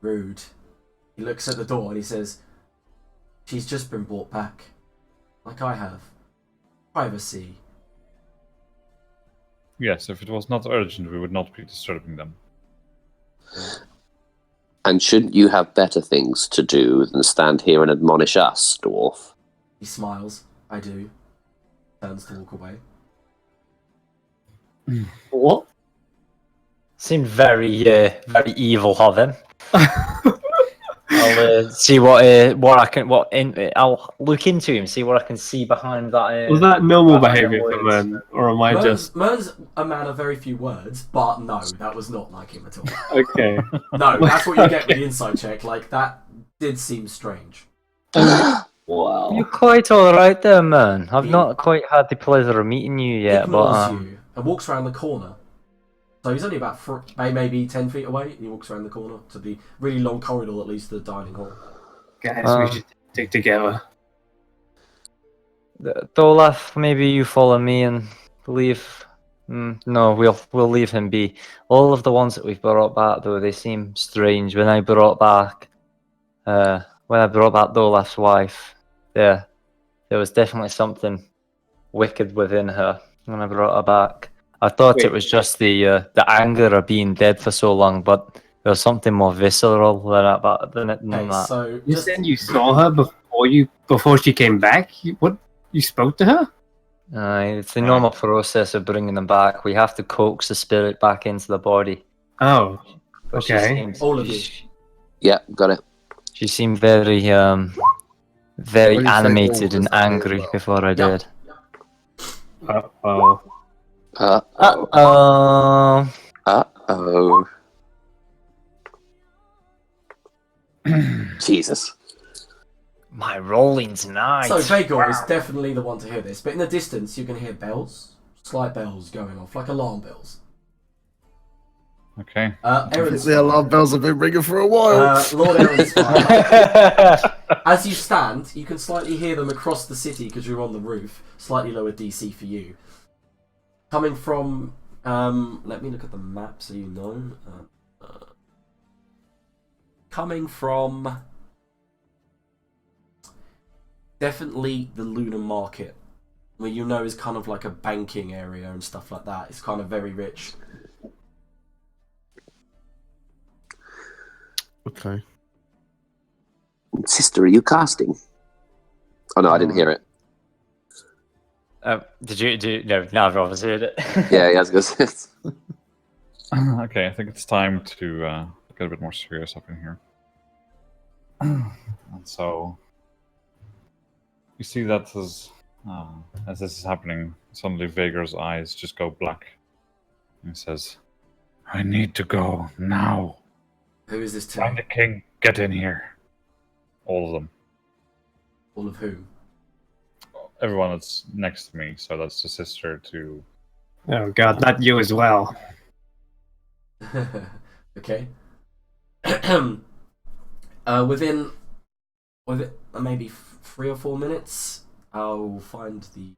[SPEAKER 1] rude. He looks at the door and he says, "She's just been brought back. Like I have. Privacy."
[SPEAKER 3] Yes, if it was not urgent, we would not be disturbing them.
[SPEAKER 2] And shouldn't you have better things to do than stand here and admonish us, dwarf?
[SPEAKER 1] He smiles. "I do." Turns to walk away.
[SPEAKER 6] what?
[SPEAKER 4] Seemed very evil of him. I'll see what I can. I'll look into him, see what I can see behind that.
[SPEAKER 6] Was that normal
[SPEAKER 4] behind
[SPEAKER 6] behavior
[SPEAKER 4] them
[SPEAKER 6] for
[SPEAKER 4] words.
[SPEAKER 6] men, or am I just
[SPEAKER 1] Mern's a man of very few words, but no, that was not like him at all.
[SPEAKER 6] okay?
[SPEAKER 1] No, that's what you get with the inside check. Like, that did seem strange.
[SPEAKER 6] Wow.
[SPEAKER 4] You're quite all right there, man. I've
[SPEAKER 1] He
[SPEAKER 4] not quite had the pleasure of meeting you yet,
[SPEAKER 1] Ignores
[SPEAKER 4] but
[SPEAKER 1] you and walks around the corner. So he's only about maybe 10 feet away. And he walks around the corner to the really long corridor that leads to the dining hall.
[SPEAKER 6] Guys, we should stick together.
[SPEAKER 4] Dolaf, maybe you follow me and leave. No, we'll leave him be. All of the ones that we've brought back, though, they seem strange. When I brought back Dolaf's wife, there was definitely something wicked within her when I brought her back. I thought it was just the anger of being dead for so long, but there was something more visceral than
[SPEAKER 1] Okay,
[SPEAKER 4] that.
[SPEAKER 1] so
[SPEAKER 6] You
[SPEAKER 1] just
[SPEAKER 6] said you saw her before she came back. You spoke to her?
[SPEAKER 4] It's the normal process of bringing them back. We have to coax the spirit back into the body.
[SPEAKER 6] Oh,
[SPEAKER 4] But
[SPEAKER 6] okay.
[SPEAKER 1] All of you.
[SPEAKER 2] Yeah, got it.
[SPEAKER 4] She seemed very
[SPEAKER 5] When you say
[SPEAKER 4] animated
[SPEAKER 5] all,
[SPEAKER 4] and
[SPEAKER 5] does that mean
[SPEAKER 4] angry
[SPEAKER 5] well?
[SPEAKER 4] before I
[SPEAKER 1] Yeah.
[SPEAKER 4] did.
[SPEAKER 6] Uh-oh.
[SPEAKER 2] Uh-oh. Uh-oh. Jesus.
[SPEAKER 4] My rolling tonight.
[SPEAKER 1] So Vagor is definitely the one to hear this, but in the distance you can hear bells, slight bells going off, like alarm bells.
[SPEAKER 3] Okay.
[SPEAKER 1] Aaron's
[SPEAKER 5] The alarm bells have been ringing for a while.
[SPEAKER 1] Lord Aaron's fine. As you stand, you can slightly hear them across the city because you're on the roof. Slightly lower DC for you. Coming from, let me look at the map so you know. Coming from definitely the lunar market where you know is kind of like a banking area and stuff like that. It's kind of very rich.
[SPEAKER 5] Okay.
[SPEAKER 2] Sister, are you casting? Oh no, I didn't hear it.
[SPEAKER 7] Did you? No, neither of us heard it.
[SPEAKER 2] Yeah, I was gonna say.
[SPEAKER 3] Okay, I think it's time to get a bit more serious up in here. And so, you see that as this is happening, suddenly Vager's eyes just go black. And he says, I need to go now.
[SPEAKER 1] Who is this to?
[SPEAKER 3] Find the king, get in here. All of them.
[SPEAKER 1] All of whom?
[SPEAKER 3] Everyone that's next to me, so that's the sister to...
[SPEAKER 6] Oh god, not you as well.
[SPEAKER 1] Okay. Within maybe 3 or 4 minutes, I'll find the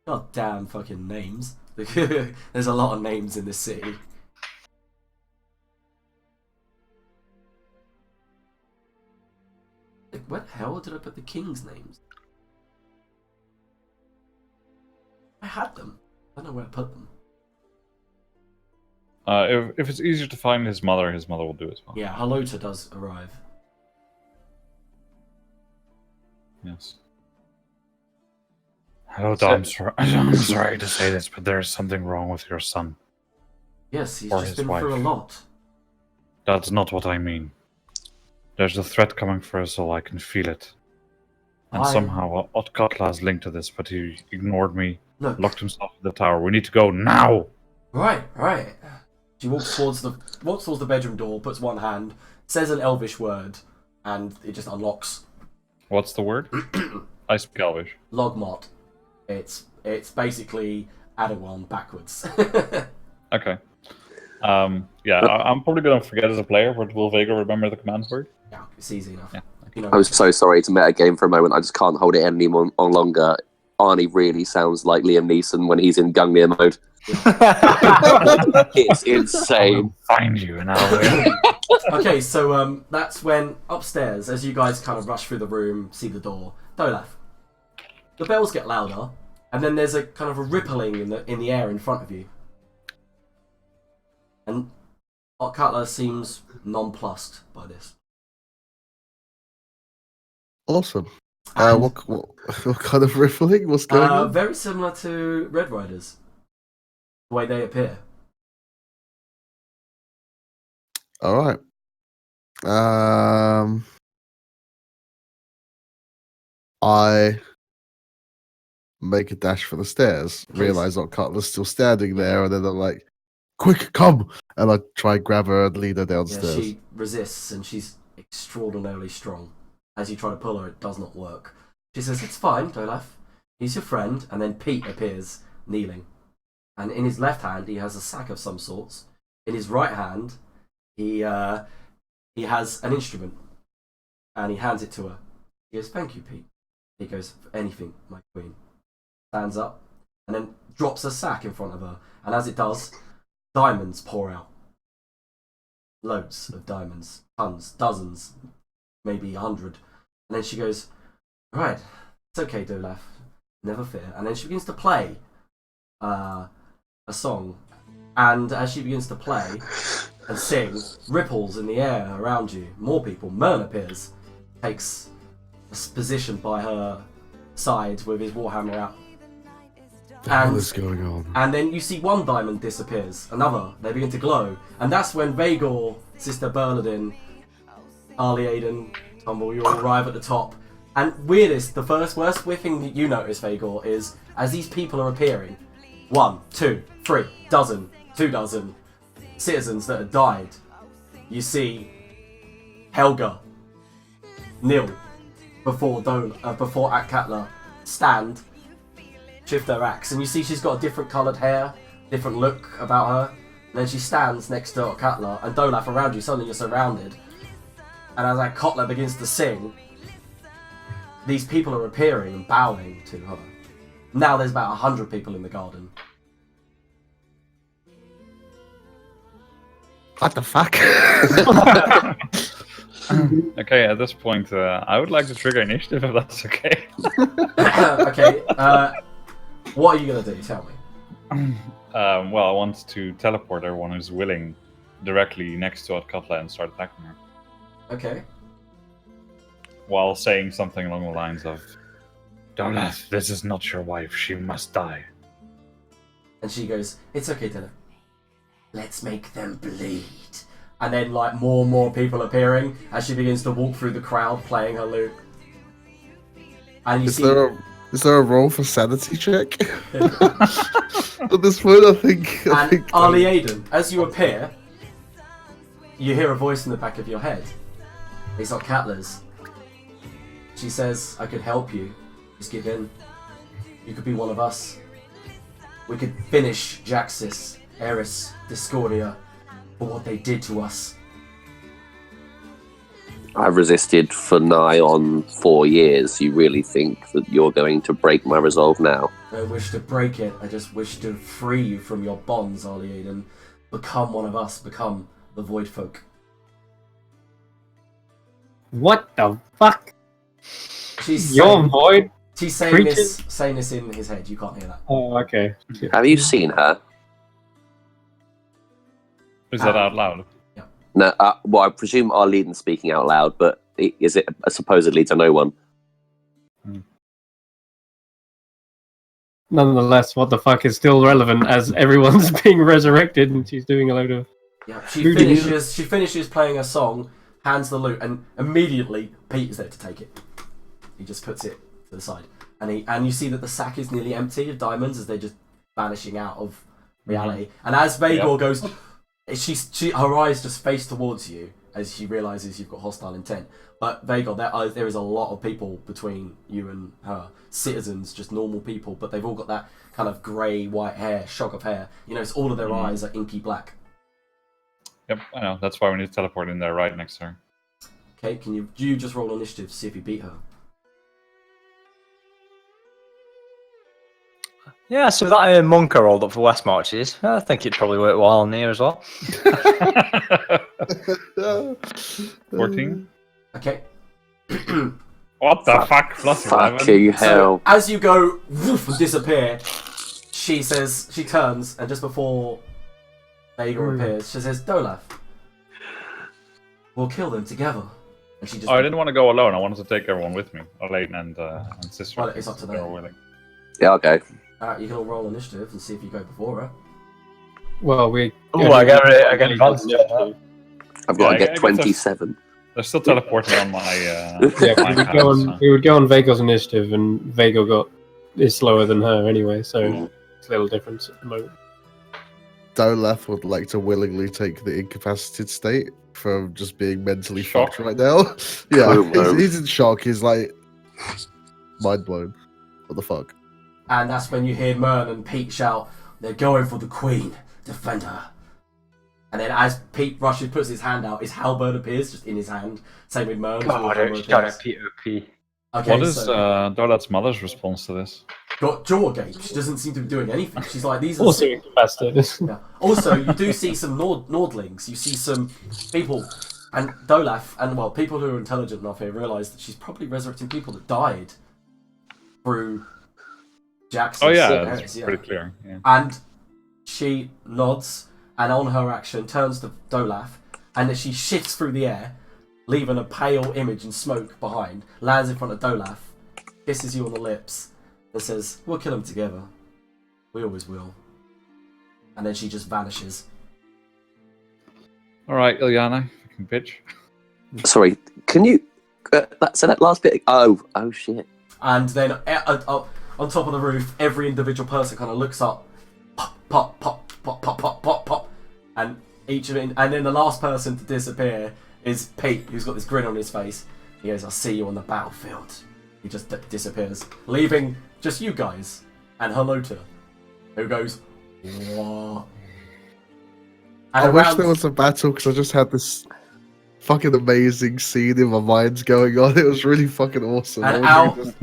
[SPEAKER 1] goddamn fucking names. There's a lot of names in this city. Like, where the hell did I put the king's names? I had them. I don't know where I put them.
[SPEAKER 3] If it's easier to find his mother will do as well.
[SPEAKER 1] Yeah, Halota does arrive.
[SPEAKER 3] Yes. Hello, Dom. I'm sorry to say this, but there's something wrong with your son.
[SPEAKER 1] Yes, he's
[SPEAKER 3] Or
[SPEAKER 1] just
[SPEAKER 3] his
[SPEAKER 1] been
[SPEAKER 3] wife.
[SPEAKER 1] through a lot.
[SPEAKER 3] That's not what I mean. There's a threat coming for us all, I can feel it. And somehow Otkatla is linked to this, but he ignored me,
[SPEAKER 1] Look.
[SPEAKER 3] locked himself in the tower. We need to go now!
[SPEAKER 1] Right. She walks towards the bedroom door, puts one hand, says an Elvish word, and it just unlocks.
[SPEAKER 3] What's the word? I speak Elvish.
[SPEAKER 1] Logmot. It's basically Adawan backwards.
[SPEAKER 3] Okay. Yeah, I'm probably gonna forget as a player, but will Vega remember the command word?
[SPEAKER 1] Yeah, it's easy enough.
[SPEAKER 3] Yeah.
[SPEAKER 1] You know,
[SPEAKER 2] I'm so sorry to metagame for a moment. I just can't hold it any more on longer. Arnie really sounds like Liam Neeson when he's in Gungnir mode. It's insane.
[SPEAKER 3] I'll find you and I'll...
[SPEAKER 1] Okay, so that's when upstairs, as you guys kind of rush through the room, see the door. Dolaf. The bells get louder, and then there's a kind of a rippling in the air in front of you. And Cutler seems nonplussed by this.
[SPEAKER 5] Awesome. What kind of riffling? What's going on?
[SPEAKER 1] Very similar to Red Riders. The way they appear.
[SPEAKER 5] All right. I make a dash for the stairs.
[SPEAKER 1] Please.
[SPEAKER 5] Realize Cutler's still standing there, and then I'm like, "Quick, come!" And I try and grab her and lead her
[SPEAKER 1] Yeah,
[SPEAKER 5] downstairs.
[SPEAKER 1] she resists, and she's extraordinarily strong. As you try to pull her, it does not work. She says, "It's fine, Dolaf. He's your friend." And then Pete appears, kneeling. And in his left hand, he has a sack of some sorts. In his right hand, he has an instrument. And he hands it to her. He goes, "Thank you, Pete." He goes, "For anything, my queen." Stands up, and then drops a sack in front of her. And as it does, diamonds pour out. Loads of diamonds. Tons. Dozens. Maybe 100. And then she goes, "Right, it's okay, Dolaf. Never fear." And then she begins to play a song. And as she begins to play and sing, ripples in the air around you. More people. Mern appears. Takes a position by her side with his warhammer out.
[SPEAKER 5] What the hell is going on?
[SPEAKER 1] And then you see one diamond disappears. Another. They begin to glow. And that's when Vagor, Sister Bernardin, Ali Aiden, Tumble, you all arrive at the top. And weirdest, the worst thing that you notice, Vagor, is as these people are appearing, 1, 2, 3, dozen, 2 dozen citizens that have died. You see Helga kneel before Atkatla stand, shift her axe, and you see she's got a different coloured hair, different look about her. And then she stands next to Atkatla, and Dolaf around you. Suddenly you're surrounded. And as Atkatla begins to sing, these people are appearing and bowing to her. Now there's about 100 people in the garden.
[SPEAKER 5] What the fuck?
[SPEAKER 3] Okay, at this point, I would like to trigger initiative if that's okay.
[SPEAKER 1] Okay, What are you gonna do? Tell me.
[SPEAKER 3] Well, I want to teleport everyone who's willing directly next to Otkatla and start attacking her.
[SPEAKER 1] Okay.
[SPEAKER 3] While saying something along the lines of, Dolaf, this is not your wife, she must die.
[SPEAKER 1] And she goes, "It's okay, Dylan. Let's make them bleed." And then, like, more and more people appearing as she begins to walk through the crowd playing her lute. And you
[SPEAKER 5] Is
[SPEAKER 1] see...
[SPEAKER 5] there a roll for sanity check? At this point, I think...
[SPEAKER 1] And Ali Aiden, as you appear, you hear a voice in the back of your head. It's not Katla's. She says, "I could help you. Just give in. You could be one of us. We could finish Jaxis, Eris, Discordia for what they did to us."
[SPEAKER 2] I've resisted for nigh on 4 years. You really think that you're going to break my resolve now?
[SPEAKER 1] I don't wish to break it. I just wish to free you from your bonds, Ali Aiden. Become one of us. Become the Void Folk.
[SPEAKER 6] What the fuck?
[SPEAKER 1] She's
[SPEAKER 6] You're
[SPEAKER 1] saying,
[SPEAKER 6] void?
[SPEAKER 1] she's saying
[SPEAKER 6] creatures?
[SPEAKER 1] this in his head. You can't hear that.
[SPEAKER 6] Oh, okay.
[SPEAKER 2] Have you seen her?
[SPEAKER 3] Is that out loud?
[SPEAKER 2] No. Well, I presume Arlene's speaking out loud, but is it supposedly to no one?
[SPEAKER 6] Nonetheless, what the fuck is still relevant as everyone's being resurrected and she's doing a load of...
[SPEAKER 1] Yeah, she finishes playing her song, hands the lute, and immediately Pete is there to take it. He just puts it to the side, and you see that the sack is nearly empty of diamonds as they're just vanishing out of reality. And as Vagor goes, her eyes just face towards you as she realizes you've got hostile intent. But Vagor, there is a lot of people between you and her, citizens, just normal people, but they've all got that kind of grey white hair, shock of hair. You know, it's all of their eyes are inky black.
[SPEAKER 3] Yep, I know. That's why we need to teleport in there right next to her.
[SPEAKER 1] Okay, can you just roll initiative to see if you beat her?
[SPEAKER 7] Yeah, so that monk I rolled up for West Marches, I think it'd probably work well in here as well.
[SPEAKER 3] 14?
[SPEAKER 1] Okay.
[SPEAKER 3] What the fuck? Plus 11?
[SPEAKER 2] Fucking hell.
[SPEAKER 1] So, as you go, woof, and disappear, she turns, and just before Vagor appears, she says, "Dolaf, we'll kill them together." And she just...
[SPEAKER 3] I didn't want to go alone. I wanted to take everyone with me. Elaine and sister.
[SPEAKER 1] Well, it's up to them.
[SPEAKER 3] They were willing.
[SPEAKER 2] Yeah, okay.
[SPEAKER 1] Alright, you can all roll initiative and see if you go before her.
[SPEAKER 6] Well, we...
[SPEAKER 7] Oh, I get advantage on that.
[SPEAKER 2] I've got
[SPEAKER 3] Yeah,
[SPEAKER 2] to
[SPEAKER 3] I
[SPEAKER 2] get
[SPEAKER 3] guess
[SPEAKER 2] 27.
[SPEAKER 3] They're still teleporting on my.
[SPEAKER 6] Yeah,
[SPEAKER 3] my
[SPEAKER 6] we would go on Vagor's initiative, and Vagor is slower than her anyway, so it's a little different at the moment.
[SPEAKER 5] Dolaf would like to willingly take the incapacitated state from just being mentally
[SPEAKER 3] Shock.
[SPEAKER 5] fucked right now. Yeah,
[SPEAKER 2] Oh,
[SPEAKER 5] he's in shock. He's like mind blown. What the fuck?
[SPEAKER 1] And that's when you hear Mern and Pete shout, "They're going for the Queen. Defend her." And then as Pete rushes, puts his hand out, his halberd appears just in his hand. Same with Mern.
[SPEAKER 7] God, shut up, P.O.P.
[SPEAKER 1] Okay,
[SPEAKER 3] What is
[SPEAKER 1] so
[SPEAKER 3] Dorlat's mother's response to this?
[SPEAKER 1] got jaw agape. She doesn't seem to be doing anything. She's like, these are...
[SPEAKER 6] Also incapacitated.
[SPEAKER 1] Yeah. Also, you do see some Nordlings. You see some people, and Dolaf, and well, people who are intelligent enough here realise that she's probably resurrecting people that died through Jackson.
[SPEAKER 3] Oh yeah, it's pretty clear. Yeah.
[SPEAKER 1] And she nods, and on her action turns to Dolaf, and then she shifts through the air, leaving a pale image and smoke behind, lands in front of Dolaf, kisses you on the lips, and says, "We'll kill them together. We always will." And then she just vanishes.
[SPEAKER 3] All right, Ilyana, fucking bitch.
[SPEAKER 2] Sorry, can you... that last bit... Oh shit.
[SPEAKER 1] And then on top of the roof, every individual person kind of looks up, pop, pop, pop, pop, pop, pop, pop, pop, and each of it, and then the last person to disappear is Pete, who's got this grin on his face. He goes, "I'll see you on the battlefield." He just disappears, leaving just you guys and Halota, who goes, "What?"
[SPEAKER 5] I wish there was a battle because I just had this fucking amazing scene in my mind going on. It was really fucking awesome.
[SPEAKER 1] And
[SPEAKER 5] I was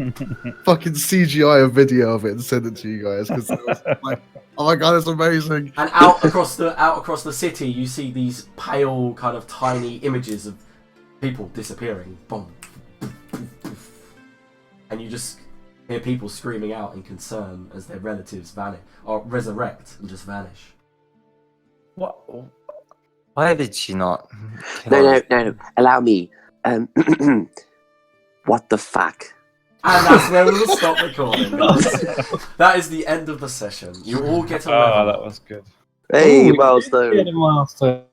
[SPEAKER 5] fucking CGI a video of it and send it to you guys because it was like, oh my god, it's amazing.
[SPEAKER 1] And out across the city, you see these pale, kind of tiny images of people disappearing. Boom, and you just hear people screaming out in concern as their relatives vanish or resurrect and just vanish.
[SPEAKER 7] What? Why did she not? kill
[SPEAKER 2] No,
[SPEAKER 7] us?
[SPEAKER 2] no. Allow me. What the fuck?
[SPEAKER 1] And that's where we will stop recording. That is the end of the session. You all get a level.
[SPEAKER 3] that was good.
[SPEAKER 2] Hey,
[SPEAKER 6] Ooh,
[SPEAKER 2] milestone.
[SPEAKER 6] Get a milestone.